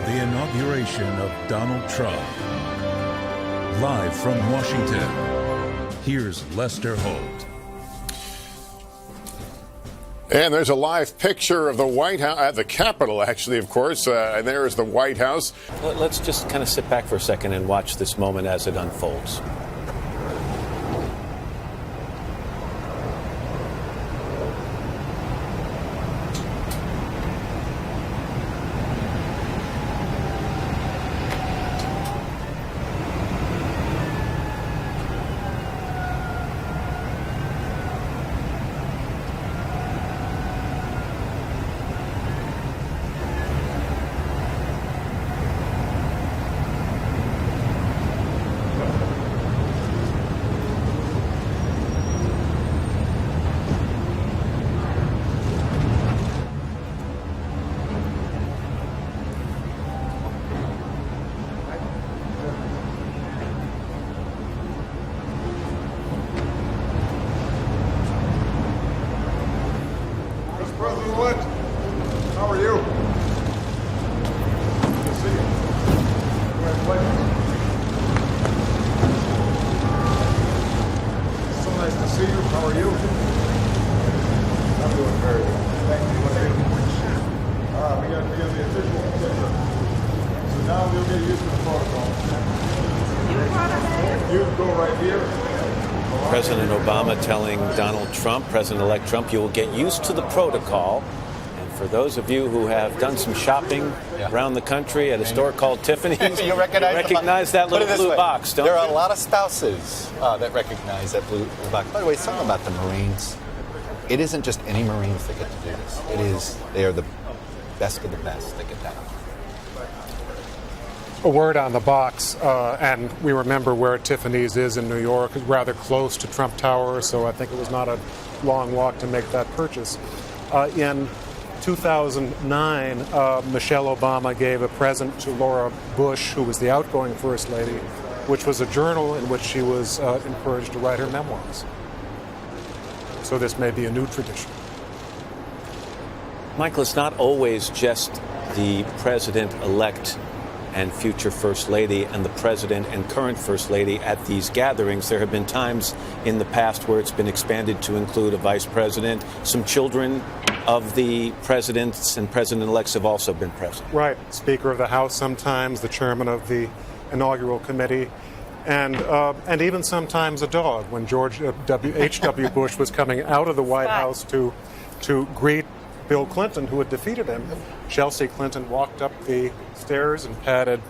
the inauguration of Donald Trump. Live from Washington, here's Lester Holt. And there's a live picture of the White House, the Capitol, actually, of course. And there is the White House. Let's just kind of sit back for a second and watch this moment as it unfolds. How are you? Good to see you. Congratulations. It's so nice to see you. How are you? I'm doing very well. Thank you. We got to be on the official picture. So now we'll get used to the protocol. You go right here. President Obama telling Donald Trump, President-elect Trump, you will get used to the protocol. And for those of you who have done some shopping around the country at a store called Tiffany's, you recognize that little blue box, don't you? There are a lot of spouses that recognize that blue box. By the way, something about the Marines. It isn't just any Marines that get to do this. They are the best of the best that get that. A word on the box, and we remember where Tiffany's is in New York, rather close to Trump Tower, so I think it was not a long walk to make that purchase. In 2009, Michelle Obama gave a present to Laura Bush, who was the outgoing First Lady, which was a journal in which she was encouraged to write her memoirs. So this may be a new tradition. Michael, it's not always just the president-elect and future First Lady and the President and current First Lady at these gatherings. There have been times in the past where it's been expanded to include a Vice President. Some children of the presidents and President-elects have also been present. Right. Speaker of the House sometimes, the chairman of the inaugural committee, and even sometimes a dog. When George H.W. Bush was coming out of the White House to greet Bill Clinton, who had defeated him, Chelsea Clinton walked up the stairs and patted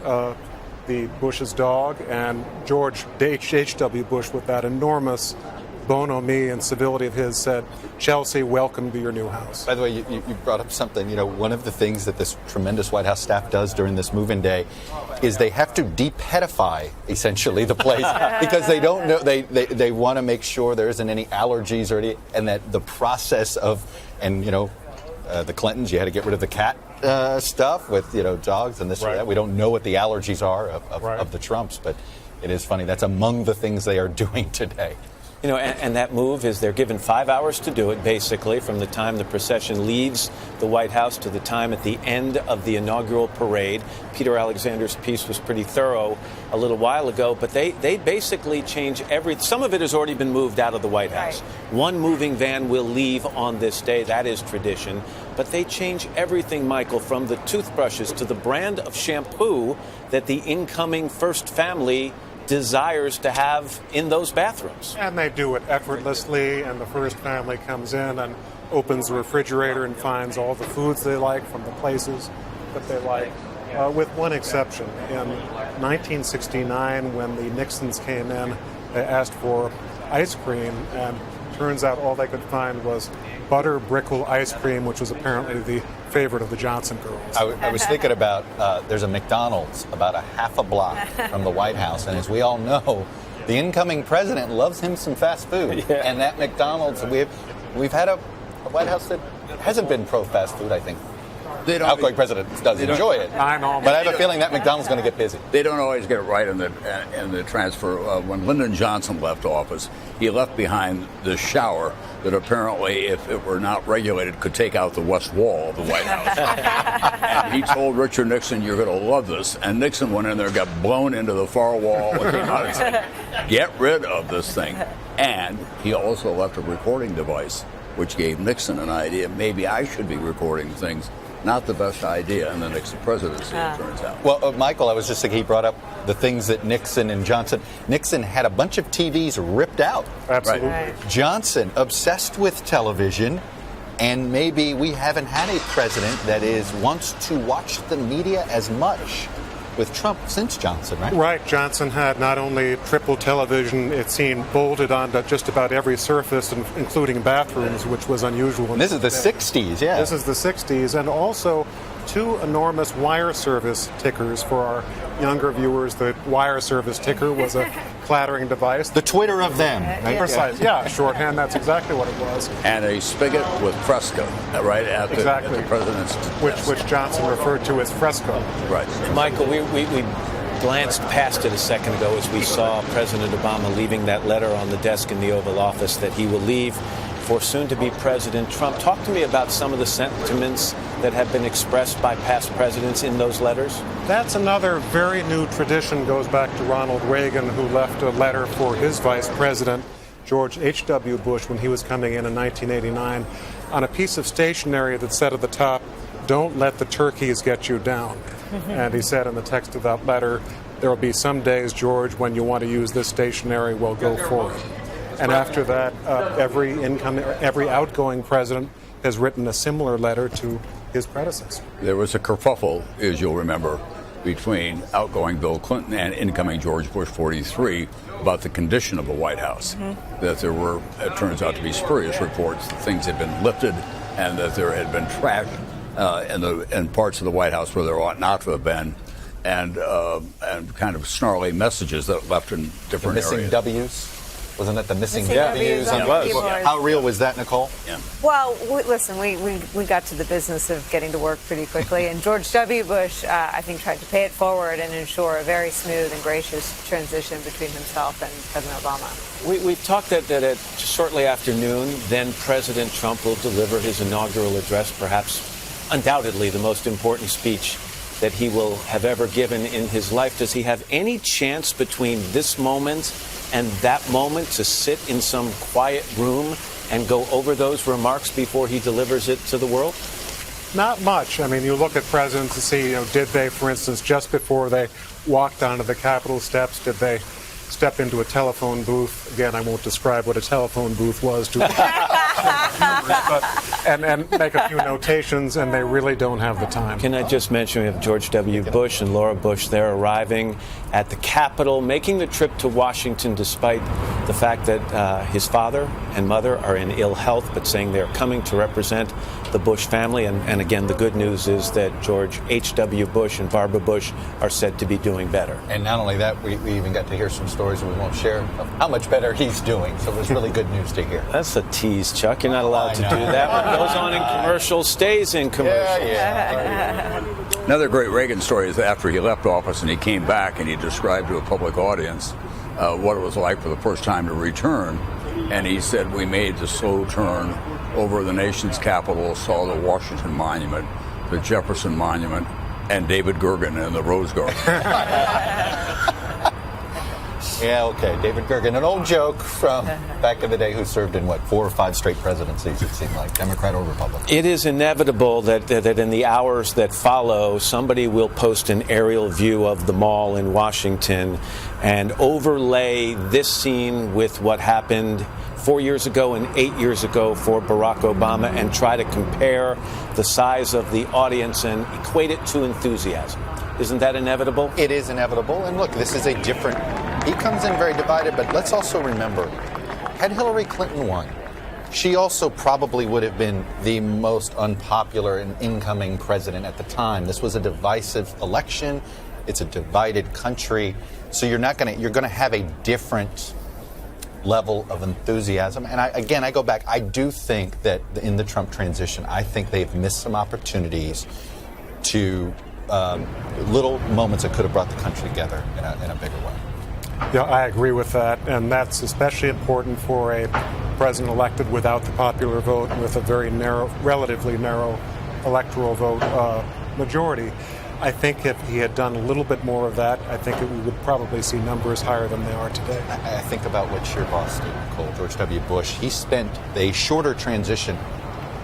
the Bush's dog, and George H.W. Bush, with that enormous bonhomie and civility of his, said, "Chelsea, welcome to your new house." By the way, you brought up something. You know, one of the things that this tremendous White House staff does during this move-in day is they have to de-petify, essentially, the place because they don't know. They want to make sure there isn't any allergies or and that the process of, and the Clintons, you had to get rid of the cat stuff with, dogs and this or that. We don't know what the allergies are of the Trumps, but it is funny. That's among the things they are doing today. And that move is they're given 5 hours to do it, basically, from the time the procession leaves the White House to the time at the end of the inaugural parade. Peter Alexander's piece was pretty thorough a little while ago, but they basically change some of it has already been moved out of the White House. Right. One moving van will leave on this day. That is tradition. But they change everything, Michael, from the toothbrushes to the brand of shampoo that the incoming first family desires to have in those bathrooms. And they do it effortlessly, and the first family comes in and opens the refrigerator and finds all the foods they like from the places that they like, with one exception. In 1969, when the Nixons came in, they asked for ice cream, and turns out all they could find was butter brickle ice cream, which was apparently the favorite of the Johnson girls. I was thinking about, there's a McDonald's about a half a block from the White House, and as we all know, the incoming president loves him some fast food. Yeah. And that McDonald's, we've had a White House that hasn't been pro-fast food, I think. outgoing president does enjoy it. I know. But I have a feeling that McDonald's going to get busy. They don't always get it right in the transfer. When Lyndon Johnson left office, he left behind this shower that apparently, if it were not regulated, could take out the west wall of the White House. And he told Richard Nixon, "You're going to love this." And Nixon went in there, got blown into the far wall, and came out and said, "Get rid of this thing." And he also left a recording device, which gave Nixon an idea. Maybe I should be recording things. Not the best idea in the Nixon presidency, it turns out. Well, Michael, I was just thinking, he brought up the things that Nixon and Johnson. Nixon had a bunch of TVs ripped out. Absolutely. Right. Johnson, obsessed with television, and maybe we haven't had a president that wants to watch the media as much with Trump since Johnson, right? Right. Johnson had not only triple television, it seemed bolted onto just about every surface, including bathrooms, which was unusual. And this is the 60s, yeah. This is the 60s, and also 2 enormous wire service tickers for our younger viewers. The wire service ticker was a clattering device. The Twitter of them, right? Precise. Yeah, shorthand, that's exactly what it was. And a spigot with fresco, right at the president's desk. Which Johnson referred to as fresco. Right. Michael, we glanced past it a second ago as we saw President Obama leaving that letter on the desk in the Oval Office that he will leave for soon-to-be President Trump. Talk to me about some of the sentiments that have been expressed by past presidents in those letters. That's another very new tradition, goes back to Ronald Reagan, who left a letter for his vice president, George H.W. Bush, when he was coming in 1989, on a piece of stationery that said at the top, "Don't let the turkeys get you down." And he said in the text of that letter, "There will be some days, George, when you want to use this stationery, well, go for it." And after that, every outgoing president has written a similar letter to his predecessor. There was a kerfuffle, as you'll remember, between outgoing Bill Clinton and incoming George Bush 43 about the condition of the White House. That there were, it turns out to be spurious reports that things had been lifted and that there had been trash in parts of the White House where there ought not to have been, and kind of snarly messages that left in different missing areas. W's? Wasn't that the missing W's on the keyboard? How real was that, Nicole? Yeah. Well, listen, we got to the business of getting to work pretty quickly, and George W. Bush, I think, tried to pay it forward and ensure a very smooth and gracious transition between himself and President Obama. We've talked that shortly after noon, then President Trump will deliver his inaugural address, perhaps undoubtedly the most important speech that he will have ever given in his life. Does he have any chance between this moment and that moment to sit in some quiet room and go over those remarks before he delivers it to the world? Not much. I mean, you look at presidents to see, did they, for instance, just before they walked onto the Capitol steps, did they step into a telephone booth? Again, I won't describe what a telephone booth was to and make a few notations, and they really don't have the time. Can I just mention we have George W. Bush and Laura Bush there arriving at the Capitol, making the trip to Washington despite the fact that his father and mother are in ill health, but saying they're coming to represent the Bush family. And again, the good news is that George H.W. Bush and Barbara Bush are said to be doing better. And not only that, we even got to hear some stories we won't share of how much better he's doing. So it was really good news to hear. That's a tease, Chuck. You're not allowed to do that. What goes on in commercials stays in commercials. Yeah. Another great Reagan story is after he left office and he came back and he described to a public audience what it was like for the first time to return. And he said, we made the slow turn over the nation's capital, saw the Washington Monument, the Jefferson Monument, and David Gergen in the Rose Garden. Yeah, okay. David Gergen, an old joke from back in the day, who served in, 4 or 5 straight presidencies, it seemed like, Democrat or Republican. It is inevitable that in the hours that follow, somebody will post an aerial view of the mall in Washington and overlay this scene with what happened 4 years ago and 8 years ago for Barack Obama and try to compare the size of the audience and equate it to enthusiasm. Isn't that inevitable? It is inevitable. And look, this is a different... He comes in very divided, but let's also remember, had Hillary Clinton won, she also probably would have been the most unpopular and incoming president at the time. This was a divisive election. It's a divided country. So you're going to have a different level of enthusiasm. And I go back, I do think that in the Trump transition, I think they've missed some opportunities to little moments that could have brought the country together in a bigger way. Yeah, I agree with that, and that's especially important for a president elected without the popular vote, with a very narrow, relatively narrow electoral vote majority. I think if he had done a little bit more of that, I think we would probably see numbers higher than they are today. I think about what your boss did, Nicole, George W. Bush. He spent a shorter transition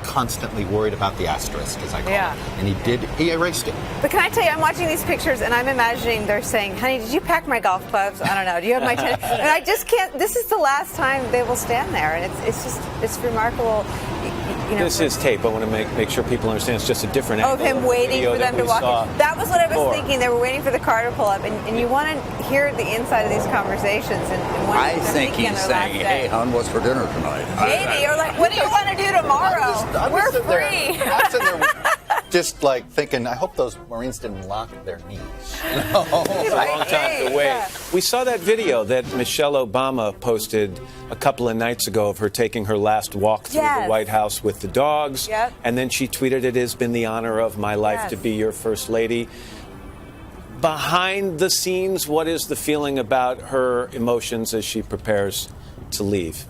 constantly worried about the asterisk, as I call it. And he erased it. But can I tell you, I'm watching these pictures and I'm imagining they're saying, honey, did you pack my golf clubs? I don't know. Do you have my tennis? And I just can't, this is the last time they will stand there. And it's remarkable. You know, this is tape. I want to make sure people understand it's just a different angle. Of him waiting for them to walk in. That was what I was thinking. They were waiting for the car to pull up. And you want to hear the inside of these conversations. I think he's saying, hey, hon, what's for dinner tonight? Maybe. Or like, what do you want to do tomorrow? We're free. I'm sitting there just like thinking, I hope those Marines didn't lock their knees. It's a long time to wait. Yeah. We saw that video that Michelle Obama posted a couple of nights ago of her taking her last walk through the White House with the dogs. Yep. And then she tweeted, it has been the honor of my life to be your first lady. Behind the scenes, what is the feeling about her emotions as she prepares to leave?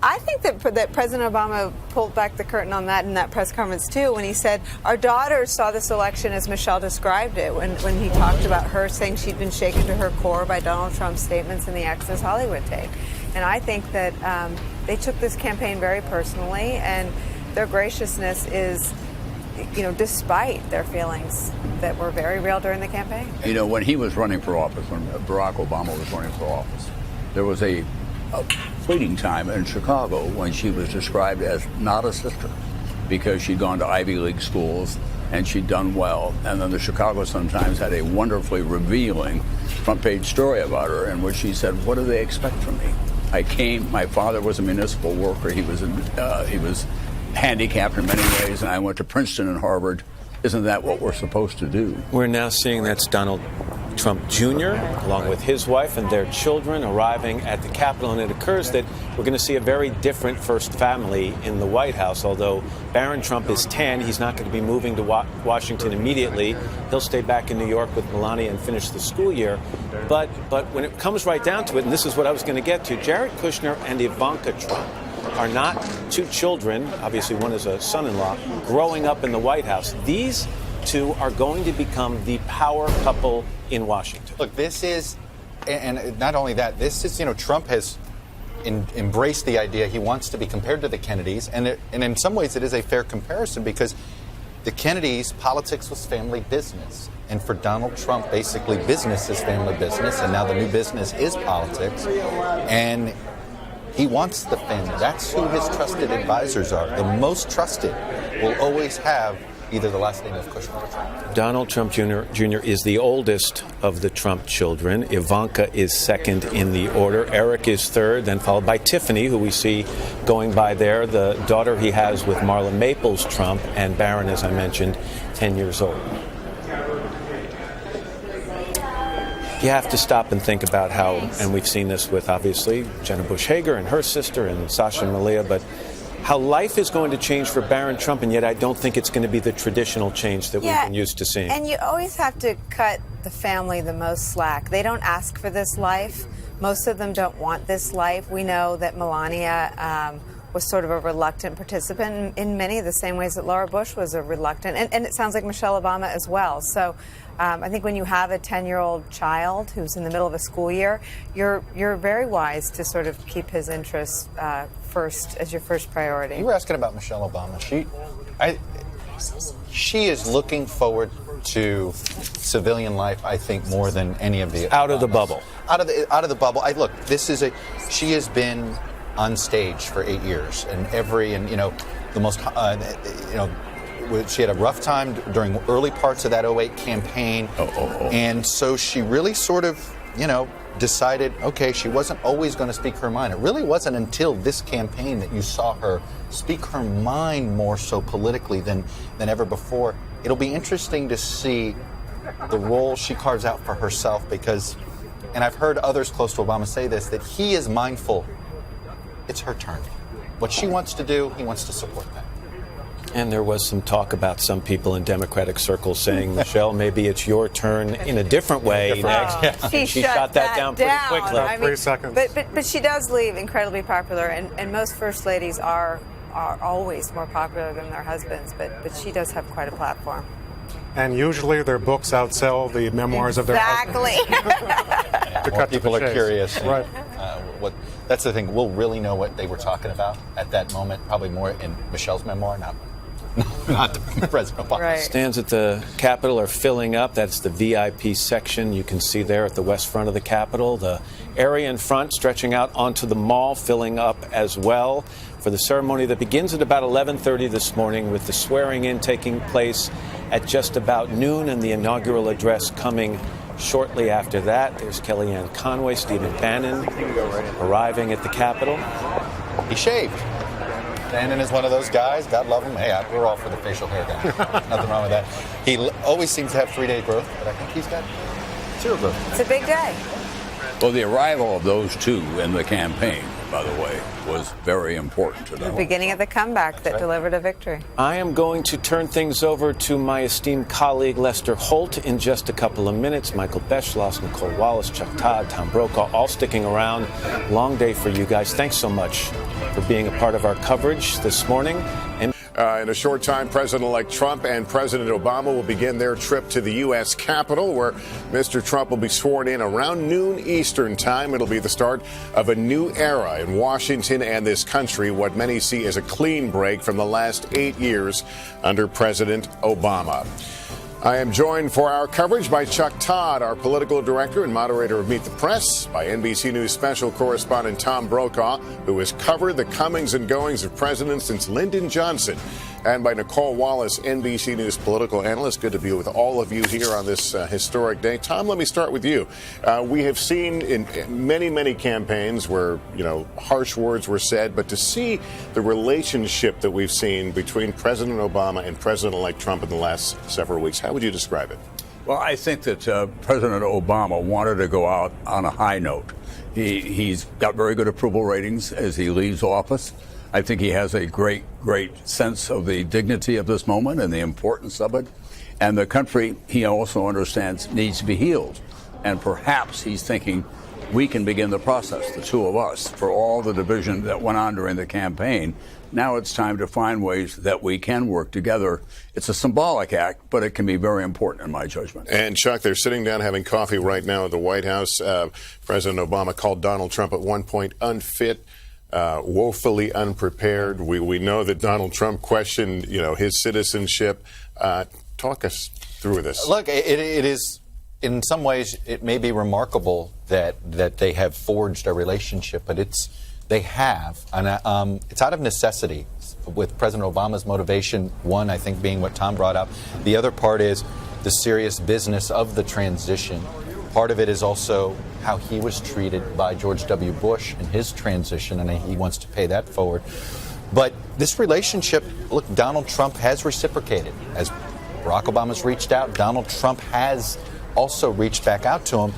I think that President Obama pulled back the curtain on that in that press conference, too, when he said, our daughters saw this election as Michelle described it, when he talked about her saying she'd been shaken to her core by Donald Trump's statements in the Access Hollywood tape. And I think that they took this campaign very personally, and their graciousness is, despite their feelings that were very real during the campaign. When he was running for office, when Barack Obama was running for office, there was a fleeting time in Chicago when she was described as not a sister because she'd gone to Ivy League schools and she'd done well. And then the Chicago Sun-Times had a wonderfully revealing front-page story about her in which she said, what do they expect from me? My father was a municipal worker. He was handicapped in many ways, and I went to Princeton and Harvard. Isn't that what we're supposed to do? We're now seeing that's Donald Trump Jr., along with his wife and their children, arriving at the Capitol. And it occurs that we're going to see a very different first family in the White House. Although Barron Trump is 10, he's not going to be moving to Washington immediately. He'll stay back in New York with Melania and finish the school year. But when it comes right down to it, and this is what I was going to get to, Jared Kushner and Ivanka Trump are not two children, obviously one is a son-in-law, growing up in the White House. These two are going to become the power couple in Washington. Look, this is, and not only that, this is, Trump has embraced the idea he wants to be compared to the Kennedys, and in some ways it is a fair comparison because the Kennedys, politics was family business. And for Donald Trump, basically business is family business, and now the new business is politics. And he wants the family. That's who his trusted advisors are. The most trusted will always have either the last name of Kushner or Trump. Donald Trump Jr. is the oldest of the Trump children. Ivanka is second in the order. Eric is third, then followed by Tiffany, who we see going by there, the daughter he has with Marla Maples Trump, and Barron, as I mentioned, 10 years old. You have to stop and think about how, and we've seen this with, obviously, Jenna Bush Hager and her sister and Sasha and Malia, but how life is going to change for Barron Trump, and yet I don't think it's going to be the traditional change that we've been used to seeing. And you always have to cut the family the most slack. They don't ask for this life. Most of them don't want this life. We know that Melania was sort of a reluctant participant in many of the same ways that Laura Bush was a reluctant, and it sounds like Michelle Obama as well. So I think when you have a 10-year-old child who's in the middle of a school year, you're very wise to sort of keep his interests first as your first priority. You were asking about Michelle Obama. She is looking forward to civilian life, I think, more than any of the out of the bubble. Out of the bubble. Look, she has been on stage for 8 years, and the most she had a rough time during early parts of that 2008 campaign. And so she really sort of, decided, okay, she wasn't always going to speak her mind. It really wasn't until this campaign that you saw her speak her mind more so politically than ever before. It'll be interesting to see the role she carves out for herself because, and I've heard others close to Obama say this, that he is mindful it's her turn. What she wants to do, he wants to support that. And there was some talk about some people in Democratic circles saying, Michelle, maybe it's your turn in a different way next. She shot that down pretty quickly. About 3 seconds. But she does leave incredibly popular, and most first ladies are always more popular than their husbands, but she does have quite a platform. And usually their books outsell the memoirs of their husbands. Exactly. More people are curious. Right. That's the thing. We'll really know what they were talking about at that moment, probably more in Michelle's memoir, not President Obama. Right. Stands at the Capitol are filling up. That's the VIP section you can see there at the west front of the Capitol. The area in front stretching out onto the mall filling up as well for the ceremony that begins at about 11:30 this morning, with the swearing-in taking place at just about noon and the inaugural address coming shortly after that. There's Kellyanne Conway, Stephen Bannon arriving at the Capitol. He shaved. Bannon is one of those guys. God love him. Hey, we're all for the facial hair guy. Nothing wrong with that. He always seems to have 3-day growth, but I think he's got 0 growth. It's a big day. Well, the arrival of those two in the campaign, by the way, was very important to The them. beginning of the comeback that delivered a victory. I am going to turn things over to my esteemed colleague Lester Holt in just a couple of minutes. Michael Beschloss, Nicole Wallace, Chuck Todd, Tom Brokaw, all sticking around. Long day for you guys. Thanks so much for being a part of our coverage this morning. And In a short time, President-elect Trump and President Obama will begin their trip to the U.S. Capitol, where Mr. Trump will be sworn in around noon Eastern time. It'll be the start of a new era in Washington and this country, what many see as a clean break from the last 8 years under President Obama. I am joined for our coverage by Chuck Todd, our political director and moderator of Meet the Press, by NBC News special correspondent Tom Brokaw, who has covered the comings and goings of presidents since Lyndon Johnson, and by Nicole Wallace, NBC News political analyst. Good to be with all of you here on this historic day. Tom, let me start with you. We have seen in many, many campaigns where, harsh words were said, but to see the relationship that we've seen between President Obama and President-elect Trump in the last several weeks, how would you describe it? Well, I think that President Obama wanted to go out on a high note. He's got very good approval ratings as he leaves office. I think he has a great sense of the dignity of this moment and the importance of it. And the country, he also understands, needs to be healed. And perhaps he's thinking we can begin the process, the two of us, for all the division that went on during the campaign. Now it's time to find ways that we can work together. It's a symbolic act, but it can be very important in my judgment. And Chuck, they're sitting down having coffee right now at the White House. President Obama called Donald Trump at one point unfit, woefully unprepared. We know that Donald Trump questioned, his citizenship. Talk us through this. Look, it is, in some ways, it may be remarkable that they have forged a relationship, but they have, and it's out of necessity. With President Obama's motivation, one, I think, being what Tom brought up. The other part is the serious business of the transition. Part of it is also how he was treated by George W. Bush in his transition, and he wants to pay that forward. But this relationship, look, Donald Trump has reciprocated. As Barack Obama's reached out, Donald Trump has also reached back out to him.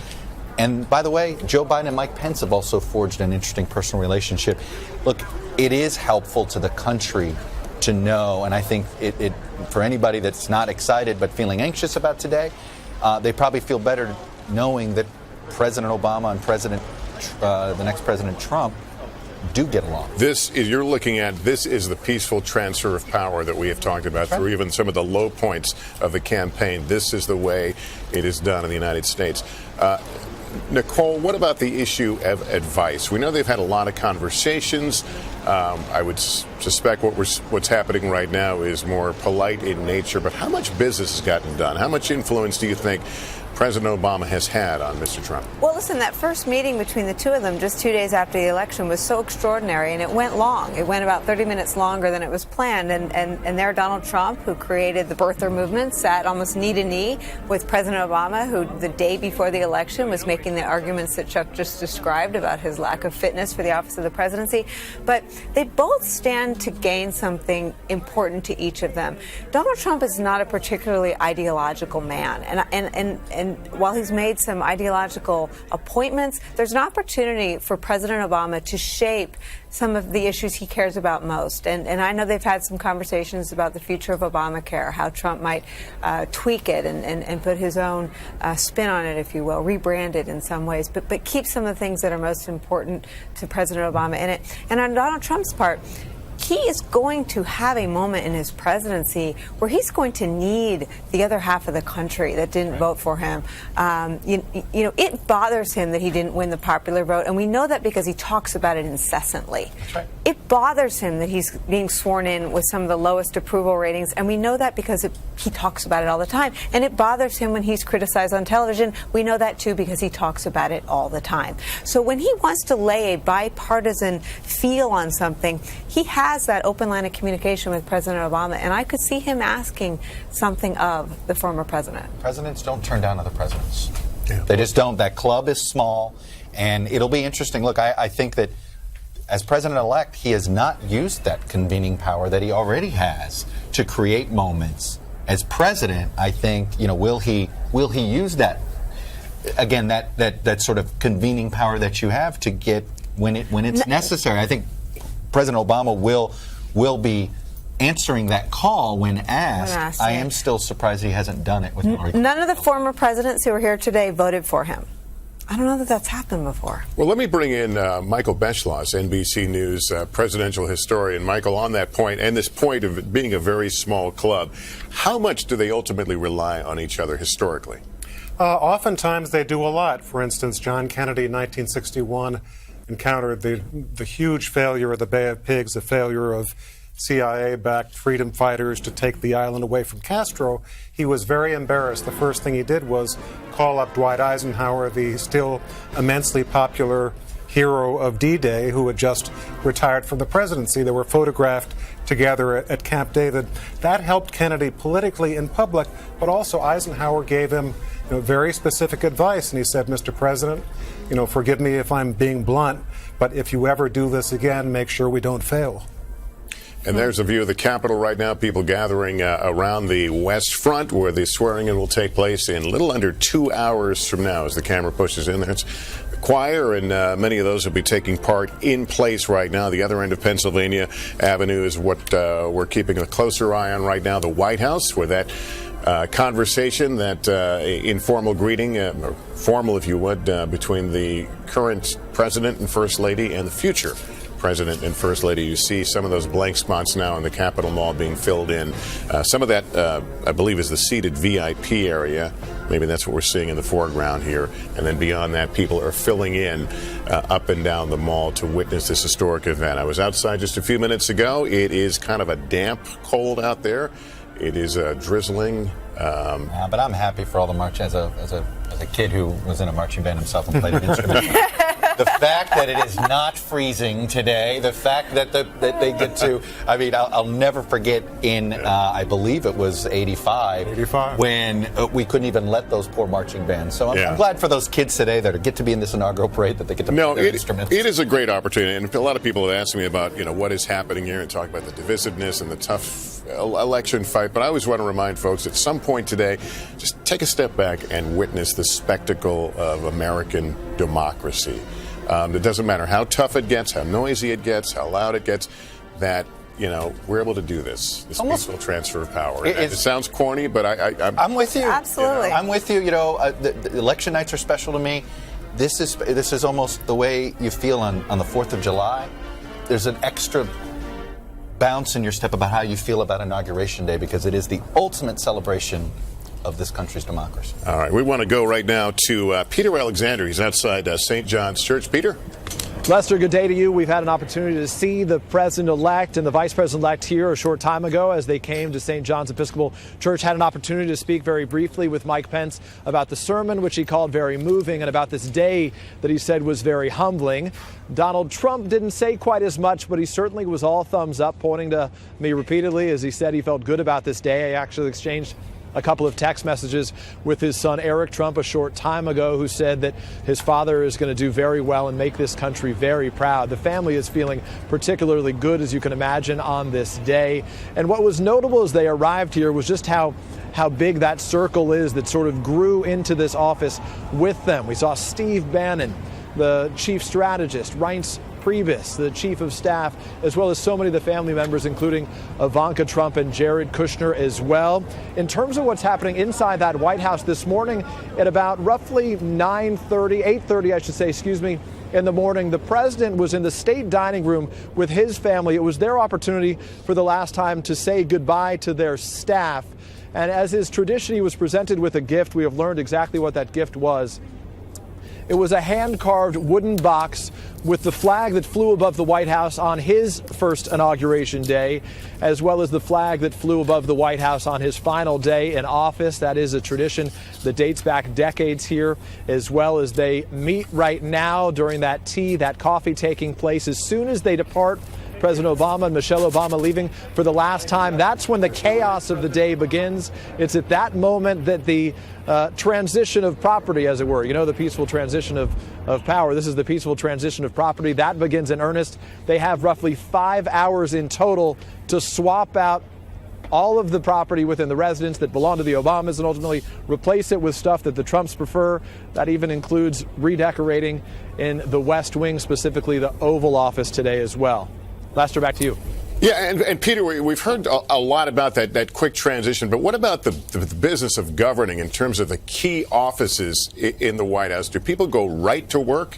And by the way, Joe Biden and Mike Pence have also forged an interesting personal relationship. Look, it is helpful to the country to know, and I think it for anybody that's not excited but feeling anxious about today, they probably feel better knowing that President Obama and the next President Trump do get along. This is the peaceful transfer of power that we have talked about through even some of the low points of the campaign. This is the way it is done in the United States. Nicole, what about the issue of advice? We know they've had a lot of conversations. I would suspect what's happening right now is more polite in nature, but how much business has gotten done? How much influence do you think President Obama has had on Mr. Trump? Well, listen, that first meeting between the two of them just 2 days after the election was so extraordinary, and it went long. It went about 30 minutes longer than it was planned. And there Donald Trump, who created the birther movement, sat almost knee to knee with President Obama, who the day before the election was making the arguments that Chuck just described about his lack of fitness for the office of the presidency. But they both stand to gain something important to each of them. Donald Trump is not a particularly ideological man. And And while he's made some ideological appointments, there's an opportunity for President Obama to shape some of the issues he cares about most. And I know they've had some conversations about the future of Obamacare, how Trump might tweak it and put his own spin on it, if you will, rebrand it in some ways, but keep some of the things that are most important to President Obama in it. And on Donald Trump's part, he is going to have a moment in his presidency where he's going to need the other half of the country that didn't vote for him. It bothers him that he didn't win the popular vote, and we know that because he talks about it incessantly. That's right. It bothers him that he's being sworn in with some of the lowest approval ratings, and we know that because he talks about it all the time. And it bothers him when he's criticized on television. We know that, too, because he talks about it all the time. So when he wants to lay a bipartisan feel on something, he has that open line of communication with President Obama, and I could see him asking something of the former president. Presidents don't turn down other presidents. Yeah. They just don't. That club is small, and it'll be interesting. Look, I think that as president-elect, he has not used that convening power that he already has to create moments. As president, I think, will he use that again, that sort of convening power that you have to get when it's necessary? I think President Obama will be answering that call when asked. I am still surprised he hasn't done it with Hillary Clinton. None of the former presidents who are here today voted for him. I don't know that that's happened before. Well, let me bring in Michael Beschloss, NBC News presidential historian. Michael, on that point, and this point of it being a very small club, how much do they ultimately rely on each other historically? Oftentimes they do a lot. For instance, John Kennedy in 1961 encountered the huge failure of the Bay of Pigs, the failure of CIA-backed freedom fighters to take the island away from Castro. He was very embarrassed. The first thing he did was call up Dwight Eisenhower, the still immensely popular hero of D-Day, who had just retired from the presidency. They were photographed together at Camp David. That helped Kennedy politically in public, but also Eisenhower gave him very specific advice, and he said, Mr. President, forgive me if I'm being blunt, but if you ever do this again, make sure we don't fail. And there's a view of the Capitol right now, people gathering around the West Front where the swearing-in will take place in a little under 2 hours from now as the camera pushes in there. It's the choir and many of those will be taking part in place right now. The other end of Pennsylvania Avenue is what we're keeping a closer eye on right now, the White House, where that conversation, that informal greeting, or formal if you would, between the current president and first lady and the future President and First Lady. You see some of those blank spots now in the Capitol Mall being filled in. Some of that, I believe, is the seated VIP area. Maybe that's what we're seeing in the foreground here. And then beyond that, people are filling in up and down the mall to witness this historic event. I was outside just a few minutes ago. It is kind of a damp cold out there. It is drizzling. But I'm happy for all the march as a kid who was in a marching band himself and played an instrument. The fact that it is not freezing today, the fact that that they get to, I'll never forget in, I believe it was 85, when we couldn't even let those poor marching bands. So I'm glad for those kids today that get to be in this inaugural parade, that they get to play their instruments. It is a great opportunity, and a lot of people have asked me about, what is happening here and talk about the divisiveness and the tough election fight. But I always want to remind folks at some point today, just take a step back and witness the spectacle of American democracy. It doesn't matter how tough it gets, how noisy it gets, how loud it gets, that, we're able to do this peaceful transfer of power. It sounds corny, but I'm with you. Absolutely. I'm with you. The election nights are special to me. This is almost the way you feel on the 4th of July. There's an extra bounce in your step about how you feel about Inauguration Day, because it is the ultimate celebration of this country's democracy. All right, we want to go right now to Peter Alexander. He's outside St. John's Church. Peter? Lester, good day to you. We've had an opportunity to see the president-elect and the vice president-elect here a short time ago as they came to St. John's Episcopal Church. Had an opportunity to speak very briefly with Mike Pence about the sermon, which he called very moving, and about this day that he said was very humbling. Donald Trump didn't say quite as much, but he certainly was all thumbs up, pointing to me repeatedly as he said he felt good about this day. I actually exchanged a couple of text messages with his son Eric Trump a short time ago, who said that his father is going to do very well and make this country very proud. The family is feeling particularly good, as you can imagine, on this day. And what was notable as they arrived here was just how big that circle is that sort of grew into this office with them. We saw Steve Bannon, the chief strategist, Reince Priebus, the chief of staff, as well as so many of the family members, including Ivanka Trump and Jared Kushner as well. In terms of what's happening inside that White House this morning, at about roughly 8:30, in the morning, the president was in the state dining room with his family. It was their opportunity for the last time to say goodbye to their staff. And as is tradition, he was presented with a gift. We have learned exactly what that gift was. It was a hand-carved wooden box with the flag that flew above the White House on his first inauguration day, as well as the flag that flew above the White House on his final day in office. That is a tradition that dates back decades here, as well as they meet right now during that tea, that coffee taking place. As soon as they depart, President Obama and Michelle Obama leaving for the last time, that's when the chaos of the day begins. It's at that moment that the transition of property, as it were, the peaceful transition of power. This is the peaceful transition of property. That begins in earnest. They have roughly 5 hours in total to swap out all of the property within the residence that belonged to the Obamas and ultimately replace it with stuff that the Trumps prefer. That even includes redecorating in the West Wing, specifically the Oval Office today as well. Lester, back to you. Yeah, and Peter, we've heard a lot about that quick transition, but what about the business of governing in terms of the key offices in the White House? Do people go right to work?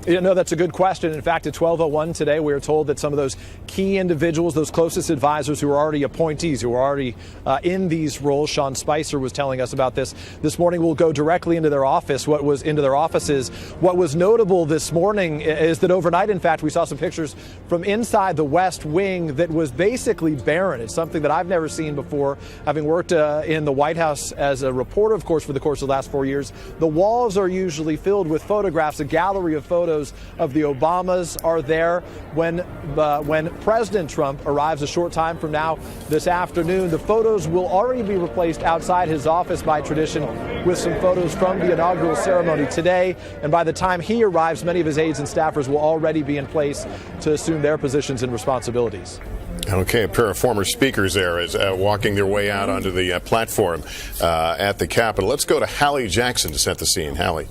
That's a good question. In fact, at 12:01 today, we were told that some of those key individuals, those closest advisors who are already appointees, who are already in these roles, Sean Spicer was telling us about this morning, will go directly into their offices. What was notable this morning is that overnight, in fact, we saw some pictures from inside the West Wing that was basically barren. It's something that I've never seen before, having worked in the White House as a reporter, of course, for the course of the last 4 years. The walls are usually filled with photographs, a gallery of photos of the Obamas are there. When President Trump arrives a short time from now this afternoon, the photos will already be replaced outside his office by tradition with some photos from the inaugural ceremony today. And by the time he arrives, many of his aides and staffers will already be in place to assume their positions and responsibilities. Okay, a pair of former speakers there is walking their way out onto the platform at the Capitol. Let's go to Hallie Jackson to set the scene. Hallie.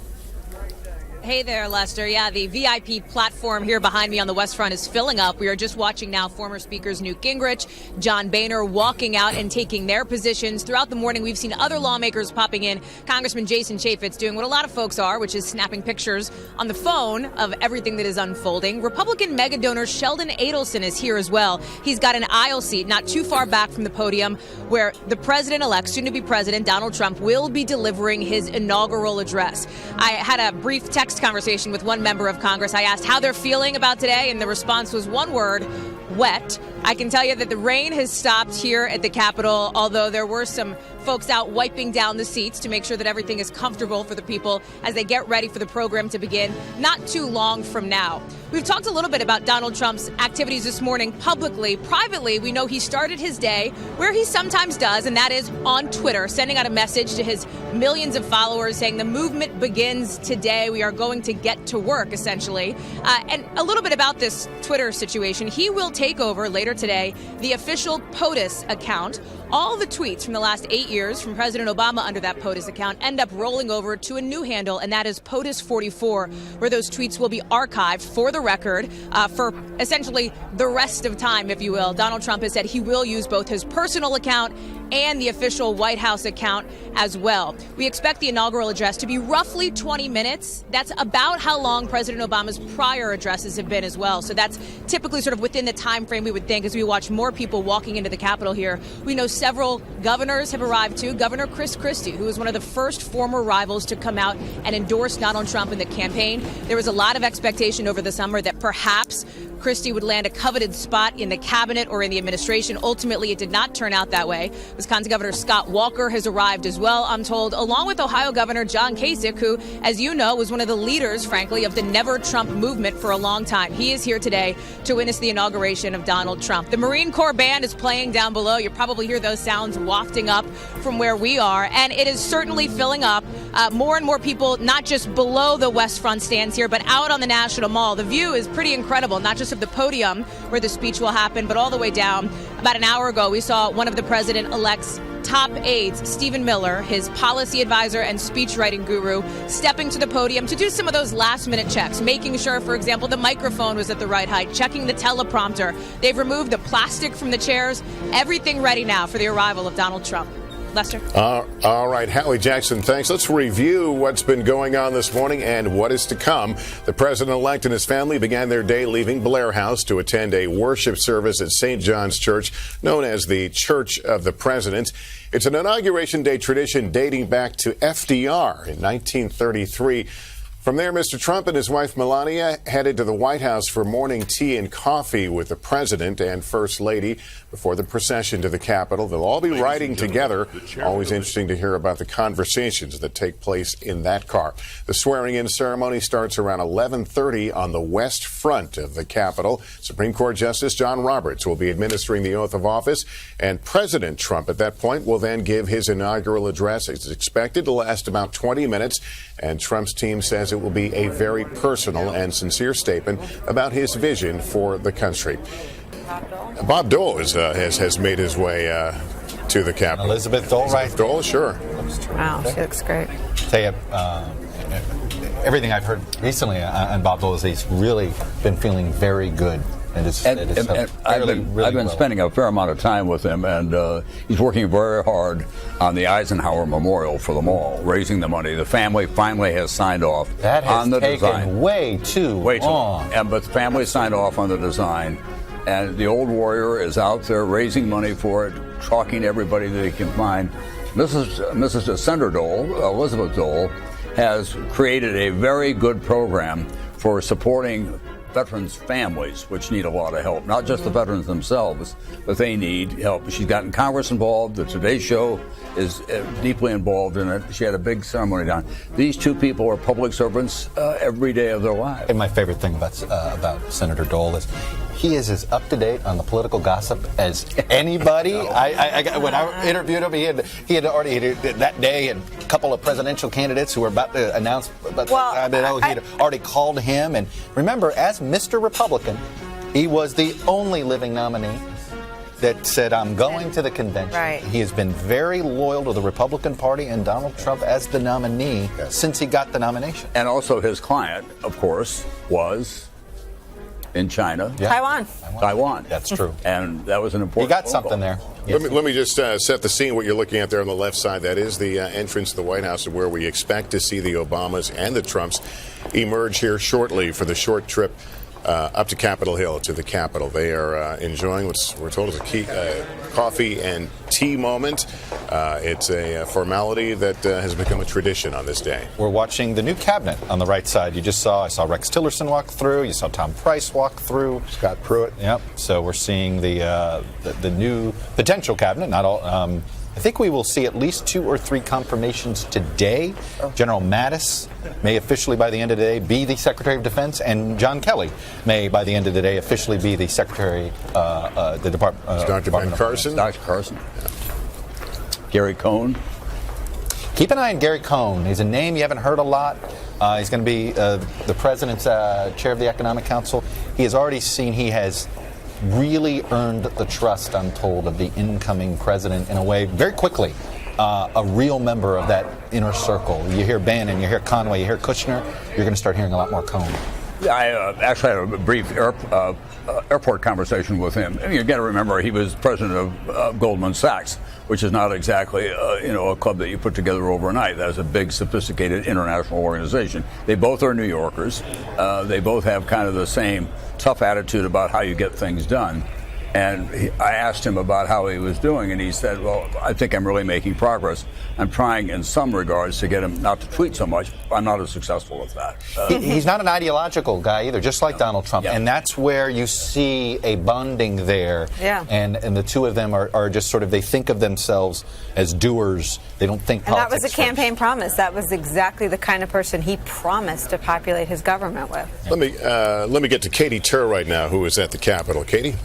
Hey there, Lester. Yeah, the VIP platform here behind me on the West Front is filling up. We are just watching now former speakers Newt Gingrich, John Boehner walking out and taking their positions. Throughout the morning, we've seen other lawmakers popping in. Congressman Jason Chaffetz doing what a lot of folks are, which is snapping pictures on the phone of everything that is unfolding. Republican mega donor Sheldon Adelson is here as well. He's got an aisle seat not too far back from the podium where the president-elect, soon-to-be President Donald Trump, will be delivering his inaugural address. I had a brief text conversation with one member of Congress. I asked how they're feeling about today, and the response was one word: wet. I can tell you that the rain has stopped here at the Capitol, although there were some folks out wiping down the seats to make sure that everything is comfortable for the people as they get ready for the program to begin not too long from now. We've talked a little bit about Donald Trump's activities this morning publicly. Privately, we know he started his day where he sometimes does, and that is on Twitter, sending out a message to his millions of followers saying the movement begins today. We are going to get to work, essentially. And a little bit about this Twitter situation. He will take over later today the official POTUS account. All the tweets from the last 8 years from President Obama under that POTUS account end up rolling over to a new handle, and that is POTUS 44, where those tweets will be archived for the record for essentially the rest of time, if you will. Donald Trump has said he will use both his personal account and the official White House account as well. We expect the inaugural address to be roughly 20 minutes. That's about how long President Obama's prior addresses have been as well. So that's typically sort of within the time frame we would think as we watch more people walking into the Capitol here. We know several governors have arrived too. Governor Chris Christie, who was one of the first former rivals to come out and endorse Donald Trump in the campaign. There was a lot of expectation over the summer that perhaps Christie would land a coveted spot in the cabinet or in the administration. Ultimately, it did not turn out that way. Wisconsin Governor Scott Walker has arrived as well, I'm told, along with Ohio Governor John Kasich, who, as you know, was one of the leaders, frankly, of the Never Trump movement for a long time. He is here today to witness the inauguration of Donald Trump. The Marine Corps band is playing down below. You probably hear those sounds wafting up from where we are, and it is certainly filling up. More and more people, not just below the West Front stands here, but out on the National Mall. The view is pretty incredible, not just of the podium where the speech will happen, but all the way down. About an hour ago, we saw one of the president-elect's top aides, Stephen Miller, his policy advisor and speechwriting guru, stepping to the podium to do some of those last-minute checks, making sure, for example, the microphone was at the right height, checking the teleprompter. They've removed the plastic from the chairs. Everything ready now for the arrival of Donald Trump. Lester? All right, Hallie Jackson, thanks. Let's review what's been going on this morning and what is to come. The president-elect and his family began their day leaving Blair House to attend a worship service at St. John's Church, known as the Church of the President. It's an Inauguration Day tradition dating back to FDR in 1933. From there, Mr. Trump and his wife Melania headed to the White House for morning tea and coffee with the president and first lady before the procession to the Capitol. They'll all be riding together. Always interesting to hear about the conversations that take place in that car. The swearing-in ceremony starts around 11:30 on the west front of the Capitol. Supreme Court Justice John Roberts will be administering the oath of office, and President Trump at that point will then give his inaugural address. It's expected to last about 20 minutes, and Trump's team says it will be a very personal and sincere statement about his vision for the country. Bob Dole has made his way to the Capitol. Elizabeth Dole, right? Dole, sure. Wow, she looks great. Tell you, everything I've heard recently on Bob Dole is he's really been feeling very good. I've been spending a fair amount of time with him, and he's working very hard on the Eisenhower Memorial for the mall, raising the money. The family finally has signed off on the design. That has taken way too long. But the family signed off on the design, and the old warrior is out there raising money for it, talking to everybody that he can find. Mrs. Senator Dole, Elizabeth Dole, has created a very good program for supporting veterans' families, which need a lot of help. Not just the veterans themselves, but they need help. She's gotten Congress involved. The Today Show is deeply involved in it. She had a big ceremony down. These two people are public servants every day of their lives. And my favorite thing about Senator Dole is he is as up to date on the political gossip as anybody. When I interviewed him, he had already that day had a couple of presidential candidates who were about to announce. He had already called him. And remember, as Mr. Republican, he was the only living nominee that said, I'm going to the convention. Right. He has been very loyal to the Republican Party and Donald Trump as the nominee since he got the nomination. And also his client, of course, was in China. Yeah. Taiwan. That's true. And that was an important He got something there. Yes. Let me just set the scene. What you're looking at there on the left side, that is the entrance to the White House, where we expect to see the Obamas and the Trumps emerge here shortly for the short trip up to Capitol Hill, to the Capitol. They are enjoying what we're told is a key coffee and tea moment. It's a formality that has become a tradition on this day. We're watching the new cabinet on the right side. I saw Rex Tillerson walk through. You saw Tom Price walk through. Scott Pruitt. Yep. So we're seeing the new potential cabinet. Not all. I think we will see at least 2 or 3 confirmations today. General Mattis may officially, by the end of the day, be the Secretary of Defense, and John Kelly may, by the end of the day, officially be the Secretary, the Department. Dr. Ben Carson. Dr. Carson. Yeah. Gary Cohn. Keep an eye on Gary Cohn. He's a name you haven't heard a lot. He's going to be the president's chair of the Economic Council. He has already seen he has really earned the trust, I'm told, of the incoming president in a way very quickly. A real member of that inner circle. You hear Bannon, you hear Conway, you hear Kushner, you're going to start hearing a lot more Cohn. I actually had a brief airport conversation with him. And you got to remember, he was president of Goldman Sachs, which is not exactly a club that you put together overnight. That's a big, sophisticated international organization. They both are New Yorkers. They both have kind of the same tough attitude about how you get things done. And I asked him about how he was doing, and he said, well, I think I'm really making progress. I'm trying in some regards to get him not to tweet so much. I'm not as successful as that. He's not an ideological guy either, just like Donald Trump. Yeah. And that's where you see a bonding there. Yeah. And the two of them are just sort of, they think of themselves as doers. They don't think And politics that was a campaign promise. That was exactly the kind of person he promised to populate his government with. Let me get to Katie Tur right now, who is at the Capitol. Katie?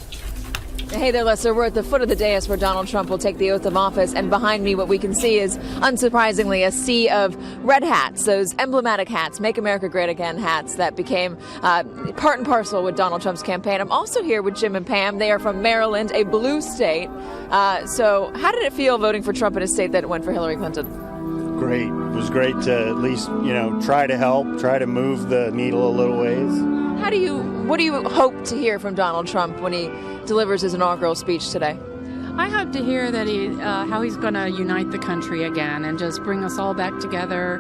Hey there, Lester. We're at the foot of the dais where Donald Trump will take the oath of office, and behind me what we can see is, unsurprisingly, a sea of red hats, those emblematic hats, Make America Great Again hats that became part and parcel with Donald Trump's campaign. I'm also here with Jim and Pam. They are from Maryland, a blue state. So how did it feel voting for Trump in a state that went for Hillary Clinton? Great. It was great to at least, try to help, try to move the needle a little ways. What do you hope to hear from Donald Trump when he delivers his inaugural speech today? I hope to hear that how he's going to unite the country again and just bring us all back together.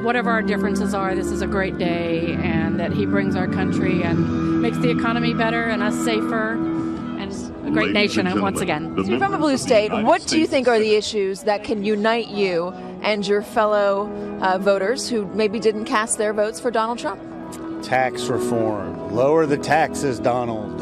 Whatever our differences are, this is a great day, and that he brings our country and makes the economy better and us safer and a great nation. And once again, So you're from a blue state. What do you think are the issues that can unite you and your fellow voters who maybe didn't cast their votes for Donald Trump? Tax reform. Lower the taxes, Donald.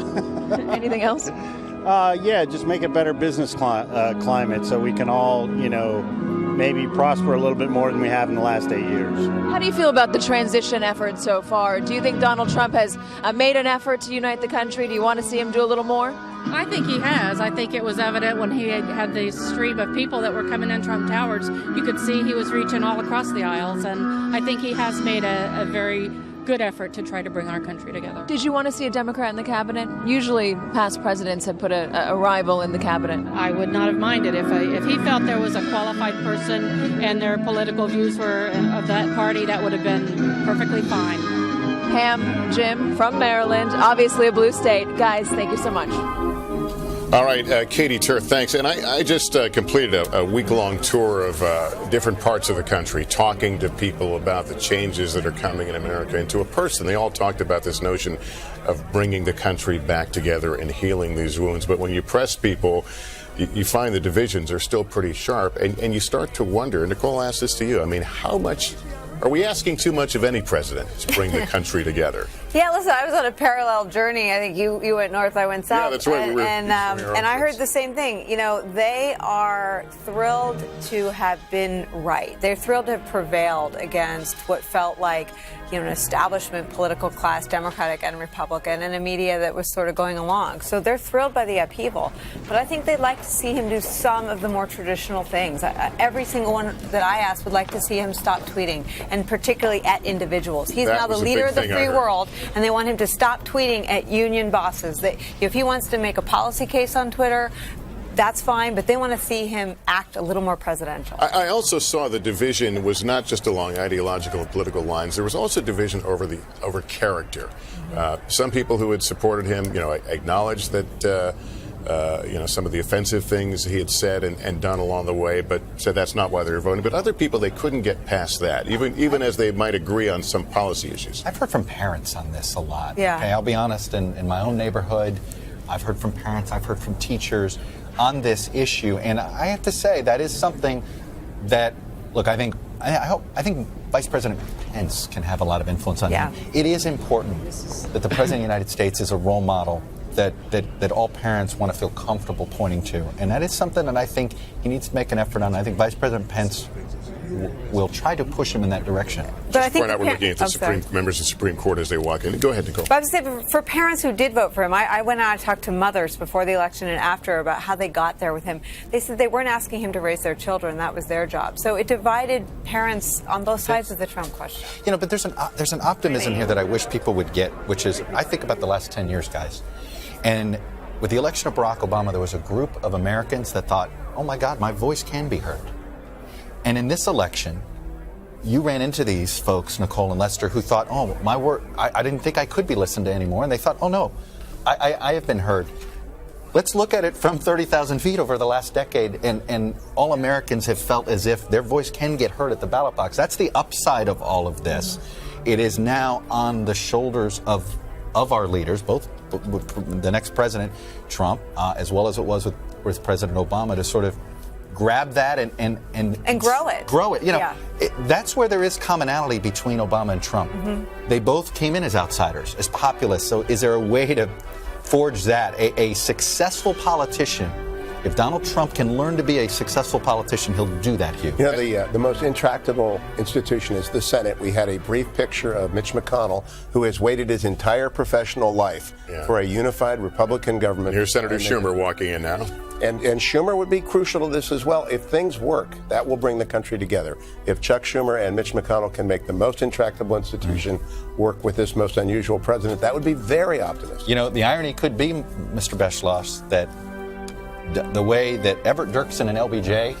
Anything else? Yeah, just make a better business climate so we can all, maybe prosper a little bit more than we have in the last 8 years. How do you feel about the transition effort so far? Do you think Donald Trump has made an effort to unite the country? Do you want to see him do a little more? I think he has. I think it was evident when he had the stream of people that were coming in Trump Towers. You could see he was reaching all across the aisles, and I think he has made a very good effort to try to bring our country together. Did you want to see a Democrat in the cabinet? Usually past presidents have put a rival in the cabinet. I would not have minded if he felt there was a qualified person and their political views were of that party. That would have been perfectly fine. Pam, Jim from Maryland, obviously a blue state. Guys, thank you so much. All right, Katie Tur, thanks. And I just completed a week-long tour of different parts of the country, talking to people about the changes that are coming in America. And to a person, they all talked about this notion of bringing the country back together and healing these wounds. But when you press people, you find the divisions are still pretty sharp. And you start to wonder, and Nicole asked this to you, I mean, how much are we asking too much of any president to bring the country together? Yeah, listen, I was on a parallel journey. I think you went north, I went south. Yeah, that's right. And I heard the same thing. They are thrilled to have been right. They're thrilled to have prevailed against what felt like, an establishment political class, Democratic and Republican, and a media that was sort of going along. So they're thrilled by the upheaval. But I think they'd like to see him do some of the more traditional things. Every single one that I asked would like to see him stop tweeting, and particularly at individuals. He's now the leader of the free world, and they want him to stop tweeting at union bosses. If he wants to make a policy case on Twitter, that's fine, but they want to see him act a little more presidential. I also saw the division was not just along ideological and political lines. There was also division over character. Some people who had supported him, acknowledged that some of the offensive things he had said and done along the way, but said that's not why they were voting. But other people, they couldn't get past that, even as they might agree on some policy issues. I've heard from parents on this a lot. Yeah. Okay, I'll be honest, in my own neighborhood, I've heard from parents, I've heard from teachers on this issue, and I have to say that is something that, look, I think Vice President Pence can have a lot of influence on him. It is important that the President of the United States is a role model that all parents want to feel comfortable pointing to, and that is something that I think he needs to make an effort on. I think Vice President Pence will try to push him in that direction. But I think we're looking at the members of the Supreme Court as they walk in. Go ahead, Nicole. But I was going to say, for parents who did vote for him, I went out and talked to mothers before the election and after about how they got there with him. They said they weren't asking him to raise their children. That was their job. So it divided parents on both sides of the Trump question. But there's an optimism here that I wish people would get, which is, I think about the last 10 years, guys. And with the election of Barack Obama, there was a group of Americans that thought, oh my God, my voice can be heard. And in this election, you ran into these folks, Nicole and Lester, who thought, oh, my word, I didn't think I could be listened to anymore. And they thought, oh no, I have been heard. Let's look at it from 30,000 feet over the last decade, and all Americans have felt as if their voice can get heard at the ballot box. That's the upside of all of this. It is now on the shoulders of of our leaders, both the next president, Trump, as well as it was with President Obama, to sort of grab that and grow it. Grow it. You know, that's where there is commonality between Obama and Trump. They both came in as outsiders, as populists. So is there a way to forge that? A successful politician, if Donald Trump can learn to be a successful politician, he'll do that, Hugh. You know, the most intractable institution is the Senate. We had a brief picture of Mitch McConnell, who has waited his entire professional life for a unified Republican government. Here's Senator Schumer walking in now. And Schumer would be crucial to this as well. If things work, that will bring the country together. If Chuck Schumer and Mitch McConnell can make the most intractable institution work with this most unusual president, that would be very optimistic. You know, the irony could be, Mr. Beschloss, that the way that Everett Dirksen and LBJ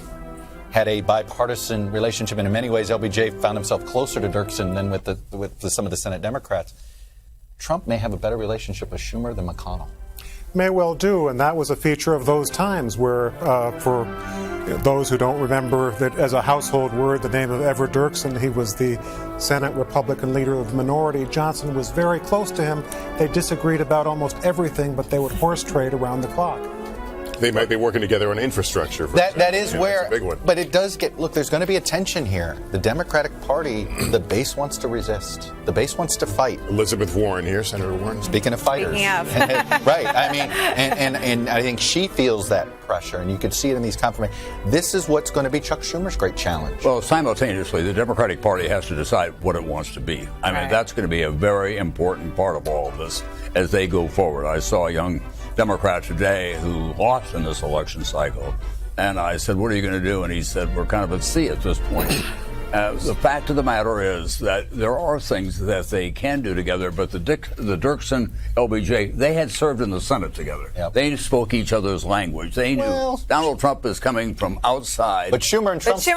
had a bipartisan relationship, and in many ways LBJ found himself closer to Dirksen than with some of the Senate Democrats. Trump may have a better relationship with Schumer than McConnell. May well do, and that was a feature of those times where, for those who don't remember that as a household word, the name of Everett Dirksen, he was the Senate Republican leader of the minority. Johnson was very close to him. They disagreed about almost everything, but they would horse trade around the clock. They might be working together on infrastructure. That is where, that's a big one. But it does get, look, there's going to be a tension here. The Democratic Party, the base wants to resist. The base wants to fight. Elizabeth Warren here, Senator Warren. Speaking of fighters. Speaking of. Right, I mean, and I think she feels that pressure, and you can see it in these confirmations. This is what's going to be Chuck Schumer's great challenge. Well, simultaneously, the Democratic Party has to decide what it wants to be. I mean, that's going to be a very important part of all of this as they go forward. I saw a young Democrat today who lost in this election cycle, and I said, what are you going to do? And he said, we're kind of at sea at this point. The fact of the matter is that there are things that they can do together, but the Dirksen, LBJ, they had served in the Senate together. Yep. They spoke each other's language. They knew Donald Trump is coming from outside. But Schumer and Trump speak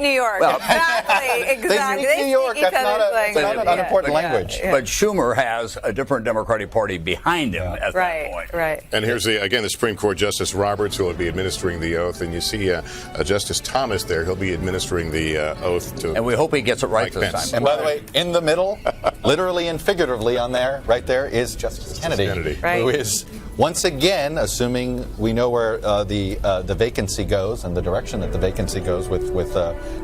New York. Well, exactly. They speak New York. That's not an unimportant language. But Schumer has a different Democratic Party behind him at that point. Right. And here's the Supreme Court Justice Roberts, who will be administering the oath, and you see Justice Thomas there. He'll be administering the oath to. And we hope he gets it right Mike this Pence. time. And by the way, in the middle, literally and figuratively on there, right there, is Justice Kennedy. Who is, once again, assuming we know where the vacancy goes and the direction that the vacancy goes with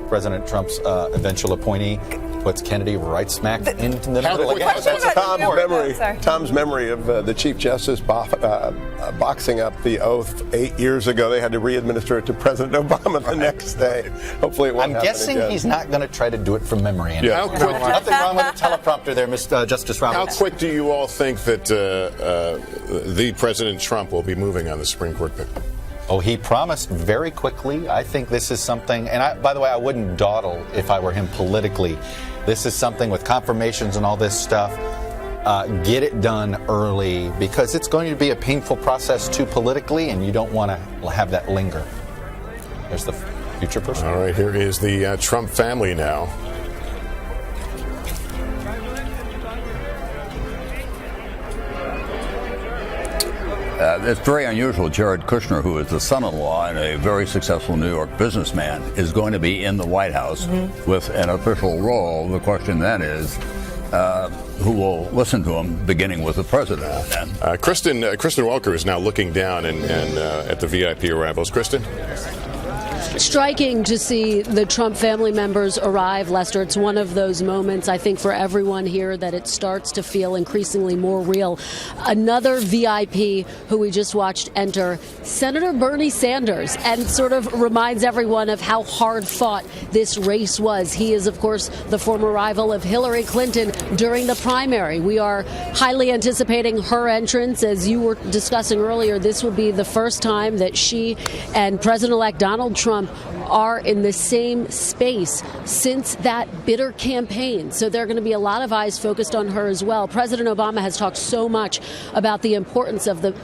President Trump's eventual appointee, puts Kennedy right smack into the middle again. That's Tom's memory of the Chief Justice boxing up the oath 8 years ago. They had to re-administer it to President Obama the next day. Hopefully it won't happen guessing again. He's not going to try to do it from memory. How quick? Nothing wrong with the teleprompter there, Justice Roberts. How quick do you all think that the President Trump will be moving on the Supreme Court pick? Oh, he promised very quickly. I think this is something, and by the way, I wouldn't dawdle if I were him politically. This is something with confirmations and all this stuff. Get it done early, because it's going to be a painful process too politically, and you don't want to have that linger. There's the future person. All right, here is the Trump family now. It's very unusual. Jared Kushner, who is the son-in-law and a very successful New York businessman, is going to be in the White House with an official role. The question then is, who will listen to him, beginning with the president? Kristen Welker is now looking down and at the VIP arrivals. Kristen? Striking to see the Trump family members arrive, Lester. It's one of those moments, I think, for everyone here that it starts to feel increasingly more real. Another VIP who we just watched enter, Senator Bernie Sanders, and sort of reminds everyone of how hard fought this race was. He is, of course, the former rival of Hillary Clinton during the primary. We are highly anticipating her entrance. As you were discussing earlier, this will be the first time that she and President-elect Donald Trump are in the same space since that bitter campaign. So there are going to be a lot of eyes focused on her as well. President Obama has talked so much about the importance of the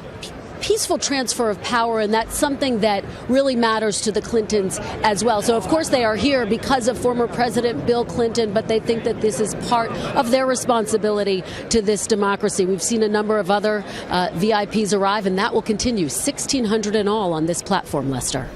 peaceful transfer of power, and that's something that really matters to the Clintons as well. So, of course, they are here because of former President Bill Clinton, but they think that this is part of their responsibility to this democracy. We've seen a number of other VIPs arrive, and that will continue. 1,600 in all on this platform, Lester.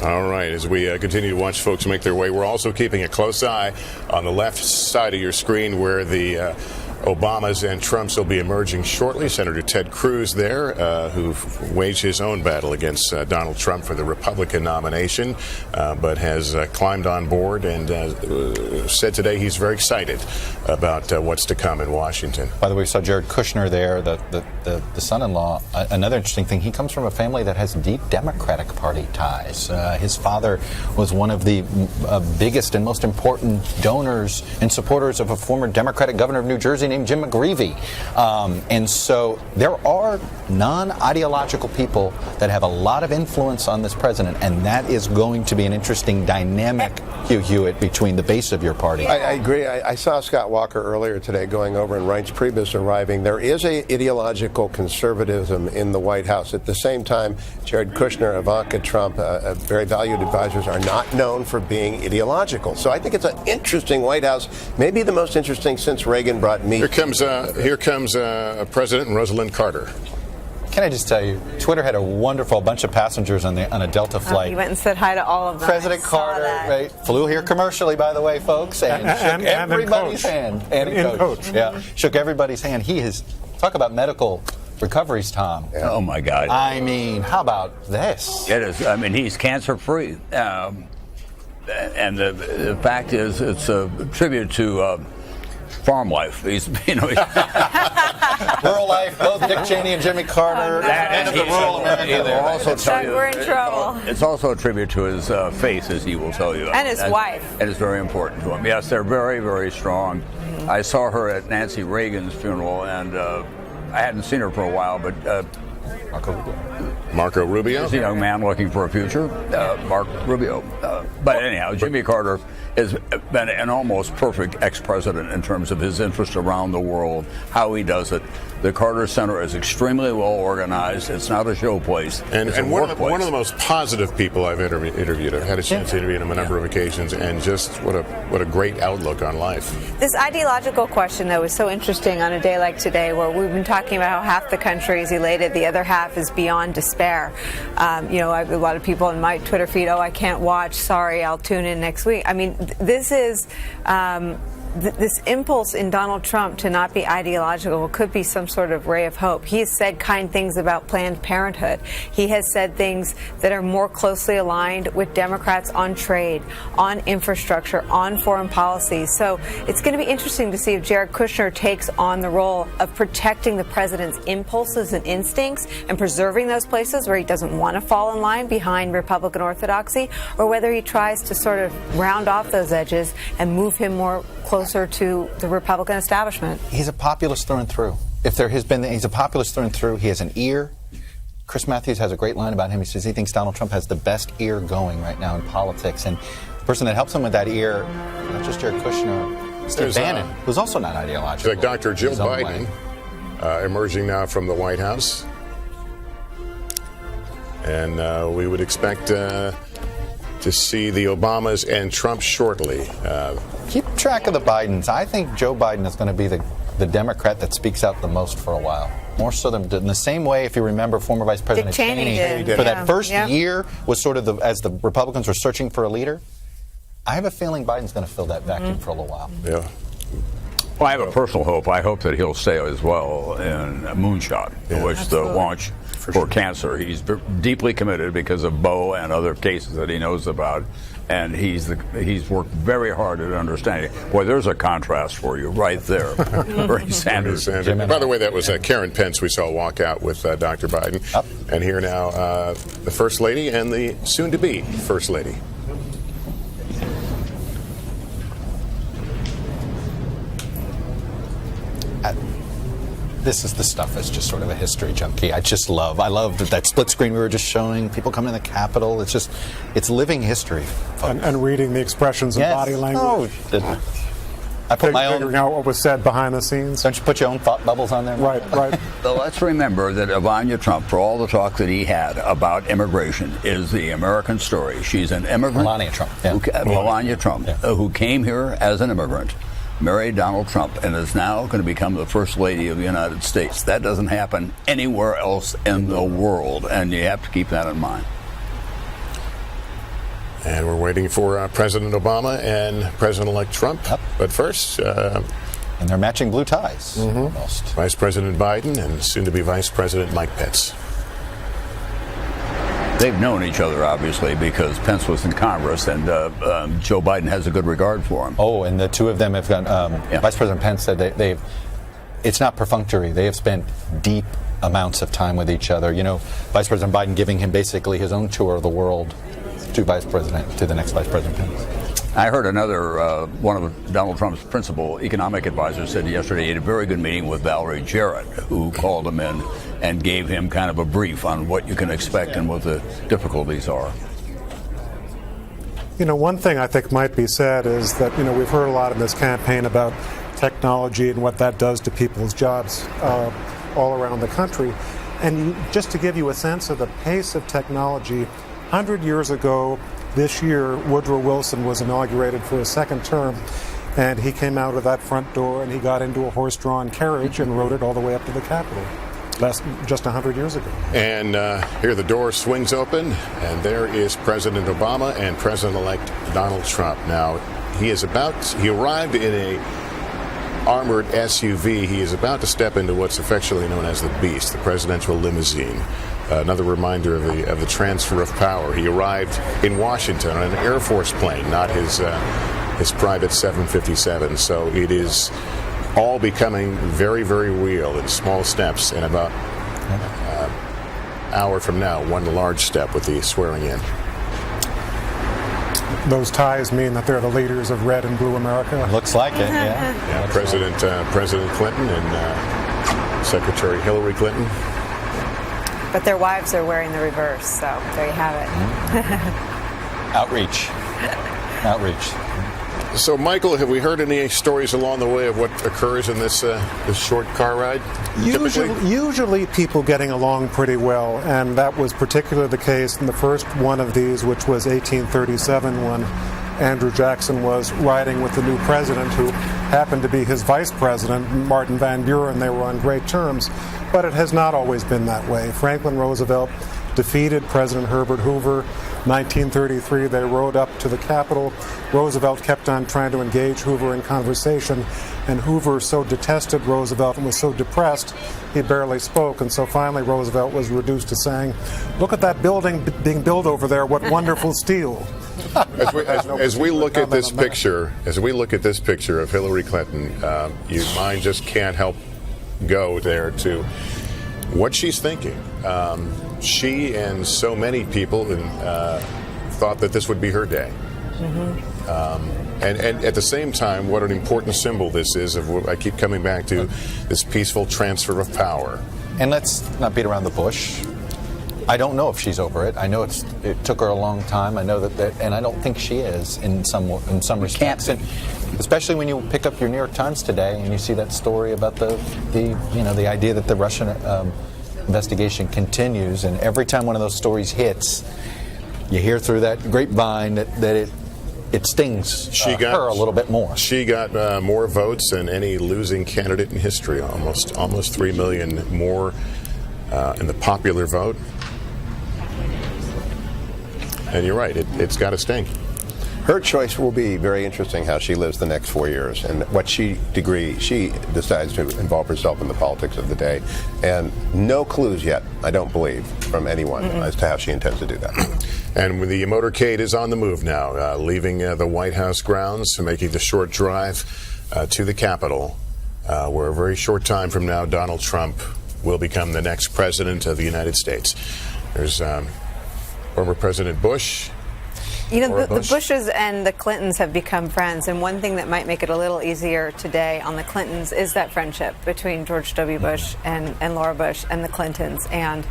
All right, as we continue to watch folks make their way, we're also keeping a close eye on the left side of your screen where the Obamas and Trumps will be emerging shortly. Senator Ted Cruz there, who waged his own battle against Donald Trump for the Republican nomination, but has climbed on board and said today he's very excited about what's to come in Washington. By the way, we saw Jared Kushner there, the son-in-law. Another interesting thing, he comes from a family that has deep Democratic Party ties. His father was one of the biggest and most important donors and supporters of a former Democratic governor of New Jersey named Jim McGreevey. And so there are non-ideological people that have a lot of influence on this president, and that is going to be an interesting dynamic, Hugh Hewitt, between the base of your party. I agree. I saw Scott Walker earlier today going over and Reince Priebus arriving. There is a ideological conservatism in the White House. At the same time, Jared Kushner, Ivanka Trump, very valued advisors, are not known for being ideological. So I think it's an interesting White House, maybe the most interesting since Reagan brought meat. Here comes President Rosalind Carter. Can I just tell you, Twitter had a bunch of passengers on a Delta flight. You went and said hi to all of them. President Carter, right, flew here commercially, by the way, folks, and shook everybody's hand. And in coach. Yeah, shook everybody's hand. He has, talk about medical recoveries, Tom. Yeah. Oh, my God. I mean, how about this? It is. I mean, he's cancer-free. And the fact is, it's a tribute to farm life. He's rural life. Both Dick Cheney and Jimmy Carter. And the rural America. We're in trouble. It's also a tribute to his faith, as he will tell you, and his wife. And it's very important to him. Yes, they're very, very strong. I saw her at Nancy Reagan's funeral, and I hadn't seen her for a while, but Marco Rubio? He's a young man looking for a future. Mark Rubio. But anyhow, Jimmy Carter has been an almost perfect ex-president in terms of his interest around the world, how he does it. The Carter Center is extremely well organized. It's not a show place. And one of the most positive people I've interviewed. I've had a chance to interview him a number of occasions, and just what a great outlook on life. This ideological question, though, is so interesting on a day like today, where we've been talking about how half the country is elated, the other half is beyond despair. A lot of people in my Twitter feed, I can't watch, sorry, I'll tune in next week. I mean, this is this impulse in Donald Trump to not be ideological could be some sort of ray of hope. He has said kind things about Planned Parenthood. He has said things that are more closely aligned with Democrats on trade, on infrastructure, on foreign policy. So it's going to be interesting to see if Jared Kushner takes on the role of protecting the president's impulses and instincts and preserving those places where he doesn't want to fall in line behind Republican orthodoxy, or whether he tries to sort of round off those edges and move him more closer to the Republican establishment. He's a populist through and through. He's a populist through and through. He has an ear. Chris Matthews has a great line about him. He says he thinks Donald Trump has the best ear going right now in politics. And the person that helps him with that ear, not just Jared Kushner, Steve Bannon, who's also not ideological. Like Dr. Jill Biden, emerging now from the White House. And we would expect to see the Obamas and Trump shortly. Keep track of the Bidens. I think Joe Biden is going to be the Democrat that speaks out the most for a while. More so than in the same way, if you remember, former Vice President Cheney for that first year was sort of as the Republicans were searching for a leader. I have a feeling Biden's going to fill that vacuum for a little while. Yeah. Well, I have a personal hope. I hope that he'll stay as well in Moonshot, which the launch for cancer. He's deeply committed because of Beau and other cases that he knows about, and he's worked very hard at understanding. Boy, there's a contrast for you right there, Bernie Sanders. By the way, that was Karen Pence we saw walk out with Dr. Biden. And here now, the First Lady and the soon-to-be First Lady. This is the stuff that's just sort of a history junkie. I love that split screen we were just showing, people coming to the Capitol. It's living history. And reading the expressions and body language. I put my own. Figuring out what was said behind the scenes. Don't you put your own thought bubbles on there? Right. So let's remember that Ivana Trump, for all the talk that he had about immigration, is the American story. She's an immigrant. Melania Trump. Melania Trump, who came here as an immigrant, married Donald Trump, and is now going to become the First Lady of the United States. That doesn't happen anywhere else in the world, and you have to keep that in mind. And we're waiting for President Obama and President-elect Trump. But first, And they're matching blue ties almost. Vice President Biden and soon-to-be Vice President Mike Pence. They've known each other, obviously, because Pence was in Congress, and Joe Biden has a good regard for him. Oh, and the two of them have gone. Vice President Pence said they've. It's not perfunctory. They have spent deep amounts of time with each other. You know, Vice President Biden giving him basically his own tour of the world to the next Vice President Pence. I heard another one of Donald Trump's principal economic advisors said yesterday he had a very good meeting with Valerie Jarrett, who called him in and gave him kind of a brief on what you can expect and what the difficulties are. You know, one thing I think might be said is that, you know, we've heard a lot in this campaign about technology and what that does to people's jobs all around the country. And just to give you a sense of the pace of technology, 100 years ago this year, Woodrow Wilson was inaugurated for a second term, and he came out of that front door and he got into a horse-drawn carriage and rode it all the way up to the Capitol. Just 100 years ago. And here the door swings open, and there is President Obama and President-elect Donald Trump. Now, he arrived in a armored SUV. He is about to step into what's affectionately known as the Beast, the presidential limousine. Another reminder of the transfer of power. He arrived in Washington on an Air Force plane, not his private 757. So it is all becoming very, very real in small steps. And about an hour from now, one large step with the swearing in. Those ties mean that they're the leaders of red and blue America. Looks like it, yeah. President Clinton and Secretary Hillary Clinton. But their wives are wearing the reverse, so there you have it. Outreach. So, Michael, have we heard any stories along the way of what occurs in this short car ride? Usually people getting along pretty well, and that was particularly the case in the first one of these, which was 1837, when Andrew Jackson was riding with the new president, who happened to be his vice president, Martin Van Buren. They were on great terms, but it has not always been that way. Franklin Roosevelt defeated President Herbert Hoover. 1933, they rode up to the Capitol. Roosevelt kept on trying to engage Hoover in conversation, and Hoover so detested Roosevelt and was so depressed he barely spoke. And so finally Roosevelt was reduced to saying, "Look at that building being built over there, what wonderful steel." As we look at this picture of Hillary Clinton, your mind just can't help go there to what she's thinking. She and so many people thought that this would be her day. And at the same time, what an important symbol this is of what I keep coming back to, this peaceful transfer of power. And let's not beat around the bush. I don't know if she's over it. I know it took her a long time. I know that, and I don't think she is in some respects. And especially when you pick up your New York Times today and you see that story about the idea that the Russian investigation continues, and every time one of those stories hits, you hear through that grapevine that it stings her a little bit more. She got more votes than any losing candidate in history, almost 3 million more in the popular vote. And you're right, it's got to sting. Her choice will be very interesting, how she lives the next 4 years and what she decides to involve herself in the politics of the day. And no clues yet, I don't believe, from anyone as to how she intends to do that. And the motorcade is on the move now, leaving the White House grounds, making the short drive to the Capitol, where a very short time from now, Donald Trump will become the next president of the United States. There's former President Bush. You know, the Bushes and the Clintons have become friends, and one thing that might make it a little easier today on the Clintons is that friendship between George W. Bush and Laura Bush and the Clintons. And,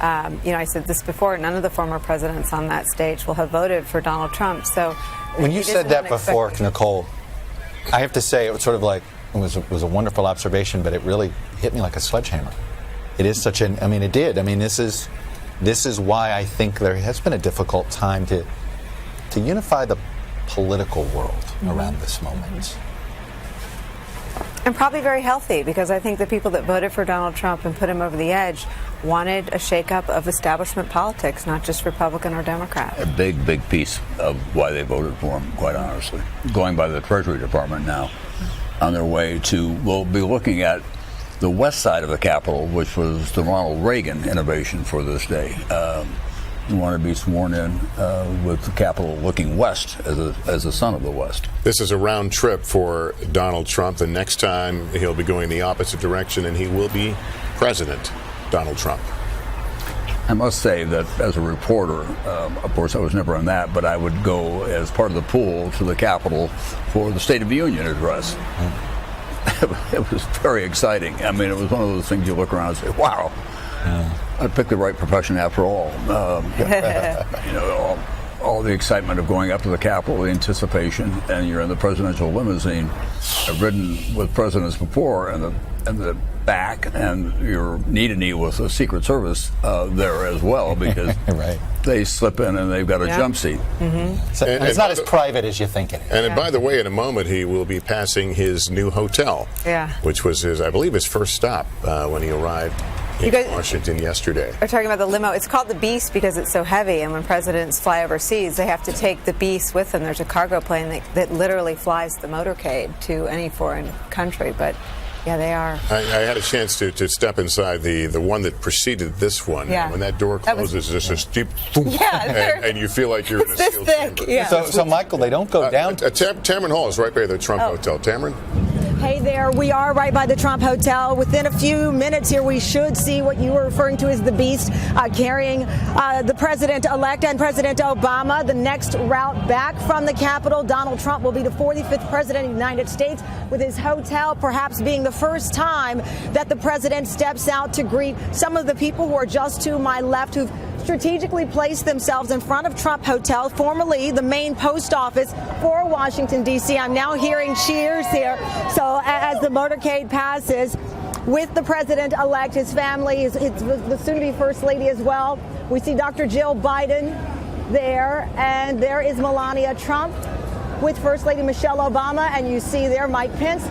I said this before, none of the former presidents on that stage will have voted for Donald Trump. So when you said that before, Nicole, I have to say it was sort of like, it was a wonderful observation, but it really hit me like a sledgehammer. It is such an, it did. This is why I think there has been a difficult time to unify the political world around this moment. And probably very healthy, because I think the people that voted for Donald Trump and put him over the edge wanted a shakeup of establishment politics, not just Republican or Democrat. A big, big piece of why they voted for him, quite honestly. Going by the Treasury Department now. on their way to, we'll be looking at the west side of the Capitol, which was the Ronald Reagan innovation for this day. You want to be sworn in with the Capitol looking west as a son of the West. This is a round trip for Donald Trump. The next time he'll be going the opposite direction, and he will be President Donald Trump. I must say that as a reporter, of course I was never on that, but I would go as part of the pool to the Capitol for the State of the Union address. It was very exciting. I mean, it was one of those things you look around and say, wow, I picked the right profession after all. All the excitement of going up to the Capitol, the anticipation, and you're in the presidential limousine. I've ridden with presidents before, and the back, and you're knee to knee with the Secret Service there as well, because right. They slip in and they've got a jump seat. Mm-hmm. So, and it's not as private as you think it is. And by the way, in a moment, he will be passing his new hotel, which was I believe his first stop when he arrived in Washington yesterday. We're talking about the limo. It's called the Beast because it's so heavy, and when presidents fly overseas, they have to take the Beast with them. There's a cargo plane that literally flies the motorcade to any foreign country, but yeah, they are. I had a chance to step inside the one that preceded this one. Yeah. When that door closes, there's a steep thump, and you feel like you're in a sealed chamber. Yeah. So, Michael, they don't go down. Tamron Hall is right by the Trump Hotel. Tamron? Hey there, we are right by the Trump Hotel. Within a few minutes here, we should see what you were referring to as the Beast carrying the president-elect and President Obama. The next route back from the Capitol, Donald Trump will be the 45th president of the United States, with his hotel perhaps being the first time that the president steps out to greet some of the people who are just to my left, who've strategically placed themselves in front of Trump Hotel, formerly the main post office for Washington, D.C. I'm now hearing cheers here. So as the motorcade passes with the president-elect, his family, the soon-to-be First Lady as well. We see Dr. Jill Biden there, and there is Melania Trump with First Lady Michelle Obama, and you see there Mike Pence.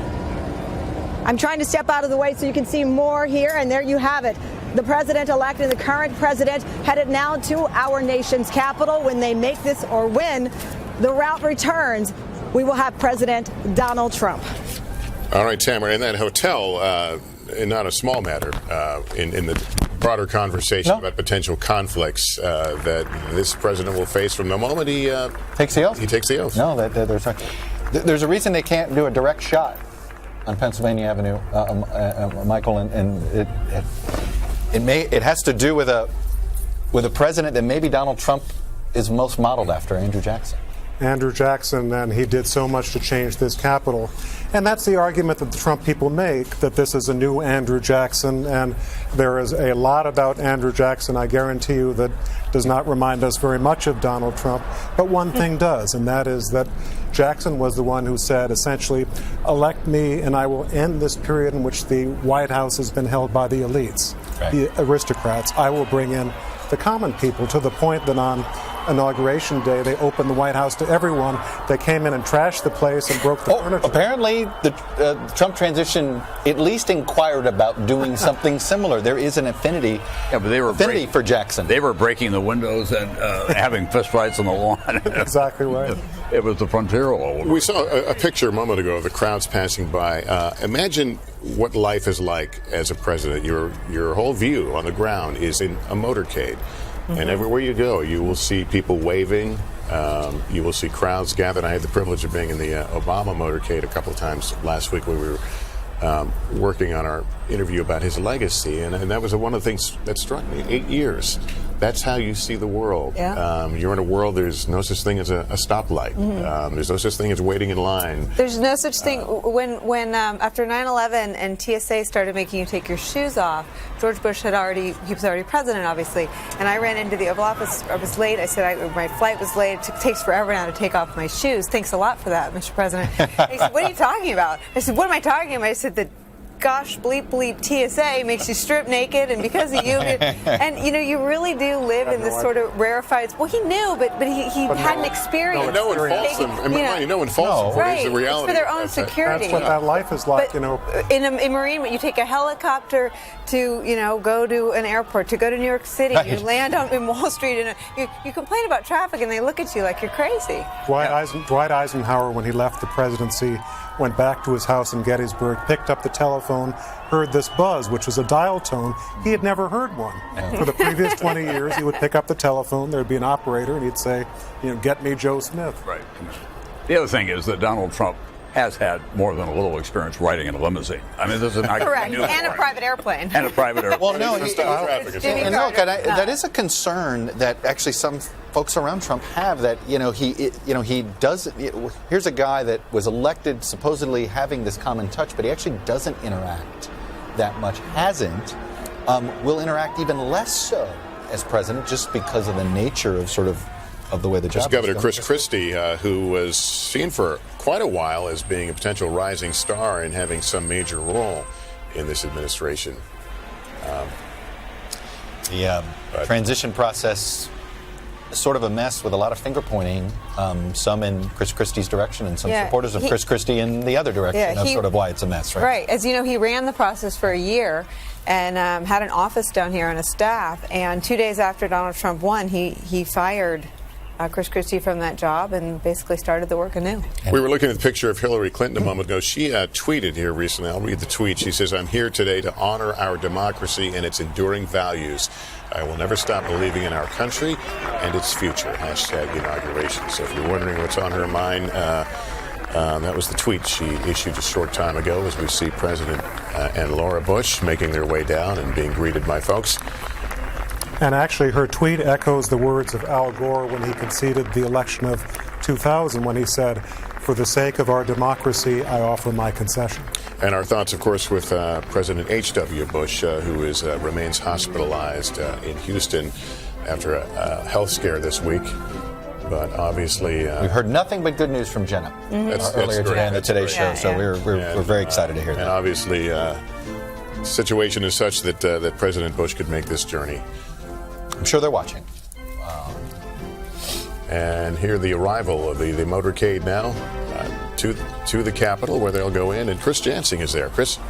I'm trying to step out of the way so you can see more here, and there you have it. The president-elect and the current president headed now to our nation's capital. When they make this, or when the route returns, we will have President Donald Trump. All right, Tamara, in that hotel, not a small matter in the broader conversation about potential conflicts that this president will face from the moment he takes the oath. He takes the oath. No, there's a reason they can't do a direct shot on Pennsylvania Avenue, Michael, and it has to do with a president that maybe Donald Trump is most modeled after, Andrew Jackson. Andrew Jackson, and he did so much to change this Capitol. And that's the argument that the Trump people make, that this is a new Andrew Jackson, and there is a lot about Andrew Jackson, I guarantee you, that does not remind us very much of Donald Trump. But one thing does, and that is that Jackson was the one who said, essentially, elect me and I will end this period in which the White House has been held by the elites, the aristocrats. I will bring in the common people, to the point that on Inauguration Day, they opened the White House to everyone. They came in and trashed the place and broke the furniture. Apparently, the Trump transition at least inquired about doing something similar. There is an affinity for Jackson. They were breaking the windows and having fistfights on the lawn. Exactly right. It was the frontier all over. We saw a picture a moment ago of the crowds passing by. Imagine what life is like as a president. Your whole view on the ground is in a motorcade. And everywhere you go, you will see people waving. You will see crowds gathered. I had the privilege of being in the Obama motorcade a couple of times last week when we were working on our interview about his legacy. And that was one of the things that struck me. 8 years. That's how you see the world. Yeah. You're in a world, there's no such thing as a stoplight. There's no such thing as waiting in line. There's no such thing. When after 9/11 and TSA started making you take your shoes off, George Bush was already president, obviously. And I ran into the Oval Office. I was late. I said my flight was late. It takes forever now to take off my shoes. Thanks a lot for that, Mr. President. He said, "What are you talking about?" I said, "What am I talking about?" I said, gosh, bleep, bleep, TSA makes you strip naked, and because of you, and you really do live in this sort of rarefied. Well, he knew, but he had an experience. No one faults him. No one faults him. Right. It's the reality. It's for their own security. That's what that life is like, But in Marine, you take a helicopter to, go to an airport, to go to New York City, you land in Wall Street, and you complain about traffic, and they look at you like you're crazy. Dwight Eisenhower, when he left the presidency, went back to his house in Gettysburg, picked up the telephone, heard this buzz, which was a dial tone. He had never heard one. For the previous 20 years, he would pick up the telephone, there'd be an operator, and he'd say, get me Joe Smith. Right. The other thing is that Donald Trump has had more than a little experience riding in a limousine. I mean, this is not correct, and a private airplane. And a private airplane. Well, no, and look, that is a concern that actually some folks around Trump have. That he does. Here's a guy that was elected supposedly having this common touch, but he actually doesn't interact that much. Hasn't. Will interact even less so as president, just because of the nature of the way the job. Governor Chris Christie, who was seen for quite a while as being a potential rising star and having some major role in this administration. The transition process is sort of a mess with a lot of finger pointing, some in Chris Christie's direction and some supporters of Chris Christie in the other direction. That's sort of why it's a mess, right? Right. As you know, he ran the process for a year and had an office down here and a staff. And 2 days after Donald Trump won, he fired Chris Christie from that job and basically started the work anew. We were looking at the picture of Hillary Clinton a moment ago. She tweeted here recently. I'll read the tweet. She says, "I'm here today to honor our democracy and its enduring values. I will never stop believing in our country and its future." #Inauguration. So if you're wondering what's on her mind, that was the tweet she issued a short time ago as we see President and Laura Bush making their way down and being greeted by folks. And actually, her tweet echoes the words of Al Gore when he conceded the election of 2000, when he said, "For the sake of our democracy, I offer my concession." And our thoughts, of course, with President H.W. Bush, who remains hospitalized in Houston after a health scare this week. But obviously, we've heard nothing but good news from Jenna earlier today on the Today Show. So we're very excited to hear that. And obviously, the situation is such that President Bush could make this journey. I'm sure they're watching. And here the arrival of the motorcade now to the Capitol, where they'll go in. And Chris Jansing is there. Chris?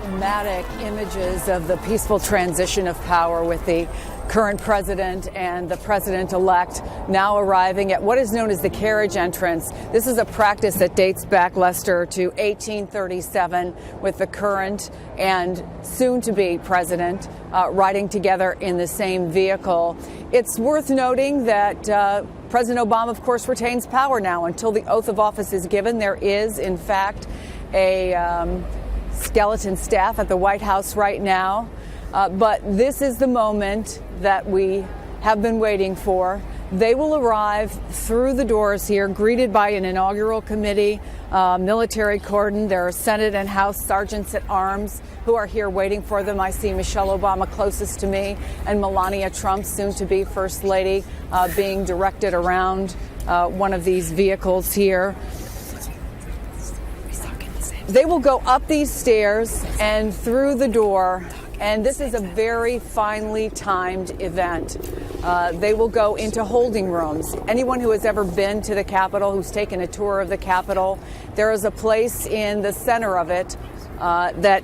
Dramatic images of the peaceful transition of power with the current president and the president-elect now arriving at what is known as the carriage entrance. This is a practice that dates back, Lester, to 1837, with the current and soon-to-be president riding together in the same vehicle. It's worth noting that President Obama, of course, retains power now until the oath of office is given. There is, in fact, a skeleton staff at the White House right now. But this is the moment that we have been waiting for. They will arrive through the doors here, greeted by an inaugural committee, military cordon. There are Senate and House sergeants at arms who are here waiting for them. I see Michelle Obama closest to me and Melania Trump, soon to be First Lady, being directed around one of these vehicles here. They will go up these stairs and through the door. And this is a very finely timed event. They will go into holding rooms. Anyone who has ever been to the Capitol, who's taken a tour of the Capitol, there is a place in the center of it that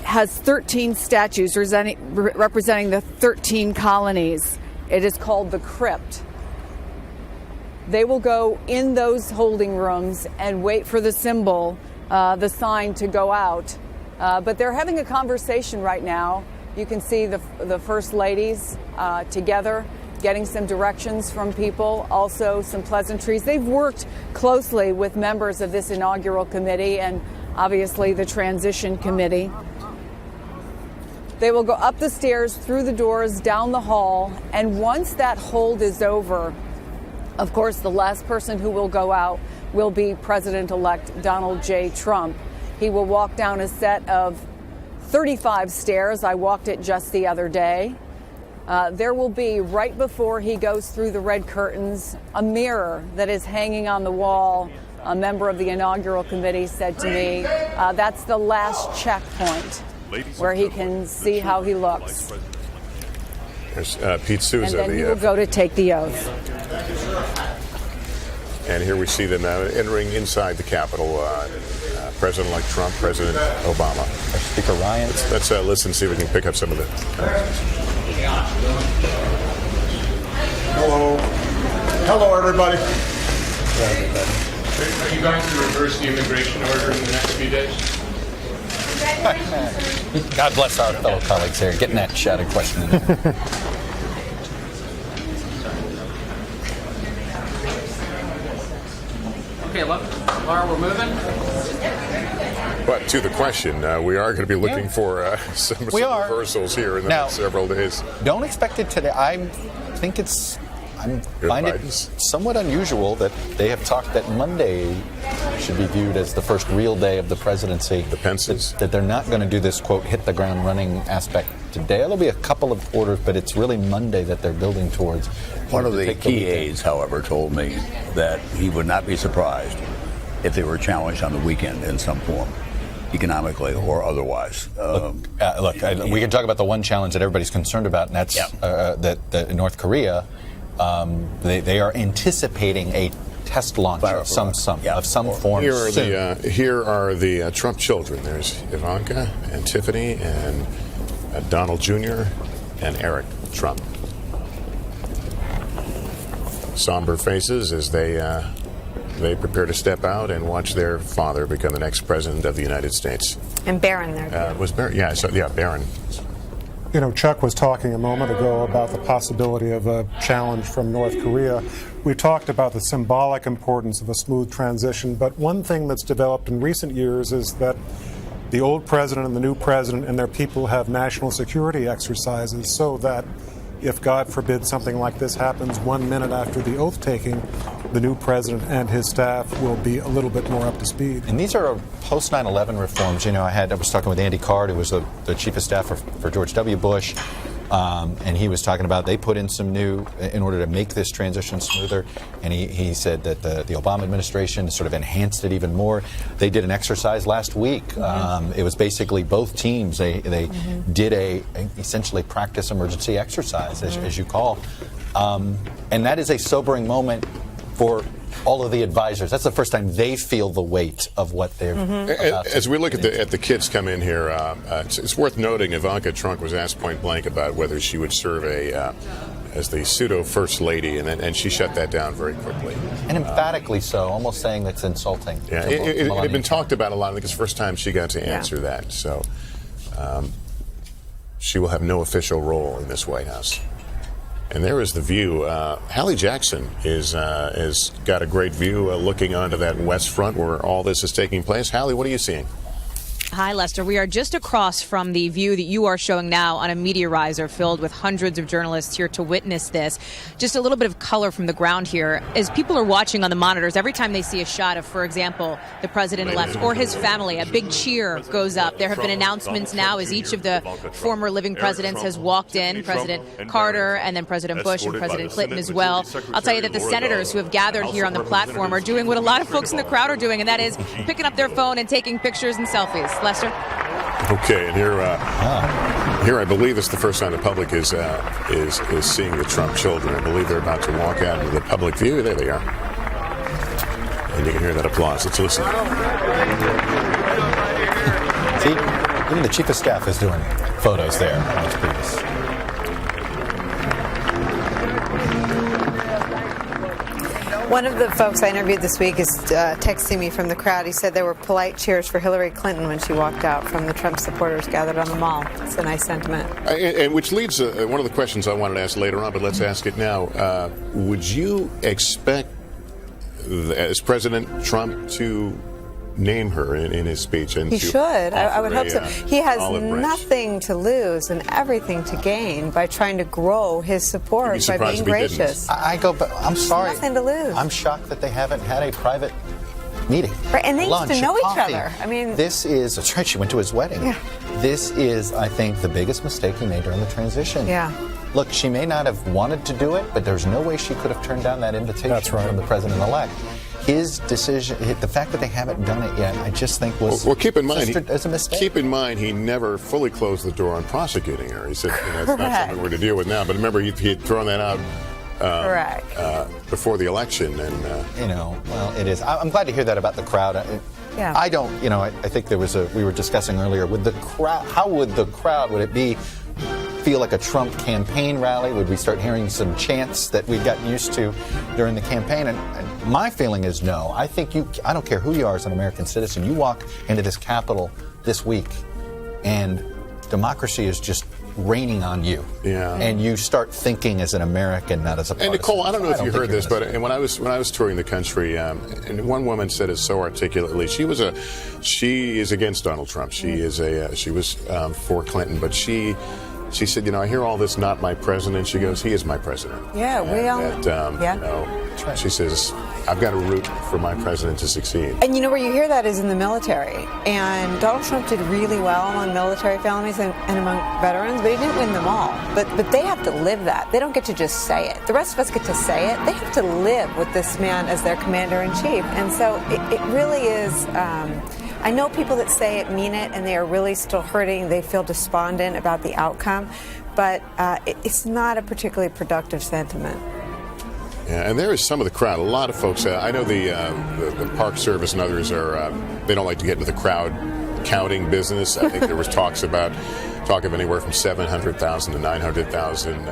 has 13 statues representing the 13 colonies. It is called the Crypt. They will go in those holding rooms and wait for the symbol, the sign, to go out. But they're having a conversation right now. You can see the First Ladies together, getting some directions from people, also some pleasantries. They've worked closely with members of this inaugural committee and obviously the transition committee. They will go up the stairs, through the doors, down the hall, and once that hold is over, of course, the last person who will go out will be President-elect Donald J. Trump. He will walk down a set of 35 stairs. I walked it just the other day. There will be, right before he goes through the red curtains, a mirror that is hanging on the wall. A member of the inaugural committee said to me, that's the last checkpoint where he can see how he looks. There's Pete Souza. And then he will go to take the oath. And here we see them entering inside the Capitol. President-elect Trump, President Obama. Speaker Ryan. Let's listen and see if we can pick up some of it. Hello. Hello, everybody. Are you going to reverse the immigration order in the next few days? God bless our fellow colleagues here, getting that shouted question in there. Okay, Laura, we're moving. But to the question, we are going to be looking for some reversals here in the next several days. Don't expect it today. I find it somewhat unusual that they have talked that Monday should be viewed as the first real day of the presidency. The Pences. That they're not going to do this, quote, hit the ground running aspect today. There'll be a couple of orders, but it's really Monday that they're building towards. One of the key aides, however, told me that he would not be surprised if they were challenged on the weekend in some form, economically or otherwise. We can talk about the one challenge that everybody's concerned about, and that's that in North Korea, they are anticipating a test launch of some form. Here are the Trump children. There's Ivanka and Tiffany and Donald Jr. and Eric Trump. Somber faces as they prepare to step out and watch their father become the next president of the United States. And Barron there. Was Barron? Yeah, Barron. You know, Chuck was talking a moment ago about the possibility of a challenge from North Korea. We talked about the symbolic importance of a smooth transition, but one thing that's developed in recent years is that the old president and the new president and their people have national security exercises so that if, God forbid, something like this happens 1 minute after the oath taking, the new president and his staff will be a little bit more up to speed. And these are post 9/11 reforms. You know, I was talking with Andy Card, who was the chief of staff for George W. Bush, and he was talking about they put in some new in order to make this transition smoother. And he said that the Obama administration sort of enhanced it even more. They did an exercise last week. It was basically both teams. They did a essentially practice emergency exercise, as you call, and that is a sobering moment for all of the advisors. That's the first time they feel the weight of what they're about to As we look at the kids come in here, it's worth noting Ivanka Trump was asked point blank about whether she would serve as the pseudo first lady, and she shut that down very quickly. And emphatically so, almost saying that's insulting. Yeah, it had been talked about a lot. I think it's the first time she got to answer that. So she will have no official role in this White House. And there is the view. Hallie Jackson has got a great view looking onto that west front where all this is taking place. Hallie, what are you seeing? Hi, Lester. We are just across from the view that you are showing now on a meteorizer filled with hundreds of journalists here to witness this. Just a little bit of color from the ground here. As people are watching on the monitors, every time they see a shot of, for example, the president-elect or his family, a big cheer goes up. There have been announcements now as each of the former living presidents has walked in, President Carter and then President Bush and President Clinton as well. I'll tell you that the senators who have gathered here on the platform are doing what a lot of folks in the crowd are doing, and that is picking up their phone and taking pictures and selfies. Lester? Okay, and here I believe it's the first time the public is seeing the Trump children. I believe they're about to walk out into the public view. There they are. And you can hear that applause. Let's listen. See, even the chief of staff is doing photos there. That's previous. One of the folks I interviewed this week is texting me from the crowd. He said there were polite cheers for Hillary Clinton when she walked out from the Trump supporters gathered on the Mall. It's a nice sentiment. And which leads one of the questions I wanted to ask later on, but let's ask it now. Would you expect, as President Trump, to name her in his speech? And he should. I would hope so. He has nothing to lose and everything to gain by trying to grow his support by being gracious. But I'm sorry. Nothing to lose. I'm shocked that they haven't had a private meeting. Right, and they lunch, used to know each coffee. other. I mean, that's right. She went to his wedding. Yeah. This is, I think, the biggest mistake he made during the transition. Yeah. Look, she may not have wanted to do it, but there's no way she could have turned down that invitation from the president-elect. His decision, the fact that they haven't done it yet, I just think was keep in mind, as a mistake. Keep in mind, he never fully closed the door on prosecuting her. He said, it's not something we're to deal with now. But remember, he had thrown that out before the election. And well, it is. I'm glad to hear that about the crowd. I don't, I think we were discussing earlier, with the crowd, how would the crowd, would it feel like a Trump campaign rally? Would we start hearing some chants that we got used to during the campaign? And My feeling is no. I think I don't care who you are as an American citizen. You walk into this Capitol this week, and democracy is just raining on you. Yeah. And you start thinking as an American, not as a partisan. And Nicole, I don't know if you heard this, but gonna when I was touring the country, and one woman said it so articulately. She is against Donald Trump. She was for Clinton, but she said, I hear all this, not my president. She goes, he is my president. Yeah, we all. She says, I've got to root for my president to succeed. And where you hear that is in the military. And Donald Trump did really well among military families and among veterans, but he didn't win them all. But they have to live that. They don't get to just say it. The rest of us get to say it. They have to live with this man as their commander-in-chief. And so it really is. I know people that say it, mean it, and they are really still hurting. They feel despondent about the outcome, but it's not a particularly productive sentiment. Yeah, and there is some of the crowd. A lot of folks. I know the Park Service and others they don't like to get into the crowd counting business. I think there was talk of anywhere from 700,000 to 900,000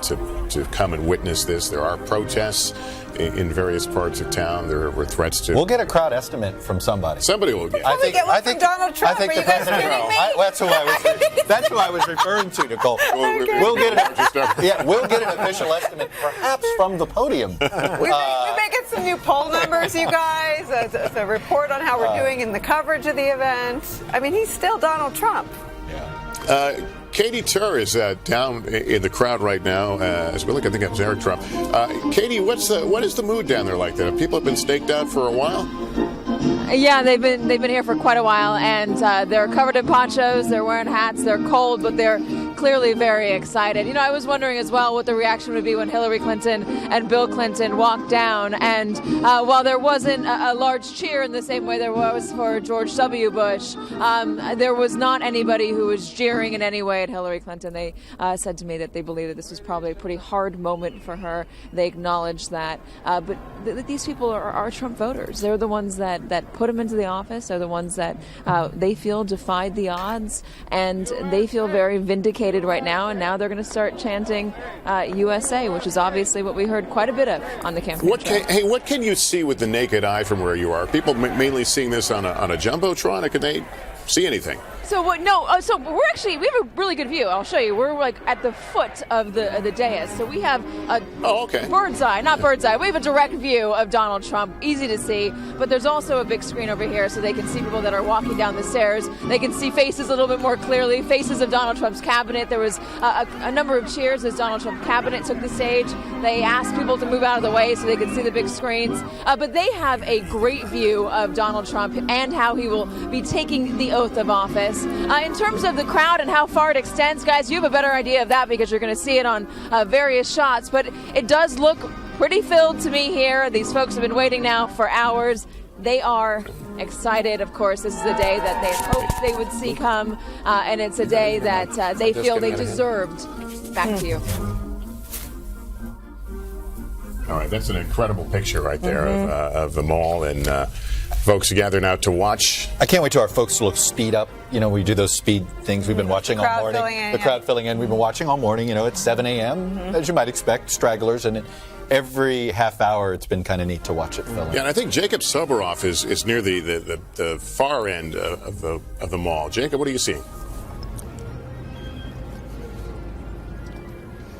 to come and witness this. There are protests in various parts of town. There were threats to. We'll get a crowd estimate from somebody. Somebody will get. I think from Donald Trump. I think Are you guys kidding me? That's who I was referring to, Nicole. We'll get an official estimate, perhaps from the podium. We may get some new poll numbers, you guys. A report on how we're doing in the coverage of the event. I mean, he's still Donald Trump. Katie Tur is down in the crowd right now as we look. I think that's Eric Trump. Katie, what is the mood down there like that? People have been staked out for a while. Yeah, they've been here for quite a while, and they're covered in ponchos. They're wearing hats. They're cold, but they're clearly very excited. I was wondering as well what the reaction would be when Hillary Clinton and Bill Clinton walked down. And while there wasn't a large cheer in the same way there was for George W. Bush, there was not anybody who was jeering in any way at Hillary Clinton. They said to me that they believe that this was probably a pretty hard moment for her. They acknowledged that. But these people are Trump voters. They're the ones that put him into the office. They're the ones that they feel defied the odds, and they feel very vindicated right now. And now they're going to start chanting USA, which is obviously what we heard quite a bit of on the campaign. What can you see with the naked eye from where you are? People mainly seeing this on a jumbotron, or can they see anything? So we have a really good view. I'll show you. We're like at the foot of the dais, so we have a bird's eye, not bird's eye. We have a direct view of Donald Trump, easy to see. But there's also a big screen over here, so they can see people that are walking down the stairs. They can see faces a little bit more clearly, faces of Donald Trump's cabinet. There was a number of cheers as Donald Trump's cabinet took the stage. They asked people to move out of the way so they could see the big screens. But they have a great view of Donald Trump and how he will be taking the oath of office. In terms of the crowd and how far it extends, guys, you have a better idea of that because you're going to see it on various shots. But it does look pretty filled to me here. These folks have been waiting now for hours. They are excited. Of course, this is a day that they hoped they would see come, and it's a day that they feel they deserved. Back to you. All right, that's an incredible picture right there of the mall, and folks gathering out to watch. I can't wait till our folks will speed up. We do those speed things we've been watching all morning. The crowd filling in. We've been watching all morning. It's 7 a.m., as you might expect, stragglers, and every half hour it's been kind of neat to watch it fill in. Yeah, and I think Jacob Soboroff is near the far end of the mall. Jacob, what are you seeing?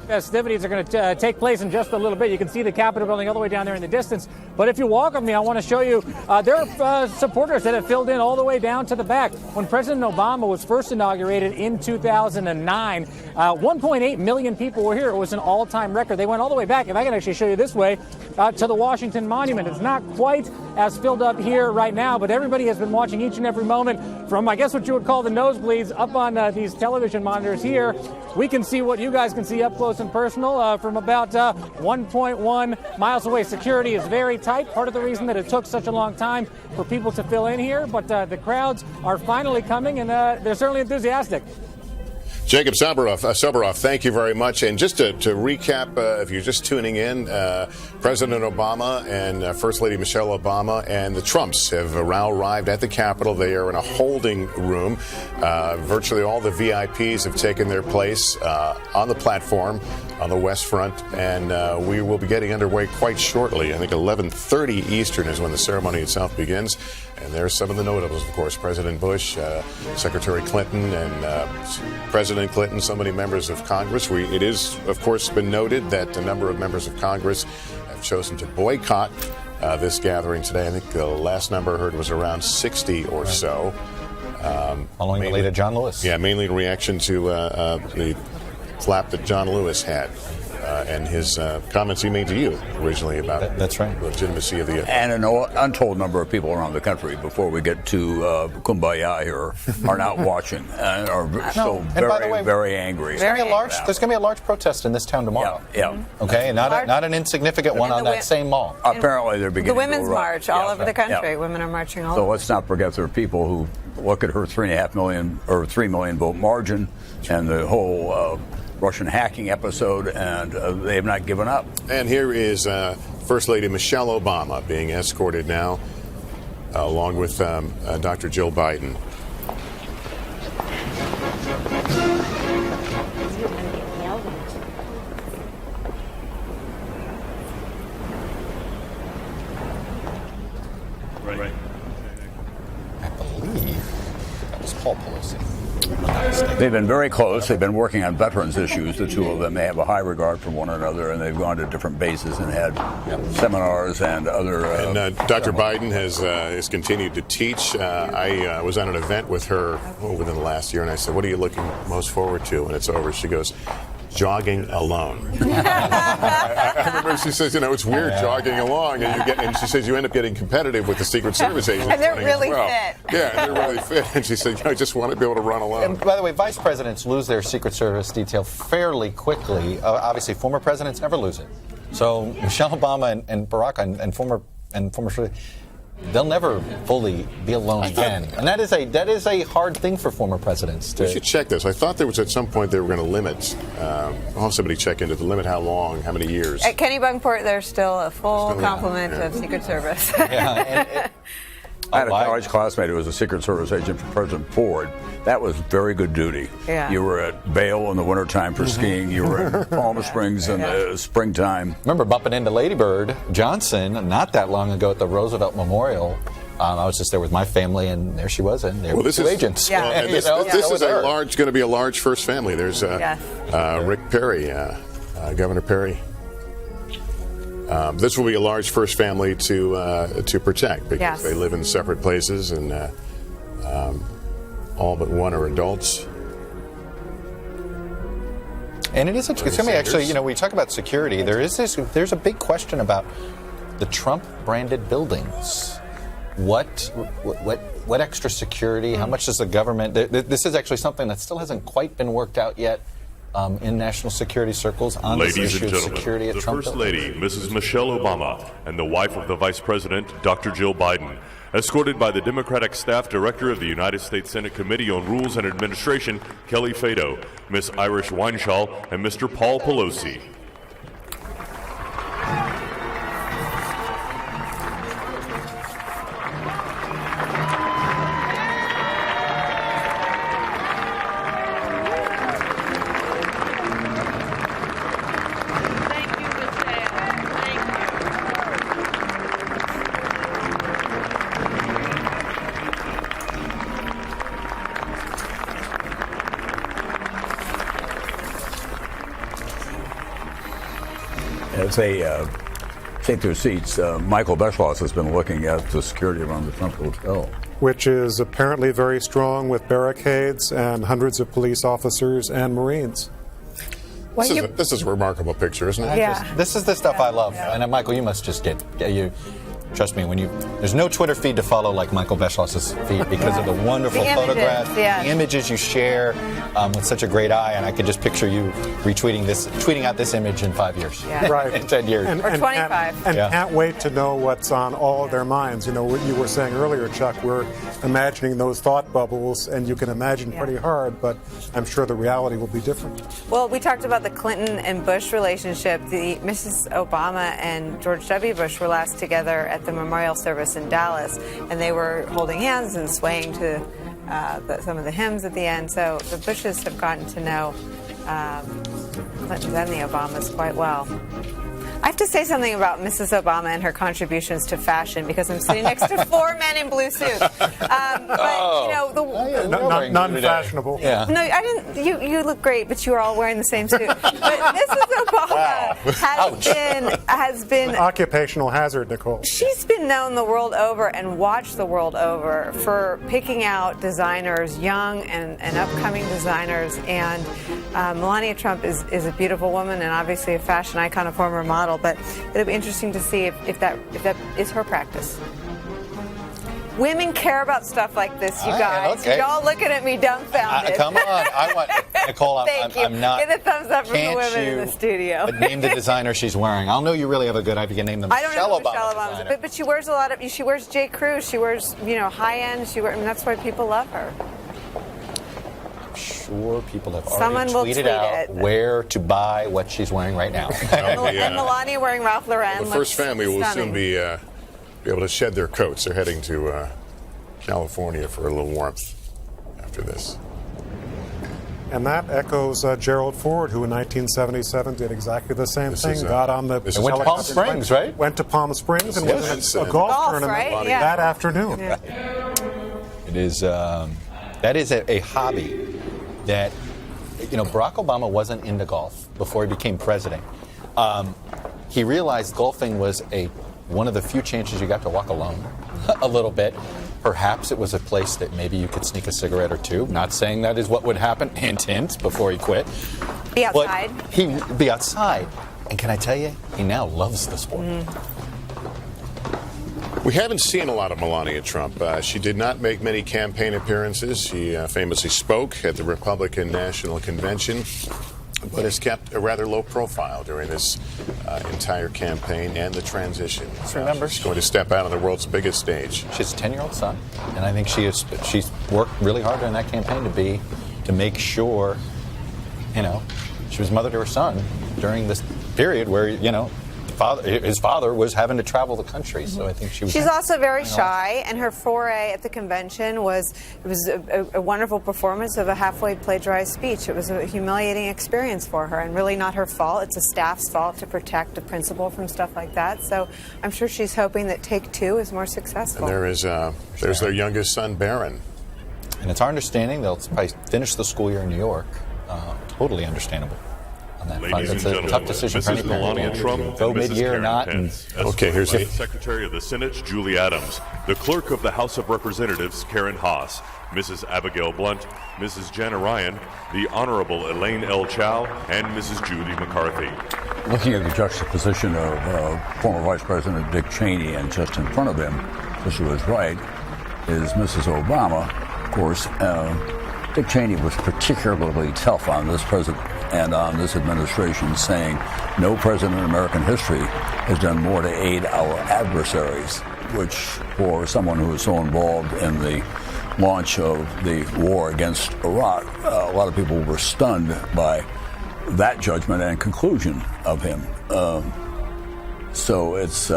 Festivities are going to take place in just a little bit. You can see the Capitol building all the way down there in the distance. But if you walk with me, I want to show you there are supporters that have filled in all the way down to the back. When President Obama was first inaugurated in 2009, 1.8 million people were here. It was an all-time record. They went all the way back, if I can actually show you this way, to the Washington Monument. It's not quite as filled up here right now, but everybody has been watching each and every moment from, I guess, what you would call the nosebleeds up on these television monitors here. We can see what you guys can see up close and personal from about 1.1 miles away. Security is very tight. Part of the reason that it took such a long time for people to fill in here, but the crowds are finally coming, and they're certainly enthusiastic. Jacob Soboroff, thank you very much. And just to recap, if you're just tuning in, President Obama and First Lady Michelle Obama and the Trumps have now arrived at the Capitol. They are in a holding room. Virtually all the VIPs have taken their place on the platform on the West Front, and we will be getting underway quite shortly. I think 11:30 Eastern is when the ceremony itself begins. And there's some of the notables, of course, President Bush, Secretary Clinton, and President Clinton, so many members of Congress. It is, of course, been noted that a number of members of Congress have chosen to boycott this gathering today. I think the last number I heard was around 60 or so. Following the lead of John Lewis. Yeah, mainly in reaction to the flap that John Lewis had. And his comments he made to you originally about that's right. the legitimacy of the event. And an untold number of people around the country, before we get to Kumbaya here, are not watching and are still very angry. There's going to be a large protest in this town tomorrow. Yeah. Okay, and not an insignificant one on that same mall. Apparently they're beginning the women's march all over the country. Yeah. Women are marching all So over. let's not forget there are people who look at her 3.5 million or 3 million vote margin and the whole Russian hacking episode, and they have not given up. And here is First Lady Michelle Obama being escorted now, along with Dr. Jill Biden. Right. I believe that was Paul Pelosi. They've been very close. They've been working on veterans issues, the two of them. They have a high regard for one another, and they've gone to different bases and had seminars and other... and Dr. Biden has continued to teach. I was on an event with her within the last year, and I said, what are you looking most forward to when it's over? She goes, jogging alone. I remember she says, it's weird jogging along, and she says you end up getting competitive with the Secret Service agents. And they're really fit. Yeah, they're really fit. And she said, I just want to be able to run alone. And by the way, vice presidents lose their Secret Service detail fairly quickly. Obviously, former presidents never lose it. So Michelle Obama and Barack and former they'll never fully be alone again, and that is a hard thing for former presidents to. We should check this. I thought there was at some point they were going to limit. I'll have somebody check into the limit. How long? How many years? At Kennebunkport, there's still a full complement of Secret Service. I had a college classmate who was a Secret Service agent for President Ford. That was very good duty. Yeah. You were at Vail in the wintertime for skiing. You were at Palm Springs in the springtime. Remember bumping into Lady Bird Johnson not that long ago at the Roosevelt Memorial. I was just there with my family, and there she was, and there were two agents. Yeah. And this is going to be a large first family. There's Rick Perry, Governor Perry. This will be a large first family to protect because they live in separate places, and all but one are adults. And it's going to be actually, we talk about security. There's a big question about the Trump-branded buildings. What extra security? How much does the government? This is actually something that still hasn't quite been worked out yet. In national security circles on this issue of security at Trump. The First Lady, Mrs. Michelle Obama, and the wife of the Vice President, Dr. Jill Biden, escorted by the Democratic Staff Director of the United States Senate Committee on Rules and Administration, Kelly Fado, Miss Irish Weinschall, and Mr. Paul Pelosi. As they take their seats, Michael Beschloss has been looking at the security around the Trump Hotel, which is apparently very strong with barricades and hundreds of police officers and Marines. This is a remarkable picture, isn't it? Yeah. This is the stuff I love. And Michael, you must just get Trust me, there's no Twitter feed to follow like Michael Beschloss's feed because of the wonderful The images, photographs, yeah. the images you share with such a great eye, and I could just picture you tweeting out this image in 5 years, Yeah. Right. in 10 years. Or 25. And Yeah. can't wait to know what's on all of their minds. You know, what you were saying earlier, Chuck, we're imagining those thought bubbles, and you can imagine pretty hard, but I'm sure the reality will be different. Well, we talked about the Clinton and Bush relationship. Mrs. Obama and George W. Bush were last together at the memorial service in Dallas, and they were holding hands and swaying to some of the hymns at the end. So the Bushes have gotten to know Clinton and the Obamas quite well. I have to say something about Mrs. Obama and her contributions to fashion because I'm sitting next to 4 men in blue suits. Non-fashionable. Yeah. No, I didn't. You look great, but you were all wearing the same suit. But Mrs. Obama has been An occupational hazard, Nicole. She's been known the world over and watched the world over for picking out designers, young and upcoming designers. And Melania Trump is a beautiful woman and obviously a fashion icon, a former model. But it'll be interesting to see if that is her practice. Women care about stuff like this, you guys. Okay. Y'all looking at me dumbfounded. Come on, I want Nicole. Thank you. I'm not. Get a thumbs up from the Can't women in you the studio. name the designer she's wearing. I'll know you really have a good idea. Name them. I don't know Michelle who Michelle Obama Obama, designer. but she wears a lot of. She wears J. Crew. She wears high end. That's why people love her. Sure, people have Someone already will tweeted tweet out it. where to buy what she's wearing right now. And Melania wearing Ralph Lauren. The first looks family will stunning. soon be able to shed their coats. They're heading to California for a little warmth after this. And that echoes Gerald Ford, who in 1977 did exactly the same thing. Got on the Went to Palm Springs, right? Went to Palm Springs and was in a Golf, golf tournament right? Yeah. that afternoon. Yeah. It is. That is a hobby that, Barack Obama wasn't into golf before he became president. He realized golfing was one of the few chances you got to walk alone a little bit. Perhaps it was a place that maybe you could sneak a cigarette or two. Not saying that is what would happen, hint, before he quit. Be outside. But he'd be outside. And can I tell you, he now loves the sport. We haven't seen a lot of Melania Trump. She did not make many campaign appearances. She famously spoke at the Republican National Convention, but has kept a rather low profile during this entire campaign and the transition. Remember, she's going to step out on the world's biggest stage. She has a 10-year-old son, and I think she's worked really hard during that campaign to make sure, she was mother to her son during this period where, his father was having to travel the country, so I think she was. She's also very shy, and her foray at the convention was a wonderful performance of a halfway plagiarized speech. It was a humiliating experience for her, and really not her fault. It's a staff's fault to protect a principal from stuff like that. So I'm sure she's hoping that Take Two is more successful. And there's their youngest son, Barron. And it's our understanding they'll probably finish the school year in New York. Totally understandable. Ladies and It's a gentlemen, tough decision for Mrs. any parent. Melania Trump Go and Mrs. mid-year or Karen not. Pence. Okay, here's the the Secretary of the Senate, Julie Adams, the Clerk of the House of Representatives, Karen Haas, Mrs. Abigail Blunt, Mrs. Jana Ryan, the Honorable Elaine L. Chao, and Mrs. Judy McCarthy. Looking at the juxtaposition of former Vice President Dick Cheney and just in front of him, just to his right, is Mrs. Obama. Of course, Dick Cheney was particularly tough on this president and on this administration, saying no president in American history has done more to aid our adversaries, which for someone who was so involved in the launch of the war against Iraq, a lot of people were stunned by that judgment and conclusion of him. So it's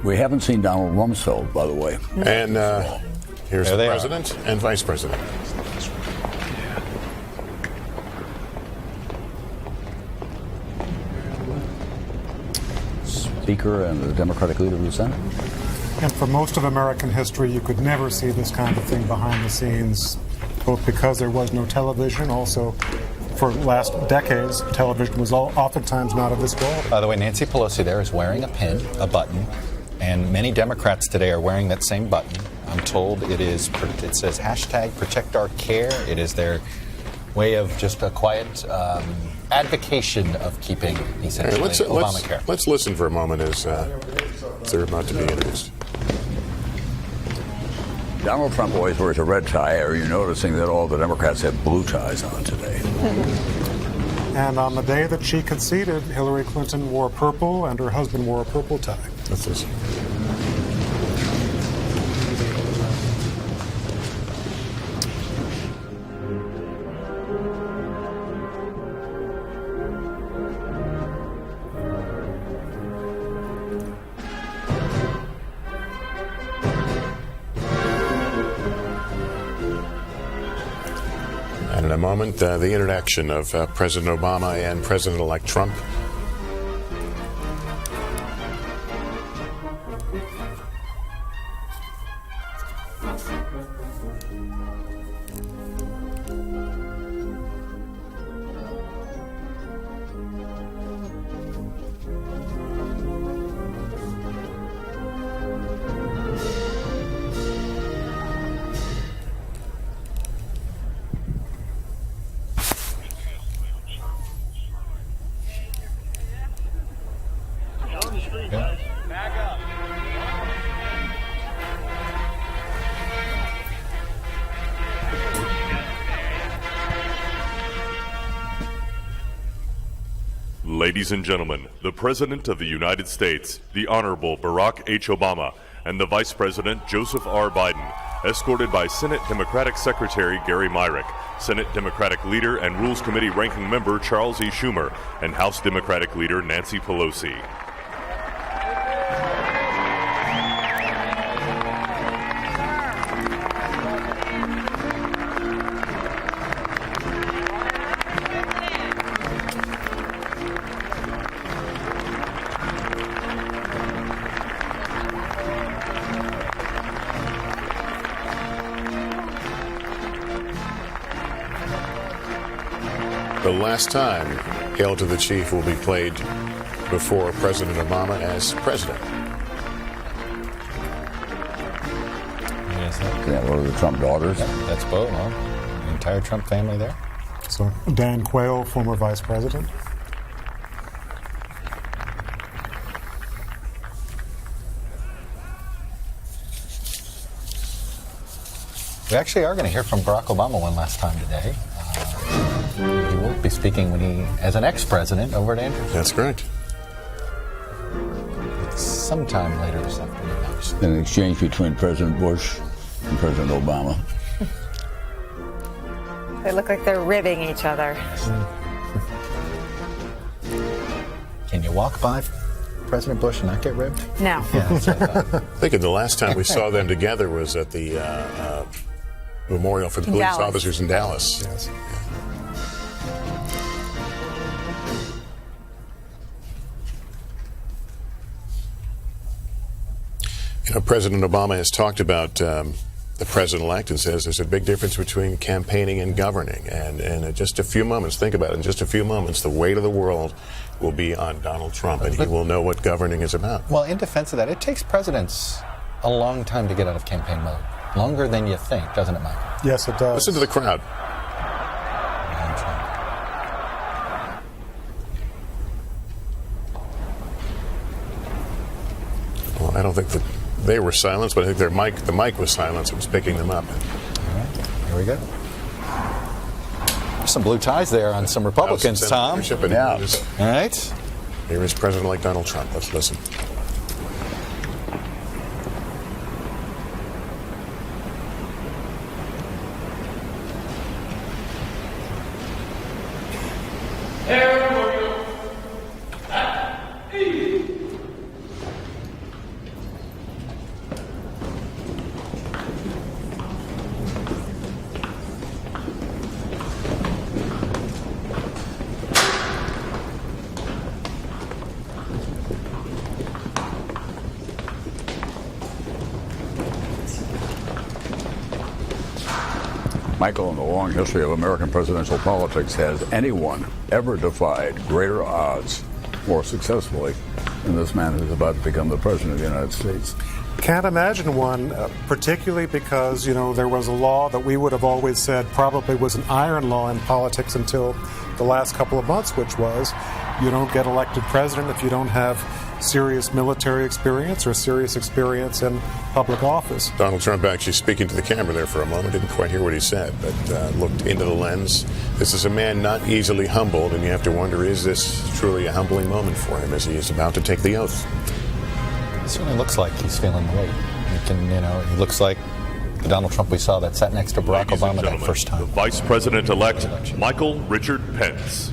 we haven't seen Donald Rumsfeld, by the way. And here's the president and vice president. Speaker and the Democratic leader of the Senate. And for most of American history, you could never see this kind of thing behind the scenes, both because there was no television, also for last decades, television was oftentimes not of this quality. By the way, Nancy Pelosi there is wearing a pin, a button, and many Democrats today are wearing that same button. I'm told it says hashtag protect our care. It is their way of just a quiet advocation of keeping essentially Obamacare. Let's listen for a moment as They're about to be introduced. Donald Trump always wears a red tie. Are you noticing that all the Democrats have blue ties on today? And on the day that she conceded, Hillary Clinton wore purple and her husband wore a purple tie. That's this. And in a moment, the introduction of President Obama and President-elect Trump. Ladies and gentlemen, the President of the United States, the Honorable Barack H. Obama, and the Vice President Joseph R. Biden, escorted by Senate Democratic Secretary Gary Myrick, Senate Democratic Leader and Rules Committee Ranking Member Charles E. Schumer, and House Democratic Leader Nancy Pelosi. The last time Hail to the Chief will be played before President Obama as president. Yes, Yeah, what are the Trump daughters? that's Bo, huh? The entire Trump family there. So Dan Quayle, former vice president. We actually are going to hear from Barack Obama one last time today. He will be speaking as an ex-president over at Andrews. That's correct. It's sometime later this afternoon. An exchange between President Bush and President Obama. They look like they're ribbing each other. Can you walk by President Bush and not get ribbed? No. Yeah, that's what I thought. Thinking the last time we saw them together was at the memorial for the police Dallas. officers in Dallas. Yes. You know, President Obama has talked about the president-elect and says there's a big difference between campaigning and governing. And in just a few moments, think about it, in just a few moments, the weight of the world will be on Donald Trump, and he will know what governing is about. Well, in defense of that, it takes presidents a long time to get out of campaign mode. Longer than you think, doesn't it, Michael? Yes, it does. Listen to the crowd. Well, I don't think that they were silenced, but I think the mic was silenced. It was picking them up. All right, here we go. There's some blue ties there on some Republicans, Tom. Yeah. All right. Here is President-elect Donald Trump. Let's listen. Michael, in the long history of American presidential politics, has anyone ever defied greater odds more successfully than this man who's about to become the president of the United States? Can't imagine one, particularly because, there was a law that we would have always said probably was an iron law in politics until the last couple of months, which was you don't get elected president if you don't have serious military experience or serious experience in public office. Donald Trump actually speaking to the camera there for a moment. Didn't quite hear what he said, but looked into the lens. This is a man not easily humbled, and you have to wonder, is this truly a humbling moment for him as he is about to take the oath? It certainly looks like he's feeling the weight. He looks like the Donald Trump we saw that sat next to Barack Obama that first time. The Vice President-elect Michael Richard Pence.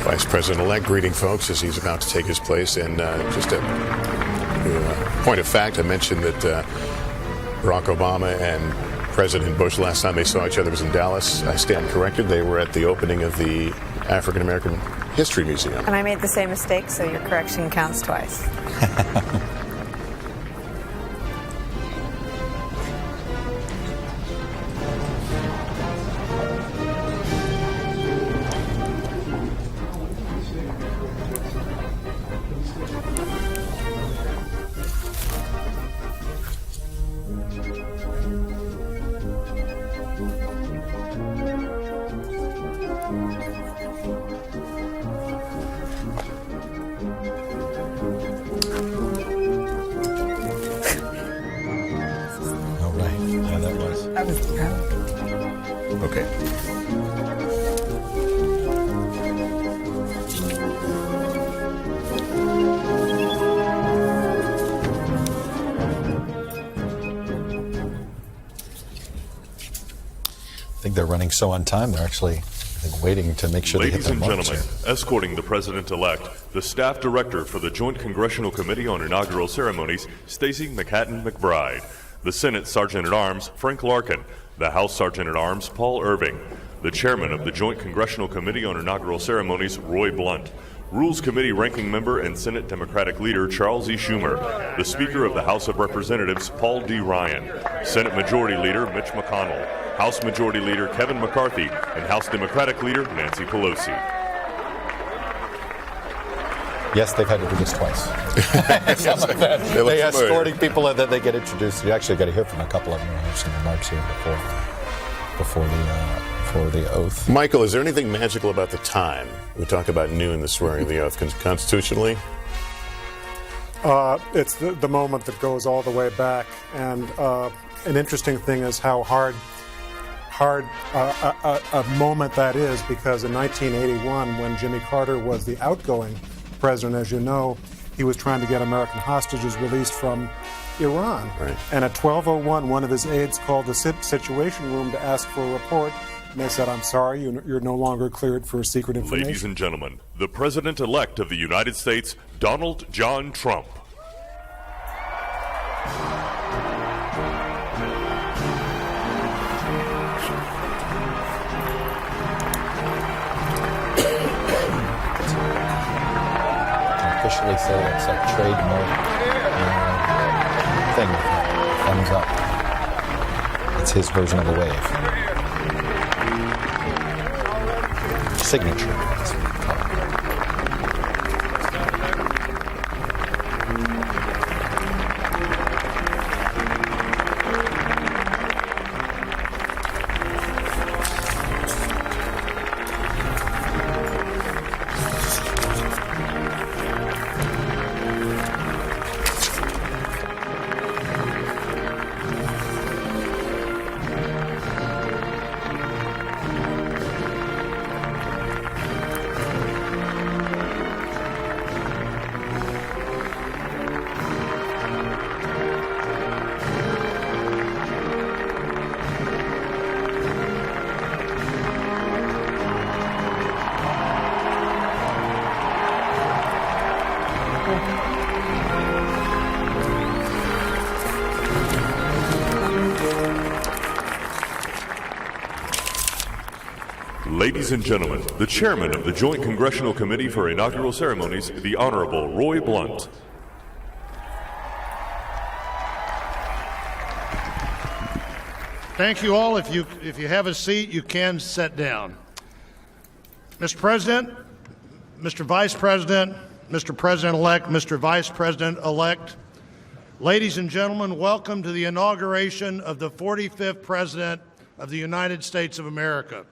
Vice President-elect greeting folks as he's about to take his place. And just a point of fact, I mentioned that Barack Obama and President Bush, last time they saw each other was in Dallas. I stand corrected. They were at the opening of the African American History Museum. And I made the same mistake, so your correction counts twice. Okay. I think they're running so on time, they're actually waiting to make sure they hit Ladies their and marks gentlemen, here. escorting the President-elect, the Staff Director for the Joint Congressional Committee on Inaugural Ceremonies, Stacey McHatton McBride. The Senate Sergeant-at-Arms, Frank Larkin. The House Sergeant-at-Arms, Paul Irving. The Chairman of the Joint Congressional Committee on Inaugural Ceremonies, Roy Blunt. Rules Committee Ranking Member and Senate Democratic Leader Charles E. Schumer. The Speaker of the House of Representatives, Paul D. Ryan. Senate Majority Leader Mitch McConnell. House Majority Leader Kevin McCarthy. And House Democratic Leader Nancy Pelosi. Yes, they've had to do this twice. Some of that. They escorting people and then they get introduced. You actually got to hear from a couple of them. I have some remarks here before the oath. Michael, is there anything magical about the time? We talk about noon, the swearing of the oath, constitutionally. It's the moment that goes all the way back, and an interesting thing is how hard a moment that is, because in 1981, when Jimmy Carter was the outgoing president, as you know, he was trying to get American hostages released from Iran. Right. And at 12:01, one of his aides called the Situation Room to ask for a report. And they said, "I'm sorry, you're no longer cleared for secret information." Ladies and gentlemen, the President-elect of the United States, Donald John Trump. Officially say it's a trademark thing. Thumbs up. It's his version of a wave. Signature. That's what we call it. Ladies and gentlemen, the chairman of the Joint Congressional Committee for Inaugural Ceremonies, the Honorable Roy Blunt. Thank you all. If you have a seat, you can sit down. Mr. President, Mr. Vice President, Mr. President-elect, Mr. Vice President-elect, ladies and gentlemen, welcome to the inauguration of the 45th President of the United States of America.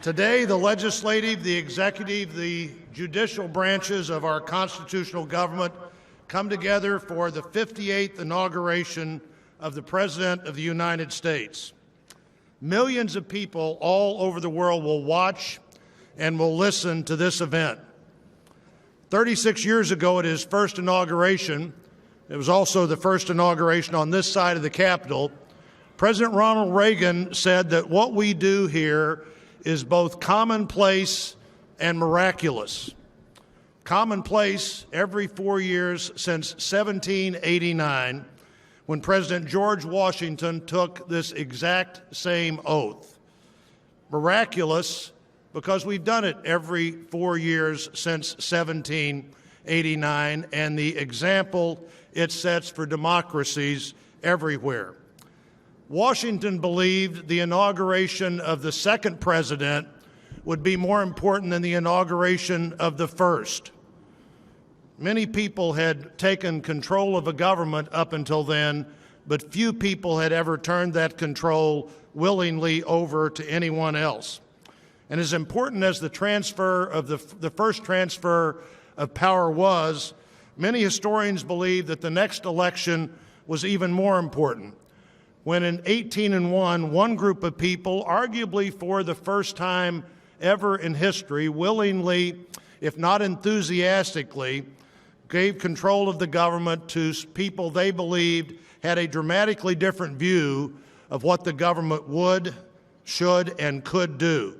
Today, the legislative, the executive, the judicial branches of our constitutional government come together for the 58th inauguration of the President of the United States. Millions of people all over the world will watch and will listen to this event. 36 years ago at his first inauguration, it was also the first inauguration on this side of the Capitol, President Ronald Reagan said that what we do here is both commonplace and miraculous. Commonplace every 4 years since 1789, when President George Washington took this exact same oath. Miraculous because we've done it every 4 years since 1789, and the example it sets for democracies everywhere. Washington believed the inauguration of the second president would be more important than the inauguration of the first. Many people had taken control of a government up until then, but few people had ever turned that control willingly over to anyone else. And as important as the transfer of the first transfer of power was, many historians believe that the next election was even more important. When in 1801, one group of people, arguably for the first time ever in history, willingly, if not enthusiastically, gave control of the government to people they believed had a dramatically different view of what the government would, should, and could do.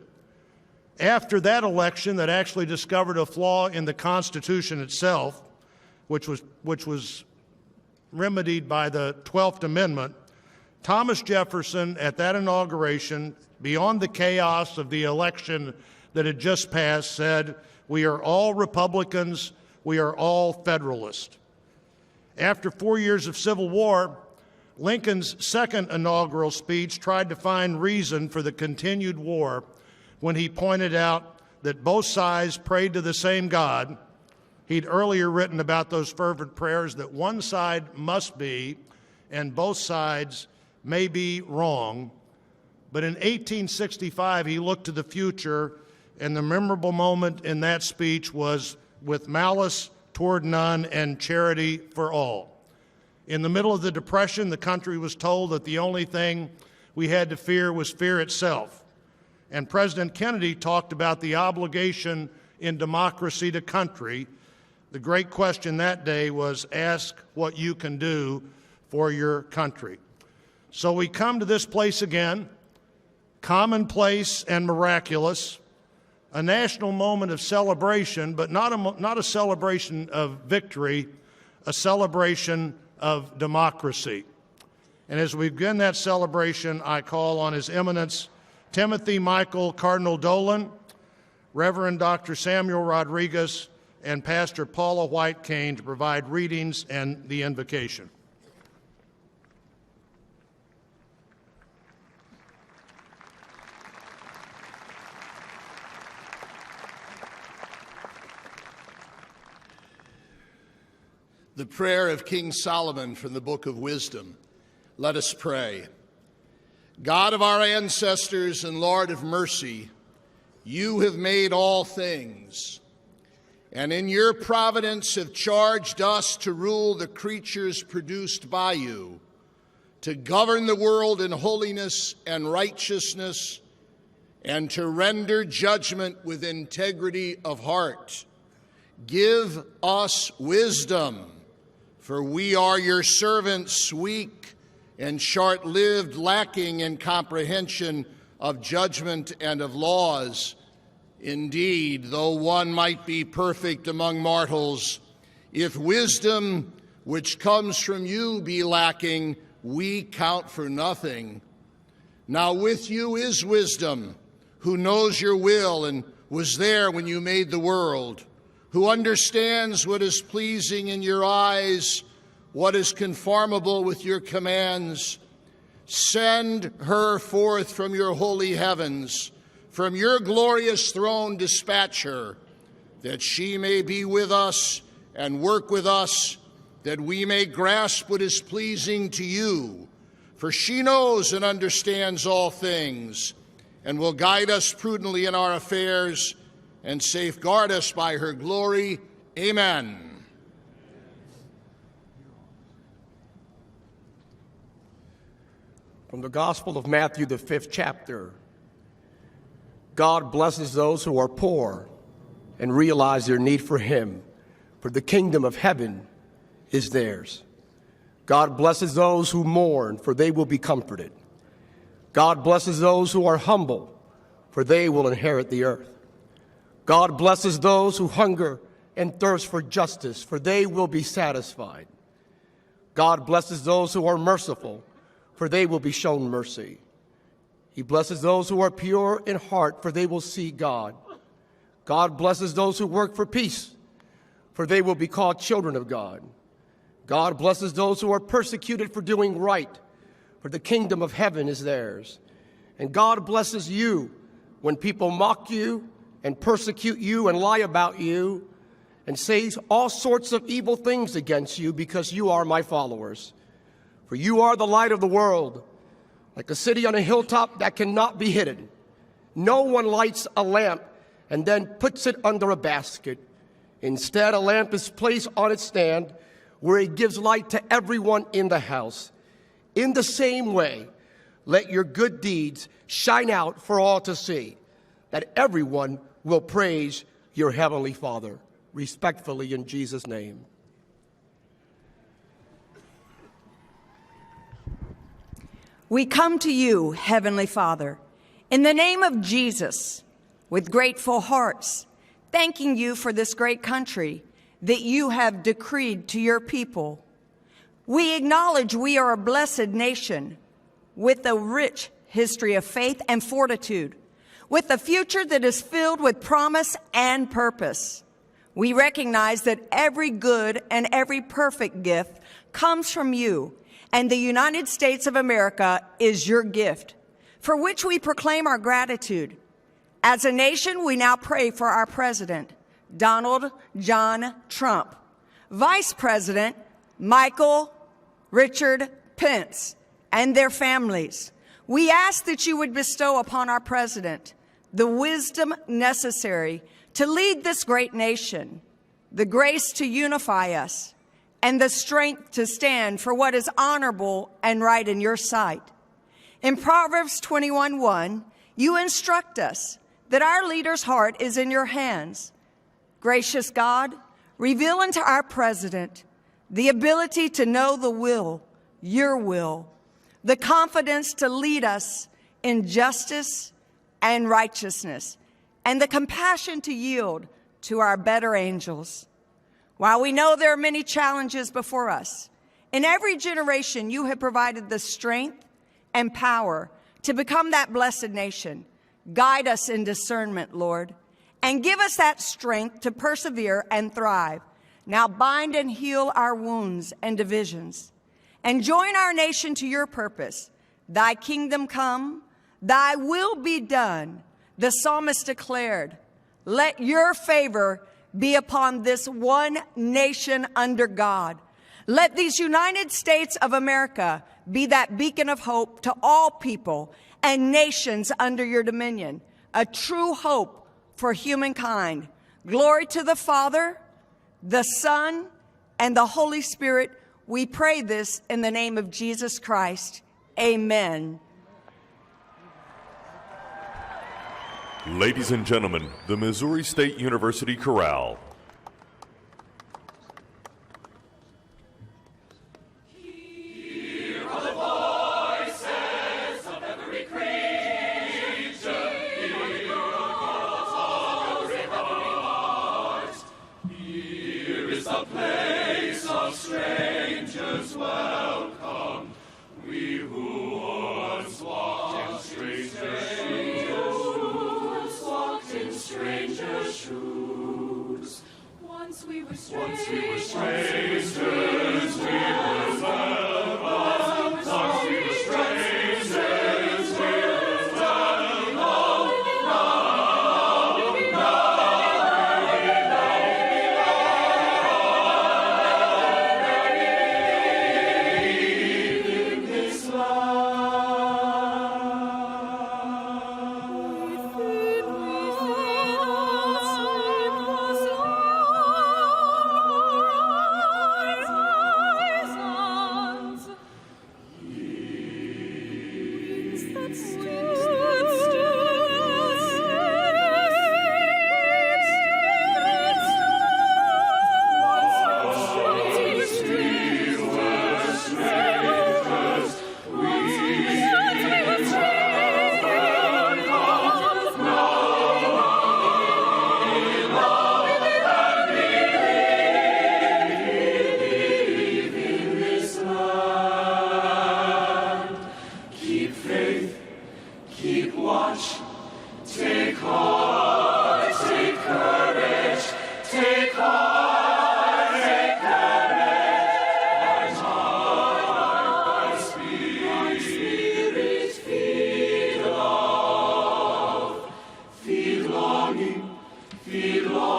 After that election that actually discovered a flaw in the Constitution itself, which was remedied by the 12th Amendment, Thomas Jefferson, at that inauguration, beyond the chaos of the election that had just passed, said, "We are all Republicans, we are all Federalists." After 4 years of civil war, Lincoln's second inaugural speech tried to find reason for the continued war when he pointed out that both sides prayed to the same God. He'd earlier written about those fervent prayers that one side must be and both sides may be wrong. But in 1865, he looked to the future, and the memorable moment in that speech was "with malice toward none and charity for all." In the middle of the Depression, the country was told that the only thing we had to fear was fear itself. And President Kennedy talked about the obligation in democracy to country. The great question that day was, ask what you can do for your country. So we come to this place again, commonplace and miraculous, a national moment of celebration, but not a celebration of victory, a celebration of democracy. And as we begin that celebration, I call on His Eminence Timothy Michael Cardinal Dolan, Reverend Dr. Samuel Rodriguez, and Pastor Paula White Kane to provide readings and the invocation. The prayer of King Solomon from the Book of Wisdom. Let us pray. God of our ancestors and Lord of mercy, you have made all things, and in your providence have charged us to rule the creatures produced by you, to govern the world in holiness and righteousness, and to render judgment with integrity of heart. Give us wisdom, for we are your servants, weak and short-lived, lacking in comprehension of judgment and of laws. Indeed, though one might be perfect among mortals, if wisdom which comes from you be lacking, we count for nothing. Now with you is wisdom, who knows your will and was there when you made the world, who understands what is pleasing in your eyes, what is conformable with your commands. Send her forth from your holy heavens, from your glorious throne dispatch her, that she may be with us and work with us, that we may grasp what is pleasing to you. For she knows and understands all things, and will guide us prudently in our affairs, and safeguard us by her glory. Amen. From the Gospel of Matthew, the 5th chapter. God blesses those who are poor and realize their need for him, for the kingdom of heaven is theirs. God blesses those who mourn, for they will be comforted. God blesses those who are humble, for they will inherit the earth. God blesses those who hunger and thirst for justice, for they will be satisfied. God blesses those who are merciful, for they will be shown mercy. He blesses those who are pure in heart, for they will see God. God blesses those who work for peace, for they will be called children of God. God blesses those who are persecuted for doing right, for the kingdom of heaven is theirs. And God blesses you when people mock you and persecute you and lie about you and say all sorts of evil things against you because you are my followers. For you are the light of the world, like a city on a hilltop that cannot be hidden. No one lights a lamp and then puts it under a basket. Instead, a lamp is placed on its stand where it gives light to everyone in the house. In the same way, let your good deeds shine out for all to see, that everyone will praise your heavenly Father. Respectfully, in Jesus' name. We come to you, Heavenly Father, in the name of Jesus, with grateful hearts, thanking you for this great country that you have decreed to your people. We acknowledge we are a blessed nation with a rich history of faith and fortitude, with a future that is filled with promise and purpose. We recognize that every good and every perfect gift comes from you, and the United States of America is your gift, for which we proclaim our gratitude. As a nation, we now pray for our President, Donald John Trump, Vice President Michael Richard Pence, and their families. We ask that you would bestow upon our President the wisdom necessary to lead this great nation, the grace to unify us, and the strength to stand for what is honorable and right in your sight. In Proverbs 21:1, you instruct us that our leader's heart is in your hands. Gracious God, reveal unto our President the ability to know the will, your will, the confidence to lead us in justice and righteousness, and the compassion to yield to our better angels. While we know there are many challenges before us, in every generation you have provided the strength and power to become that blessed nation. Guide us in discernment, Lord, and give us that strength to persevere and thrive. Now bind and heal our wounds and divisions, and join our nation to your purpose. Thy kingdom come, thy will be done. The psalmist declared, let your favor be upon this one nation under God. Let these United States of America be that beacon of hope to all people and nations under your dominion, a true hope for humankind. Glory to the Father, the Son, and the Holy Spirit. We pray this in the name of Jesus Christ. Amen. Ladies and gentlemen, the Missouri State University Chorale. Here are the voices of every creature. Here are every heart. Here is the place of strength. shoes. Once we were strangers, we were lovers. Once we were strangers, we were lovers. In this keep faith, keep watch, take heart, take courage, take heart, take courage. Thy spirit, feed love, feed longing, feed longing.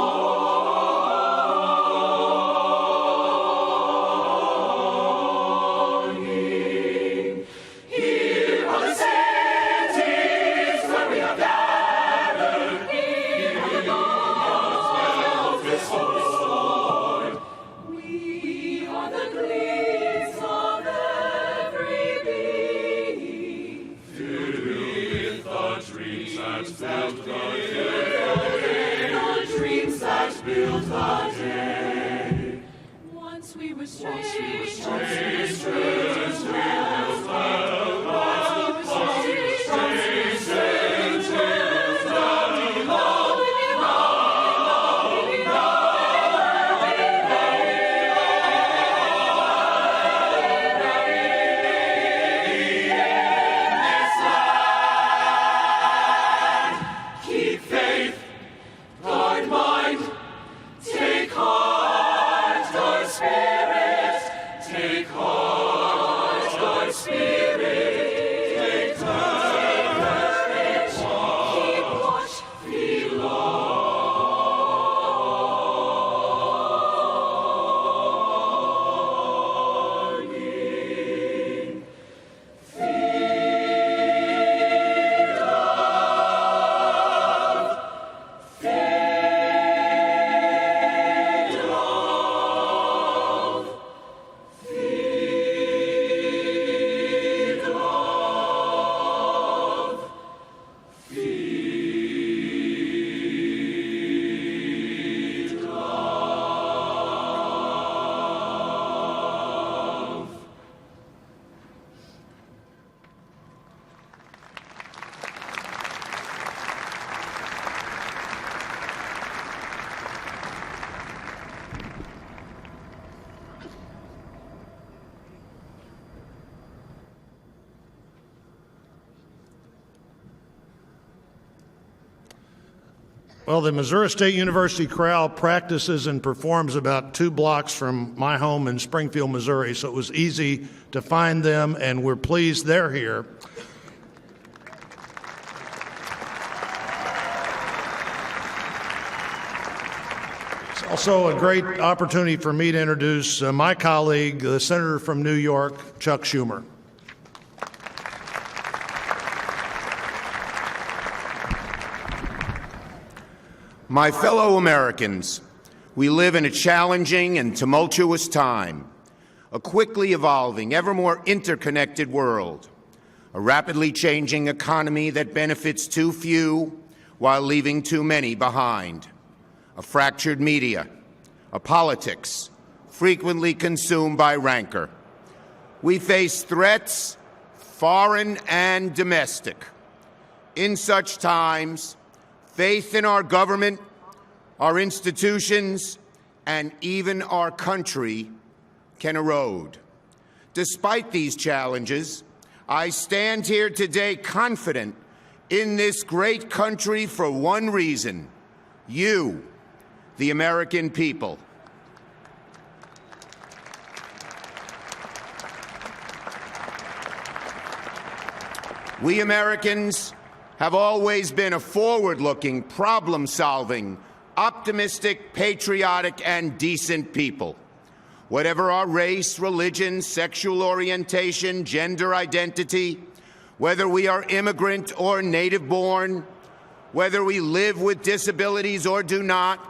Here are the cities where we have gathered. Here are the goals this Lord. We are the gleams of every being. Filled with the dreams that build the day. The dreams that build the day. Once we were strangers, we were keep faith, guard mind, take heart, guard spirit, take heart, guard spirit, take courage, keep watch, feel longing. Well, the Missouri State University Chorale practices and performs about 2 blocks from my home in Springfield, Missouri, so it was easy to find them, and we're pleased they're here. It's also a great opportunity for me to introduce my colleague, the Senator from New York, Chuck Schumer. My fellow Americans, we live in a challenging and tumultuous time, a quickly evolving, ever more interconnected world, a rapidly changing economy that benefits too few while leaving too many behind, a fractured media, a politics frequently consumed by rancor. We face threats, foreign and domestic. In such times, faith in our government, our institutions, and even our country can erode. Despite these challenges, I stand here today confident in this great country for one reason: You, the American people. We Americans have always been a forward-looking, problem-solving, optimistic, patriotic, and decent people. Whatever our race, religion, sexual orientation, gender identity, whether we are immigrant or native-born, whether we live with disabilities or do not,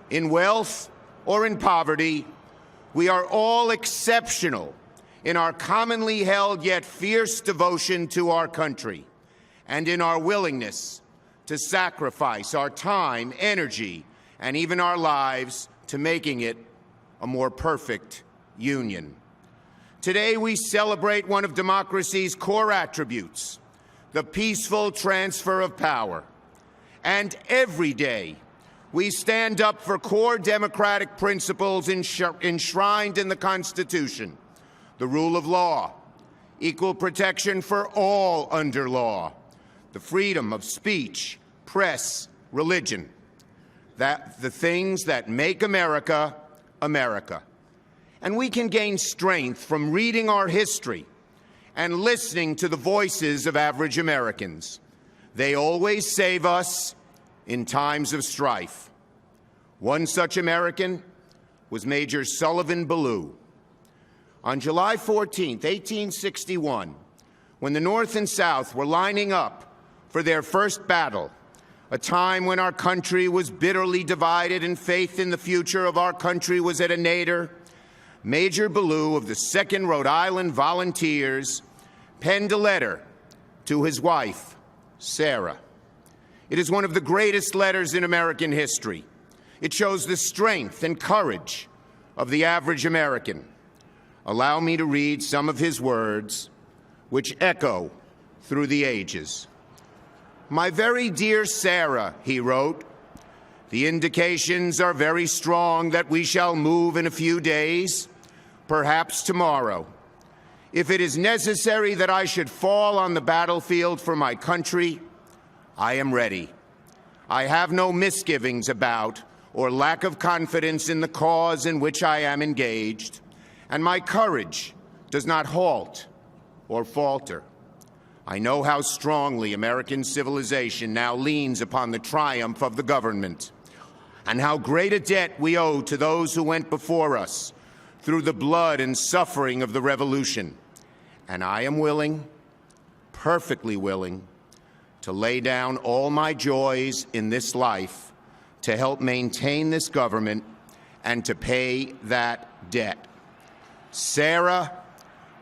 in wealth or in poverty, we are all exceptional in our commonly held yet fierce devotion to our country and in our willingness to sacrifice our time, energy, and even our lives to making it a more perfect union. Today we celebrate one of democracy's core attributes, the peaceful transfer of power. And every day we stand up for core democratic principles enshrined in the Constitution: the rule of law, equal protection for all under law, the freedom of speech, press, religion, that the things that make America, America. And we can gain strength from reading our history and listening to the voices of average Americans. They always save us in times of strife. One such American was Major Sullivan Ballou. On July 14, 1861, when the North and South were lining up for their first battle, a time when our country was bitterly divided and faith in the future of our country was at a nadir, Major Ballou of the 2nd Rhode Island Volunteers penned a letter to his wife, Sarah. It is one of the greatest letters in American history. It shows the strength and courage of the average American. Allow me to read some of his words, which echo through the ages. My very dear Sarah, he wrote, the indications are very strong that we shall move in a few days, perhaps tomorrow. If it is necessary that I should fall on the battlefield for my country, I am ready. I have no misgivings about or lack of confidence in the cause in which I am engaged, and my courage does not halt or falter. I know how strongly American civilization now leans upon the triumph of the government, and how great a debt we owe to those who went before us through the blood and suffering of the Revolution. And I am willing, perfectly willing, to lay down all my joys in this life to help maintain this government and to pay that debt. Sarah,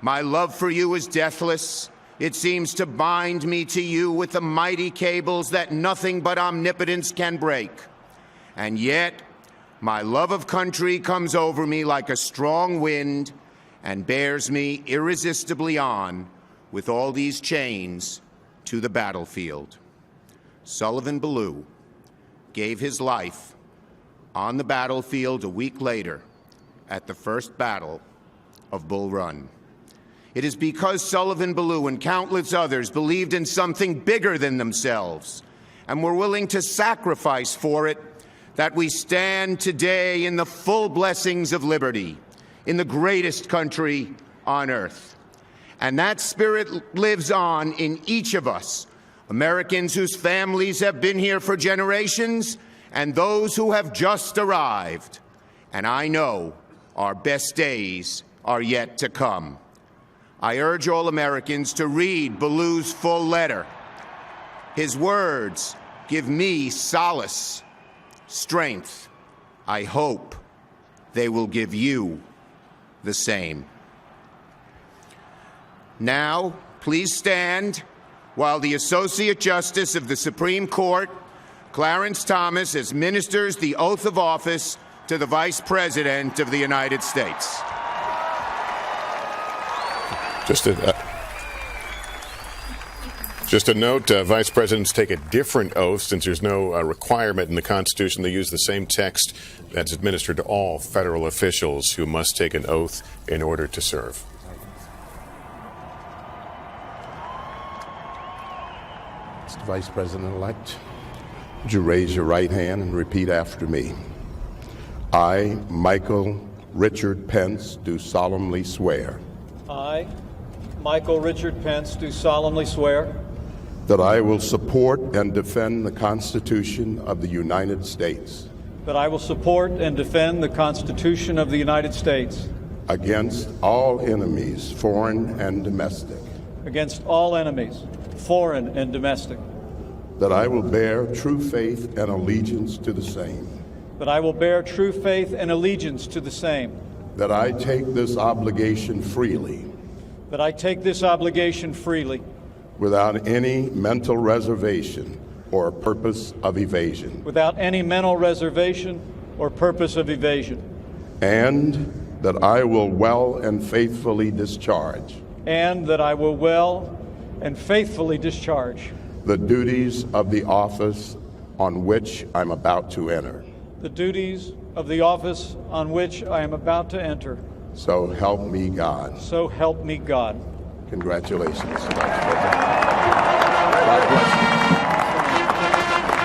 my love for you is deathless. It seems to bind me to you with the mighty cables that nothing but omnipotence can break. And yet, my love of country comes over me like a strong wind and bears me irresistibly on with all these chains to the battlefield. Sullivan Ballou gave his life on the battlefield a week later at the first battle of Bull Run. It is because Sullivan Ballou and countless others believed in something bigger than themselves and were willing to sacrifice for it that we stand today in the full blessings of liberty in the greatest country on earth. And that spirit lives on in each of us, Americans whose families have been here for generations and those who have just arrived. And I know our best days are yet to come. I urge all Americans to read Ballou's full letter. His words give me solace, strength. I hope they will give you the same. Now, please stand while the Associate Justice of the Supreme Court, Clarence Thomas, administers the oath of office to the Vice President of the United States. Just a note, vice presidents take a different oath since there's no requirement in the Constitution. They use the same text that's administered to all federal officials who must take an oath in order to serve. Mr. Vice President-elect, Would you raise your right hand and repeat after me? I, Michael Richard Pence, do solemnly swear I, Michael Richard Pence, do solemnly swear that I will support and defend the Constitution of the United States that I will support and defend the Constitution of the United States against all enemies, foreign and domestic, against all enemies, foreign and domestic, that I will bear true faith and allegiance to the same, that I will bear true faith and allegiance to the same, that I take this obligation freely, that I take this obligation freely, without any mental reservation or purpose of evasion, without any mental reservation or purpose of evasion, and that I will well and faithfully discharge and that I will well and faithfully discharge the duties of the office on which I'm about to enter. the duties of the office on which I am about to enter. So help me God. So help me God. Congratulations. God bless you.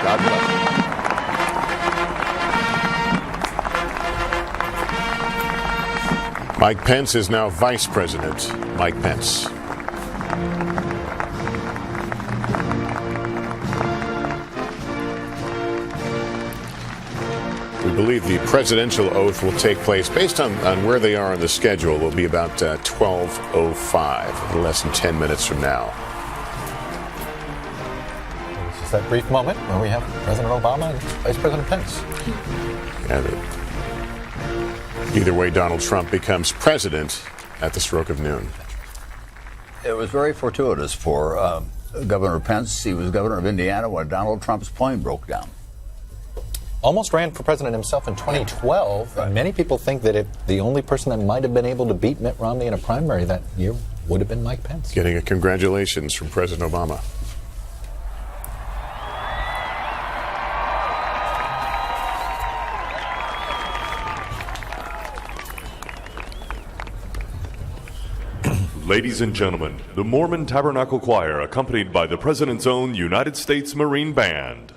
God bless you. Mike Pence is now Vice President. Mike Pence. We believe the presidential oath will take place, based on where they are on the schedule, will be about 12:05, less than 10 minutes from now. This is that brief moment where we have President Obama and Vice President Pence. And either way, Donald Trump becomes president at the stroke of noon. It was very fortuitous for Governor Pence. He was governor of Indiana when Donald Trump's plane broke down. Almost ran for president himself in 2012. Right. Many people think that if the only person that might have been able to beat Mitt Romney in a primary that year would have been Mike Pence. Getting a congratulations from President Obama. Ladies and gentlemen, the Mormon Tabernacle Choir, accompanied by the President's own United States Marine Band.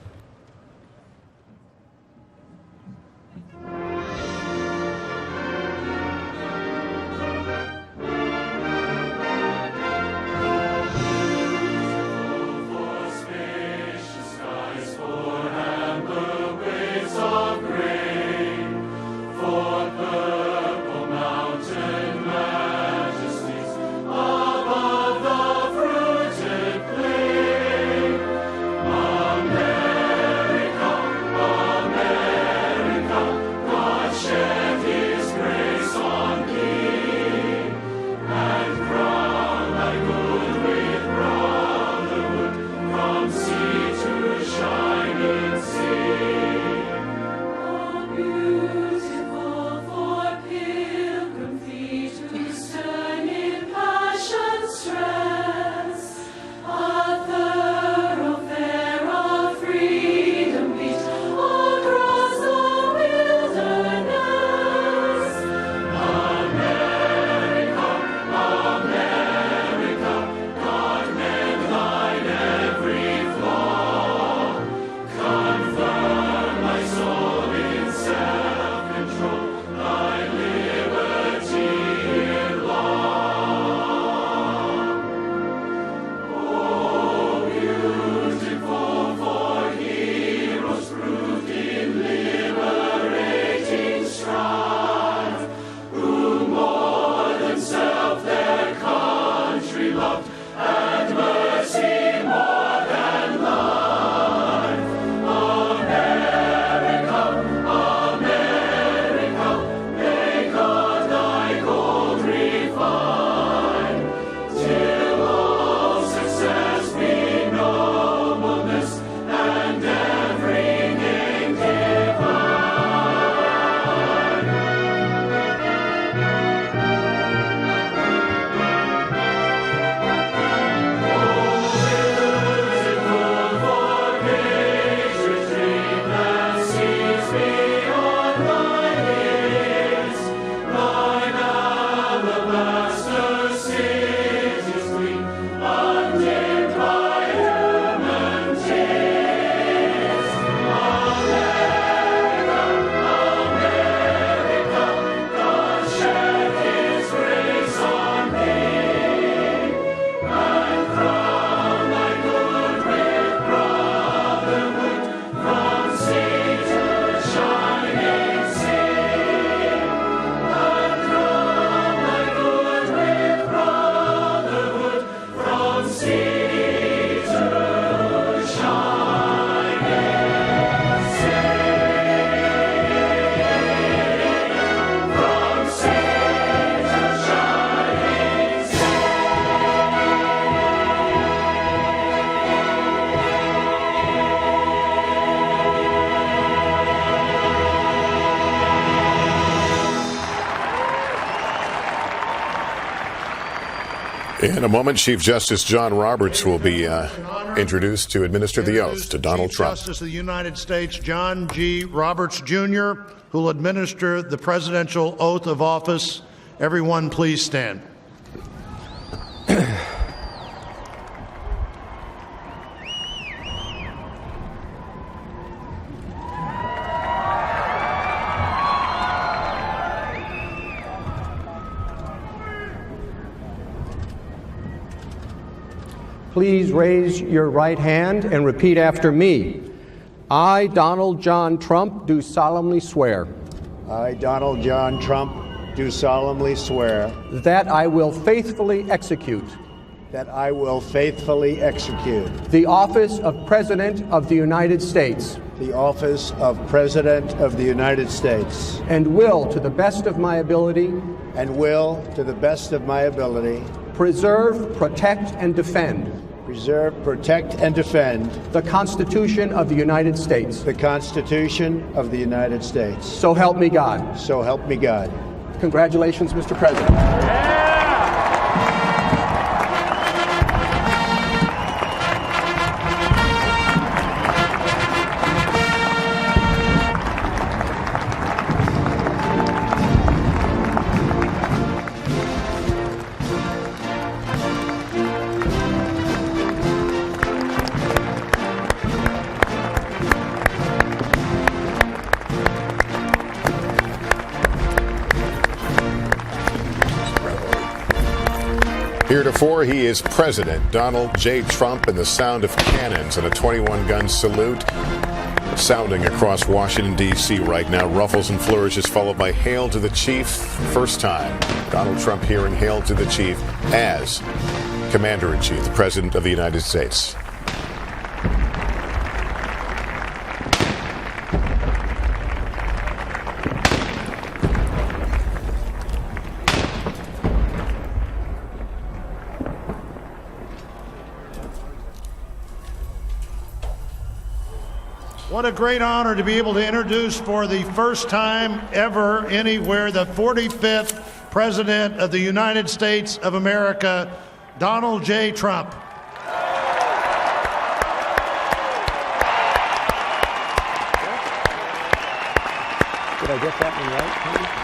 Amen. In a moment, Chief Justice John Roberts will be introduced to administer the oath to Donald Trump. Chief Justice of the United States John G. Roberts, Jr., who will administer the presidential oath of office. Everyone, please stand. Please raise your right hand and repeat after me. I, Donald John Trump, do solemnly swear. I, Donald John Trump, do solemnly swear. That I will faithfully execute. That I will faithfully execute. The office of President of the United States. The office of President of the United States. And will, to the best of my ability. And will, to the best of my ability. Preserve, protect, and defend. Preserve, protect, and defend the Constitution of the United States. The Constitution of the United States. So help me God. So help me God. Congratulations, Mr. President. Heretofore, he is President Donald J. Trump, and the sound of cannons and a 21-gun salute sounding across Washington, D.C. right now. Ruffles and flourishes followed by Hail to the Chief. First time Donald Trump hearing Hail to the Chief as Commander-in-Chief, the President of the United States. What a great honor to be able to introduce for the first time ever anywhere the 45th President of the United States of America, Donald J. Trump. Did I get that one right?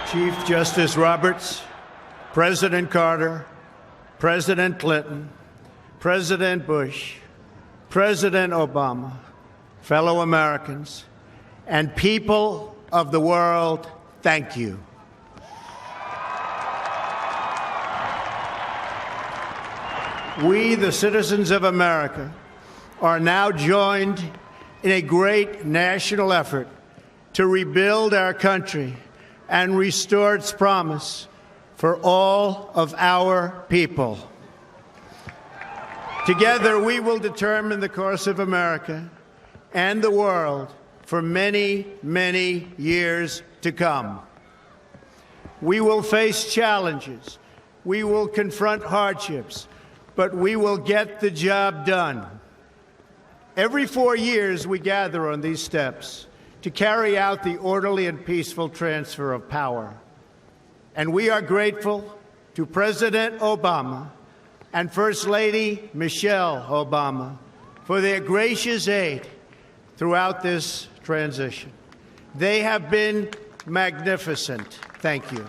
Chief Justice Roberts, President Carter, President Clinton, President Bush, President Obama, fellow Americans, and people of the world, thank you. We, the citizens of America, are now joined in a great national effort to rebuild our country and restore its promise for all of our people. Together, we will determine the course of America and the world for many, many years to come. We will face challenges. We will confront hardships, but we will get the job done. Every 4 years, we gather on these steps to carry out the orderly and peaceful transfer of power. And we are grateful to President Obama and First Lady Michelle Obama for their gracious aid throughout this transition. They have been magnificent. Thank you.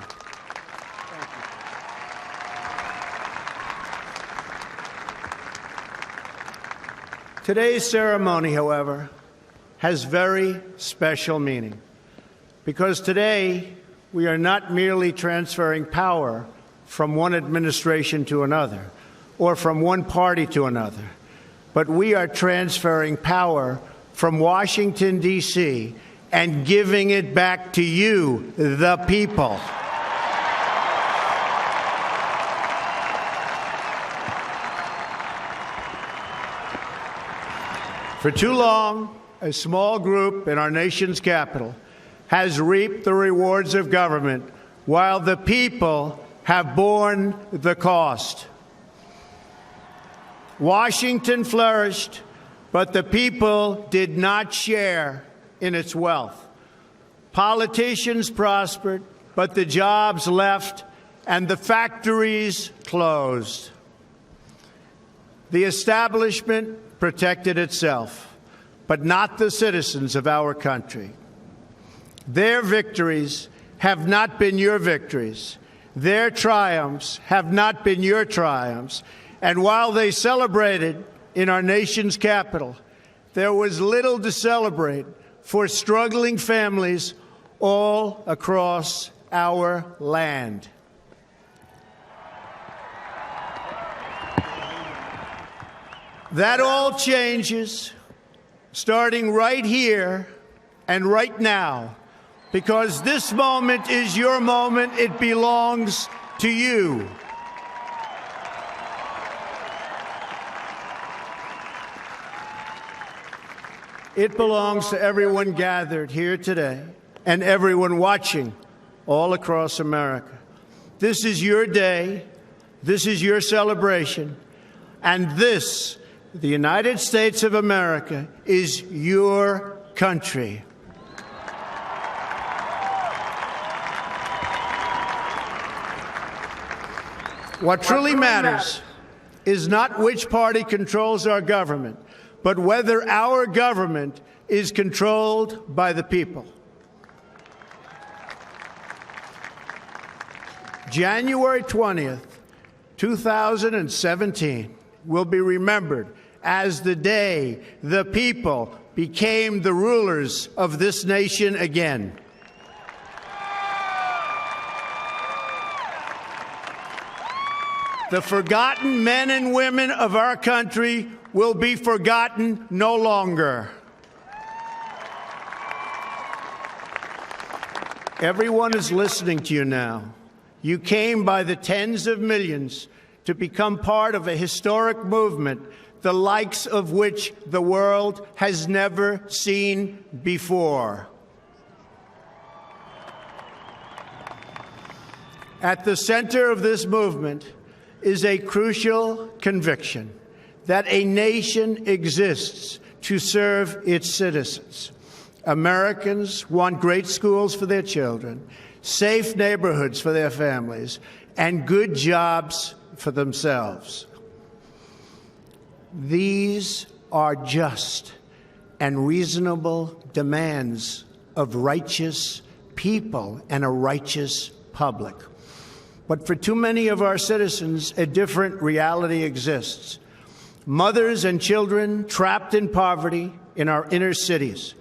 Today's ceremony, however, has very special meaning, because today we are not merely transferring power from one administration to another or from one party to another, but we are transferring power from Washington, D.C., and giving it back to you, the people. For too long, a small group in our nation's capital has reaped the rewards of government while the people have borne the cost. Washington flourished, but the people did not share in its wealth. Politicians prospered, but the jobs left and the factories closed. The establishment protected itself, but not the citizens of our country. Their victories have not been your victories. Their triumphs have not been your triumphs. And while they celebrated in our nation's capital, there was little to celebrate for struggling families all across our land. That all changes starting right here and right now, because this moment is your moment. It belongs to you. It belongs to everyone gathered here today and everyone watching all across America. This is your day. This is your celebration. And this, the United States of America, is your country. What truly matters is not which party controls our government, but whether our government is controlled by the people. January 20th, 2017 will be remembered as the day the people became the rulers of this nation again. The forgotten men and women of our country will be forgotten no longer. Everyone is listening to you now. You came by the tens of millions to become part of a historic movement, the likes of which the world has never seen before. At the center of this movement is a crucial conviction that a nation exists to serve its citizens. Americans want great schools for their children, safe neighborhoods for their families, and good jobs for themselves. These are just and reasonable demands of righteous people and a righteous public. But for too many of our citizens, a different reality exists. Mothers and children trapped in poverty in our inner cities,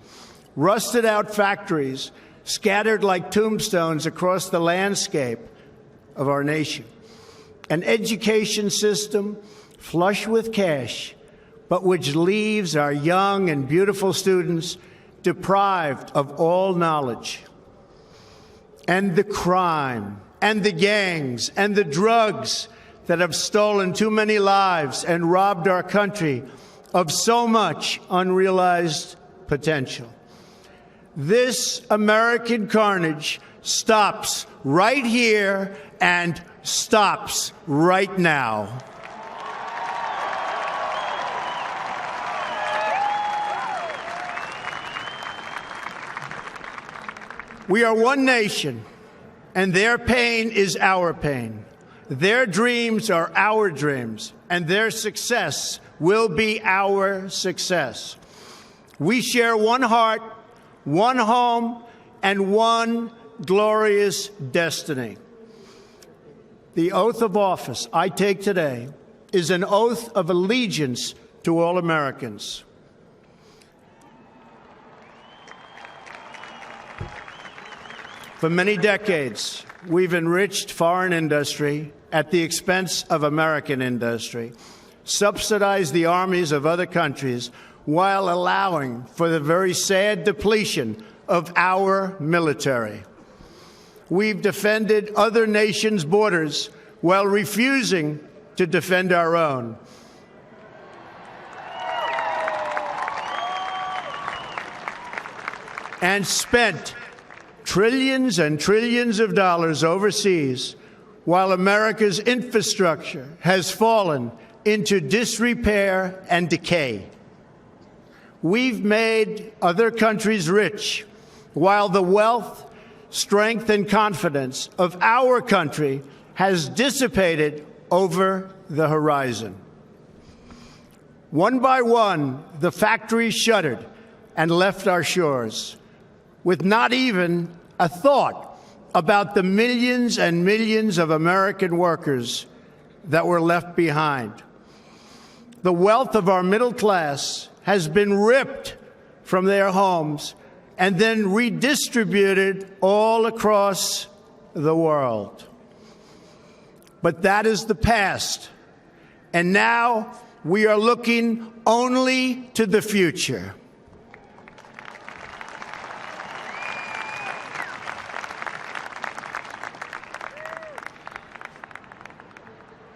rusted out factories scattered like tombstones across the landscape of our nation, an education system flush with cash, but which leaves our young and beautiful students deprived of all knowledge, and the crime and the gangs and the drugs that have stolen too many lives and robbed our country of so much unrealized potential. This American carnage stops right here and stops right now. We are one nation, and their pain is our pain. Their dreams are our dreams, and their success will be our success. We share one heart, one home, and one glorious destiny. The oath of office I take today is an oath of allegiance to all Americans. For many decades, we've enriched foreign industry at the expense of American industry, subsidized the armies of other countries while allowing for the very sad depletion of our military. We've defended other nations' borders while refusing to defend our own. And spent trillions and trillions of dollars overseas while America's infrastructure has fallen into disrepair and decay. We've made other countries rich, while the wealth, strength, and confidence of our country has dissipated over the horizon. One by one, the factories shuttered and left our shores, with not even a thought about the millions and millions of American workers that were left behind. The wealth of our middle class has been ripped from their homes and then redistributed all across the world. But that is the past, and now we are looking only to the future.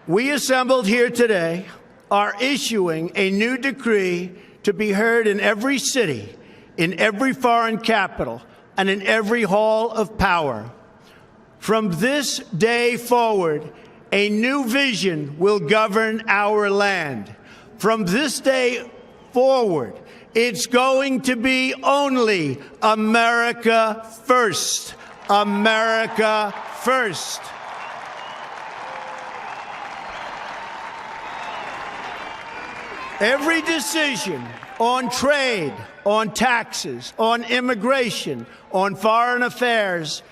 We assembled here today are issuing a new decree to be heard in every city, in every foreign capital, and in every hall of power. From this day forward, a new vision will govern our land. From this day forward, it's going to be only America first. America first. Every decision on trade, on taxes, on immigration, on foreign affairs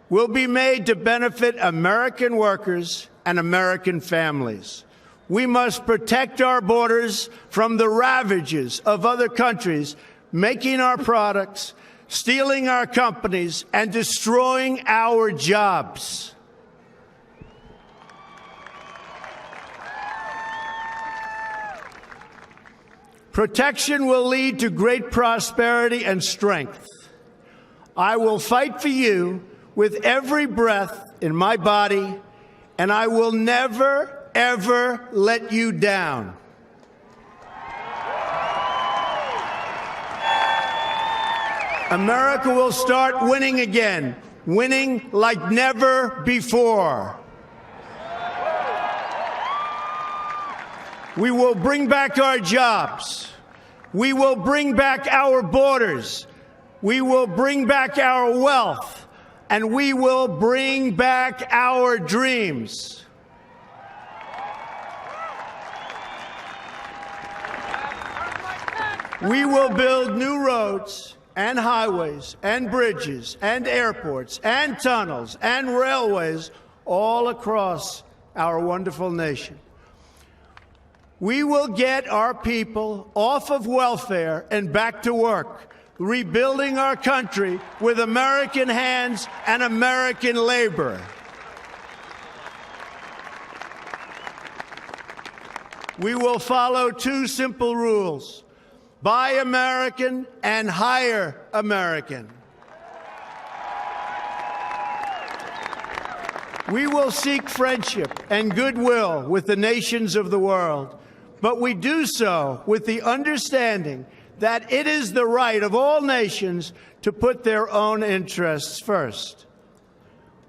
will be made to benefit American workers and American families. We must protect our borders from the ravages of other countries making our products, stealing our companies, and destroying our jobs. Protection will lead to great prosperity and strength. I will fight for you with every breath in my body, and I will never, ever let you down. America will start winning again, winning like never before. We will bring back our jobs. We will bring back our borders. We will bring back our wealth. And we will bring back our dreams. We will build new roads and highways and bridges and airports and tunnels and railways all across our wonderful nation. We will get our people off of welfare and back to work, rebuilding our country with American hands and American labor. We will follow two simple rules: buy American and hire American. We will seek friendship and goodwill with the nations of the world, but we do so with the understanding that it is the right of all nations to put their own interests first.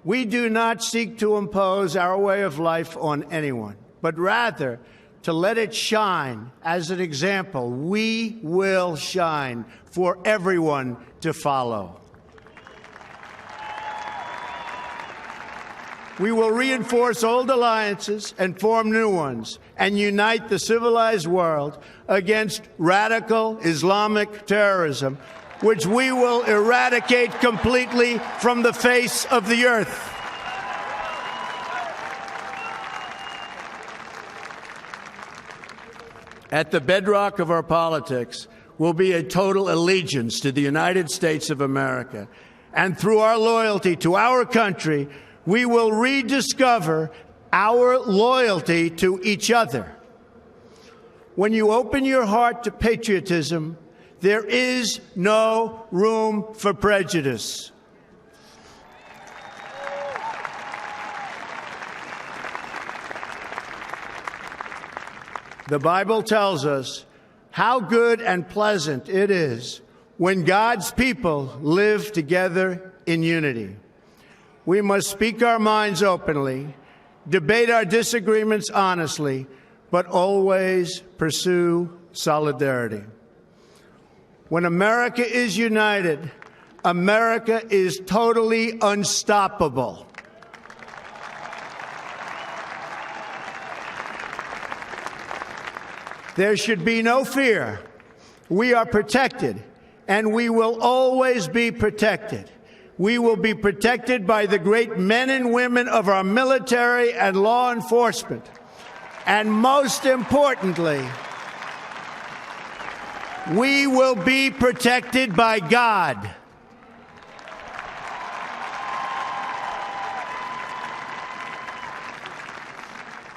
We do not seek to impose our way of life on anyone, but rather to let it shine as an example. We will shine for everyone to follow. We will reinforce old alliances and form new ones and unite the civilized world against radical Islamic terrorism, which we will eradicate completely from the face of the earth. At the bedrock of our politics will be a total allegiance to the United States of America. And through our loyalty to our country, we will rediscover our loyalty to each other. When you open your heart to patriotism, there is no room for prejudice. The Bible tells us how good and pleasant it is when God's people live together in unity. We must speak our minds openly, debate our disagreements honestly, but always pursue solidarity. When America is united, America is totally unstoppable. There should be no fear. We are protected, and we will always be protected. We will be protected by the great men and women of our military and law enforcement. And most importantly, we will be protected by God.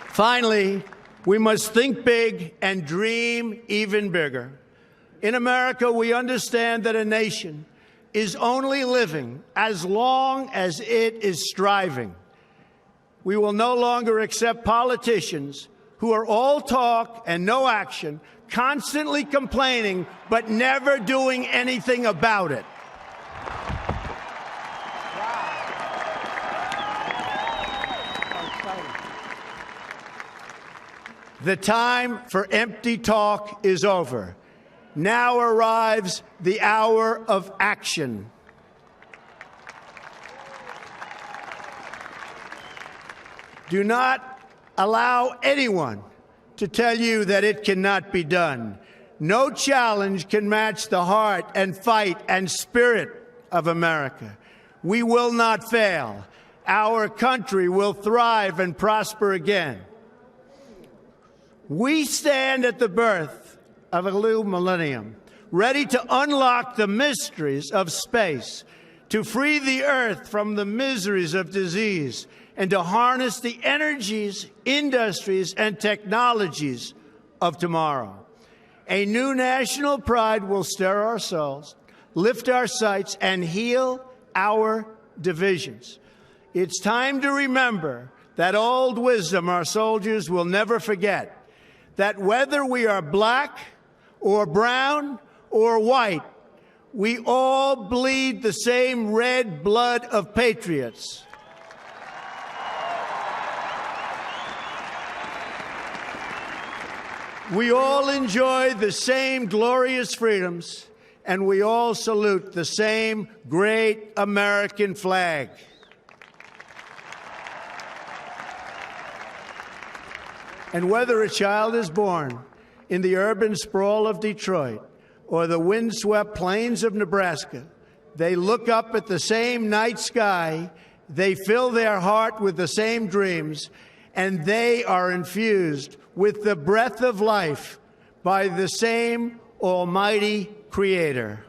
Finally, we must think big and dream even bigger. In America, we understand that a nation is only living as long as it is striving. We will no longer accept politicians who are all talk and no action, constantly complaining but never doing anything about it. The time for empty talk is over. Now arrives the hour of action. Do not allow anyone to tell you that it cannot be done. No challenge can match the heart and fight and spirit of America. We will not fail. Our country will thrive and prosper again. We stand at the birth of a new millennium, ready to unlock the mysteries of space, to free the earth from the miseries of disease, and to harness the energies, industries, and technologies of tomorrow. A new national pride will stir our souls, lift our sights, and heal our divisions. It's time to remember that old wisdom our soldiers will never forget, that whether we are black or brown or white, we all bleed the same red blood of patriots. We all enjoy the same glorious freedoms, and we all salute the same great American flag. And whether a child is born in the urban sprawl of Detroit or the windswept plains of Nebraska, they look up at the same night sky, they fill their heart with the same dreams, and they are infused with the breath of life by the same almighty Creator.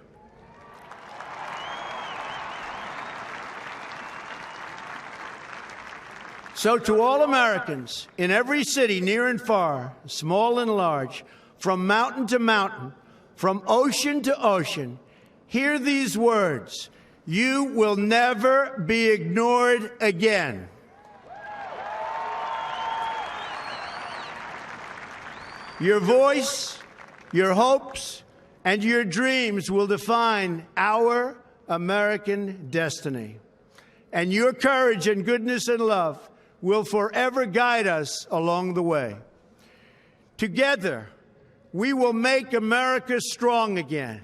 So to all Americans in every city, near and far, small and large, from mountain to mountain, from ocean to ocean, hear these words: you will never be ignored again. Your voice, your hopes, and your dreams will define our American destiny. And your courage and goodness and love will forever guide us along the way. Together, we will make America strong again.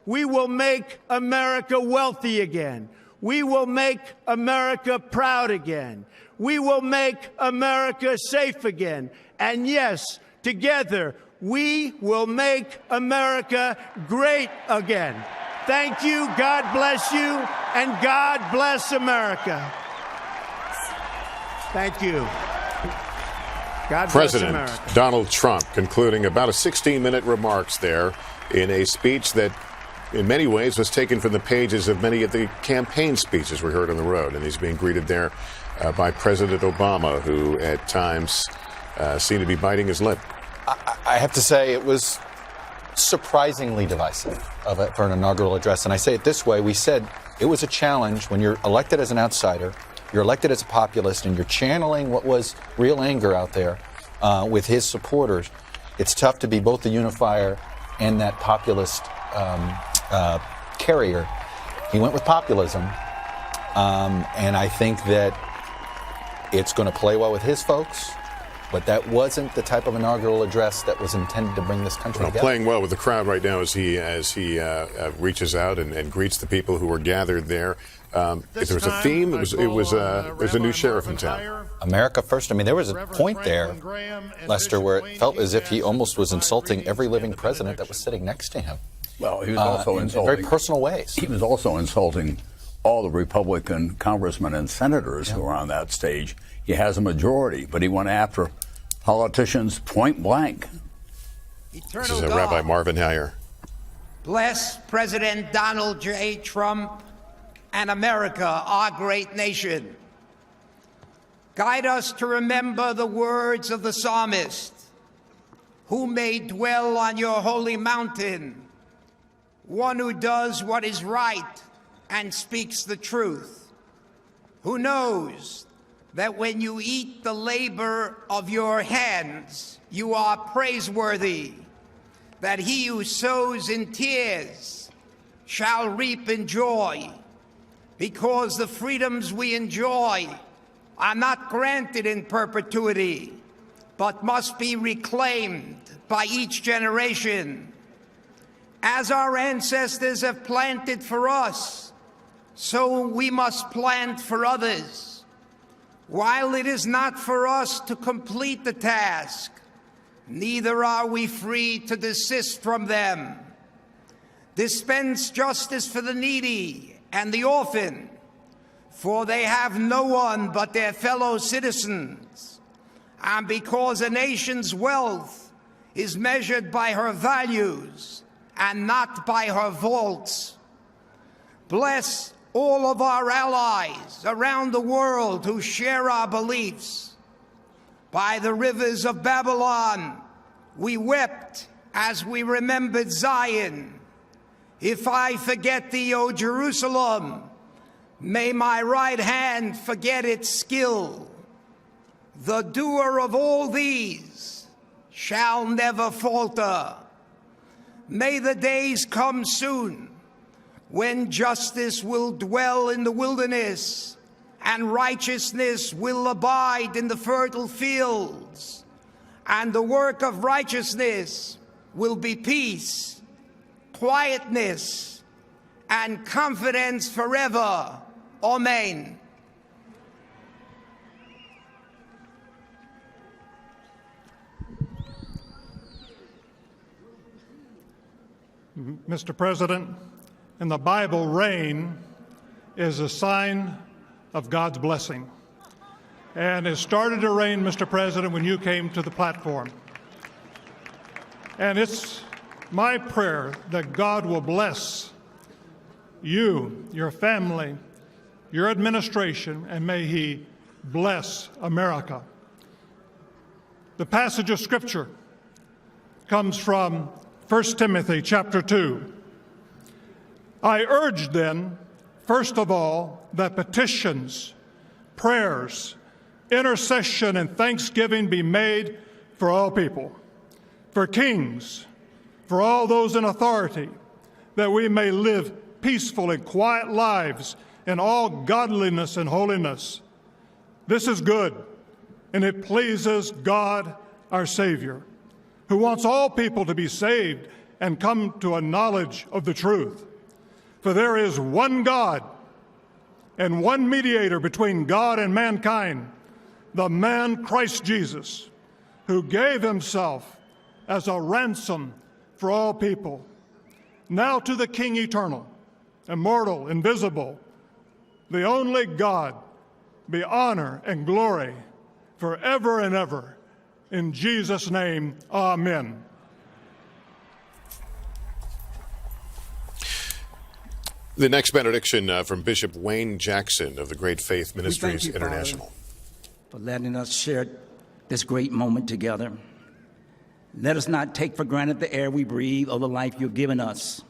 We will make America wealthy again. We will make America proud again. We will make America safe again. And yes, together, we will make America great again. Thank you, God bless you, and God bless America. Thank you. God bless President America. Donald Trump concluding about a 16-minute remarks there in a speech that in many ways was taken from the pages of many of the campaign speeches we heard on the road. And he's being greeted there by President Obama, who at times seemed to be biting his lip. I have to say it was surprisingly divisive for an inaugural address. And I say it this way. We said it was a challenge when you're elected as an outsider, you're elected as a populist, and you're channeling what was real anger out there with his supporters. It's tough to be both the unifier and that populist carrier. He went with populism. And I think that It's going to play well with his folks, but that wasn't the type of inaugural address that was intended to bring this country together. Playing well with the crowd right now as he reaches out and greets the people who were gathered there. If there was a theme, there's a new sheriff in town. America first. I mean, there was a point there, Lester, where it felt as if he almost was insulting every living president that was sitting next to him. Well, he was also insulting in very personal ways. He was also insulting all the Republican congressmen and senators who were on that stage. He has a majority, but he went after politicians point blank. This is Rabbi Marvin Heyer. Bless President Donald J. Trump and America, our great nation. Guide us to remember the words of the psalmist, who may dwell on your holy mountain, one who does what is right and speaks the truth, who knows that when you eat the labor of your hands, you are praiseworthy, that he who sows in tears shall reap in joy, because the freedoms we enjoy are not granted in perpetuity, but must be reclaimed by each generation. As our ancestors have planted for us, so we must plant for others. While it is not for us to complete the task, neither are we free to desist from them. Dispense justice for the needy and the orphan, for they have no one but their fellow citizens. And because a nation's wealth is measured by her values and not by her vaults, bless all of our allies around the world who share our beliefs. By the rivers of Babylon, we wept as we remembered Zion. If I forget thee, O Jerusalem, may my right hand forget its skill. The doer of all these shall never falter. May the days come soon when justice will dwell in the wilderness and righteousness will abide in the fertile fields, and the work of righteousness will be peace, quietness, and confidence forever. Amen. Mr. President, in the Bible, rain is a sign of God's blessing. And it started to rain, Mr. President, when you came to the platform. And it's my prayer that God will bless you, your family, your administration, and may He bless America. The passage of Scripture comes from 1 Timothy chapter 2. I urge then, first of all, that petitions, prayers, intercession, and thanksgiving be made for all people, for kings, for all those in authority, that we may live peaceful and quiet lives in all godliness and holiness. This is good, and it pleases God, our Savior, who wants all people to be saved and come to a knowledge of the truth. For there is one God and one mediator between God and mankind, the man Christ Jesus, who gave himself as a ransom for all people. Now to the King eternal, immortal, invisible, the only God, be honor and glory forever and ever. In Jesus' name, amen. The next benediction from Bishop Wayne Jackson of the Great Faith Ministries you, International. Father, for letting us share this great moment together. Let us not take for granted the air we breathe or the life you've given us.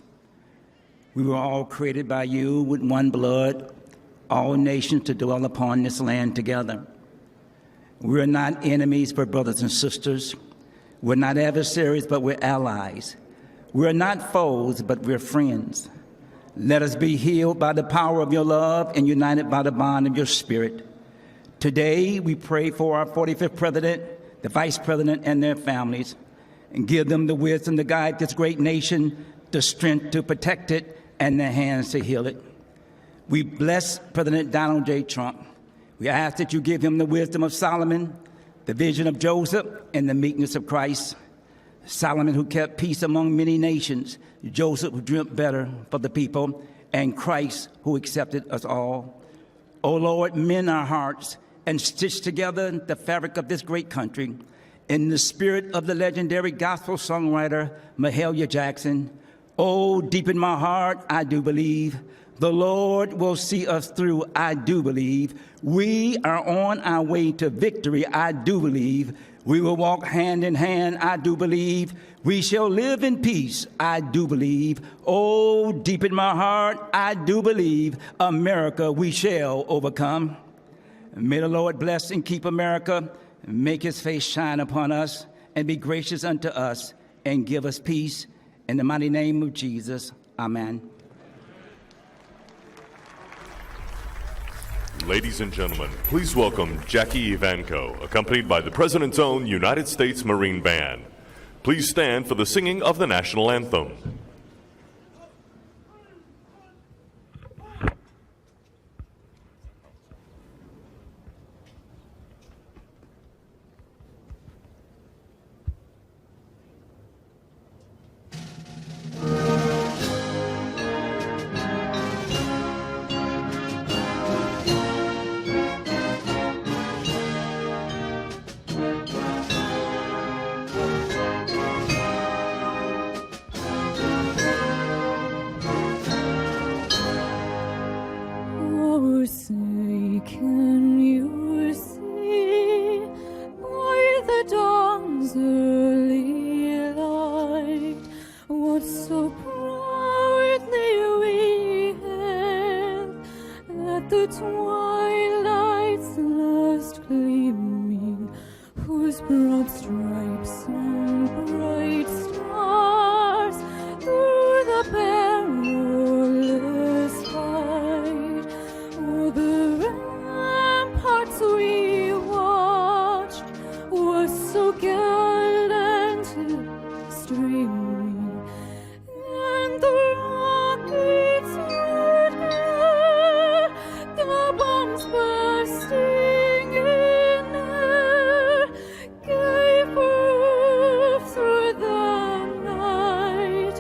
We were all created by you with one blood, all nations to dwell upon this land together. We're not enemies, but brothers and sisters. We're not adversaries, but we're allies. We're not foes, but we're friends. Let us be healed by the power of your love and united by the bond of your spirit. Today, we pray for our 45th president, the vice president, and their families, and give them the wisdom to guide this great nation, the strength to protect it, and the hands to heal it. We bless President Donald J. Trump. We ask that you give him the wisdom of Solomon, the vision of Joseph, and the meekness of Christ. Solomon, who kept peace among many nations, Joseph, who dreamt better for the people, and Christ, who accepted us all. O Lord, mend our hearts and stitch together the fabric of this great country in the spirit of the legendary gospel songwriter Mahalia Jackson. Oh, deep in my heart, I do believe the Lord will see us through. I do believe we are on our way to victory. I do believe we will walk hand in hand. I do believe we shall live in peace. I do believe. Oh, deep in my heart, I do believe America we shall overcome. May the Lord bless and keep America, make his face shine upon us, and be gracious unto us, and give us peace. In the mighty name of Jesus, amen. Ladies and gentlemen, please welcome Jackie Ivanko, accompanied by the President's own United States Marine Band. Please stand for the singing of the national anthem. Oh, say, can you see by the dawn's early light what so proudly we hailed at the twilight's last gleaming, whose broad stripes and bright stars through the perilous fight, o'er the ramparts we watched, was so gallantly streaming, and the rockets red glare, the bombs bursting in air, gave proof through the night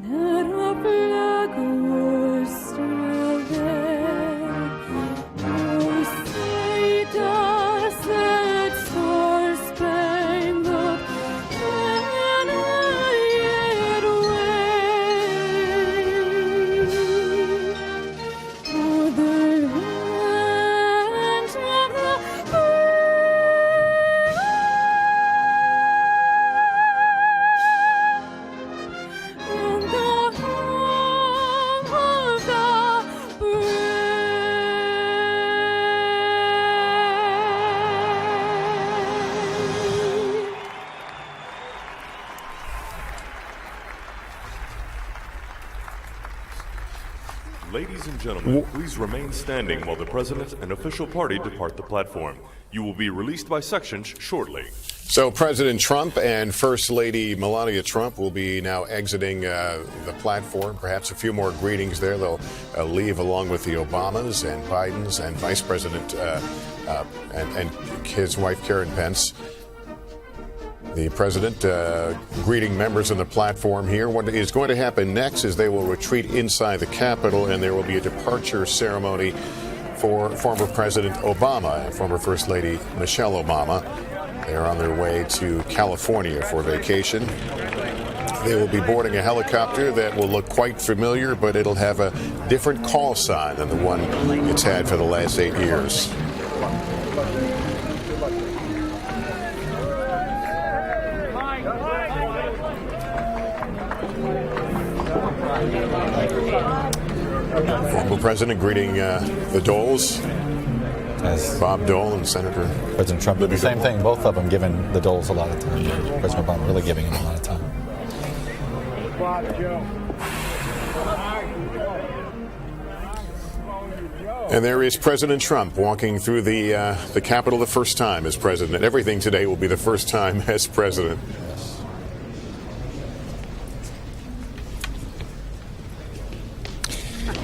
that our flag was still there. Oh, say does that star-spangled banner yet wave o'er the land of the and the home of the brave. Ladies and gentlemen, please remain standing while the President and official party depart the platform. You will be released by sections shortly. So President Trump and First Lady Melania Trump will be now exiting the platform. Perhaps a few more greetings there. They'll leave along with the Obamas and Bidens and Vice President and his wife Karen Pence. The president greeting members on the platform here. What is going to happen next is they will retreat inside the Capitol, and there will be a departure ceremony for former President Obama and former First Lady Michelle Obama. They're on their way to California for vacation. They will be boarding a helicopter that will look quite familiar, but it'll have a different call sign than the one it's had for the last 8 years. Former president greeting the Doles, as Bob Dole and Senator President Trump did the same thing. Both of them giving the Doles a lot of time. President Obama really giving him a lot of time. And there is President Trump walking through the Capitol the first time as president. Everything today will be the first time as president.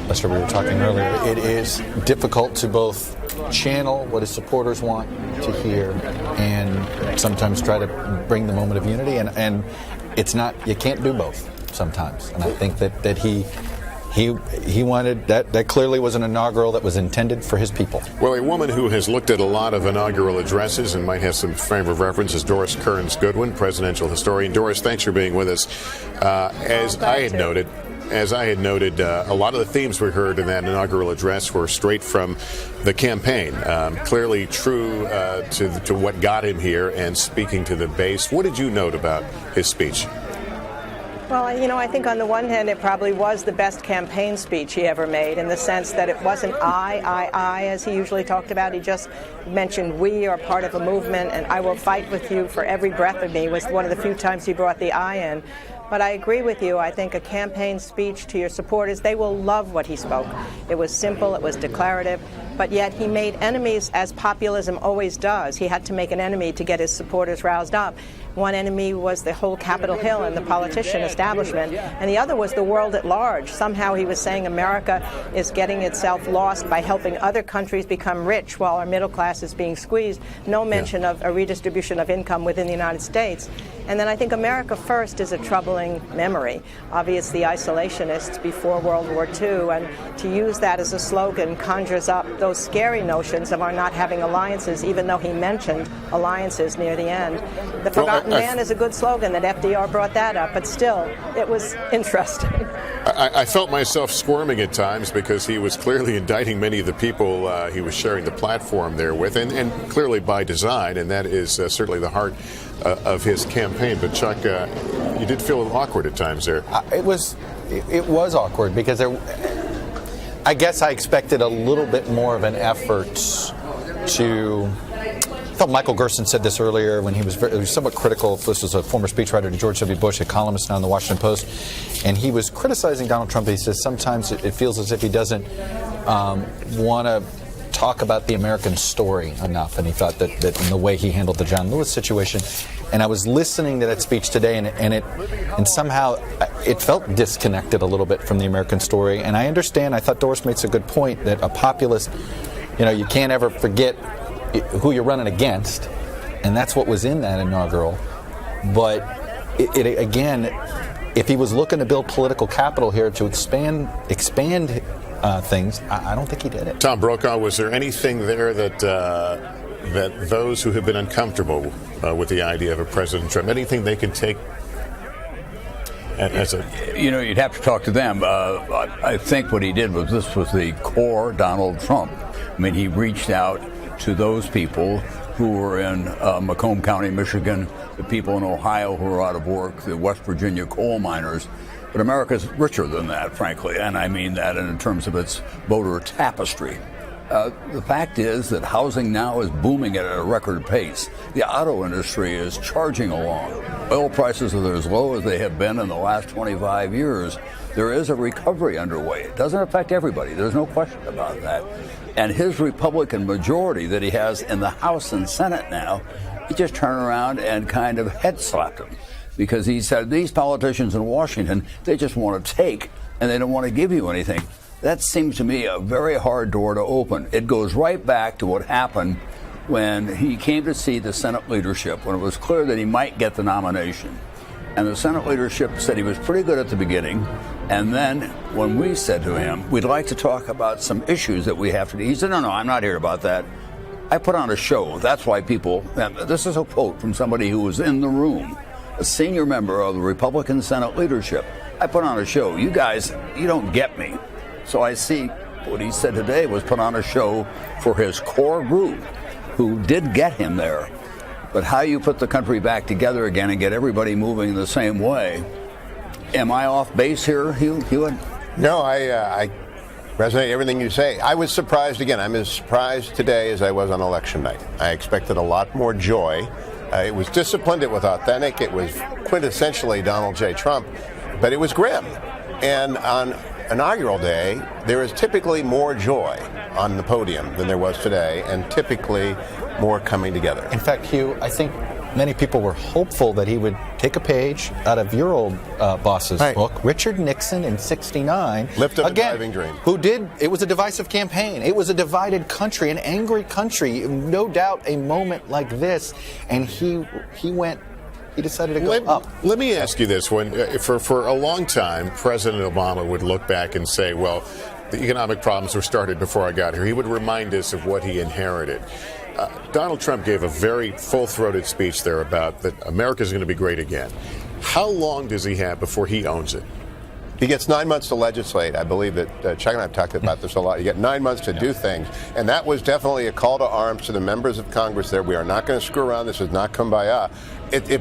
Lester, we were talking earlier, it is difficult to both channel what his supporters want to hear and sometimes try to bring the moment of unity. And it's not, you can't do both sometimes. And I think that he wanted, that clearly was an inaugural that was intended for his people. Well, a woman who has looked at a lot of inaugural addresses and might have some frame of reference is Doris Kearns Goodwin, presidential historian. Doris, thanks for being with us. As I had noted, a lot of the themes we heard in that inaugural address were straight from the campaign, clearly true to what got him here and speaking to the base. What did you note about his speech? Well, I think on the one hand, it probably was the best campaign speech he ever made in the sense that it wasn't I, as he usually talked about. He just mentioned we are part of a movement, and I will fight with you for every breath of me was one of the few times he brought the I in. But I agree with you. I think a campaign speech to your supporters, they will love what he spoke. It was simple, it was declarative, but yet he made enemies as populism always does. He had to make an enemy to get his supporters roused up. One enemy was the whole Capitol Hill and the politician establishment, and the other was the world at large. Somehow he was saying America is getting itself lost by helping other countries become rich while our middle class is being squeezed. No mention of a redistribution of income within the United States. And then I think America First is a troubling memory. Obviously, the isolationists before World War II, and to use that as a slogan conjures up those scary notions of our not having alliances, even though he mentioned alliances near the end. The Forgotten Man is a good slogan that FDR brought that up, but still, it was interesting. I felt myself squirming at times because he was clearly indicting many of the people he was sharing the platform there with, and clearly by design, and that is certainly the heart of his campaign. But Chuck, you did feel a little awkward at times there. It was awkward because I guess I expected a little bit more of an effort to. I thought Michael Gerson said this earlier when he was somewhat critical. This was a former speechwriter to George W. Bush, a columnist now in the Washington Post, and he was criticizing Donald Trump. He says sometimes it feels as if he doesn't want to talk about the American story enough, and he thought that in the way he handled the John Lewis situation. And I was listening to that speech today, and somehow it felt disconnected a little bit from the American story. And I understand. I thought Doris makes a good point that a populist, you can't ever forget who you're running against, and that's what was in that inaugural. But again, if he was looking to build political capital here to expand things, I don't think he did it. Tom Brokaw, was there anything there that those who have been uncomfortable with the idea of a President Trump, anything they can take as a... You'd have to talk to them. I think what he did was this was the core Donald Trump. I mean, he reached out to those people who were in Macomb County, Michigan, the people in Ohio who are out of work, the West Virginia coal miners. But America's richer than that, frankly, and I mean that in terms of its voter tapestry. The fact is that housing now is booming at a record pace. The auto industry is charging along. Oil prices are as low as they have been in the last 25 years. There is a recovery underway. It doesn't affect everybody. There's no question about that. And his Republican majority that he has in the House and Senate now, he just turned around and kind of head slapped him. Because he said these politicians in Washington, they just want to take and they don't want to give you anything. That seems to me a very hard door to open. It goes right back to what happened when he came to see the Senate leadership, when it was clear that he might get the nomination. And the Senate leadership said he was pretty good at the beginning. And then when we said to him, we'd like to talk about some issues that we have to do, he said, no, I'm not here about that. I put on a show. That's why people, and this is a quote from somebody who was in the room, a senior member of the Republican Senate leadership. I put on a show. You guys, you don't get me. So I see what he said today was put on a show for his core group who did get him there. But how you put the country back together again and get everybody moving the same way. Am I off base here, Hewitt? No, I resonate everything you say. I was surprised again. I'm as surprised today as I was on election night. I expected a lot more joy. It was disciplined, it was authentic, it was quintessentially Donald J. Trump, but it was grim. And on inaugural day, there is typically more joy on the podium than there was today, and typically more coming together. In fact, Hugh, I think many people were hopeful that he would take a page out of your old boss's book, Richard Nixon in '69. Lift up again, a driving dream. It was a divisive campaign. It was a divided country, an angry country. No doubt a moment like this, and he decided to go up. Let me ask you this. For a long time, President Obama would look back and say, well, the economic problems were started before I got here. He would remind us of what he inherited. Donald Trump gave a very full-throated speech there about that America's going to be great again. How long does he have before he owns it? He gets 9 months to legislate. I believe that Chuck and I have talked about this a lot. You get 9 months to do things. And that was definitely a call to arms to the members of Congress there. We are not going to screw around. This is not kumbaya.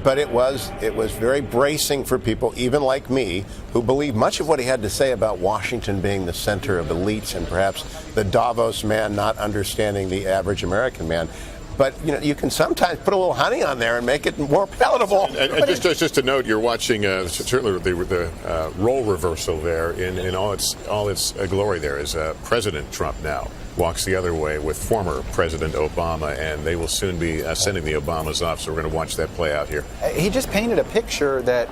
But it was very bracing for people, even like me, who believe much of what he had to say about Washington being the center of elites and perhaps the Davos man not understanding the average American man. But you can sometimes put a little honey on there and make it more palatable. And just to note, you're watching certainly the role reversal there in all its glory. There is President Trump now walks the other way with former President Obama, and they will soon be sending the Obamas off. So we're going to watch that play out here. He just painted a picture that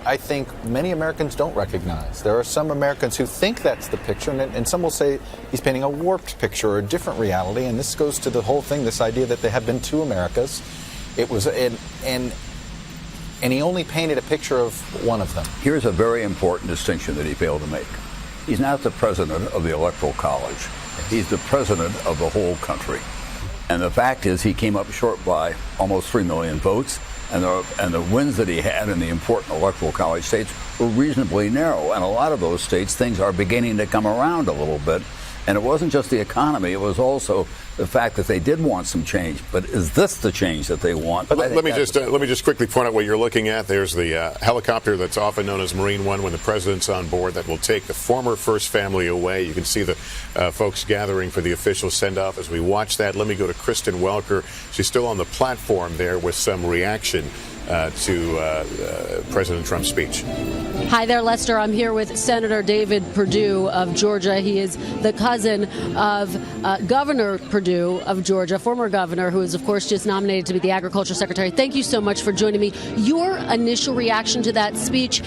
I think many Americans don't recognize. There are some Americans who think that's the picture, and some will say he's painting a warped picture or a different reality. And this goes to the whole thing, this idea that there have been two Americas. It was, and he only painted a picture of one of them. Here's a very important distinction that he failed to make. He's not the president of the Electoral College. He's the president of the whole country. And the fact is he came up short by almost 3 million votes. And the wins that he had in the important Electoral College states were reasonably narrow. And a lot of those states, things are beginning to come around a little bit. And it wasn't just the economy. It was also the fact that they did want some change. But is this the change that they want? Let me just quickly point out what you're looking at. There's the helicopter that's often known as Marine One when the president's on board that will take the former First Family away. You can see the folks gathering for the official send-off as we watch that. Let me go to Kristen Welker. She's still on the platform there with some reaction to President Trump's speech. Hi there, Lester. I'm here with Senator David Perdue of Georgia. He is the cousin of Governor Perdue of Georgia, former governor, who is, of course, just nominated to be the Agriculture Secretary. Thank you so much for joining me. Your initial reaction to that speech,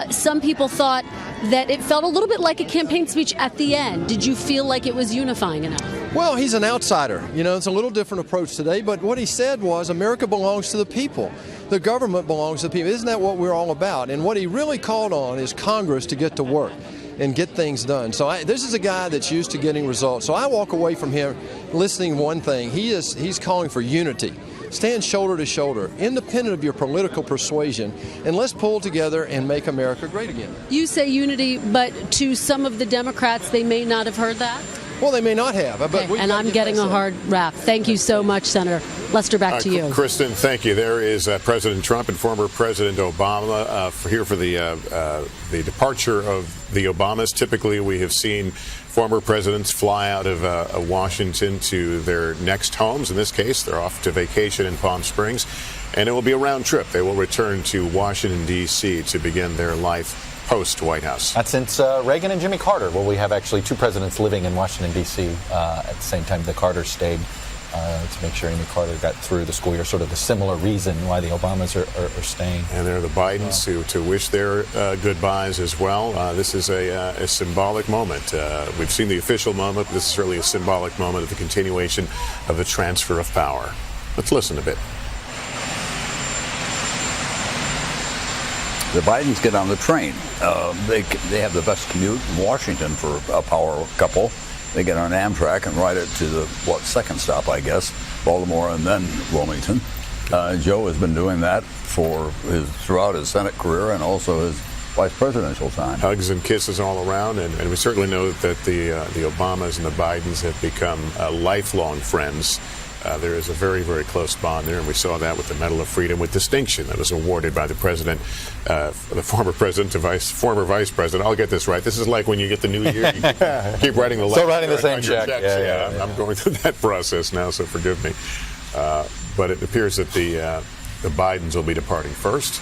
some people thought that it felt a little bit like a campaign speech at the end. Did you feel like it was unifying enough? Well, he's an outsider. It's a little different approach today, but what he said was America belongs to the people. The government belongs to the people. Isn't that what we're all about? And what he really called on is Congress to get to work and get things done. So this is a guy that's used to getting results. So I walk away from here listening one thing. He's calling for unity. Stand shoulder to shoulder, independent of your political persuasion, and let's pull together and make America great again. You say unity, but to some of the Democrats, they may not have heard that? Well, they may not have. But and I'm getting a hard rap. Thank you so much, Senator. Lester, back to you. Kristen, thank you. There is President Trump and former President Obama here for the departure of the Obamas. Typically, we have seen former presidents fly out of Washington to their next homes. In this case, they're off to vacation in Palm Springs, and it will be a round trip. They will return to Washington, D.C. to begin their life post-White House. That's since Reagan and Jimmy Carter. Well, we have actually two presidents living in Washington, D.C. At the same time the Carters stayed to make sure Amy Carter got through the school year, sort of the similar reason why the Obamas are staying. And there are the Bidens to wish their goodbyes as well. This is a symbolic moment. We've seen the official moment, but this is certainly a symbolic moment of the continuation of the transfer of power. Let's listen a bit. The Bidens get on the train. They have the best commute in Washington for a power couple. They get on Amtrak and ride it to the second stop, I guess, Baltimore and then Wilmington. Joe has been doing that throughout his Senate career and also his vice presidential time. Hugs and kisses all around, and we certainly know that the Obamas and the Bidens have become lifelong friends. There is a very, very close bond there, and we saw that with the Medal of Freedom with distinction that was awarded by the president, the former president to former vice president. I'll get this right. This is like when you get the new year, you keep writing the letter. Still writing the same check. Yeah. I'm going through that process now, so forgive me. But it appears that the Bidens will be departing first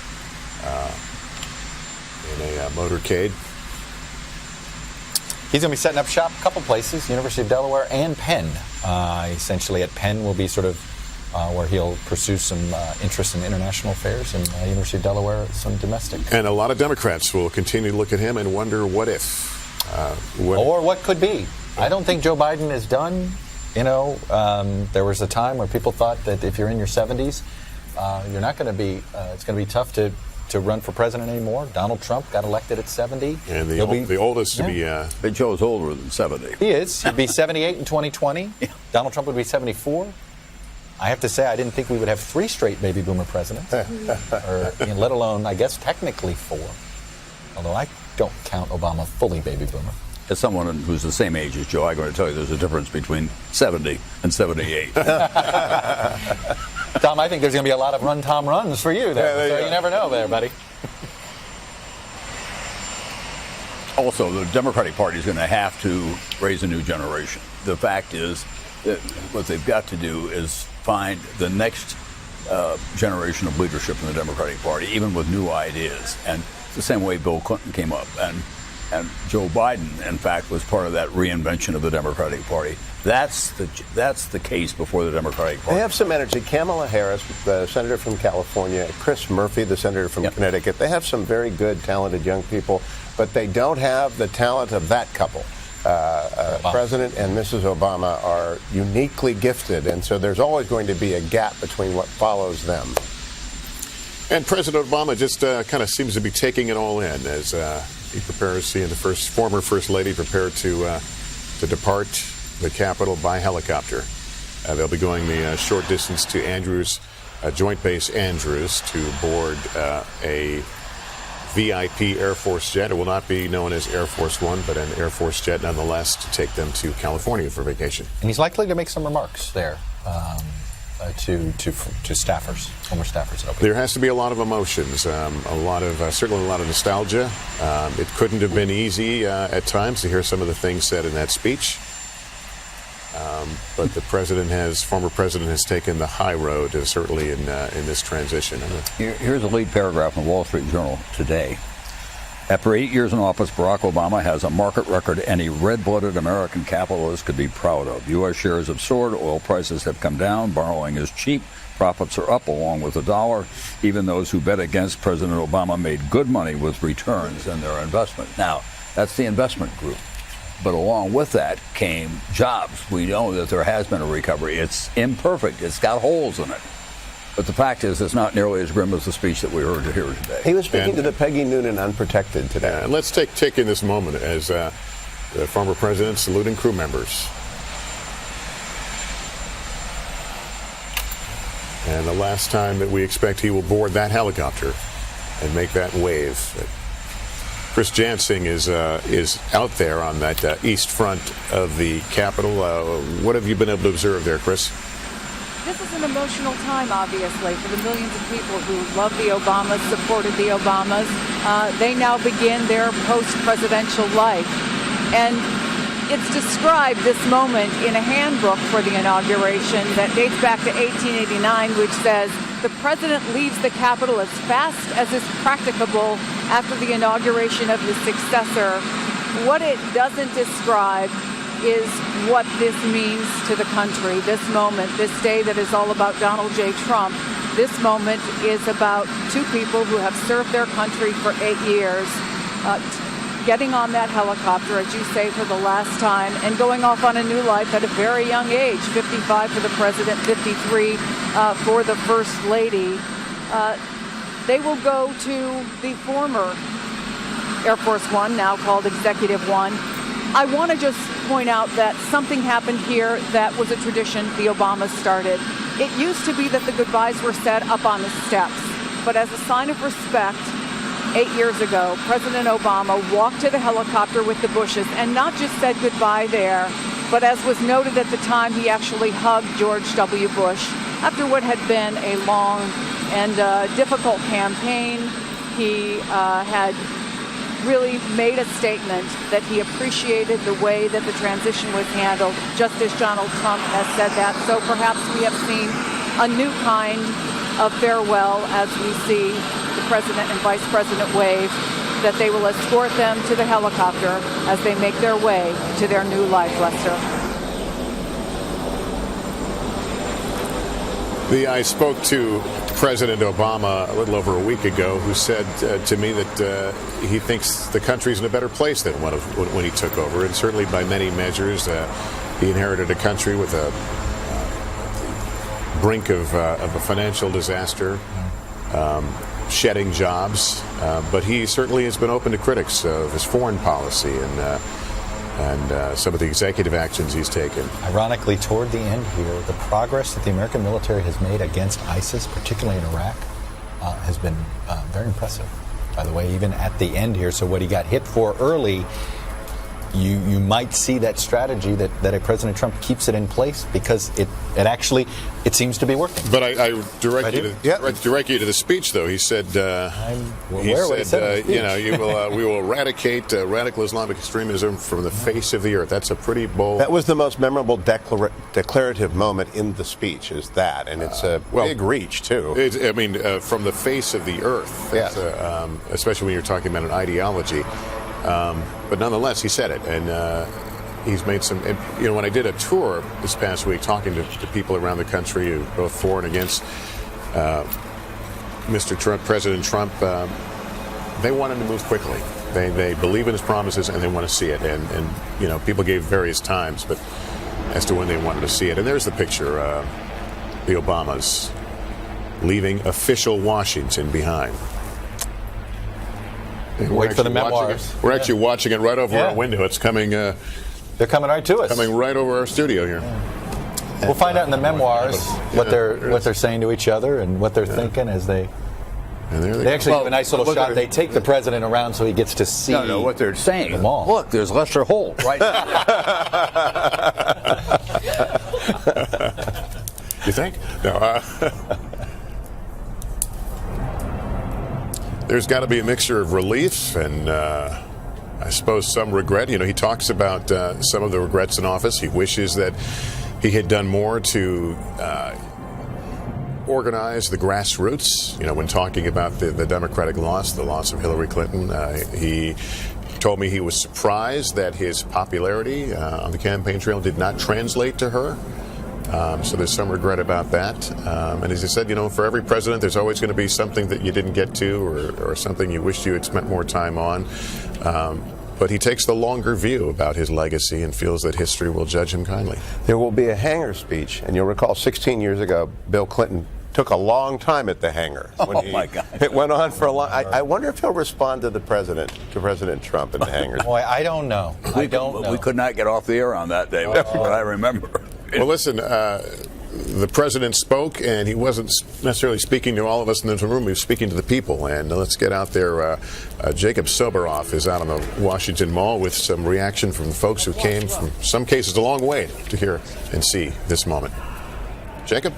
in a motorcade. He's going to be setting up shop a couple places, University of Delaware and Penn. Essentially at Penn will be sort of where he'll pursue some interest in international affairs, and University of Delaware some domestic. And a lot of Democrats will continue to look at him and wonder what if. Or what could be. I don't think Joe Biden is done. You know, there was a time where people thought that if you're in your 70s, you're not going to be, it's going to be tough to run for president anymore. Donald Trump got elected at 70. And the oldest to be... But Joe's older than 70. He is. He'd be 78 in 2020. Donald Trump would be 74. I have to say, I didn't think we would have 3 straight baby boomer presidents, or let alone, I guess, technically 4. Although I don't count Obama fully baby boomer. As someone who's the same age as Joe, I'm going to tell you there's a difference between 70 and 78. Tom, I think there's going to be a lot of run, Tom, runs for you there. So you never know there, buddy. Also, the Democratic Party is going to have to raise a new generation. The fact is that what they've got to do is find the next generation of leadership in the Democratic Party, even with new ideas. And it's the same way Bill Clinton came up. And Joe Biden, in fact, was part of that reinvention of the Democratic Party. That's the case before the Democratic Party. They have some energy. Kamala Harris, the senator from California, Chris Murphy, the senator from Connecticut. They have some very good, talented young people, but they don't have the talent of that couple. President and Mrs. Obama are uniquely gifted, and so there's always going to be a gap between what follows them. And President Obama just kind of seems to be taking it all in as he prepares, he and the former First Lady prepare to depart the Capitol by helicopter. They'll be going the short distance to Andrews, Joint Base Andrews, to board a VIP Air Force jet. It will not be known as Air Force One, but an Air Force jet nonetheless, to take them to California for vacation. And he's likely to make some remarks there to staffers, former staffers. There has to be a lot of emotions, certainly a lot of nostalgia. It couldn't have been easy at times to hear some of the things said in that speech. But the former president has taken the high road, certainly in this transition. Here's a lead paragraph in the Wall Street Journal today. After 8 years in office, Barack Obama has a market record any red-blooded American capitalist could be proud of. U.S. shares have soared, oil prices have come down, borrowing is cheap, profits are up along with the dollar. Even those who bet against President Obama made good money with returns in their investment. Now, that's the investment group. But along with that came jobs. We know that there has been a recovery. It's imperfect. It's got holes in it. But the fact is, it's not nearly as grim as the speech that we heard here today. He was speaking to the Peggy Noonan Unprotected today. And let's take in this moment as the former president saluting crew members. And the last time that we expect he will board that helicopter and make that wave. Chris Jansing is out there on that east front of the Capitol. What have you been able to observe there, Chris? This is an emotional time, obviously, for the millions of people who love the Obamas, supported the Obamas. They now begin their post-presidential life. And it's described, this moment, in a handbook for the inauguration that dates back to 1889, which says, the president leaves the Capitol as fast as is practicable after the inauguration of his successor. What it doesn't describe is what this means to the country, this moment, this day that is all about Donald J. Trump. This moment is about two people who have served their country for 8 years, getting on that helicopter, as you say, for the last time, and going off on a new life at a very young age, 55 for the president, 53 for the First Lady. They will go to the former Air Force One, now called Executive One. I want to just point out that something happened here that was a tradition the Obamas started. It used to be that the goodbyes were said up on the steps, but as a sign of respect, 8 years ago, President Obama walked to the helicopter with the Bushes and not just said goodbye there, but as was noted at the time, he actually hugged George W. Bush. After what had been a long and difficult campaign, he had really made a statement that he appreciated the way that the transition was handled, just as Donald Trump has said that. So perhaps we have seen a new kind of farewell as we see the president and vice president wave that they will escort them to the helicopter as they make their way to their new life, Lester. I spoke to President Obama a little over a week ago, who said to me that he thinks the country's in a better place than when he took over. And certainly by many measures, he inherited a country with a brink of a financial disaster, shedding jobs. But he certainly has been open to critics of his foreign policy and some of the executive actions he's taken. Ironically, toward the end here, the progress that the American military has made against ISIS, particularly in Iraq, has been very impressive. By the way, even at the end here, so what he got hit for early, you might see that strategy that President Trump keeps it in place because it seems to be working. But I direct you to the speech, though. He said, we will eradicate radical Islamic extremism from the face of the earth. That's a pretty bold. That was the most memorable declarative moment in the speech, is that, and it's a big reach too. From the face of the earth. Yes. Especially when you're talking about an ideology. But nonetheless, he said it, and he's made some. When I did a tour this past week, talking to people around the country, both for and against Mr. Trump, President Trump, they want him to move quickly. They believe in his promises, and they want to see it. And people gave various times, but as to when they wanted to see it. And there's the picture: the Obamas leaving official Washington behind. Wait for the memoirs. We're actually watching it right over our window. It's coming. They're coming right to us. Coming right over our studio here. We'll find out in the memoirs what they're saying to each other and what they're thinking as they. And they actually have a nice little shot. They take the president around so he gets to see. No, what they're saying. Them all. Look, there's Lester Holt right now. You think? No. There's got to be a mixture of relief and I suppose some regret. He talks about some of the regrets in office. He wishes that he had done more to organize the grassroots. When talking about the Democratic loss, the loss of Hillary Clinton, he told me he was surprised that his popularity on the campaign trail did not translate to her. So there's some regret about that. And as I said, for every president, there's always going to be something that you didn't get to or something you wished you had spent more time on. But he takes the longer view about his legacy and feels that history will judge him kindly. There will be a hangar speech. And you'll recall 16 years ago, Bill Clinton took a long time at the hangar. My God. It went on for a long I wonder if he'll respond to President Trump in the hangar. Boy, I don't know. We could not get off the air on that day. That's what I remember. Well, listen, the president spoke, and he wasn't necessarily speaking to all of us in the room. He was speaking to the people. And let's get out there. Jacob Soboroff is out on the Washington Mall with some reaction from the folks who came from some cases a long way to hear and see this moment. Jacob?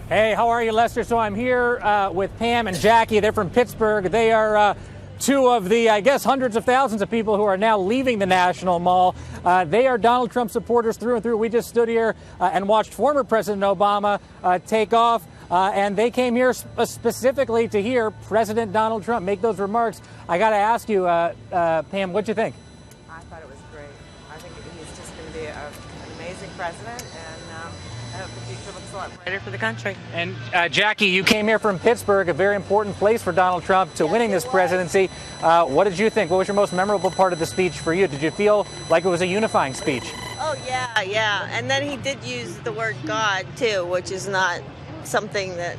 Hey, how are you, Lester? So I'm here with Pam and Jackie. They're from Pittsburgh. They are two of the, I guess, hundreds of thousands of people who are now leaving the National Mall. They are Donald Trump supporters through and through. We just stood here and watched former President Obama take off, and they came here specifically to hear President Donald Trump make those remarks. I got to ask you, Pam, what'd you think? I thought it was great. I think he's just going to be an amazing president, and I hope the future looks a lot brighter for the country. And Jackie, you came here from Pittsburgh, a very important place for Donald Trump to winning this presidency. What did you think? What was your most memorable part of the speech for you? Did you feel like it was a unifying speech? Oh, yeah. And then he did use the word God, too, which is not something that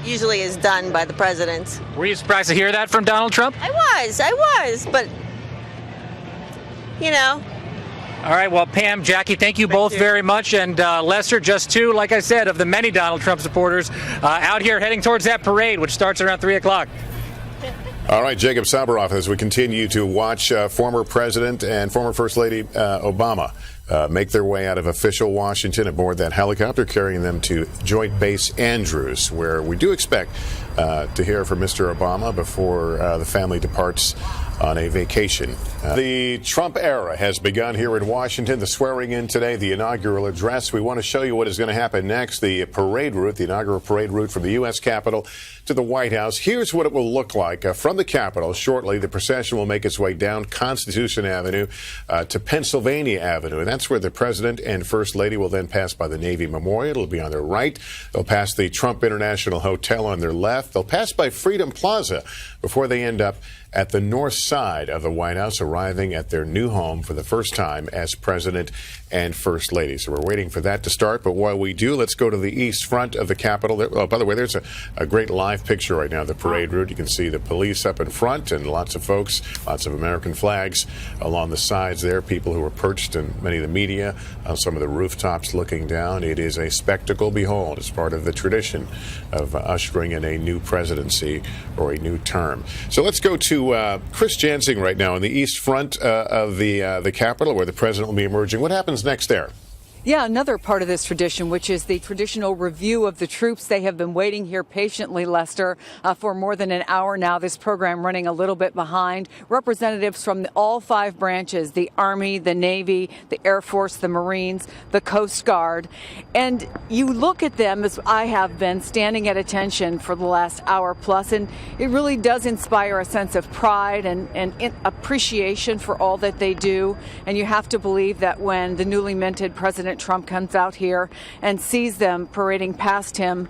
usually is done by the presidents. Were you surprised to hear that from Donald Trump? I was, but, All right, well, Pam, Jackie, thank you both very much. And Lester, just two, like I said, of the many Donald Trump supporters out here heading towards that parade, which starts around 3 o'clock. All right, Jacob Soboroff, as we continue to watch former President and former First Lady Obama make their way out of official Washington aboard that helicopter, carrying them to Joint Base Andrews, where we do expect to hear from Mr. Obama before the family departs on a vacation. The Trump era has begun here in Washington. The swearing in today, the inaugural address. We want to show you what is going to happen next. The parade route, the inaugural parade route from the U.S. Capitol to the White House. Here's what it will look like from the Capitol. Shortly, the procession will make its way down Constitution Avenue to Pennsylvania Avenue. And that's where the president and first lady will then pass by the Navy Memorial. It'll be on their right. They'll pass the Trump International Hotel on their left. They'll pass by Freedom Plaza before they end up at the north side of the White House, arriving at their new home for the first time as president and first lady. So we're waiting for that to start. But while we do, let's go to the east front of the Capitol. Oh, by the way, there's a great live picture right now of the parade route. You can see the police up in front and lots of folks, lots of American flags along the sides there, people who are perched and many of the media on some of the rooftops looking down. It is a spectacle. Behold, it's part of the tradition of ushering in a new presidency or a new term. So let's go to Chris Jansing right now in the east front of the Capitol, where the president will be emerging. What happens next there? Yeah, another part of this tradition, which is the traditional review of the troops. They have been waiting here patiently, Lester, for more than an hour now. This program running a little bit behind. Representatives from all five branches, the Army, the Navy, the Air Force, the Marines, the Coast Guard. And you look at them, as I have been, standing at attention for the last hour plus, and it really does inspire a sense of pride and appreciation for all that they do. And you have to believe that when the newly minted President Trump comes out here and sees them parading past him,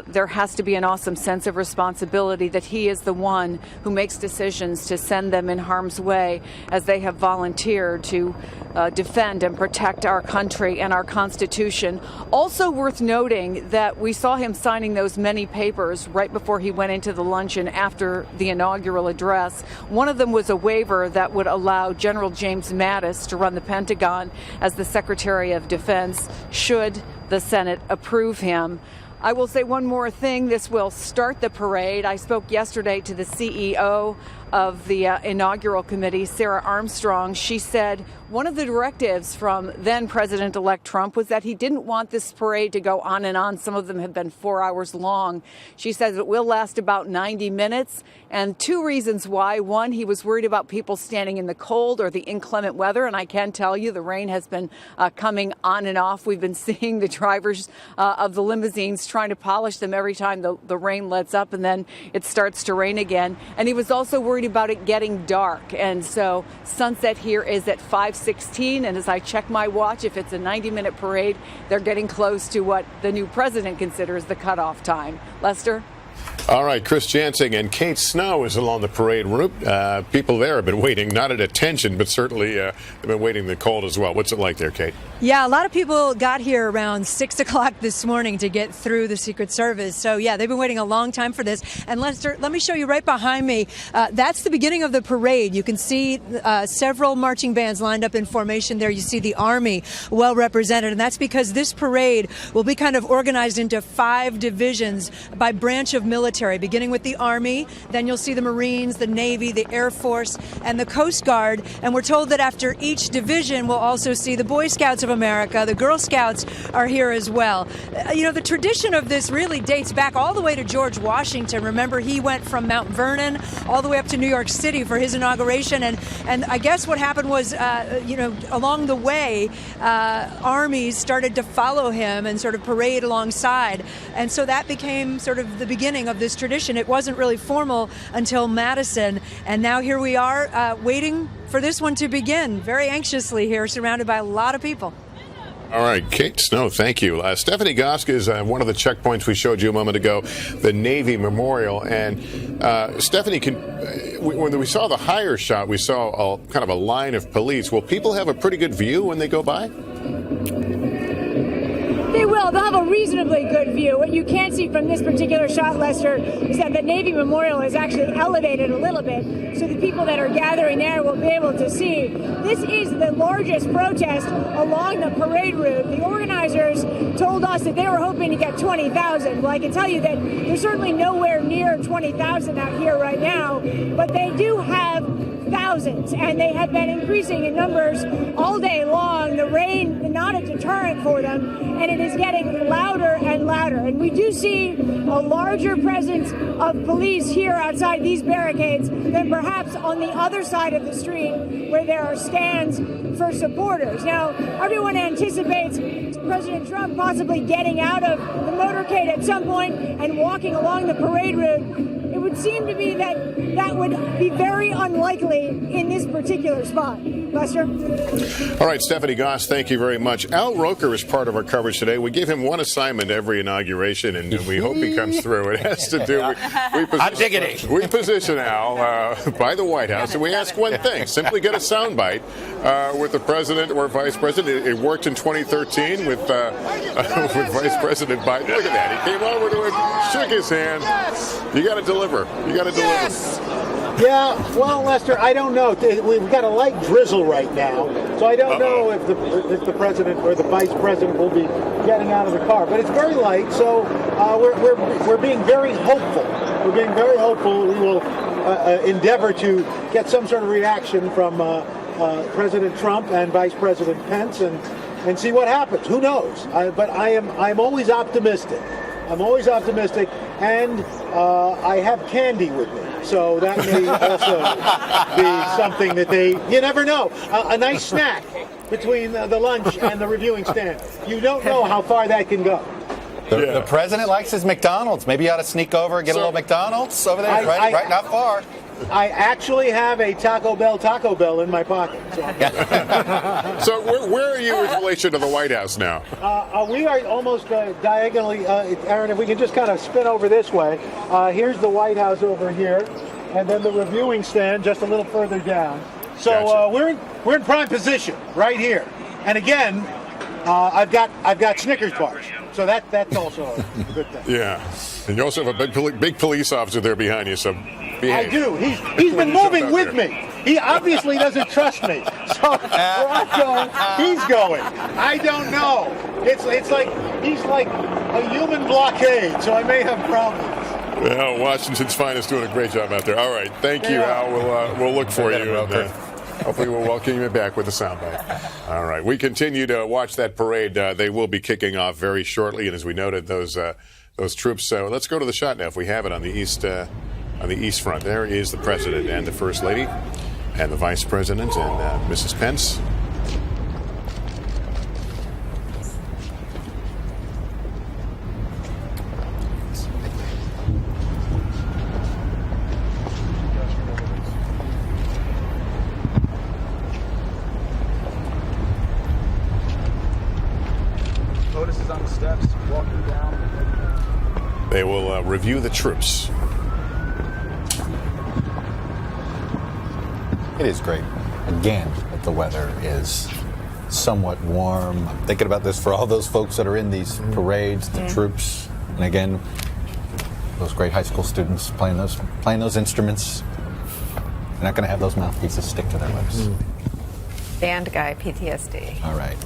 there has to be an awesome sense of responsibility that he is the one who makes decisions to send them in harm's way as they have volunteered to defend and protect our country and our Constitution. Also worth noting that we saw him signing those many papers right before he went into the luncheon after the inaugural address. One of them was a waiver that would allow General James Mattis to run the Pentagon as the Secretary of Defense should the Senate approve him. I will say one more thing. This will start the parade. I spoke yesterday to the CEO of the inaugural committee, Sarah Armstrong. She said one of the directives from then President-elect Trump was that he didn't want this parade to go on and on. Some of them have been 4 hours long. She says it will last about 90 minutes. And two reasons why. One, he was worried about people standing in the cold or the inclement weather. And I can tell you the rain has been coming on and off. We've been seeing the drivers of the limousines trying to polish them every time the rain lets up and then it starts to rain again. And he was also worried about it getting dark. And so sunset here is at 5:16. And as I check my watch, if it's a 90-minute parade, they're getting close to what the new president considers the cutoff time. Lester? All right, Chris Jansing and Kate Snow is along the parade route. People there have been waiting, not at attention, but certainly they've been waiting in the cold as well. What's it like there, Kate? Yeah, a lot of people got here around 6 o'clock this morning to get through the Secret Service. So, yeah, they've been waiting a long time for this. And Lester, let me show you right behind me. That's the beginning of the parade. You can see several marching bands lined up in formation there. You see the Army well represented. And that's because this parade will be kind of organized into 5 divisions by branch of military, beginning with the Army. Then you'll see the Marines, the Navy, the Air Force, and the Coast Guard. And we're told that after each division, we'll also see the Boy Scouts of America. The Girl Scouts are here as well. You know, the tradition of this really dates back all the way to George Washington. Remember, he went from Mount Vernon all the way up to New York City for his inauguration. And I guess what happened was, you know, along the way, armies started to follow him and sort of parade alongside. And so that became sort of the beginning of this tradition. It wasn't really formal until Madison. And now here we are waiting for this one to begin, very anxiously here, surrounded by a lot of people. All right, Kate Snow, thank you. Stephanie Gosk is one of the checkpoints we showed you a moment ago, the Navy Memorial. And Stephanie, when we saw the higher shot, we saw kind of a line of police. Will people have a pretty good view when they go by? They will. They'll have a reasonably good view. What you can see from this particular shot, Lester, is that the Navy Memorial is actually elevated a little bit, so the people that are gathering there will be able to see. This is the largest protest along the parade route. The organizers told us that they were hoping to get 20,000. Well, I can tell you that there's certainly nowhere near 20,000 out here right now, but they do have thousands, and they have been increasing in numbers all day long. The rain, not not a deterrent for them, and it is getting louder and louder. And we do see a larger presence of police here outside these barricades than perhaps on the other side of the street where there are stands for supporters. Now, everyone anticipates President Trump possibly getting out of the motorcade at some point and walking along the parade route. It would seem to me that that would be very unlikely in this particular spot. Lester? All right, Stephanie Goss, thank you very much. Al Roker is part of our coverage today. We give him one assignment every inauguration, and we hope he comes through. It has to do we position Al by the White House, and we ask one thing: simply get a soundbite with the president or vice president. It worked in 2013 with Vice President Biden. Look at that. He came over to him, shook his hand. You got to deliver. You got to deliver. Yeah, well, Lester, I don't know. We've got a light drizzle right now, so I don't know if the president or the vice president will be getting out of the car. But it's very light, so we're being very hopeful. We're being very hopeful. We will endeavor to get some sort of reaction from President Trump and Vice President Pence and see what happens. Who knows? But I'm always optimistic. I'm always optimistic, and I have candy with me. So that may also be something that you never know. A nice snack between the lunch and the reviewing stand. You don't know how far that can go. The president likes his McDonald's. Maybe you ought to sneak over and get a little McDonald's over there. Right, not far. I actually have a Taco Bell in my pocket. So where are you in relation to the White House now? We are almost diagonally. Aaron, if we can just kind of spin over this way. Here's the White House over here, and then the reviewing stand just a little further down. So Gotcha. we're in prime position right here. And again, I've got Snickers bars. So that's also a good thing. Yeah, and you also have a big police officer there behind you. So behave. I do. He's been moving with me. He obviously doesn't trust me. So where I'm going, he's going. I don't know. It's like he's like a human blockade. So I may have problems. Well, Washington's finest doing a great job out there. All right, thank you, Al. We'll look for you. Hopefully we'll welcome you back with a soundbite. All right, we continue to watch that parade. They will be kicking off very shortly, and as we noted, those troops. Let's go to the shot now, if we have it, on the east front. There is the president and the first lady, and the vice president and Mrs. Pence. Is on the steps, walking down. They will review the troops. It is great, again, that the weather is somewhat warm. I'm thinking about this for all those folks that are in these parades, the troops, and again, those great high school students playing those instruments. They're not going to have those mouthpieces stick to their lips. Band guy PTSD. All right.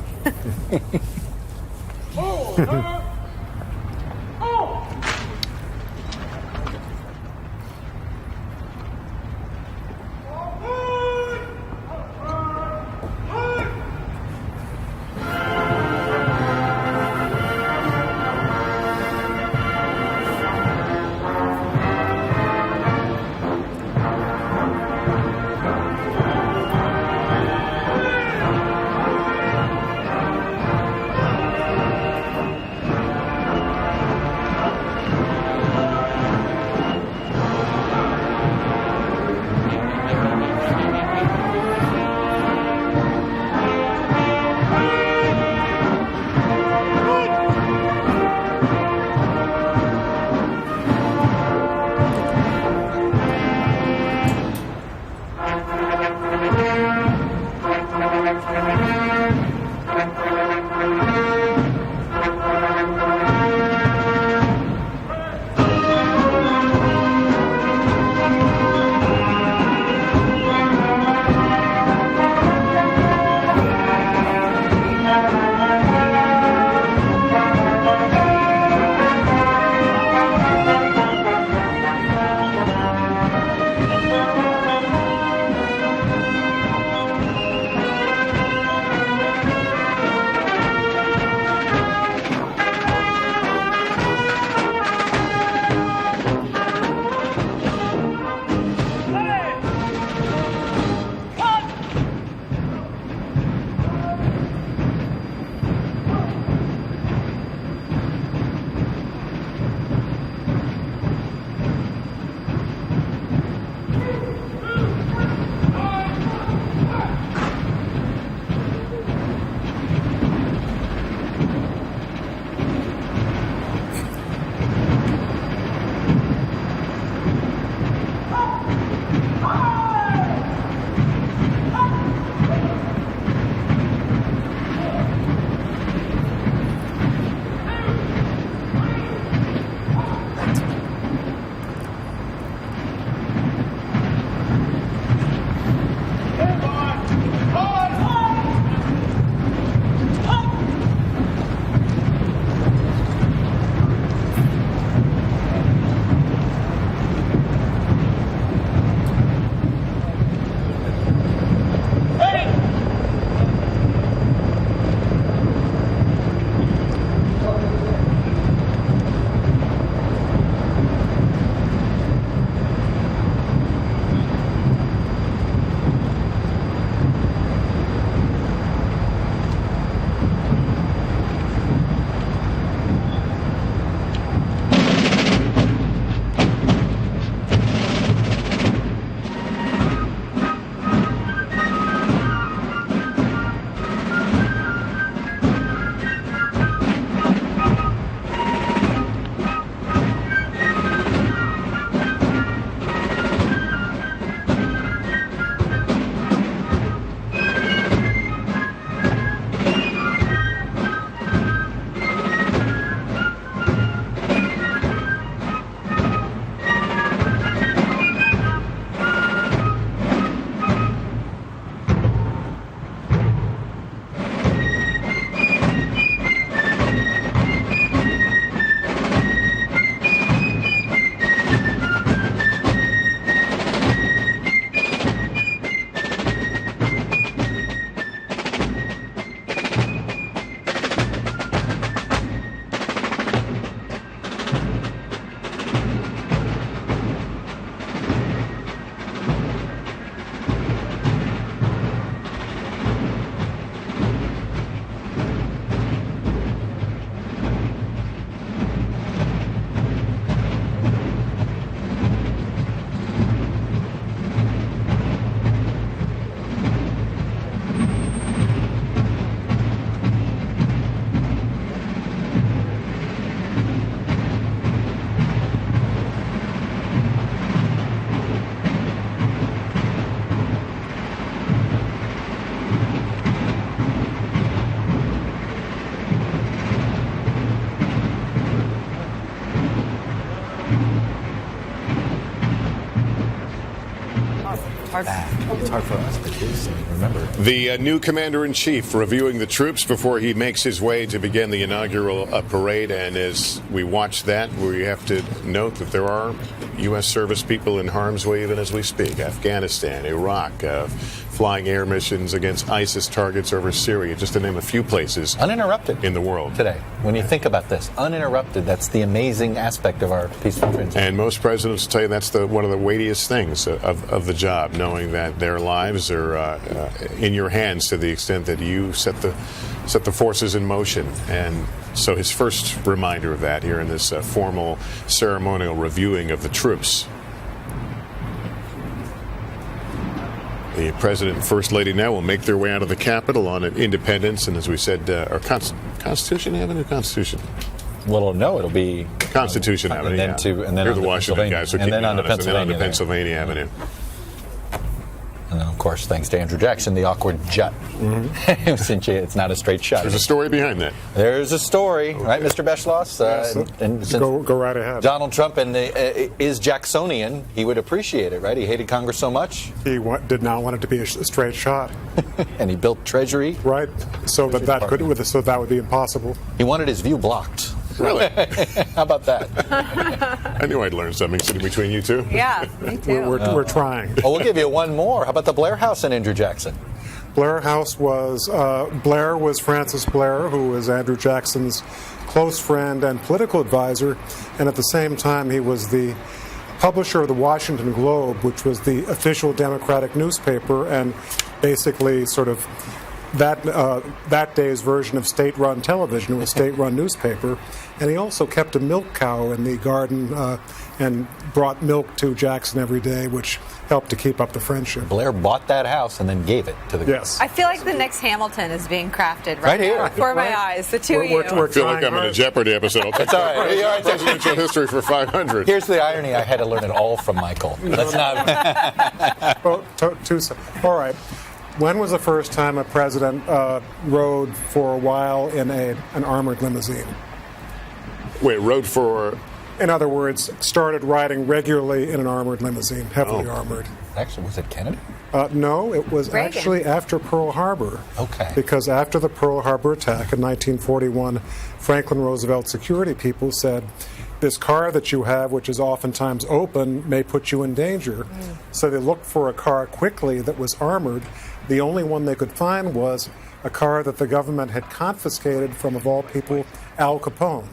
It's hard for us, the kids, to remember. The new commander-in-chief reviewing the troops before he makes his way to begin the inaugural parade. And as we watch that, we have to note that there are U.S. service people in harm's way even as we speak. Afghanistan, Iraq, flying air missions against ISIS targets over Syria, just to name a few places. Uninterrupted in the world today. When you think about this, uninterrupted, that's the amazing aspect of our peaceful transition. And most presidents tell you that's one of the weightiest things of the job, knowing that their lives are in your hands to the extent that you set the forces in motion. And so his first reminder of that here in this formal ceremonial reviewing of the troops. The President and First Lady now will make their way out of the Capitol on Independence, and as we said, our Constitution Avenue, Constitution. Well, no, it'll be Constitution Avenue. And then You're the Washington guys, so and then on to Pennsylvania Avenue. And then, of course, thanks to Andrew Jackson, the awkward jut. Since it's not a straight shot. There's a story behind that. There's a story, right, Mr. Beschloss? Go right ahead. Donald Trump is Jacksonian. He would appreciate it, right? He hated Congress so much. He did not want it to be a straight shot. And he built Treasury. Right, so that would be impossible. He wanted his view blocked. Really? How about that? I knew I'd learn something sitting between you two. Yeah, me too. We're trying. Oh, we'll give you one more. How about the Blair House and Andrew Jackson? Blair House was Blair was Francis Blair, who was Andrew Jackson's close friend and political advisor, and at the same time he was the publisher of the Washington Globe, which was the official Democratic newspaper, and basically sort of that day's version of state-run television. It was a state-run newspaper. And he also kept a milk cow in the garden and brought milk to Jackson every day, which helped to keep up the friendship. Blair bought that house and then gave it to the Yes. I feel like the next Hamilton is being crafted right here now before my eyes. The two of you. I feel like I'm in a Jeopardy episode. It's all right. You're all right. Presidential history for 500. Here's the irony. I had to learn it all from Michael. Let's not. All right. When was the first time a president rode for a while in an armored limousine? Wait, rode for... In other words, started riding regularly in an armored limousine, heavily armored. Actually, was it Kennedy? No, it was Reagan. actually after Pearl Harbor. Okay. Because after the Pearl Harbor attack in 1941, Franklin Roosevelt security people said, this car that you have, which is oftentimes open, may put you in danger. So they looked for a car quickly that was armored. The only one they could find was a car that the government had confiscated from, of all people, Al Capone.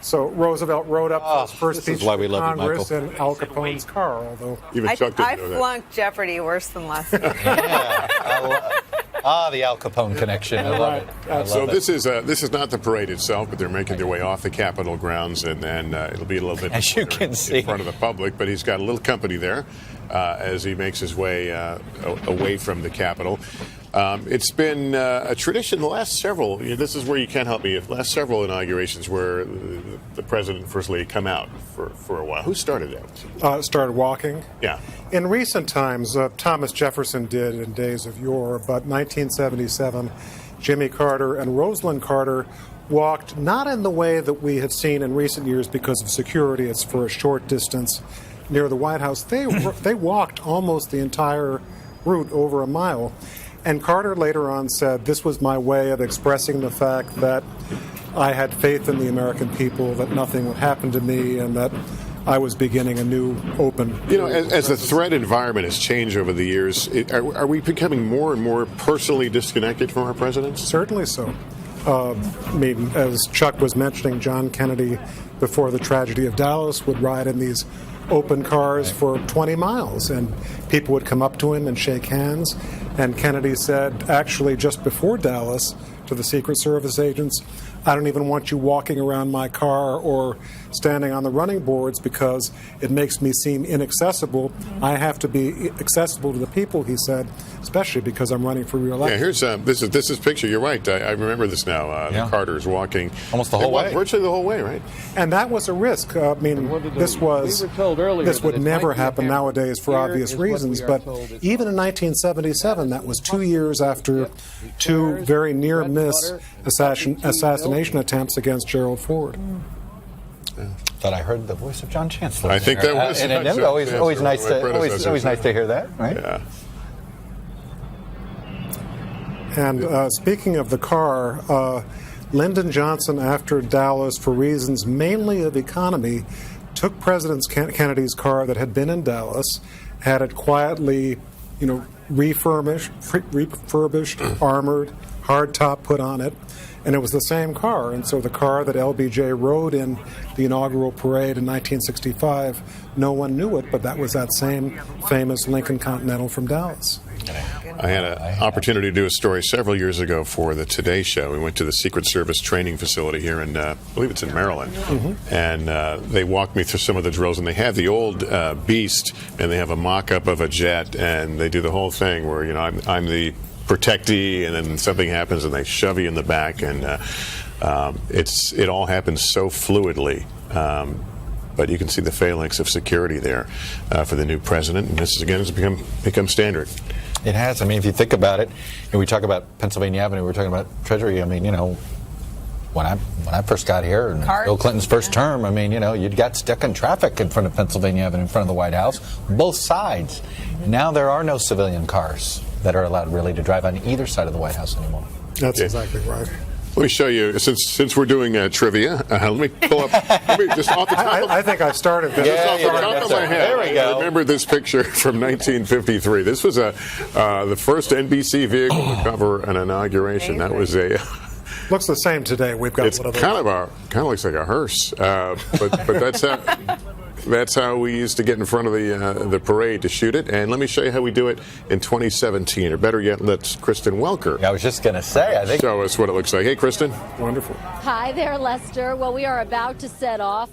So Roosevelt rode up to his first speech to Congress in Al Capone's car, although... I flunked Jeopardy worse than last year. The Al Capone connection. I love it. So this is not the parade itself, but they're making their way off the Capitol grounds, and then it'll be a little bit as you can see in front of the public. But he's got a little company there as he makes his way away from the Capitol. It's been a tradition the last several. This is where you can't help me. Last several inaugurations where the president and first lady come out for a while. Who started that? Started walking. Yeah. In recent times, Thomas Jefferson did in days of yore, but 1977, Jimmy Carter and Rosalind Carter walked not in the way that we have seen in recent years because of security. It's for a short distance near the White House. They walked almost the entire route, over a mile. And Carter later on said, this was my way of expressing the fact that I had faith in the American people, that nothing would happen to me, and that I was beginning a new open... as the threat environment has changed over the years, are we becoming more and more personally disconnected from our presidents? Certainly so. As Chuck was mentioning, John Kennedy, before the tragedy of Dallas, would ride in these open cars for 20 miles, and people would come up to him and shake hands. And Kennedy said, actually, just before Dallas, to the Secret Service agents, I don't even want you walking around my car or standing on the running boards because it makes me seem inaccessible. I have to be accessible to the people, he said, especially because I'm running for re-election. Yeah, here's this is picture. You're right. I remember this now. The Carters walking almost the whole way, virtually the whole way, right? And that was a risk. This would never happen nowadays for obvious reasons. But even in 1977, that was 2 years after two very near-miss assassination attempts against Gerald Ford. Thought I heard the voice of John Chancellor. I think that was and John always Chancellor, nice my to predecessor. always nice to hear that, right? Yeah. And speaking of the car, Lyndon Johnson, after Dallas, for reasons mainly of economy, took President Kennedy's car that had been in Dallas, had it quietly, refurbished, armored, hard top put on it, and it was the same car. And so the car that LBJ rode in the inaugural parade in 1965, no one knew it, but that was that same famous Lincoln Continental from Dallas. I had an opportunity to do a story several years ago for the Today Show. We went to the Secret Service training facility here in, I believe it's in Maryland, and they walked me through some of the drills. And they have the old Beast, and they have a mock-up of a jet, and they do the whole thing where I'm the protectee, and then something happens, and they shove you in the back, and it all happens so fluidly. But you can see the phalanx of security there for the new president, and this again has become standard. It has. I mean, if you think about it, and we talk about Pennsylvania Avenue, we're talking about Treasury. I mean, when I first got here, in Bill Clinton's first term, I mean, you'd got stuck in traffic in front of Pennsylvania Avenue, in front of the White House, both sides. Now there are no civilian cars that are allowed really to drive on either side of the White House anymore. That's exactly right. Let me show you, since we're doing trivia, let me pull up, just off the top of I think I started this. Off the top of my head. There we go. I remember this picture from 1953. This was the first NBC vehicle to cover an inauguration. That was Looks the same today. We've got it's one of those. kind of looks like a hearse, but that's how we used to get in front of the parade to shoot it. And let me show you how we do it in 2017, or better yet, let's Kristen Welker. I was just going to say, I think, show us what it looks like. Hey, Kristen. Wonderful. Hi there, Lester. Well, we are about to set off.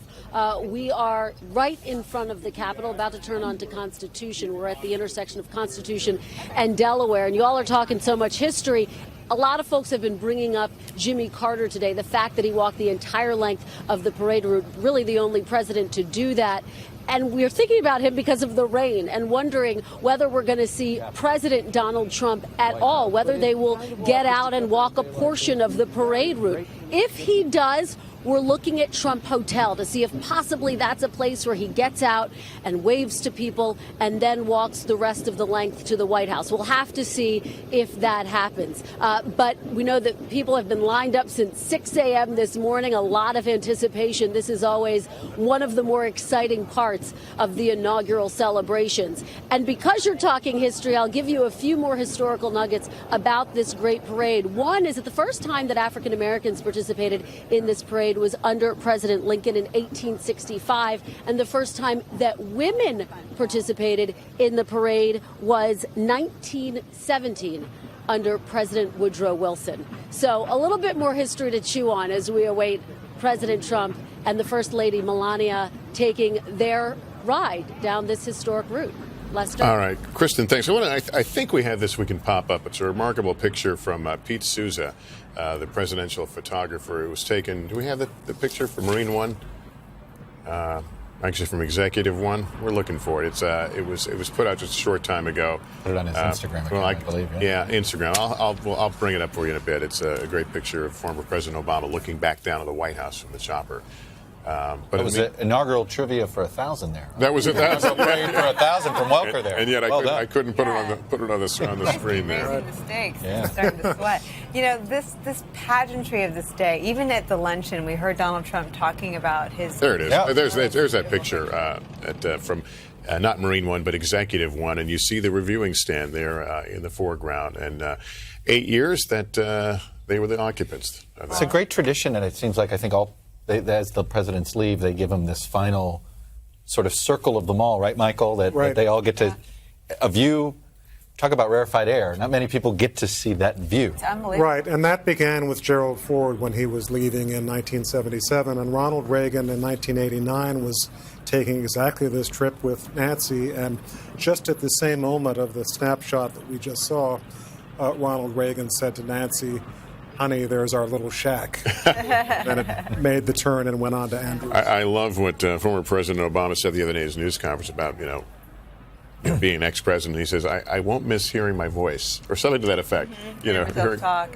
We are right in front of the Capitol, about to turn onto Constitution. We're at the intersection of Constitution and Delaware, and you all are talking so much history. A lot of folks have been bringing up Jimmy Carter today, the fact that he walked the entire length of the parade route, really the only president to do that. And we're thinking about him because of the rain and wondering whether we're going to see President Donald Trump at all, whether they will get out and walk a portion of the parade route. If he does, we're looking at Trump Hotel to see if possibly that's a place where he gets out and waves to people and then walks the rest of the length to the White House. We'll have to see if that happens. But we know that people have been lined up since 6 a.m. this morning, a lot of anticipation. This is always one of the more exciting parts of the inaugural celebrations. And because you're talking history, I'll give you a few more historical nuggets about this great parade. One is that the first time that African Americans participated in this parade was under President Lincoln in 1865, and the first time that women participated in the parade was 1917 under President Woodrow Wilson. So a little bit more history to chew on as we await President Trump and the First Lady Melania taking their ride down this historic route. Lester? All right, Kristen, thanks. I think we have this we can pop up. It's a remarkable picture from Pete Souza, the presidential photographer. It was taken. Do we have the picture from Marine One? Actually, from Executive One. We're looking for it. It was put out just a short time ago. Put it on his Instagram account, I believe. Yeah, Instagram. I'll bring it up for you in a bit. It's a great picture of former President Obama looking back down at the White House from the chopper. But it was an inaugural trivia for 1,000 there. That was 1,000 for 1,000 from Welker there. And yet I couldn't put it on the screen there. Amazing mistakes. I'm starting to sweat. This pageantry of this day. Even at the luncheon, we heard Donald Trump talking about his. There it is. Yeah. There's that picture from not Marine One, but Executive One, and you see the reviewing stand there in the foreground. And 8 years that they were the occupants. It's a great tradition, and it seems like I think as the presidents leave, they give them this final sort of circle of them all, right, Michael? That they all get to a view. Talk about rarefied air. Not many people get to see that view. It's unbelievable. Right, and that began with Gerald Ford when he was leaving in 1977, and Ronald Reagan in 1989 was taking exactly this trip with Nancy, and just at the same moment of the snapshot that we just saw, Ronald Reagan said to Nancy, "Honey, there's our little shack." Then it made the turn and went on to Andrews. I love what former President Obama said the other day in his news conference about, being an ex-president, he says, I won't miss hearing my voice, or something to that effect. You know,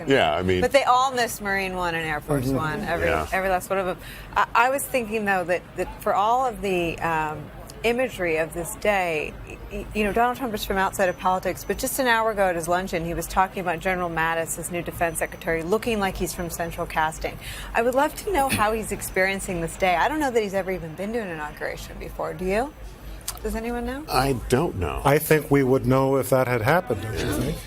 yeah, I mean. But they all miss Marine One and Air Force One, every last one of them. I was thinking, though, that for all of the imagery of this day, you know, Donald Trump is from outside of politics, but just an hour ago at his luncheon, he was talking about General Mattis, his new defense secretary, looking like he's from Central Casting. I would love to know how he's experiencing this day. I don't know that he's ever even been to an inauguration before. Do you? Does anyone know? I don't know. I think we would know if that had happened, don't you think?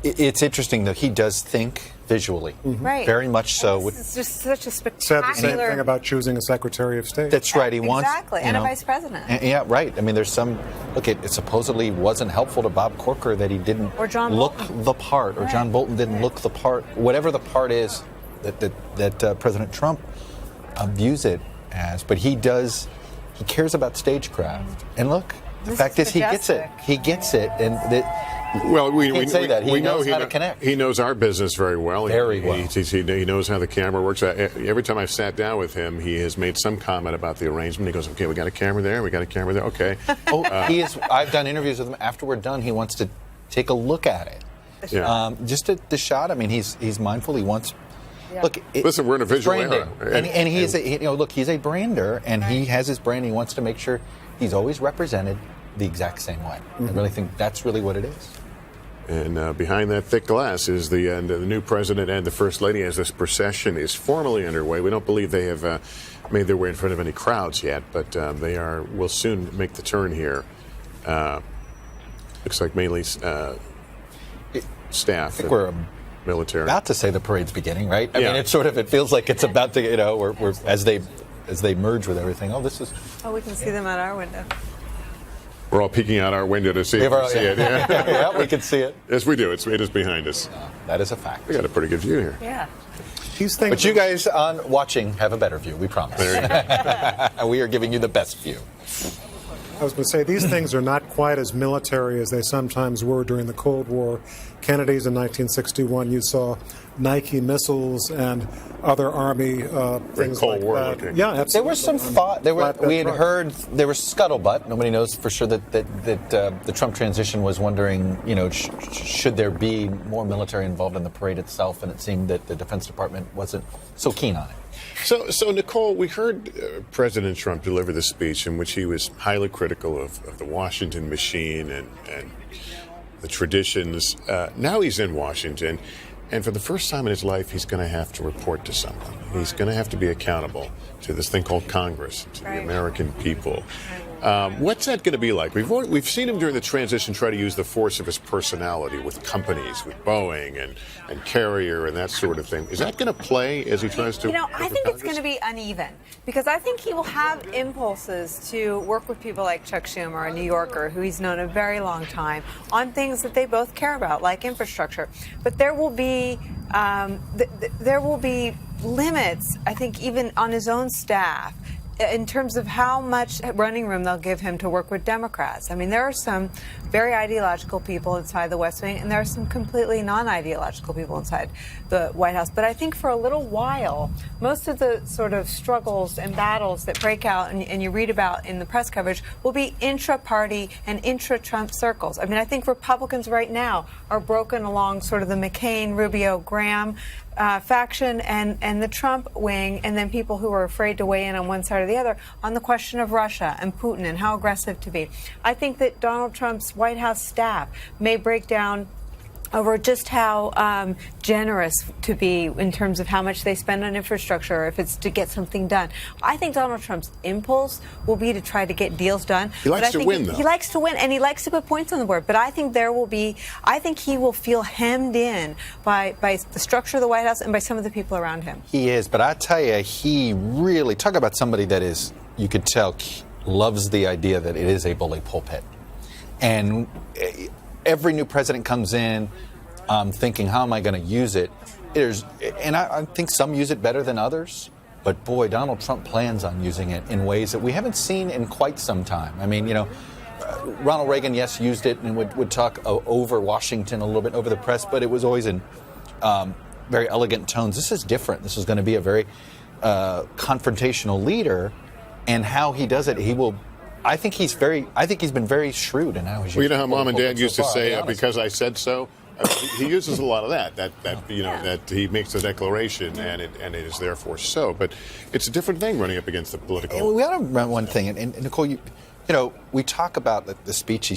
It's interesting that he does think visually. Right. Very much so. It's just such a Said spectacular... the same thing about choosing a Secretary of State. That's right. He wants... Exactly, and a vice president. Yeah, right. I mean, there's some... Look, it supposedly wasn't helpful to Bob Corker that he didn't look the part, or John Bolton didn't look the part. Whatever the part is that President Trump views it as. But he does... He cares about stagecraft. And look, the fact is he gets it. He gets it. And well, we say that. He knows how to connect. He knows our business very well. Very well. He knows how the camera works. Every time I've sat down with him, he has made some comment about the arrangement. He goes, okay, we got a camera there, we got a camera there, okay. He is. I've done interviews with him. After we're done, he wants to take a look at it. Just at the shot. I mean, he's mindful. He wants... Yeah. Look, listen, we're in a visual era. And he is look, he's a brander, and he has his brand. He wants to make sure he's always represented the exact same way. I really think that's really what it is. And behind that thick glass is the new president and the first lady as this procession is formally underway. We don't believe they have made their way in front of any crowds yet, but they will soon make the turn here. Looks like mainly staff. I think we're military. About to say the parade's beginning, right? I mean, it feels like it's about to, we're as they merge with everything. Oh, this is. Oh, we can see them out our window. We're all peeking out our window to see if we see it. Yeah, we can see it. Yes, we do. It is behind us. That is a fact. We got a pretty good view here. Yeah. But you guys on watching have a better view, we promise. We are giving you the best view. I was going to say, these things are not quite as military as they sometimes were during the Cold War. Kennedy's in 1961, you saw Nike missiles and other Army things Cold like War that. looking. Yeah, absolutely. There was some thought. We had heard there was scuttlebutt. Nobody knows for sure that the Trump transition was wondering, should there be more military involved in the parade itself? And it seemed that the Defense Department wasn't so keen on it. So Nicole, we heard President Trump deliver the speech in which he was highly critical of the Washington machine and the traditions. Now he's in Washington, and for the first time in his life, he's going to have to report to someone. He's going to have to be accountable to this thing called Congress, to the American people. What's that going to be like? We've seen him during the transition try to use the force of his personality with companies, with Boeing and Carrier and that sort of thing. Is that going to play as he tries to? I think it's going to be uneven because I think he will have impulses to work with people like Chuck Schumer, a New Yorker who he's known a very long time, on things that they both care about, like infrastructure. But there will be limits, I think, even on his own staff, in terms of how much running room they'll give him to work with Democrats. I mean, there are some very ideological people inside the West Wing, and there are some completely non-ideological people inside the White House. But I think for a little while, most of the sort of struggles and battles that break out and you read about in the press coverage will be intra-party and intra-Trump circles. I mean, I think Republicans right now are broken along sort of the McCain, Rubio, Graham faction and the Trump wing, and then people who are afraid to weigh in on one side or the other on the question of Russia and Putin and how aggressive to be. I think that Donald Trump's White House staff may break down over just how generous to be in terms of how much they spend on infrastructure, if it's to get something done. I think Donald Trump's impulse will be to try to get deals done. He likes to win, though. He likes to win, and he likes to put points on the board. But I think I think he will feel hemmed in by the structure of the White House and by some of the people around him. He is, but I tell you, he really, talk about somebody that is, you could tell, loves the idea that it is a bully pulpit. And every new president comes in thinking, how am I going to use it? And I think some use it better than others. But boy, Donald Trump plans on using it in ways that we haven't seen in quite some time. I mean, Ronald Reagan, yes, used it and would talk over Washington a little bit, over the press, but it was always in very elegant tones. This is different. This is going to be a very confrontational leader. And how he does it, he will I think he's been very shrewd in how he's. Well, you know how mom and dad used to say, I'll be honest. because I said so? He uses a lot of that he makes a declaration and it is therefore so. But it's a different thing running up against the political. And we ought to remember one thing, and Nicole, you know, we talk about the speech.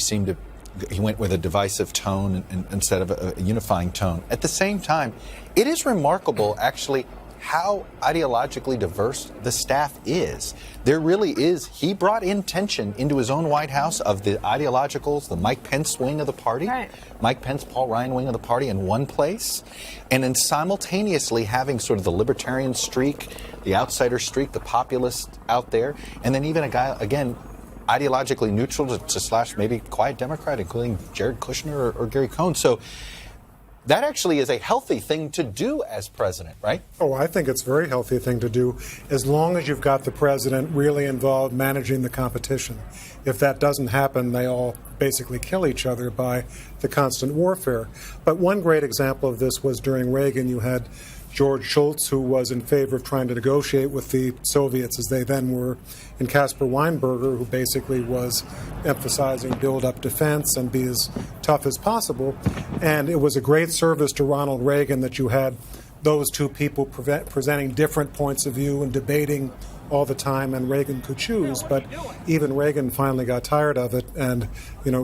He went with a divisive tone instead of a unifying tone. At the same time, it is remarkable, actually, how ideologically diverse the staff is. There really is. He brought in tension into his own White House of the ideologicals, the Mike Pence wing of the party, Mike Pence, Paul Ryan wing of the party in one place, and then simultaneously having sort of the libertarian streak, the outsider streak, the populist out there, and then even a guy, again, ideologically neutral to slash maybe quiet Democrat, including Jared Kushner or Gary Cohn. So that actually is a healthy thing to do as president, right? Oh, I think it's a very healthy thing to do as long as you've got the president really involved managing the competition. If that doesn't happen, they all basically kill each other by the constant warfare. But one great example of this was during Reagan. You had George Shultz, who was in favor of trying to negotiate with the Soviets as they then were, and Caspar Weinberger, who basically was emphasizing build up defense and be as tough as possible. And it was a great service to Ronald Reagan that you had those two people presenting different points of view and debating all the time, and Reagan could choose. But even Reagan finally got tired of it and,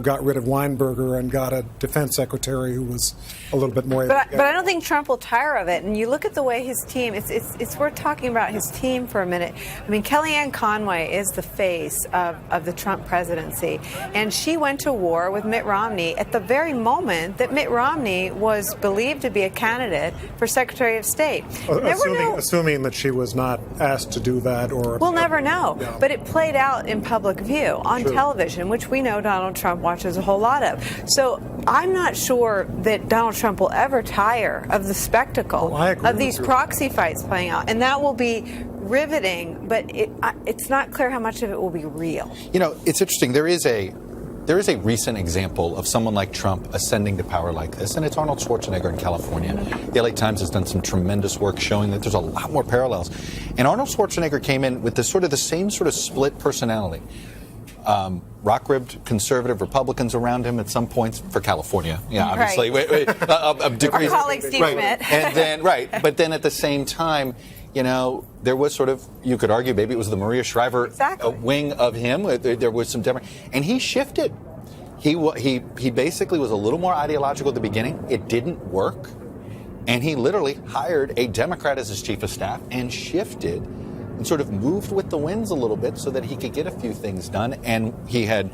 got rid of Weinberger and got a defense secretary who was a little bit more. But I don't think Trump will tire of it. And you look at the way his team, it's worth talking about his team for a minute. I mean, Kellyanne Conway is the face of the Trump presidency. And she went to war with Mitt Romney at the very moment that Mitt Romney was believed to be a candidate for Secretary of State. Assuming that she was not asked to do that. We'll never know. Yeah. But it played out in public view on television, which we know Donald Trump watches a whole lot of. So I'm not sure that Donald Trump will ever tire of the spectacle of these proxy fights playing out. And that will be riveting, but it's not clear how much of it will be real. It's interesting. There is a recent example of someone like Trump ascending to power like this, and it's Arnold Schwarzenegger in California. The LA Times has done some tremendous work showing that there's a lot more parallels. And Arnold Schwarzenegger came in with the same sort of split personality. Rock-ribbed conservative Republicans around him at some points for California. Yeah, obviously. Right. Degrees. Our colleague Steve Schmidt. And then, but then at the same time, there was sort of, you could argue maybe it was the Maria Shriver wing of him. There was some and he shifted. He basically was a little more ideological at the beginning. It didn't work. And he literally hired a Democrat as his chief of staff and shifted and sort of moved with the winds a little bit so that he could get a few things done. And he had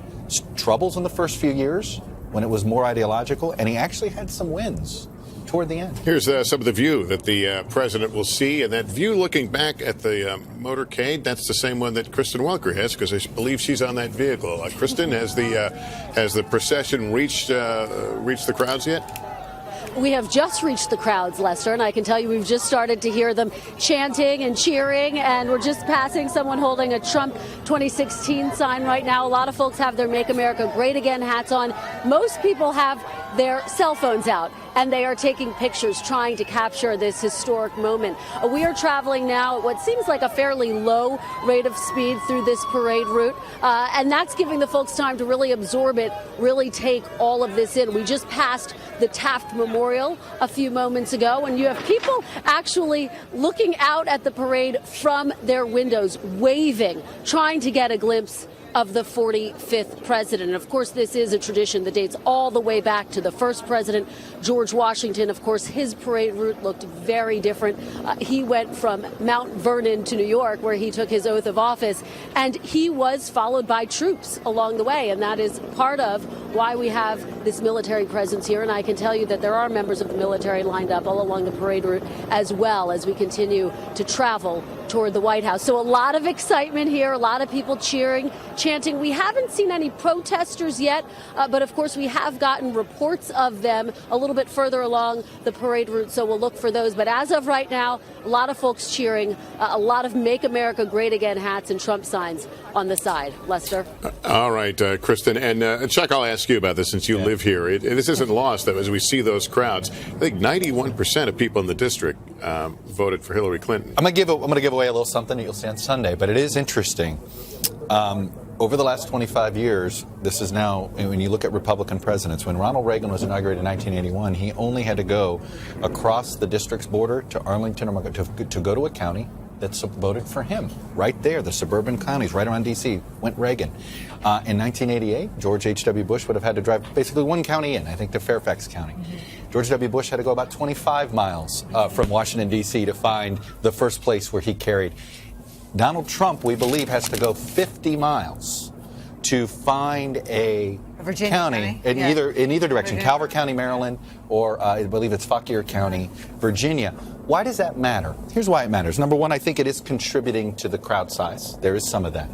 troubles in the first few years when it was more ideological, and he actually had some wins toward the end. Here's some of the view that the president will see, and that view looking back at the motorcade, that's the same one that Kristen Welker has, because I believe she's on that vehicle. Kristen, has the procession reached the crowds yet? We have just reached the crowds, Lester, and I can tell you we've just started to hear them chanting and cheering, and we're just passing someone holding a Trump 2016 sign right now. A lot of folks have their Make America Great Again hats on. Most people have their cell phones out, and they are taking pictures trying to capture this historic moment. We are traveling now at what seems like a fairly low rate of speed through this parade route, and that's giving the folks time to really absorb it, really take all of this in. We just passed the Taft Memorial a few moments ago, and you have people actually looking out at the parade from their windows, waving, trying to get a glimpse of the 45th president. And of course, this is a tradition that dates all the way back to the first president, George Washington. Of course, his parade route looked very different. He went from Mount Vernon to New York, where he took his oath of office, and he was followed by troops along the way. And that is part of why we have this military presence here. And I can tell you that there are members of the military lined up all along the parade route as well as we continue to travel toward the White House. So a lot of excitement here, a lot of people cheering, chanting. We haven't seen any protesters yet, but of course we have gotten reports of them a little bit further along the parade route, so we'll look for those. But as of right now, a lot of folks cheering, a lot of Make America Great Again hats and Trump signs on the side. Lester? All right, Kristen. And Chuck, I'll ask you about this since you live here. This isn't lost, though, as we see those crowds. I think 91% of people in the district voted for Hillary Clinton. I'm going to give away a little something that you'll see on Sunday, but it is interesting. over the last 25 years, this is now, when you look at Republican presidents, when Ronald Reagan was inaugurated in 1981, he only had to go across the district's border to Arlington or to go to a county that voted for him. Right there, the suburban counties right around D.C. went Reagan. In 1988, George H.W. Bush would have had to drive basically one county in, I think to Fairfax County. George W. Bush had to go about 25 miles from Washington, D.C. to find the first place where he carried. Donald Trump, we believe, has to go 50 miles to find a Virginia county in yeah. either direction, Virginia. Calvert County, Maryland, or I believe it's Fauquier County, Virginia. Why does that matter? Here's why it matters. Number one, I think it is contributing to the crowd size. There is some of that.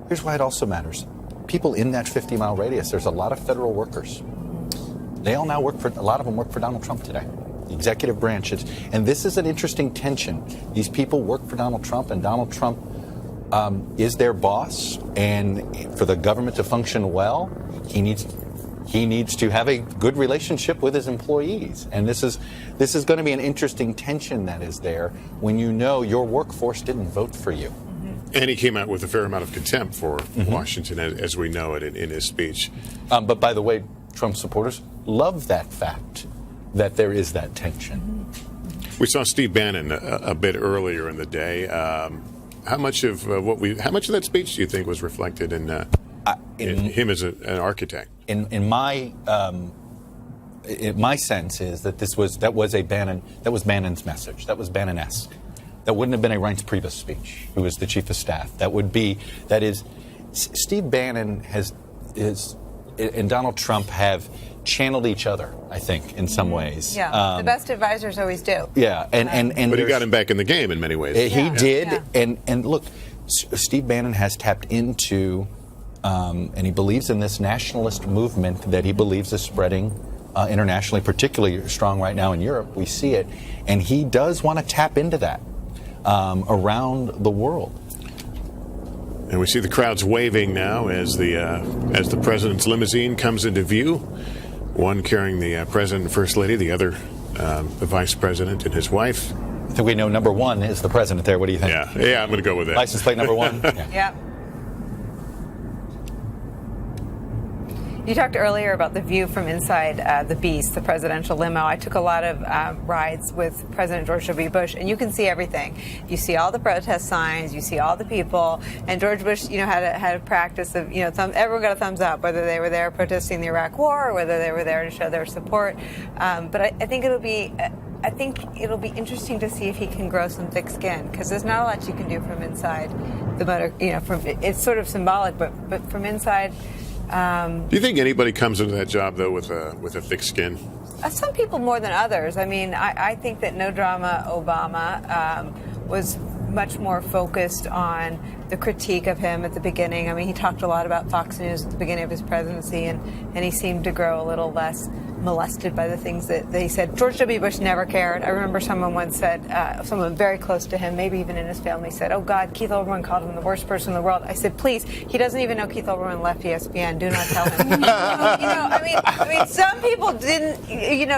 Here's why it also matters. People in that 50-mile radius, there's a lot of federal workers. They all now a lot of them work for Donald Trump today. Executive branches. And this is an interesting tension. These people work for Donald Trump, and Donald Trump is their boss. And for the government to function well, he needs to have a good relationship with his employees. And this is going to be an interesting tension that is there when you know your workforce didn't vote for you. And he came out with a fair amount of contempt for Washington, as we know it in his speech. But by the way, Trump supporters love that fact, that there is that tension. We saw Steve Bannon a bit earlier in the day. How much of that speech do you think was reflected in him as an architect? In my sense is that that was Bannon's message. That was Bannon-esque. That wouldn't have been a Reince Priebus speech, who was the chief of staff. Steve Bannon and Donald Trump have channeled each other, I think, in some ways. Yeah, the best advisors always do. Yeah, but he got him back in the game in many ways. He did, yeah. And look, Steve Bannon has tapped into, and he believes in this nationalist movement that he believes is spreading internationally, particularly strong right now in Europe. We see it, and he does want to tap into that around the world. And we see the crowds waving now as the president's limousine comes into view. One carrying the president and first lady, the other the vice president and his wife. I think we know number one is the president there. What do you think? Yeah, I'm going to go with that. License plate number one? Yeah. You talked earlier about the view from inside the Beast, the presidential limo. I took a lot of rides with President George W. Bush, and you can see everything. You see all the protest signs, you see all the people, and George Bush, had a practice of, everyone got a thumbs up, whether they were there protesting the Iraq War or whether they were there to show their support. But I think it'll be interesting to see if he can grow some thick skin, because there's not a lot you can do from inside the motor. It's sort of symbolic, but from inside. Do you think anybody comes into that job, though, with a thick skin? Some people more than others. I mean, I think that No Drama Obama was much more focused on the critique of him at the beginning. I mean, he talked a lot about Fox News at the beginning of his presidency, and he seemed to grow a little less molested by the things that they said. George W. Bush never cared. I remember someone once said, someone very close to him, maybe even in his family, said, "Oh God, Keith Olbermann called him the worst person in the world." I said, "Please, he doesn't even know Keith Olbermann left ESPN. Do not tell him." I mean, some people didn't.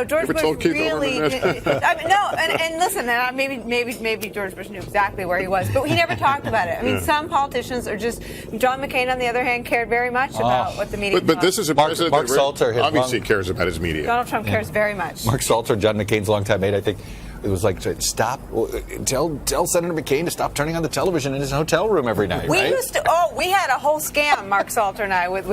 George Bush really. And listen, maybe George Bush knew exactly where he was, but he never talked about it. I mean, some politicians are just. John McCain, on the other hand, cared very much about what the media. But this is a president Mark that Salter obviously cares about his media. Donald Trump cares very much. Mark Salter, John McCain's longtime mate, I think it was like, tell Senator McCain to stop turning on the television in his hotel room every night. We had a whole scam, Mark Salter and I, with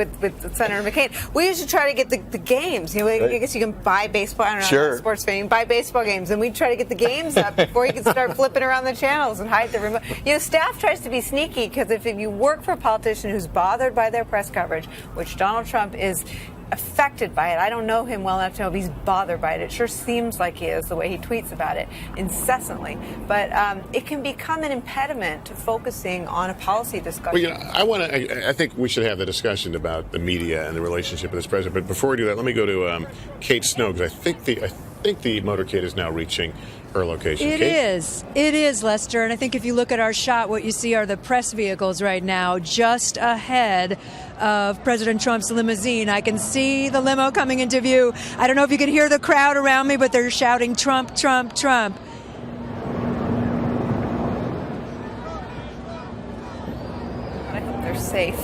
Senator McCain. We used to try to get the games. I guess you can buy baseball. I don't know, sure. I'm a sports fan. You can buy baseball games, and we'd try to get the games up before he could start flipping around the channels and hide the remote. Staff tries to be sneaky, because if you work for a politician who's bothered by their press coverage, which Donald Trump is affected by it. I don't know him well enough to know if he's bothered by it. It sure seems like he is, the way he tweets about it incessantly. But it can become an impediment to focusing on a policy discussion. Well, I think we should have the discussion about the media and the relationship with this president. But before we do that, let me go to Kate Snow, because I think the motorcade is now reaching her location. It is, Lester. And I think if you look at our shot, what you see are the press vehicles right now just ahead of President Trump's limousine. I can see the limo coming into view. I don't know if you can hear the crowd around me, but they're shouting Trump, Trump, Trump. I hope they're safe.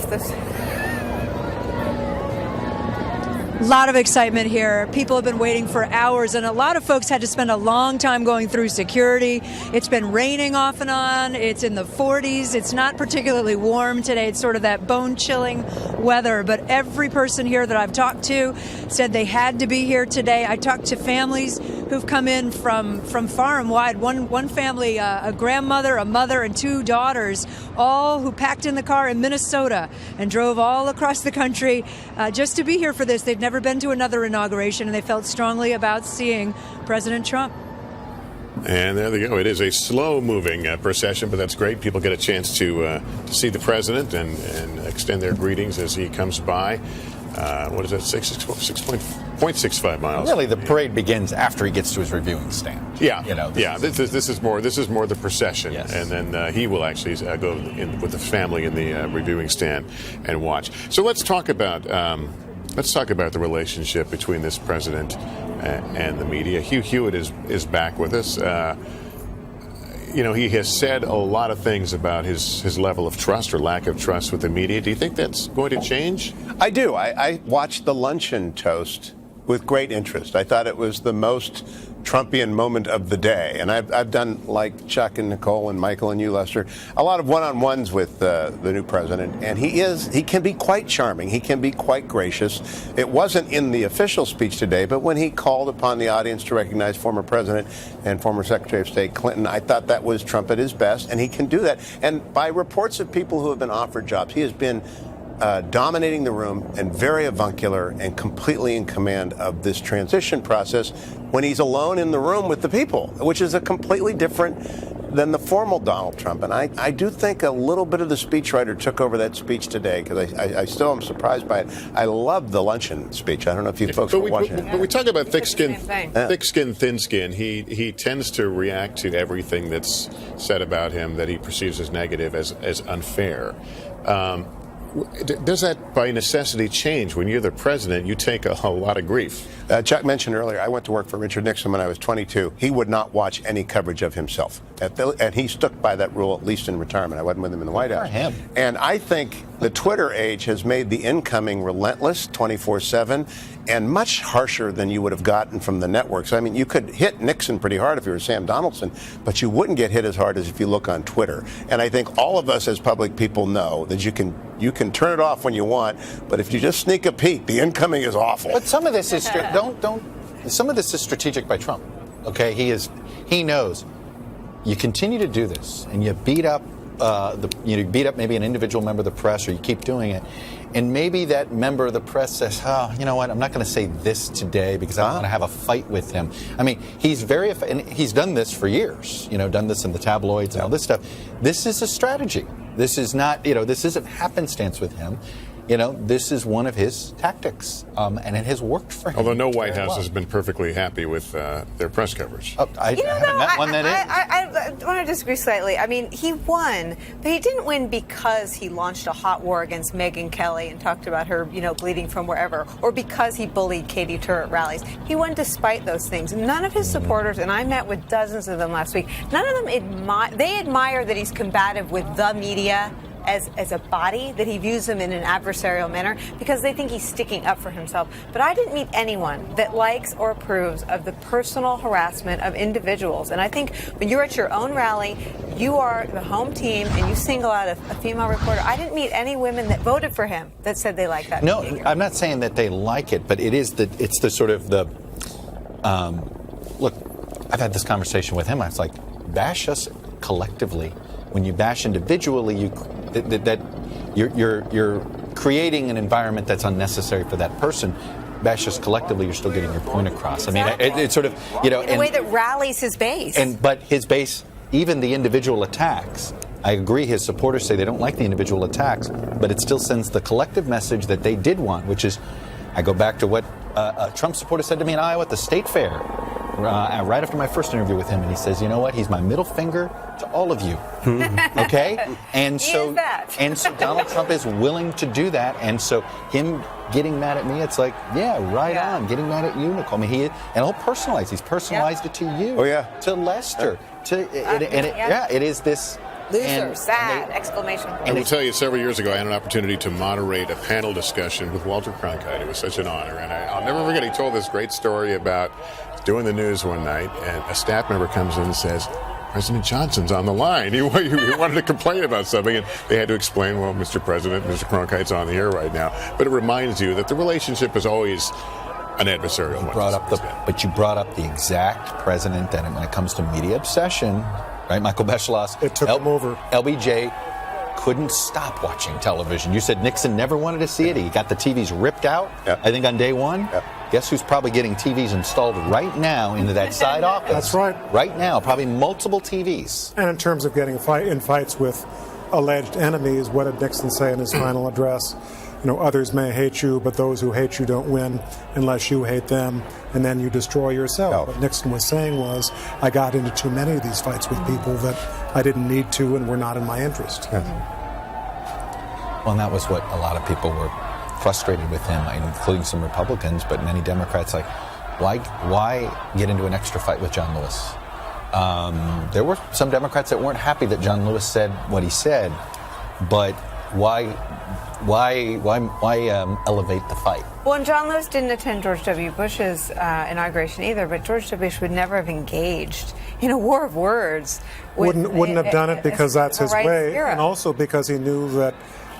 A lot of excitement here. People have been waiting for hours, and a lot of folks had to spend a long time going through security. It's been raining off and on. It's in the 40s. It's not particularly warm today. It's sort of that bone-chilling weather. But every person here that I've talked to said they had to be here today. I talked to families who've come in from far and wide. One family, a grandmother, a mother, and 2 daughters, all who packed in the car in Minnesota and drove all across the country just to be here for this. They'd never been to another inauguration, and they felt strongly about seeing President Trump. And there they go. It is a slow-moving procession, but that's great. People get a chance to see the president and extend their greetings as he comes by. What is that? 6.65 miles. Really, the parade begins after he gets to his reviewing stand. Yeah, This is more the procession, yes. And then he will actually go in with the family in the reviewing stand and watch. So let's talk about the relationship between this president and the media. Hugh Hewitt is back with us. He has said a lot of things about his level of trust or lack of trust with the media. Do you think that's going to change? I do. I watched the luncheon toast with great interest. I thought it was the most Trumpian moment of the day. And I've done, like Chuck and Nicole and Michael and you, Lester, a lot of one-on-ones with the new president. And he can be quite charming. He can be quite gracious. It wasn't in the official speech today, but when he called upon the audience to recognize former President and former Secretary of State Clinton, I thought that was Trump at his best, and he can do that. And by reports of people who have been offered jobs, he has been dominating the room and very avuncular and completely in command of this transition process when he's alone in the room with the people, which is a completely different than the formal Donald Trump. And I do think a little bit of the speechwriter took over that speech today, because I still am surprised by it. I love the luncheon speech. I don't know if you folks were watching it. But we talk about thick skin, thin skin. He tends to react to everything that's said about him that he perceives as negative as unfair. Does that by necessity change? When you're the president, you take a lot of grief. Chuck mentioned earlier, I went to work for Richard Nixon when I was 22. He would not watch any coverage of himself. And he stuck by that rule, at least in retirement. I wasn't with him in the White House. And I think the Twitter age has made the incoming relentless 24/7 and much harsher than you would have gotten from the networks. I mean, you could hit Nixon pretty hard if you were Sam Donaldson, but you wouldn't get hit as hard as if you look on Twitter. And I think all of us as public people know that you can turn it off when you want, but if you just sneak a peek, the incoming is awful. But some of this is some of this is strategic by Trump. Okay, he knows you continue to do this and you beat up maybe an individual member of the press, or you keep doing it, and maybe that member of the press says, "Oh, you know what? I'm not going to say this today because I don't want to have a fight with him." I mean, he's and he's done this for years. Done this in the tabloids and all this stuff. This is a strategy. This is not, this isn't happenstance with him. This is one of his tactics, and it has worked for him. Although no White House has been perfectly happy with their press coverage. I haven't met one that is. I want to disagree slightly. I mean, he won, but he didn't win because he launched a hot war against Megyn Kelly and talked about her, bleeding from wherever, or because he bullied Katie Tur at rallies. He won despite those things. None of his supporters, and I met with dozens of them last week, none of them admire that he's combative with the media as a body, that he views them in an adversarial manner, because they think he's sticking up for himself. But I didn't meet anyone that likes or approves of the personal harassment of individuals. And I think when you're at your own rally, you are the home team, and you single out a female reporter. I didn't meet any women that voted for him that said they like that behavior. I'm not saying that they like it, but it's the sort of the look, I've had this conversation with him. I was like, bash us collectively. When you bash individually, you're creating an environment that's unnecessary for that person. Bash us collectively, you're still getting your point across. Exactly. I mean, it's sort of, in a way that rallies his base. But his base, even the individual attacks, I agree his supporters say they don't like the individual attacks, but it still sends the collective message that they did want, which is, I go back to what a Trump supporter said to me in Iowa at the State Fair, right after my first interview with him, and he says, "You know what? He's my middle finger to all of you." Okay? And so Donald Trump is willing to do that, and so him getting mad at me, it's like, on, getting mad at you, Nicole. I mean, and he'll personalize. He's personalized it to you. Oh, yeah. To Lester. It is this. Loser, sad, exclamation point. I will tell you, several years ago, I had an opportunity to moderate a panel discussion with Walter Cronkite. It was such an honor. And I'll never forget, he told this great story about doing the news one night, and a staff member comes in and says, President Johnson's on the line. He wanted to complain about something, and they had to explain, well, Mr. President, Mr. Cronkite's on the air right now. But it reminds you that the relationship is always an adversarial one. But you brought up the exact president, and when it comes to media obsession, right, Michael Beschloss, it took him over. LBJ couldn't stop watching television. You said Nixon never wanted to see it. He got the TVs ripped out, I think, on day one. Guess who's probably getting TVs installed right now into that side office? That's right. Right now, probably multiple TVs. And in terms of getting in fights with alleged enemies, what did Nixon say in his final address? You know, others may hate you, but those who hate you don't win unless you hate them, and then you destroy yourself. What Nixon was saying was, I got into too many of these fights with people that I didn't need to and were not in my interest. Well, and that was what a lot of people were frustrated with him, including some Republicans, but many Democrats, like, why get into an extra fight with John Lewis? There were some Democrats that weren't happy that John Lewis said what he said, but why elevate the fight? Well, and John Lewis didn't attend George W. Bush's inauguration either, but George W. Bush would never have engaged in a war of words. Wouldn't have done it because that's his way, era. and also because he knew that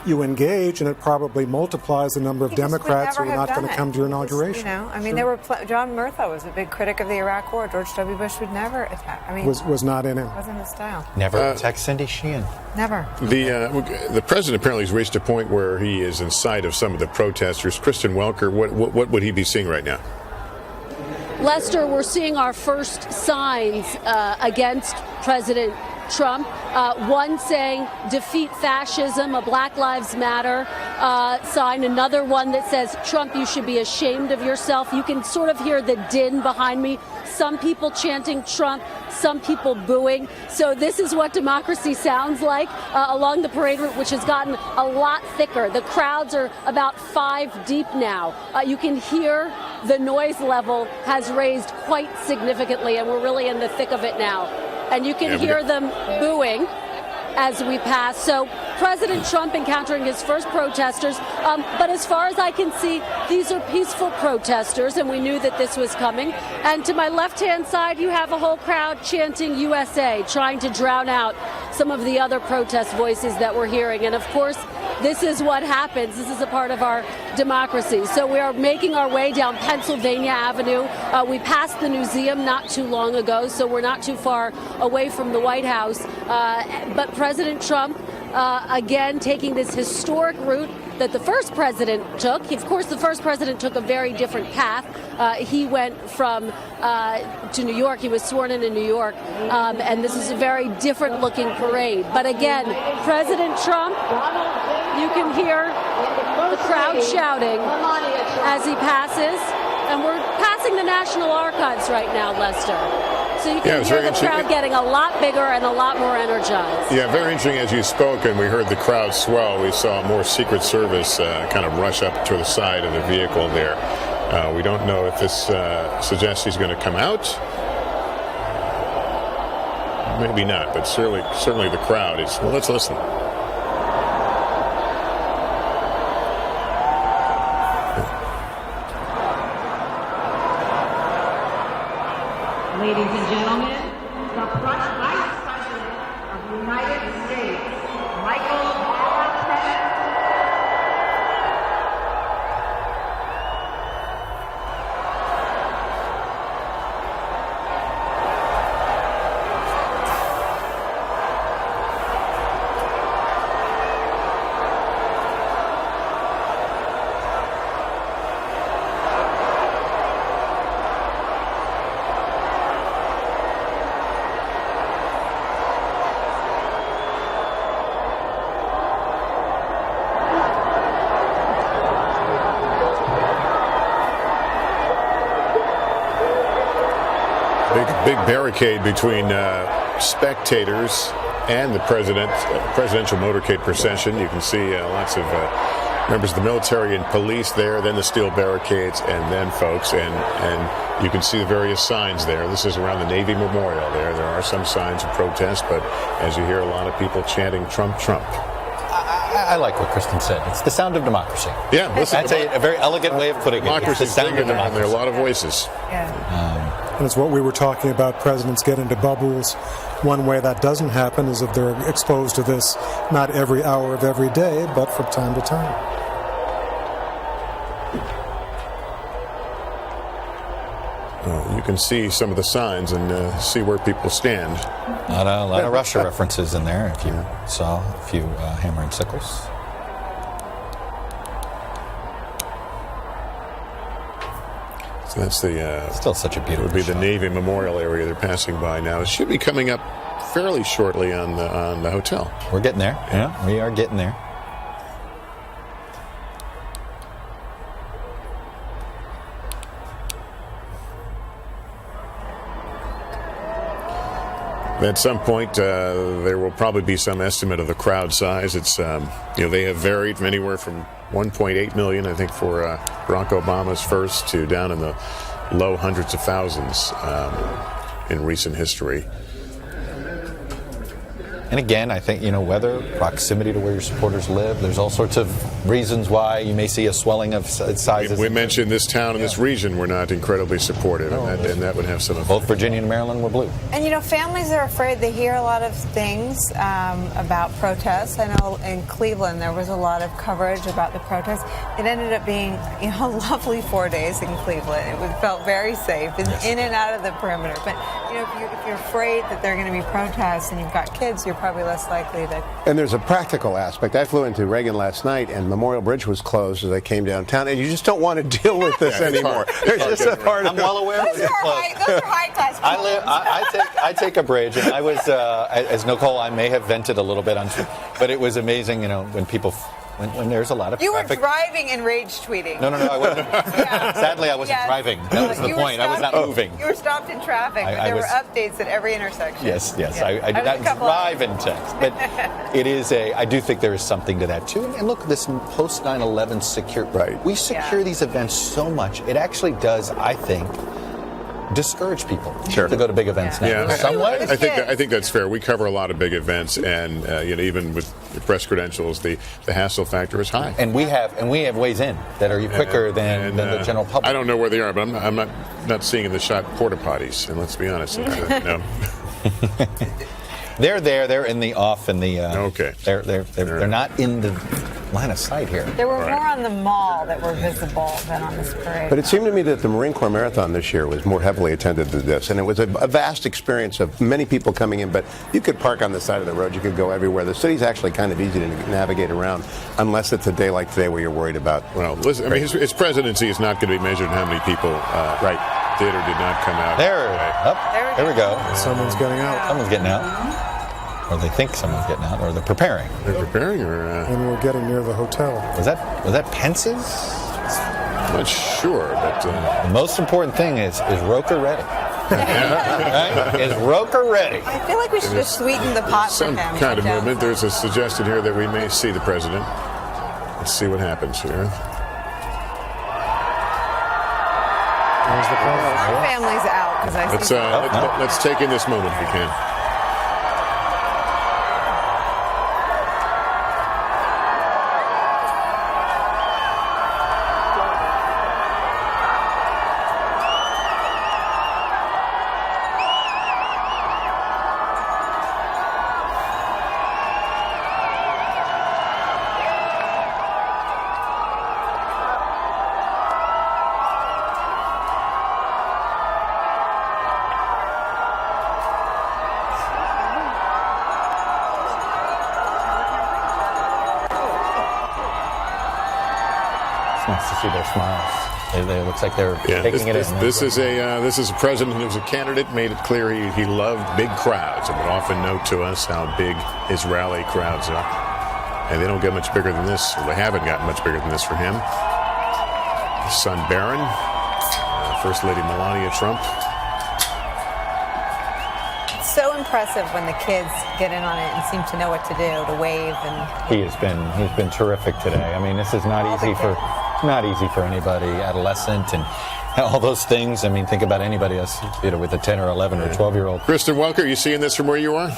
you engage, and it probably multiplies the number of Democrats who are not going to come to your inauguration. I mean, there were John Murtha was a big critic of the Iraq War. George W. Bush would never attack. I mean, was not in him. Wasn't his style. Never attack Cindy Sheehan. Never. The president apparently has reached a point where he is in sight of some of the protesters. Kristen Welker, what would he be seeing right now? Lester, we're seeing our first signs against President Trump. One saying defeat fascism, a Black Lives Matter sign. Another one that says, Trump, you should be ashamed of yourself. You can sort of hear the din behind me. Some people chanting Trump, some people booing. So this is what democracy sounds like along the parade route, which has gotten a lot thicker. The crowds are about 5 deep now. You can hear the noise level has raised quite significantly, and we're really in the thick of it now. And you can hear them booing as we pass. So President Trump encountering his first protesters. But as far as I can see, these are peaceful protesters, and we knew that this was coming. And to my left-hand side, you have a whole crowd chanting USA, trying to drown out some of the other protest voices that we're hearing. And of course, this is what happens. This is a part of our democracy. So we are making our way down Pennsylvania Avenue. We passed the museum not too long ago, so we're not too far away from the White House. But President Trump, again, taking this historic route that the first president took. Of course, the first president took a very different path. He went from to New York. He was sworn in New York. And this is a very different looking parade. But again, President Trump, you can hear the crowd shouting as he passes. And we're passing the National Archives right now, Lester. So you can hear the crowd getting a lot bigger and a lot more energized. Yeah, very interesting. As you spoke and we heard the crowd swell, we saw more Secret Service kind of rush up to the side of the vehicle there. We don't know if this suggests he's going to come out. Maybe not, but certainly the crowd is. Well, let's listen. Ladies and gentlemen, the Vice President of the United States, Michael Big barricade between spectators and the presidential motorcade procession. You can see lots of members of the military and police there, then the steel barricades, and then folks, and you can see the various signs there. This is around the Navy Memorial there. There are some signs of protest, but as you hear, a lot of people chanting Trump, Trump. I like what Kristen said. It's the sound of democracy. Yeah, listen, that's a very elegant way of putting it. It's the sound of democracy. There are a lot of voices. And it's what we were talking about. Presidents get into bubbles. One way that doesn't happen is if they're exposed to this not every hour of every day, but from time to time. You can see some of the signs and see where people stand. A lot of Russia references in there, if you saw a few hammer and sickles. So that's the still such a beautiful. Would be the shot. Navy Memorial area they're passing by now. It should be coming up fairly shortly on the hotel. We're getting there. Yeah, we are getting there. At some point, there will probably be some estimate of the crowd size. It's they have varied from anywhere from 1.8 million, I think, for Barack Obama's first, to down in the low hundreds of thousands in recent history. And again, I think, weather, proximity to where your supporters live, there's all sorts of reasons why you may see a swelling of sizes. We mentioned this town and this region were not incredibly supportive, and that would have some effect. Both Virginia and Maryland were blue. And families are afraid. They hear a lot of things about protests. I know in Cleveland there was a lot of coverage about the protests. It ended up being a lovely 4 days in Cleveland. It felt very safe, in and out of the perimeter. But if you're afraid that there are going to be protests and you've got kids, you're probably less likely to. And there's a practical aspect. I flew into Reagan last night, and Memorial Bridge was closed as I came downtown, and you just don't want to deal with this anymore. There's just a part of I'm well aware of it. Those are high class. I take a bridge, and I was, as Nicole, I may have vented a little bit on, but it was amazing, when people. When there's a lot of traffic. You were driving and rage tweeting. No, I wasn't. Sadly, I wasn't driving. That was the point. I was not moving. You were stopped in traffic, but there were updates at every intersection. Yes. I did not drive and text. But I do think there is something to that, too. And look, this post 9/11 secure. Right. We secure these events so much. It actually does, I think, discourage people to go to big events now. Yeah, Somewhat. I think that's fair. We cover a lot of big events, and even with the press credentials, the hassle factor is high. And we have ways in that are quicker than the general public. I don't know where they are, but I'm not seeing in the shot porta potties. And let's be honest, no. They're there. They're in the off and the. Okay. They're not in the line of sight here. There were more on the mall that were visible than on this parade. But it seemed to me that the Marine Corps Marathon this year was more heavily attended than this, and it was a vast experience of many people coming in, but you could park on the side of the road, you could go everywhere. The city's actually kind of easy to navigate around, unless it's a day like today where you're worried about. Well, listen, his presidency is not going to be measured in how many people did or did not come out. There we go. Someone's getting out. Someone's getting out. Or they think someone's getting out, or they're preparing. They're preparing, and we're getting near the hotel. Was that Pence's? I'm not sure, but the most important thing is Roker ready? Right? Is Roker ready? I feel like we should have sweetened the pot for him. Some kind of movement. There's a suggestion here that we may see the president. Let's see what happens here. There's the president. Our family's out because I see. Let's take in this moment if we can. Nice to see their smiles. It looks like they're taking it in. This is a president who was a candidate, made it clear he loved big crowds, and would often note to us how big his rally crowds are. And they don't get much bigger than this, or they haven't gotten much bigger than this for him. His son Barron, First Lady Melania Trump. So impressive when the kids get in on it and seem to know what to do, to wave and. He's been terrific today. I mean, this is not easy for anybody, adolescent and all those things. I mean, think about anybody else, with a 10 or 11 or 12-year-old. Kristen Welker, are you seeing this from where you are?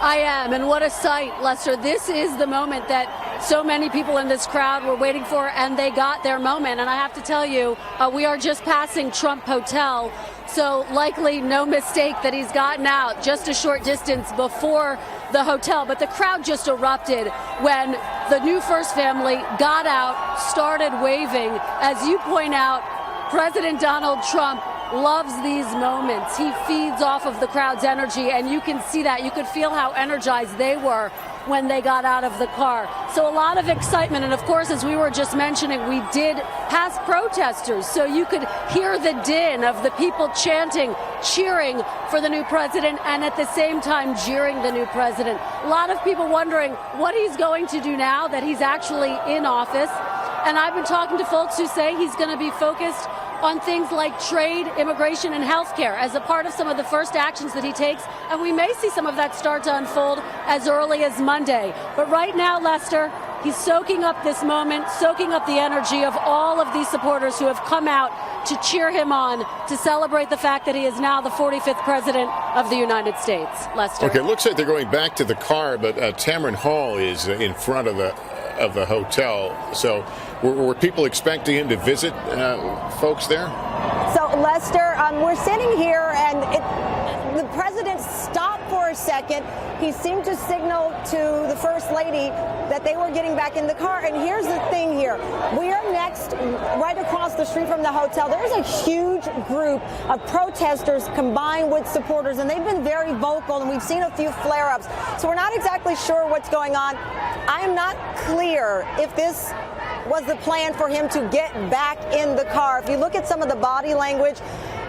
I am, and what a sight, Lester. This is the moment that so many people in this crowd were waiting for, and they got their moment. And I have to tell you, we are just passing Trump Hotel, so likely no mistake that he's gotten out just a short distance before the hotel. But the crowd just erupted when the new First Family got out, started waving. As you point out, President Donald Trump loves these moments. He feeds off of the crowd's energy, and you can see that. You could feel how energized they were when they got out of the car. So a lot of excitement. And of course, as we were just mentioning, we did pass protesters. So you could hear the din of the people chanting, cheering for the new president, and at the same time jeering the new president. A lot of people wondering what he's going to do now that he's actually in office. And I've been talking to folks who say he's going to be focused on things like trade, immigration, and health care as a part of some of the first actions that he takes. And we may see some of that start to unfold as early as Monday. But right now, Lester, he's soaking up this moment, soaking up the energy of all of these supporters who have come out to cheer him on, to celebrate the fact that he is now the 45th president of the United States. Lester. Okay, it looks like they're going back to the car, but Tamron Hall is in front of the hotel. So were people expecting him to visit folks there? So, Lester, we're sitting here, and the president stopped for a second. He seemed to signal to the First Lady that they were getting back in the car. And here's the thing here. We are next, right across the street from the hotel. There's a huge group of protesters combined with supporters, and they've been very vocal, and we've seen a few flare-ups. So we're not exactly sure what's going on. I am not clear if this was the plan for him to get back in the car. If you look at some of the body language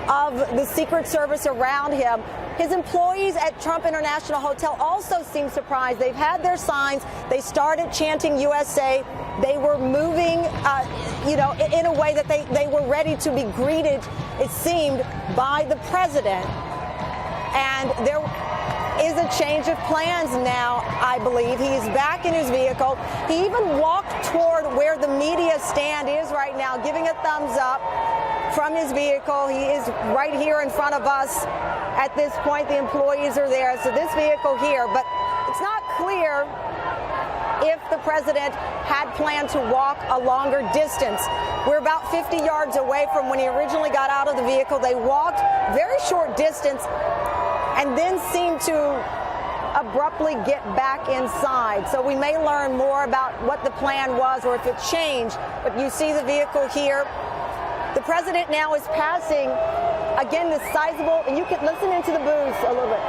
of the Secret Service around him, his employees at Trump International Hotel also seem surprised. They've had their signs. They started chanting USA. They were moving, in a way that they were ready to be greeted, it seemed, by the president. And there is a change of plans now, I believe. He is back in his vehicle. He even walked toward where the media stand is right now, giving a thumbs up from his vehicle. He is right here in front of us at this point. The employees are there. So this vehicle here, but it's not clear if the president had planned to walk a longer distance. We're about 50 yards away from when he originally got out of the vehicle. They walked very short distance and then seemed to abruptly get back inside. So we may learn more about what the plan was or if it changed. But you see the vehicle here. The president now is passing, again, this sizable, and you can listen into the booth a little bit.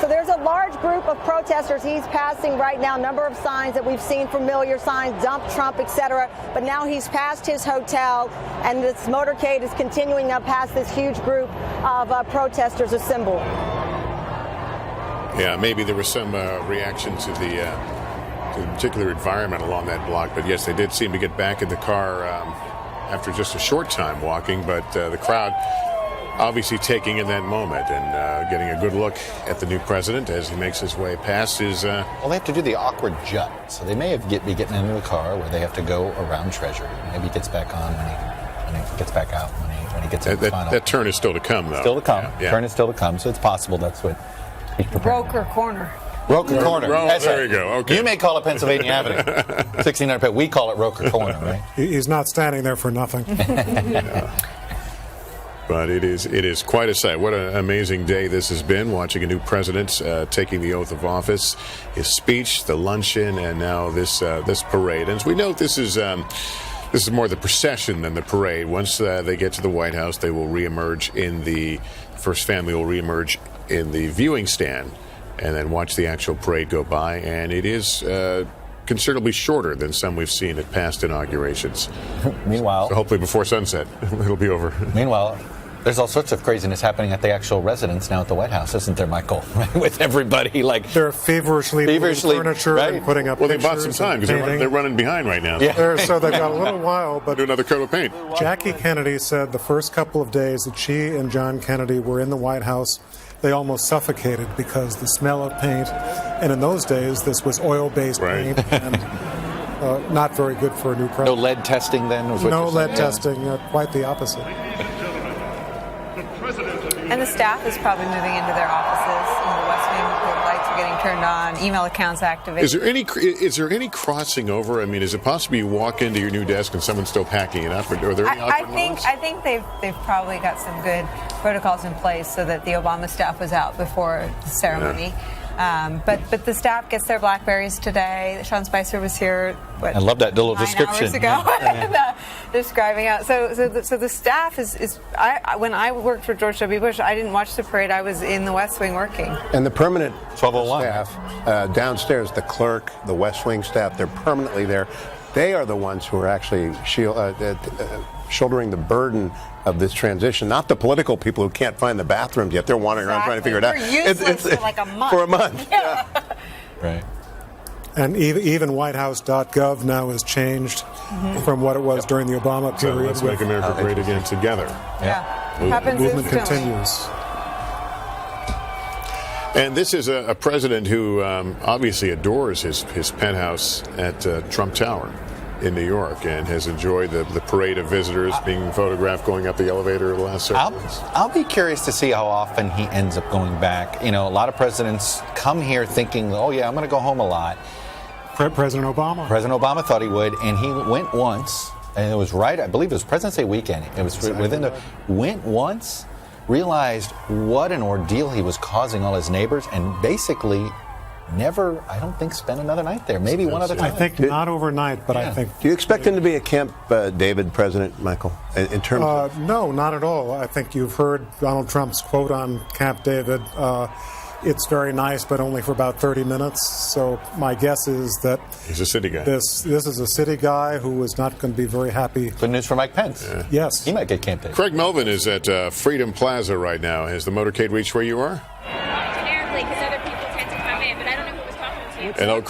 So there's a large group of protesters he's passing right now, number of signs that we've seen, familiar signs, dump Trump, etc. But now he's passed his hotel, and this motorcade is continuing up past this huge group of protesters assembled. Yeah, maybe there was some reaction to the particular environment along that block. But yes, they did seem to get back in the car after just a short time walking. But the crowd obviously taking in that moment and getting a good look at the new president as he makes his way past his... Well, they have to do the awkward jut. So they may be getting into the car where they have to go around Treasury. Maybe he gets back on when he gets back out, when he gets in the final. That turn is still to come, though. Still to come. Yeah. Turn is still to come, so it's possible that's what... Roker Corner. Roker Corner. That's there right. you go. Okay. You may call it Pennsylvania Avenue. 1600, we call it Roker Corner, right? He's not standing there for nothing. But it is quite a sight. What an amazing day this has been, watching a new president taking the oath of office, his speech, the luncheon, and now this parade. And as we know, this is more the procession than the parade. Once they get to the White House, they will reemerge in the First Family will reemerge in the viewing stand and then watch the actual parade go by. And it is considerably shorter than some we've seen at past inaugurations. Meanwhile, so hopefully before sunset, it'll be over. Meanwhile, There's all sorts of craziness happening at the actual residence now at the White House, isn't there, Michael? With everybody they're feverishly moving furniture and putting up. Well, they bought some time because they're running behind right now. Yeah. So they've got a little while, but do another coat of paint. Jackie Kennedy said the first couple of days that she and John Kennedy were in the White House, they almost suffocated because the smell of paint. And in those days, this was oil-based paint and not very good for a new president. No lead testing then? No lead testing. Quite the opposite. And the staff is probably moving into their offices. In the West Wing, the lights are getting turned on, email accounts activated. Is there any crossing over? I mean, is it possible you walk into your new desk and someone's still packing it up? Or are there any awkward moments? I think they've probably got some good protocols in place so that the Obama staff was out before the ceremony. Yeah. But the staff gets their Blackberries today. Sean Spicer was here. I love that little 9 description. hours ago, and, describing out. So the staff is. When I worked for George W. Bush, I didn't watch the parade. I was in the West Wing working. And the permanent 1201 staff downstairs, the clerk, the West Wing staff, they're permanently there. They are the ones who are actually shouldering the burden of this transition, not the political people who can't find the bathrooms yet. They're wandering around trying to figure it out. They're useless for like a month. For a month. Yeah. Right. And even WhiteHouse.gov now has changed from what it was during the Obama So period. let's make America great again together. Yeah. The movement continues. And this is a president who obviously adores his penthouse at Trump Tower in New York and has enjoyed the parade of visitors being photographed going up the elevator the last several months. I'll be curious to see how often he ends up going back. You know, a lot of presidents come here thinking, oh, yeah, I'm going to go home a lot. President Obama. President Obama thought he would, and he went once, and it was right, I believe it was President's Day weekend. It was went once, realized what an ordeal he was causing all his neighbors, and basically never, I don't think, spent another night there. Maybe one other time. I think not overnight, but I think. Do you expect him to be a Camp David president, Michael, in terms of? No, not at all. I think you've heard Donald Trump's quote on Camp David. It's very nice, but only for about 30 minutes. So my guess is that he's a city guy. This is a city guy who is not going to be very happy. Good news for Mike Pence. Yeah. Yes. He might get Camp David. Craig Melvin is at Freedom Plaza right now. Has the motorcade reached where you are? Generically, because other people tend to come in, but I don't know who was talking to. And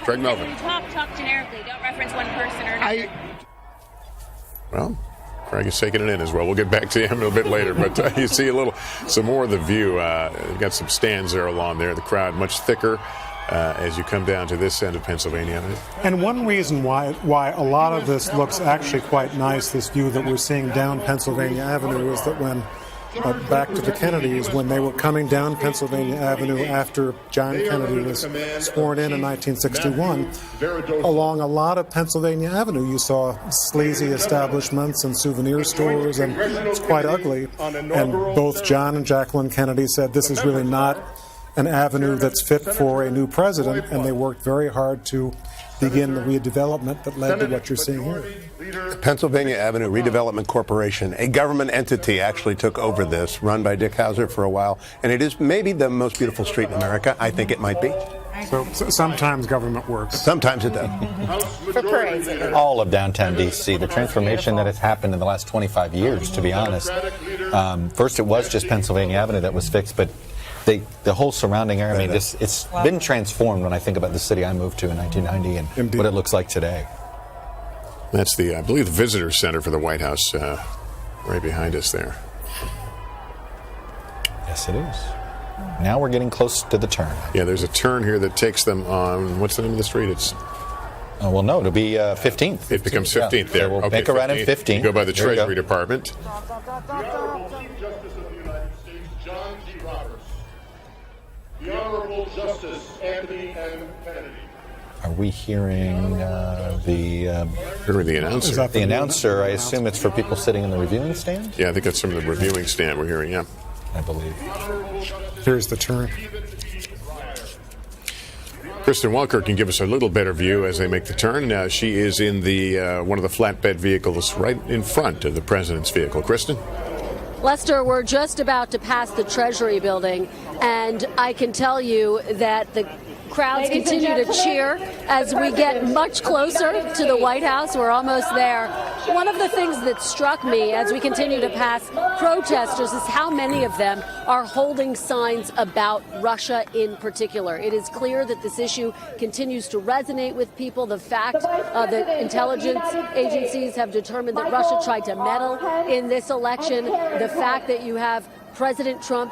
Craig Melvin. Talk generically. Don't reference one person or another. Well, Craig is taking it in as well. We'll get back to him a little bit later, but you see some more of the view. You've got some stands there along there. The crowd much thicker as you come down to this end of Pennsylvania. And one reason why a lot of this looks actually quite nice, this view that we're seeing down Pennsylvania Avenue, is that when back to the Kennedys, when they were coming down Pennsylvania Avenue after John Kennedy was sworn in 1961, along a lot of Pennsylvania Avenue you saw sleazy establishments and souvenir stores, and it's quite ugly. And both John and Jacqueline Kennedy said this is really not an avenue that's fit for a new president, and they worked very hard to begin the redevelopment that led to what you're seeing here. Pennsylvania Avenue Redevelopment Corporation, a government entity, actually took over this, run by Dick Hauser for a while, and it is maybe the most beautiful street in America. I think it might be. So sometimes government works. Sometimes it does. For parades. All of downtown D.C., the transformation that has happened in the last 25 years, to be honest. First, it was just Pennsylvania Avenue that was fixed, but the whole surrounding area, I mean, it's been transformed when I think about the city I moved to in 1990 and what it looks like today. That's I believe, the visitor center for the White House, right behind us there. Yes, it is. Now we're getting close to the turn. Yeah, there's a turn here that takes them on, what's the name of the street? It's. Well, no, it'll be 15th. It becomes 15th there. So we'll make a run in 15. You go by the There you Treasury go. Department. The Honorable Chief Justice of the United States, John G. Roberts. The Honorable Justice Anthony M. Kennedy. Are we hearing the announcer? The announcer, I assume it's for people sitting in the reviewing stand? Yeah, I think that's from the reviewing stand we're hearing, yeah. I believe. Here's the turn. Kristen Walker can give us a little better view as they make the turn. She is in the one of the flatbed vehicles right in front of the president's vehicle. Kristen? Lester, we're just about to pass the Treasury building, and I can tell you that crowds continue to cheer as we get much closer to the White House. We're almost there. One of the things that struck me as we continue to pass protesters is how many of them are holding signs about Russia in particular. It is clear that this issue continues to resonate with people. The fact that intelligence agencies have determined that Russia tried to meddle in this election, the fact that you have President Trump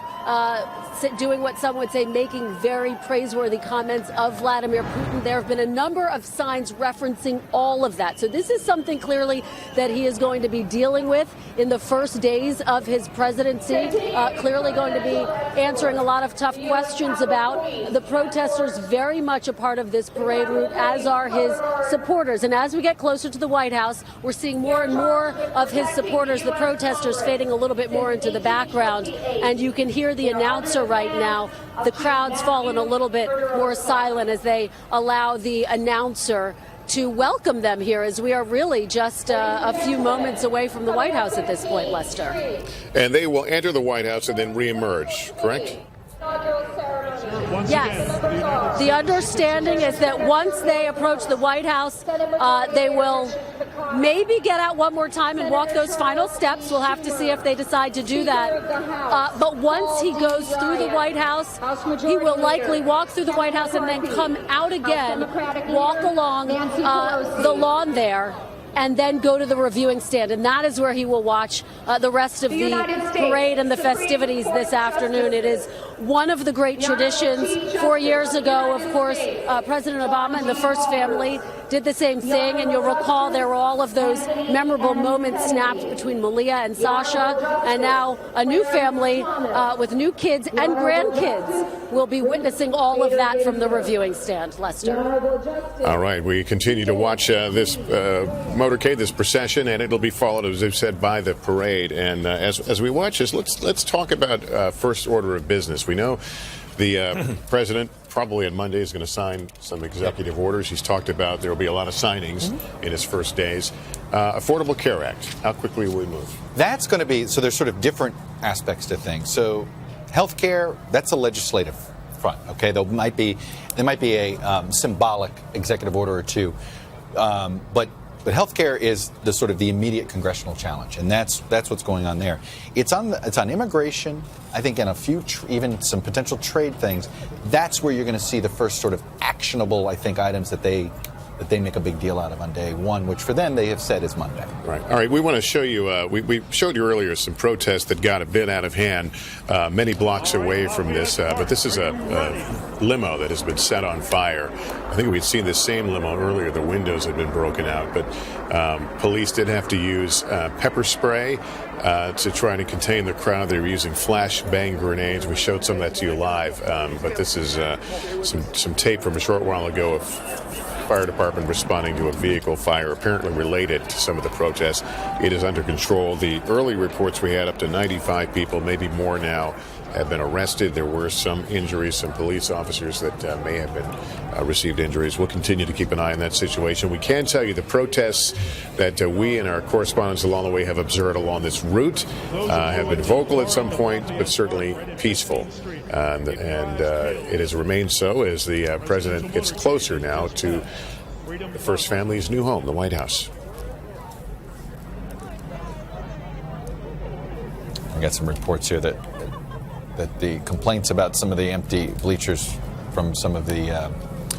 doing what some would say, making very praiseworthy comments of Vladimir Putin. There have been a number of signs referencing all of that. So this is something clearly that he is going to be dealing with in the first days of his presidency. Clearly going to be answering a lot of tough questions about. The protesters very much a part of this parade route, as are his supporters. And as we get closer to the White House, we're seeing more and more of his supporters, the protesters, fading a little bit more into the background. And you can hear the announcer right now. The crowd's fallen a little bit more silent as they allow the announcer to welcome them here, as we are really just a few moments away from the White House at this point, Lester. And they will enter the White House and then reemerge, correct? Yes. The understanding is that once they approach the White House, they will maybe get out one more time and walk those final steps. We'll have to see if they decide to do that. But once he goes through the White House, he will likely walk through the White House and then come out again, walk along the lawn there, and then go to the reviewing stand. And that is where he will watch the rest of the parade and the festivities this afternoon. It is one of the great traditions. 4 years ago, of course, President Obama and the First Family did the same thing. And you'll recall there were all of those memorable moments snapped between Malia and Sasha. And now a new family with new kids and grandkids will be witnessing all of that from the reviewing stand. Lester. All right, we continue to watch this motorcade, this procession, and it'll be followed, as I've said, by the parade. And as we watch this, let's talk about first order of business. We know the president probably on Monday is going to sign some executive orders. He's talked about there will be a lot of signings in his first days. Affordable Care Act. How quickly will we move? That's going to be, so there's sort of different aspects to things. So health care, that's a legislative front. Okay, there might be a symbolic executive order or two, but healthcare is the sort of the immediate congressional challenge, and that's what's going on there. It's on immigration, I think, and a few even some potential trade things. That's where you're going to see the first sort of actionable, I think, items that they make a big deal out of on day one, which for them they have said is Monday. Right. All right. We want to show you. We showed you earlier some protests that got a bit out of hand, many blocks away from this. But this is a limo that has been set on fire. I think we'd seen this same limo earlier. The windows had been broken out, but police did have to use pepper spray to try to contain the crowd. They were using flashbang grenades. We showed some of that to you live. But this is some tape from a short while ago of fire department responding to a vehicle fire apparently related to some of the protests. It is under control. The early reports we had, up to 95 people, maybe more now, have been arrested. There were some injuries, some police officers that may have been received injuries. We'll continue to keep an eye on that situation. We can tell you the protests that we and our correspondents along the way have observed along this route have been vocal at some point, but certainly peaceful. And it has remained so as the president gets closer now to the First Family's new home, the White House. I got some reports here that the complaints about some of the empty bleachers from some of the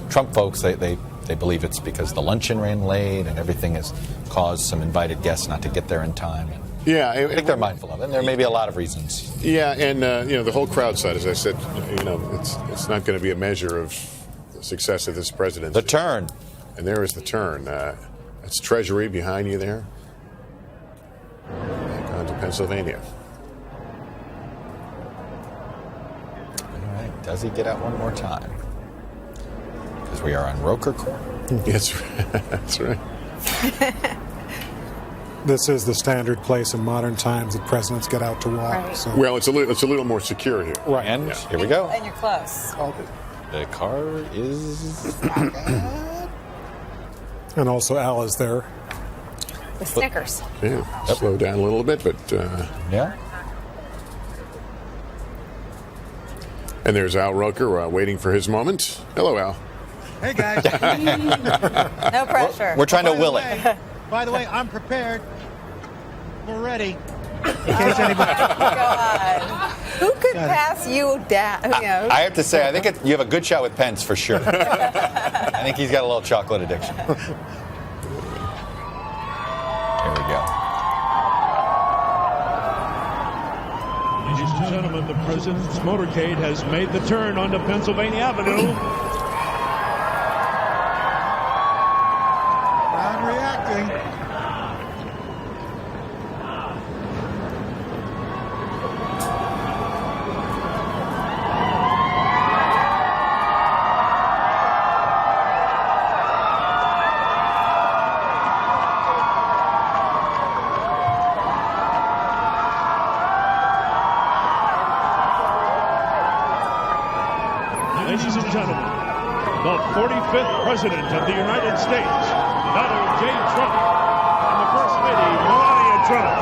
Trump folks, they believe it's because the luncheon ran late and everything has caused some invited guests not to get there in time. Yeah, I think they're mindful of it, and there may be a lot of reasons. Yeah, and the whole crowd side, as I said, it's not going to be a measure of the success of this presidency. The turn. And there is the turn. That's Treasury behind you there. Back on to Pennsylvania. All right, does he get out one more time? Because we are on Roker Court. Yes, that's right. This is the standard place in modern times that presidents get out to walk. Right. So. Well, it's a little more secure here. Right. And here we go. And you're close. The car is... And also Al is there. The Snickers. Yeah, slow down a little bit, but... Yeah. And there's Al Roker waiting for his moment. Hello, Al. Hey, guys. No pressure. We're trying to will it. By the way, I'm prepared. We're ready. In case anybody. God. Who could pass you down? You know? I have to say, I think you have a good shot with Pence for sure. I think he's got a little chocolate addiction. Here we go. Ladies and gentlemen, the president's motorcade has made the turn onto Pennsylvania Avenue. I'm reacting. Ladies and gentlemen, the 45th President of the United States, Donald J. Trump, and the First Lady, Melania Trump.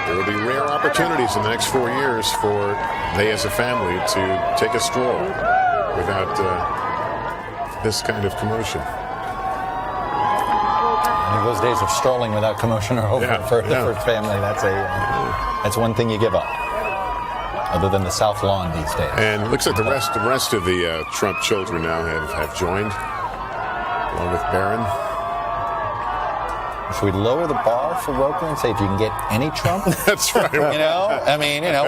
There will be rare opportunities in the next 4 years for they as a family to take a stroll without this kind of commotion. I think those days of strolling without commotion are over for the First family. That's one thing you give up, other than the South Lawn these days. And it looks like the rest of the Trump children now have joined, along with Barron. Should we lower the bar for Roker and say if you can get any Trump? That's right. We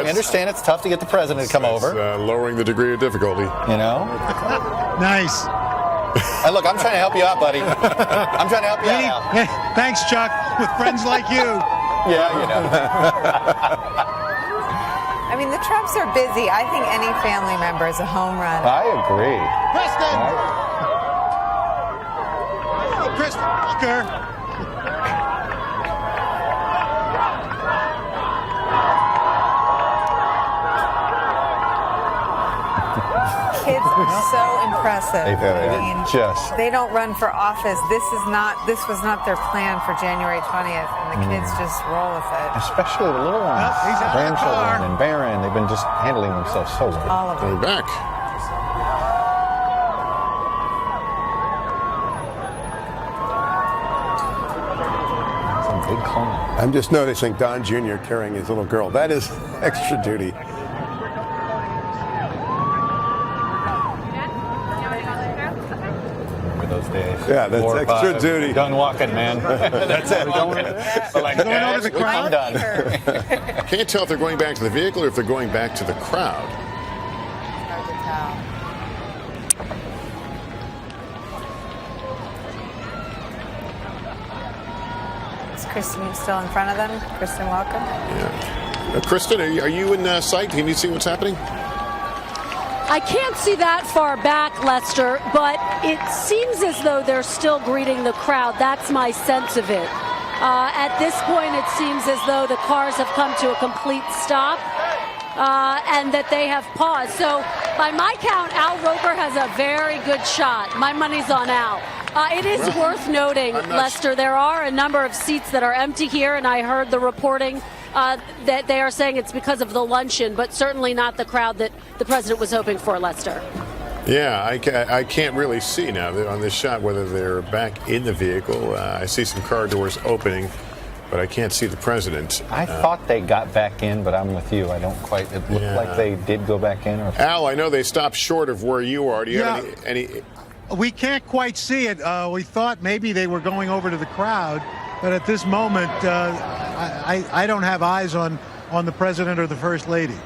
understand it's tough to get the president to come over. Lowering the degree of difficulty. Nice. Hey, look, I'm trying to help you out, buddy. I'm trying to help you out. Hey, thanks, Chuck. With friends like you. Yeah, I mean, the Trumps are busy. I think any family member is a home run. I agree. Preston! Walker! Kids are so impressive. They They don't run for office. This was not their plan for January 20th, and the kids just roll with it. Especially the little ones. Grandchildren and Barron, they've been just handling themselves so well. All of them. We're back. Some big clown. I'm just noticing Don Jr. carrying his little girl. That is extra duty. Those days. Yeah, that's 4 or extra 5. duty. Done walking, man. That's it. I'm done. Can't tell if they're going back to the vehicle or if they're going back to the crowd. Hard to tell. Is Kristen still in front of them? Kristen, welcome. Yeah. Kristen, are you in sight? Can you see what's happening? I can't see that far back, Lester, but it seems as though they're still greeting the crowd. That's my sense of it. At this point, it seems as though the cars have come to a complete stop and that they have paused. So by my count, Al Roker has a very good shot. My money's on Al. It is worth noting, Lester, there are a number of seats that are empty here, and I heard the reporting that they are saying it's because of the luncheon, but certainly not the crowd that the president was hoping for, Lester. Yeah, I can't really see now on this shot whether they're back in the vehicle. I see some car doors opening, but I can't see the president. I thought they got back in, but I'm with you. I don't quite. It looked like they did go back in. Or Al, I know they stopped short of where you are. Do you have any? We can't quite see it. We thought maybe they were going over to the crowd, but at this moment, I don't have eyes on the president or the first lady.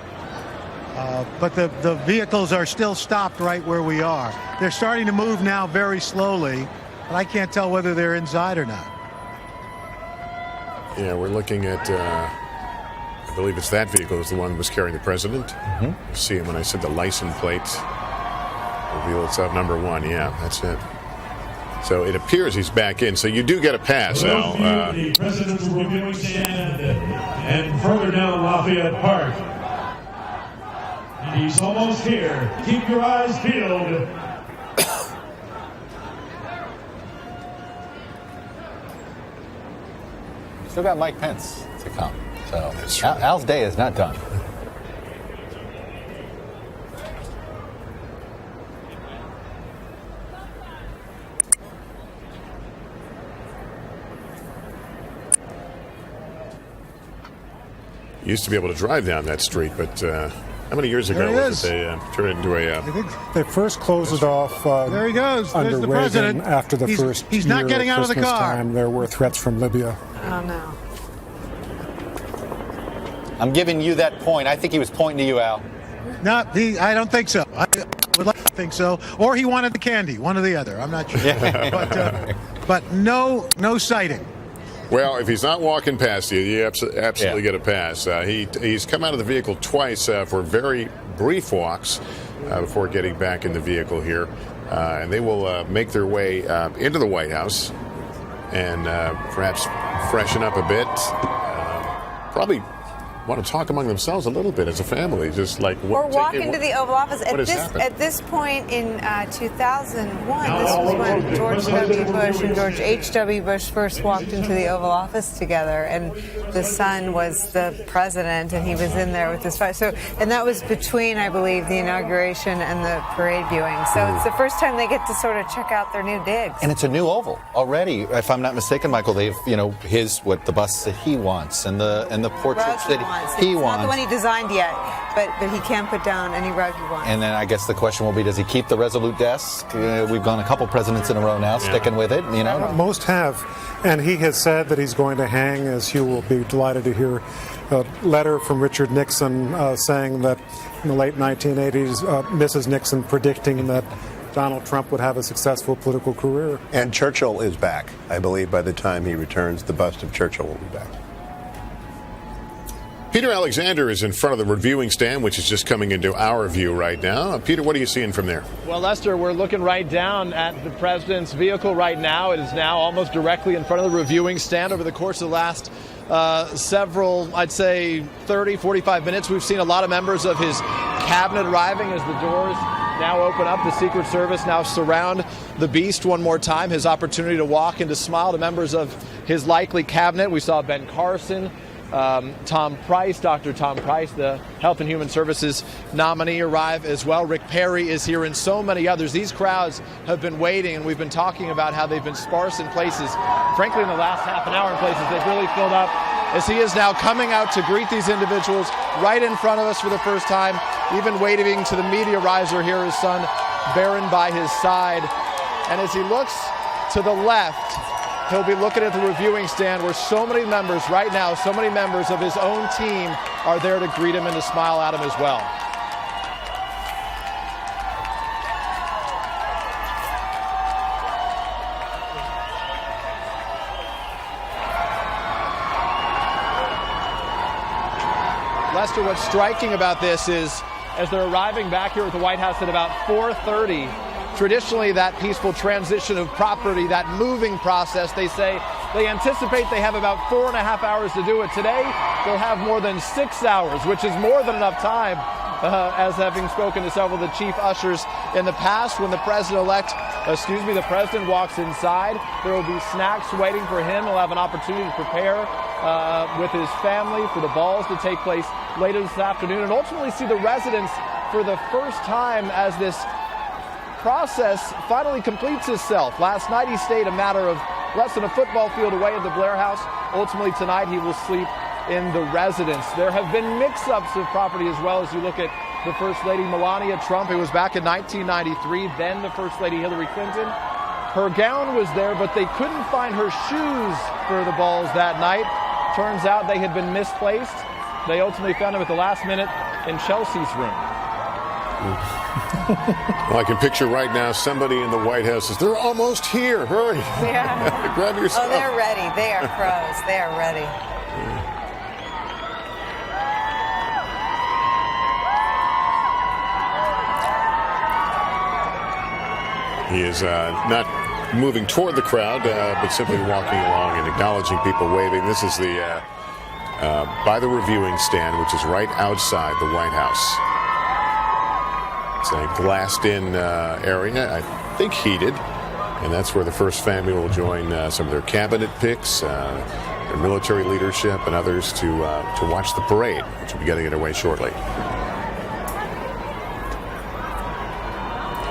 But the vehicles are still stopped right where we are. They're starting to move now very slowly, but I can't tell whether they're inside or not. Yeah, we're looking at, I believe it's that vehicle is the one that was carrying the president. You see him when I said the license plate. Reveal it's up number 1. Yeah, that's it. So it appears he's back in. So you do get a pass, Al. The president's reviewing stand and further down Lafayette Park. He's almost here. Keep your eyes peeled. Still got Mike Pence to come. So Al's day is not done. Used to be able to drive down that street, but how many years ago was it they turned it into a... I think they first closed it off there he goes. under There's the Reagan president. after the first He's year not getting at out of the Christmas car. time. There were threats from Libya. Oh, no. I'm giving you that point. I think he was pointing to you, Al. No, I don't think so. I would like to think so. Or he wanted the candy, one or the other. I'm not sure. But no sighting. Well, if he's not walking past you, you absolutely get a pass. He's come out of the vehicle twice for very brief walks before getting back in the vehicle here. And they will make their way into the White House and perhaps freshen up a bit. Probably want to talk among themselves a little bit as a family, just like or walk into the Oval Office. At this point in 2001, this was when George W. Bush and George H.W. Bush first walked into the Oval Office together, and the son was the president, and he was in there with his father. So, and that was between, I believe, the inauguration and the parade viewing. So it's the first time they get to sort of check out their new digs. And it's a new oval already, if I'm not mistaken, Michael. They've, the bus that he wants and the portraits that he wants. Not the one he designed yet, but he can put down any rug he wants. And then I guess the question will be, does he keep the Resolute desk? We've gone a couple presidents in a row now, sticking with it. Most have, and he has said that he's going to hang. As Hugh will be delighted to hear, a letter from Richard Nixon saying that in the late 1980s, Mrs. Nixon predicting that Donald Trump would have a successful political career. And Churchill is back. I believe by the time he returns, the bust of Churchill will be back. Peter Alexander is in front of the reviewing stand, which is just coming into our view right now. Peter, what are you seeing from there? Well, Lester, we're looking right down at the president's vehicle right now. It is now almost directly in front of the reviewing stand. Over the course of the last several, I'd say 30, 45 minutes, we've seen a lot of members of his cabinet arriving as the doors now open up. The Secret Service now surround the beast one more time. His opportunity to walk and to smile to members of his likely cabinet. We saw Ben Carson, Tom Price, Dr. Tom Price, the Health and Human Services nominee, arrive as well. Rick Perry is here and so many others. These crowds have been waiting, and we've been talking about how they've been sparse in places. Frankly, in the last half an hour in places, they've really filled up as he is now coming out to greet these individuals right in front of us for the first time, even waving to the media riser here, his son Barron by his side. And as he looks to the left, he'll be looking at the reviewing stand where so many members right now, so many members of his own team are there to greet him and to smile at him as well. Lester, what's striking about this is as they're arriving back here at the White House at about 4:30, traditionally, that peaceful transition of property, that moving process, they say they anticipate they have about 4.5 hours to do it. Today, they'll have more than 6 hours, which is more than enough time, as having spoken to several of the chief ushers in the past. When the president walks inside, there will be snacks waiting for him. He'll have an opportunity to prepare with his family for the balls to take place later this afternoon, and ultimately see the residents for the first time as this process finally completes itself. Last night he stayed a matter of less than a football field away at the Blair House. Ultimately tonight he will sleep in the residence. There have been mix-ups of property as well as you look at the First Lady Melania Trump. It was back in 1993, then the First Lady Hillary Clinton. Her gown was there, but they couldn't find her shoes for the balls that night. Turns out they had been misplaced. They ultimately found them at the last minute in Chelsea's room. Well, I can picture right now somebody in the White House says, "They're almost here. Hurry." Yeah. Grab your stuff. Oh, they're ready. They are pros. They are ready. He is not moving toward the crowd, but simply walking along and acknowledging people, waving. This is the by the reviewing stand, which is right outside the White House. It's a glassed-in area, I think heated, and that's where the first family will join some of their cabinet picks, their military leadership, and others to watch the parade, which will be getting underway shortly.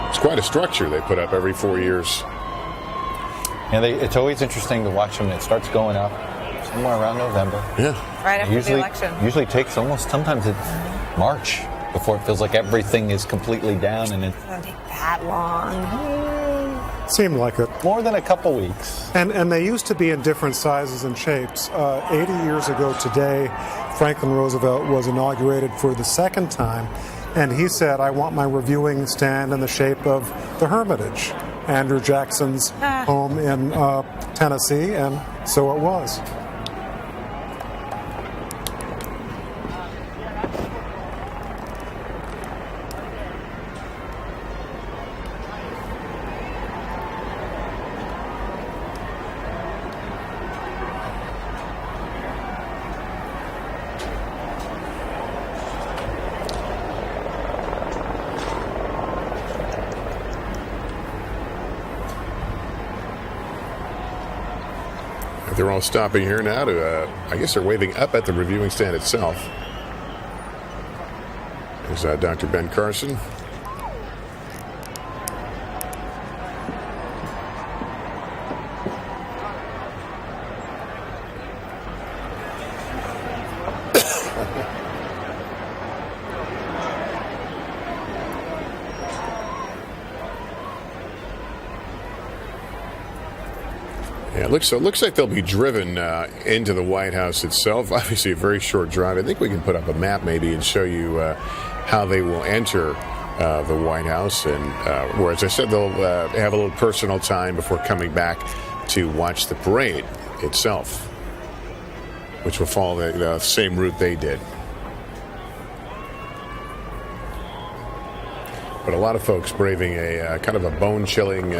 It's quite a structure they put up every 4 years. And it's always interesting to watch them. It starts going up somewhere around November. Yeah. Right after the election. Usually takes almost, sometimes it's March before it feels like everything is completely down. And it's Doesn't take that long. Seemed like it. More than a couple weeks. And they used to be in different sizes and shapes. 80 years ago today, Franklin Roosevelt was inaugurated for the second time, and he said, I want my reviewing stand in the shape of the Hermitage, Andrew Jackson's home in Tennessee, and so it was. They're all stopping here now to, I guess they're waving up at the reviewing stand itself. There's Dr. Ben Carson. Yeah, it looks like they'll be driven into the White House itself. Obviously, a very short drive. I think we can put up a map maybe and show you how they will enter the White House. And where, as I said, they'll have a little personal time before coming back to watch the parade itself, which will follow the same route they did. But a lot of folks braving a kind of a bone-chilling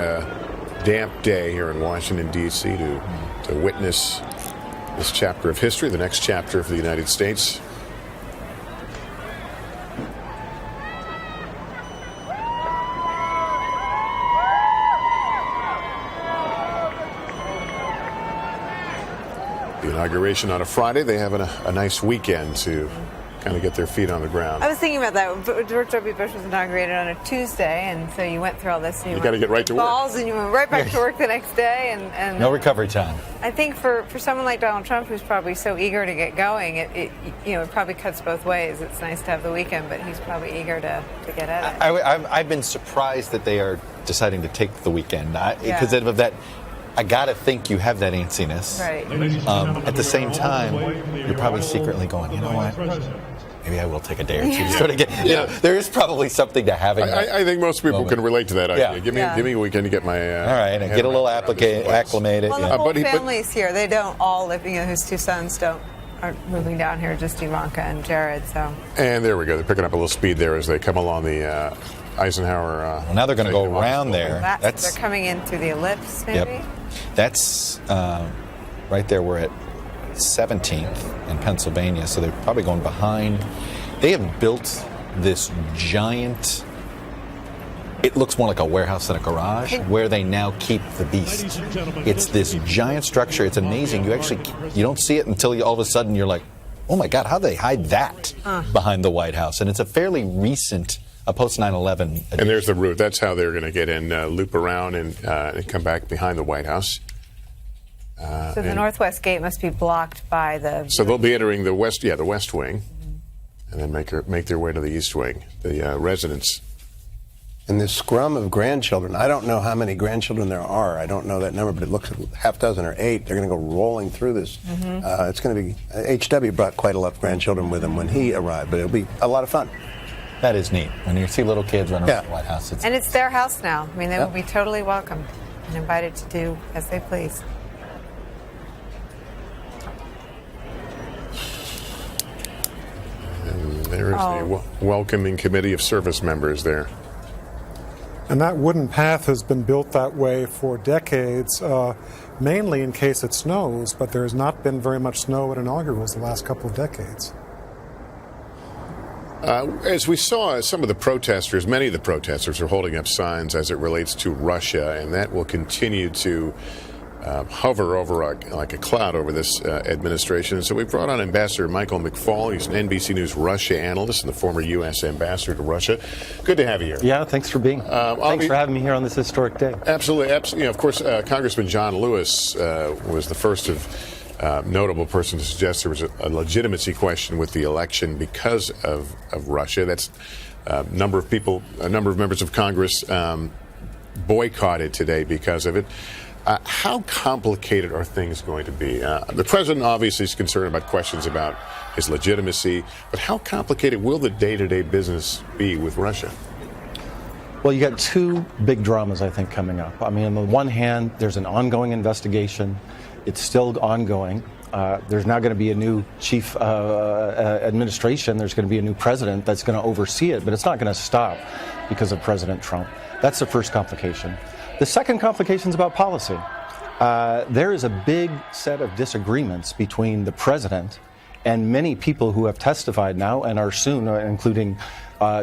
damp day here in Washington, D.C. to witness this chapter of history, the next chapter for the United States. The inauguration on a Friday. They have a nice weekend to kind of get their feet on the ground. I was thinking about that. George W. Bush was inaugurated on a Tuesday, and so you went through all this. And you got to get right to work. Balls, and you went right back to work the next day. And no recovery time. I think for someone like Donald Trump, who's probably so eager to get going, it probably cuts both ways. It's nice to have the weekend, but he's probably eager to get at it. I've been surprised that they are deciding to take the weekend because of that. I gotta think you have that antsiness. Right. At the same time, you're probably secretly going, you know what? Maybe I will take a day or two to sort of get. There is probably something to having. I think most people can relate to that idea. Yeah. Give me a weekend to get my. All right, and get a little acclimated. Well, the whole family's here. They don't all live. His two sons aren't moving down here. Just Ivanka and Jared. So. And there we go. They're picking up a little speed there as they come along the Eisenhower. Well, now they're going to go around there. They're coming in through the ellipse, maybe. Yep. That's right there. We're at 17th in Pennsylvania, so they're probably going behind. They have built this giant. It looks more like a warehouse than a garage, where they now keep the beast. It's this giant structure. It's amazing. You don't see it until all of a sudden you're like, oh my God, how do they hide that behind the White House? And it's a fairly recent. A post 9/11. And there's the route. That's how they're going to get in, loop around, and come back behind the White House. So the northwest gate must be blocked by the. So they'll be entering the west wing, and then make their way to the east wing, the residence. And this scrum of grandchildren, I don't know how many grandchildren there are. I don't know that number, but it looks like half dozen or 8. They're going to go rolling through this. It's going to be. H.W. brought quite a lot of grandchildren with him when he arrived, but it'll be a lot of fun. That is neat. When you see little kids running around the White House. And it's their house now. I mean, they will be totally welcome and invited to do as they please. And there's the welcoming committee of service members there. And that wooden path has been built that way for decades, mainly in case it snows, but there has not been very much snow at inaugurals the last couple of decades. As we saw, some of the protesters, many of the protesters are holding up signs as it relates to Russia, and that will continue to hover over like a cloud over this administration. So we brought on Ambassador Michael McFaul. He's an NBC News Russia analyst and the former U.S. ambassador to Russia. Good to have you here. Yeah, thanks for being. Thanks for having me here on this historic day. Absolutely. You know, of course, Congressman John Lewis was the first of notable person to suggest there was a legitimacy question with the election because of Russia. That's a number of members of Congress boycotted today because of it. How complicated are things going to be? The president obviously is concerned about questions about his legitimacy, but how complicated will the day-to-day business be with Russia? Well, you got two big dramas, I think, coming up. I mean, on the one hand, there's an ongoing investigation. It's still ongoing. There's now going to be a new chief administration. There's going to be a new president that's going to oversee it, but it's not going to stop because of President Trump. That's the first complication. The second complication is about policy. There is a big set of disagreements between the president and many people who have testified now and are soon, including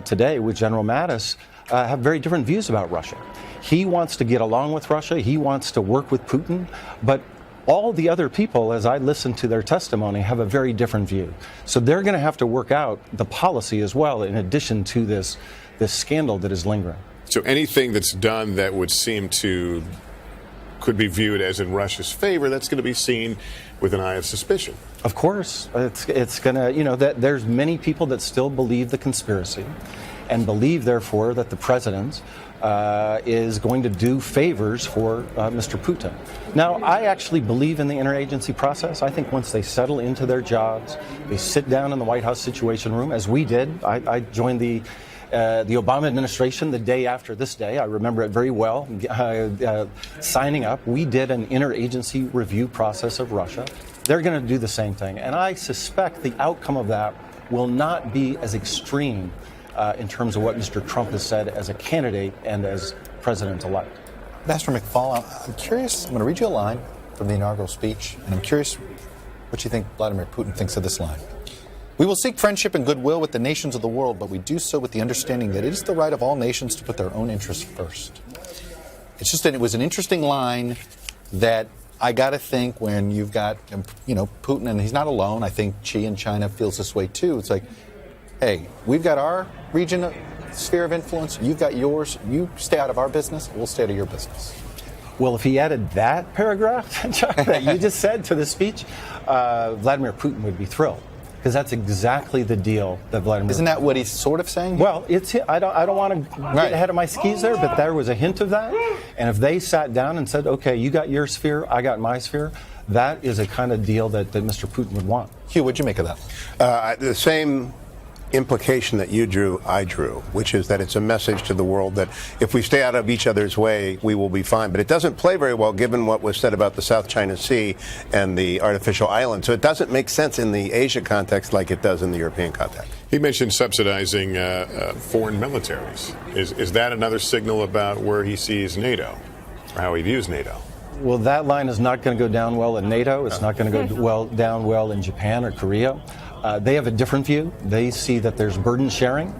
today with General Mattis, have very different views about Russia. He wants to get along with Russia. He wants to work with Putin. But all the other people, as I listen to their testimony, have a very different view. So they're going to have to work out the policy as well, in addition to this scandal that is lingering. So anything that's done that would seem to could be viewed as in Russia's favor, that's going to be seen with an eye of suspicion. Of course, it's going to, that there's many people that still believe the conspiracy and believe, therefore, that the president is going to do favors for Mr. Putin. Now, I actually believe in the interagency process. I think once they settle into their jobs, they sit down in the White House Situation Room, as we did. I joined the Obama administration the day after this day. I remember it very well, signing up. We did an interagency review process of Russia. They're going to do the same thing. And I suspect the outcome of that will not be as extreme in terms of what Mr. Trump has said as a candidate and as president-elect. Ambassador McFaul, I'm curious. I'm going to read you a line from the inaugural speech, and I'm curious what you think Vladimir Putin thinks of this line. We will seek friendship and goodwill with the nations of the world, but we do so with the understanding that it is the right of all nations to put their own interests first. It was an interesting line that I got to think when you've got, Putin, and he's not alone. I think Xi in China feels this way too. It's like, hey, we've got our region, sphere of influence. You've got yours. You stay out of our business. We'll stay out of your business. Well, if he added that paragraph, Chuck, that you just said to the speech, Vladimir Putin would be thrilled. Because that's exactly the deal that Vladimir. Isn't that what he's sort of saying? Well, I don't want to get ahead of my skis there, but there was a hint of that. And if they sat down and said, "Okay, you got your sphere, I got my sphere," that is a kind of deal that Mr. Putin would want. Hugh, what'd you make of that? The same implication that you drew, I drew, which is that it's a message to the world that if we stay out of each other's way, we will be fine. But it doesn't play very well given what was said about the South China Sea and the artificial island. So it doesn't make sense in the Asia context like it does in the European context. He mentioned subsidizing foreign militaries. Is that another signal about where he sees NATO, or how he views NATO? Well, that line is not going to go down well in NATO. It's not going to go down well in Japan or Korea. They have a different view. They see that there's burden sharing,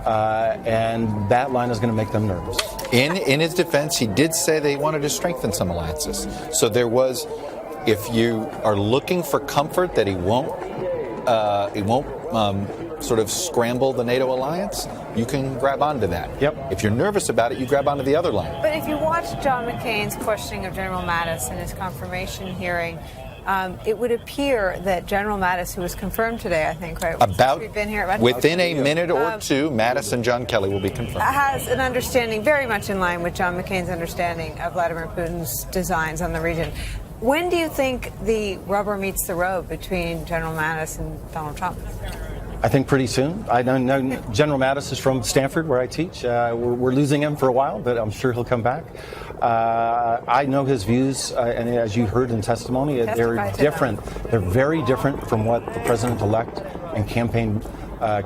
and that line is going to make them nervous. In his defense, he did say they wanted to strengthen some alliances. So there was, if you are looking for comfort that he won't sort of scramble the NATO alliance, you can grab onto that. Yep. If you're nervous about it, you grab onto the other line. But if you watch John McCain's questioning of General Mattis in his confirmation hearing, it would appear that General Mattis, who was confirmed today, I think, right? We've been here within a minute or two, Mattis and John Kelly will be confirmed. Has an understanding very much in line with John McCain's understanding of Vladimir Putin's designs on the region. When do you think the rubber meets the road between General Mattis and Donald Trump? I think pretty soon. I know General Mattis is from Stanford, where I teach. We're losing him for a while, but I'm sure he'll come back. I know his views, and as you heard in testimony, they're different. They're very different from what the president-elect and campaign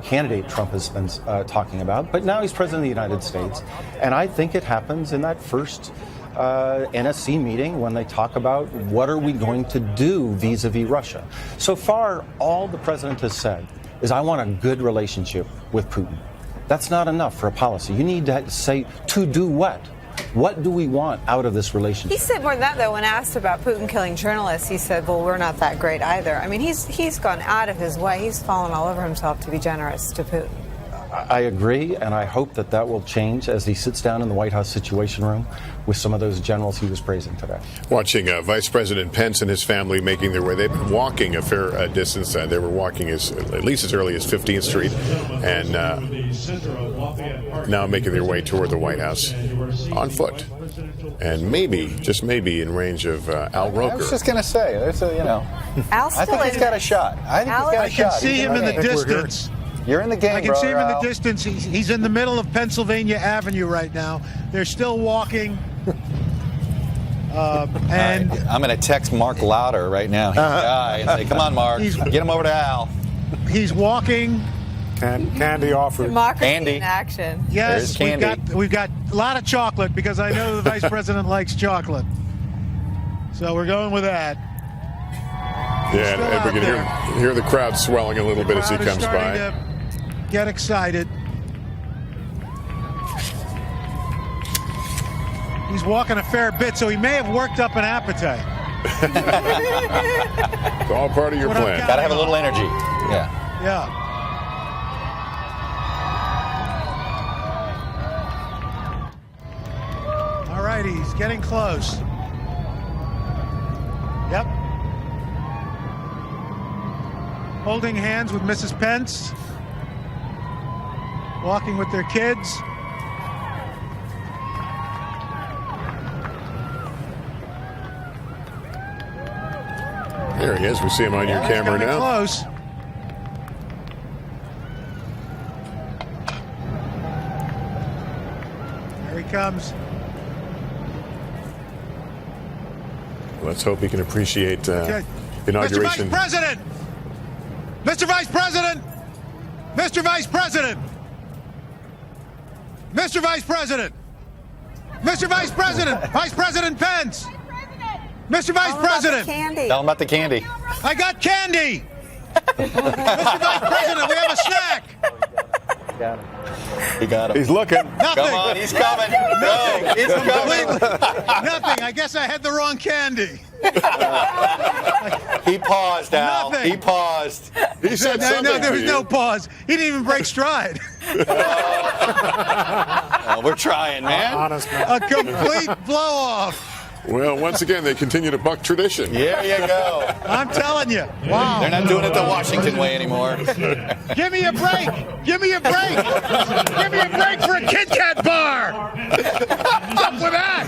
candidate Trump has been talking about. But now he's president of the United States, and I think it happens in that first NSC meeting when they talk about what are we going to do vis-a-vis Russia. So far, all the president has said is I want a good relationship with Putin. That's not enough for a policy. You need to say, to do what? What do we want out of this relationship? He said more than that, though. When asked about Putin killing journalists, he said, well, we're not that great either. I mean, he's gone out of his way. He's fallen all over himself to be generous to Putin. I agree, and I hope that will change as he sits down in the White House Situation Room with some of those generals he was praising today. Watching Vice President Pence and his family making their way. They've been walking a fair distance. They were walking at least as early as 15th Street, and now making their way toward the White House on foot. And maybe, just maybe, in range of Al Roker. I was just going to say, there's a, Al's I think he's got a shot. I think he's got a shot. I can see him in the distance. You're in the game, I can see him in the distance. He's in the middle of Pennsylvania Avenue right now. They're still walking. And I'm going to text Mark Louder right now, his guy, and say, come on, Mark, get him over to Al. He's walking. Candy offered. Democracy in action. Yes, we've got a lot of chocolate because I know the Vice President likes chocolate. So we're going with that. Yeah, and we can hear the crowd swelling a little bit as he comes by. Get excited. He's walking a fair bit, so he may have worked up an appetite. It's all part of your plan. Got to have a little energy. Yeah. Yeah. All right, he's getting close. Yep. Holding hands with Mrs. Pence. Walking with their kids. There he is. We see him on your camera now. Close. There he comes. Let's hope he can appreciate inauguration. Mr. Vice President! Mr. Vice President! Mr. Vice President! Mr. Vice President! Mr. Vice President! Vice President Pence! Mr. Vice President! Tell him about the candy. I got candy! Mr. Vice President, we have a snack! Got him. He got him. He's looking. Nothing. Come on, he's coming. No, he's coming. Nothing. I guess I had the wrong candy. He paused, Al. Nothing. He paused. He said something. No, there was no pause. He didn't even break stride. Oh, we're trying, man. Honest, man. A complete blow-off. Well, once again, they continue to buck tradition. There you go. I'm telling you. Wow. They're not doing it the Washington way anymore. Give me a break. Give me a break. Give me a break for a Kit Kat bar. What's up with that?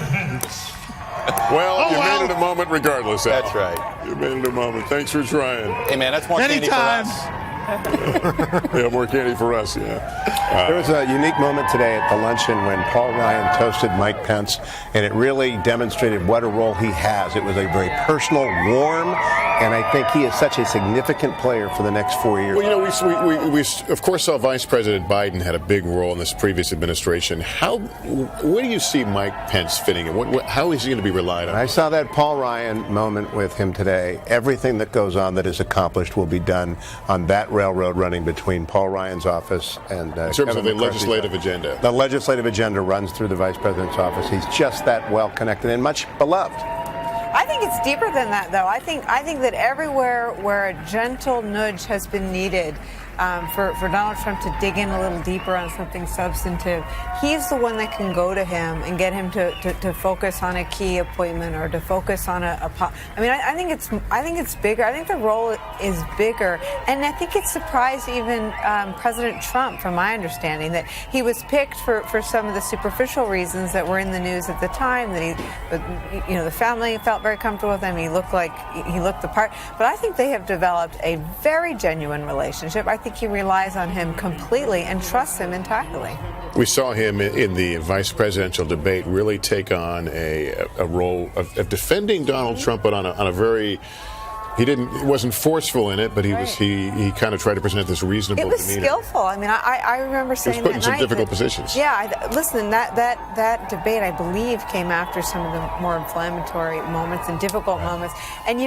Well, you made it a moment regardless, Al. That's right. You made it a moment. Thanks for trying. Hey, man, that's more candy for Anytime. us. Yeah, more candy for us, yeah. There was a unique moment today at the luncheon when Paul Ryan toasted Mike Pence, and it really demonstrated what a role he has. It was a very personal, warm, and I think he is such a significant player for the next 4 years. Well, you know, we of course saw Vice President Biden had a big role in this previous administration. Where do you see Mike Pence fitting in? How is he going to be relied on? I saw that Paul Ryan moment with him today. Everything that goes on that is accomplished will be done on that railroad running between Paul Ryan's office and in terms of the legislative agenda. The legislative agenda runs through the Vice President's office. He's just that well connected and much beloved. I think it's deeper than that, though. I think that everywhere where a gentle nudge has been needed for Donald Trump to dig in a little deeper on something substantive, he's the one that can go to him and get him to focus on a key appointment or to focus on I think it's bigger. I think the role is bigger, and I think it surprised even President Trump, from my understanding, that he was picked for some of the superficial reasons that were in the news at the time. That the family felt very comfortable with him. He looked the part. But I think they have developed a very genuine relationship. I think he relies on him completely and trusts him entirely. We saw him in the vice presidential debate really take on a role of defending Donald Trump, but on a very. He wasn't forceful in it, but he kind of tried to present this reasonable demeanor. It was skillful. I mean, I remember saying that night. He was put in some difficult positions. Yeah, listen, that debate, I believe, came after some of the more inflammatory moments and difficult moments. And,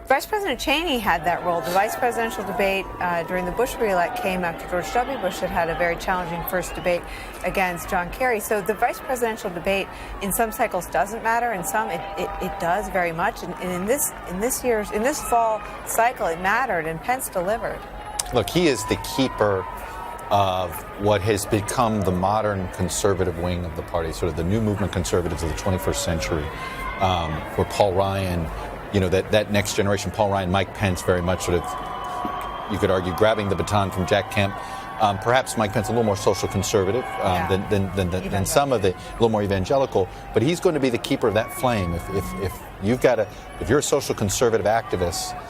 Vice President Cheney had that role. The vice presidential debate during the Bush re-elect came after George W. Bush had a very challenging first debate against John Kerry. So the vice presidential debate in some cycles doesn't matter, in some it does very much. And in this fall cycle, it mattered, and Pence delivered. Look, he is the keeper of what has become the modern conservative wing of the party, sort of the new movement conservatives of the 21st century, where Paul Ryan, that next generation, Paul Ryan, Mike Pence, very much sort of, you could argue, grabbing the baton from Jack Kemp. Perhaps Mike Pence a little more social conservative than some of the, a little more evangelical, but he's going to be the keeper of that flame. If you're a social conservative activist,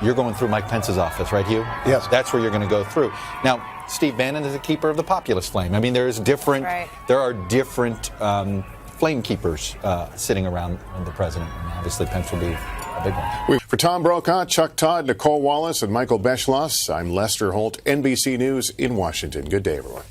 you're going through Mike Pence's office, right, Hugh? Yes. That's where you're going to go through. Now, Steve Bannon is the keeper of the populist flame. I mean, there are different flame keepers sitting around the president, and obviously Pence will be a big one. For Tom Brokaw, Chuck Todd, Nicole Wallace, and Michael Beschloss, I'm Lester Holt, NBC News in Washington. Good day, everyone.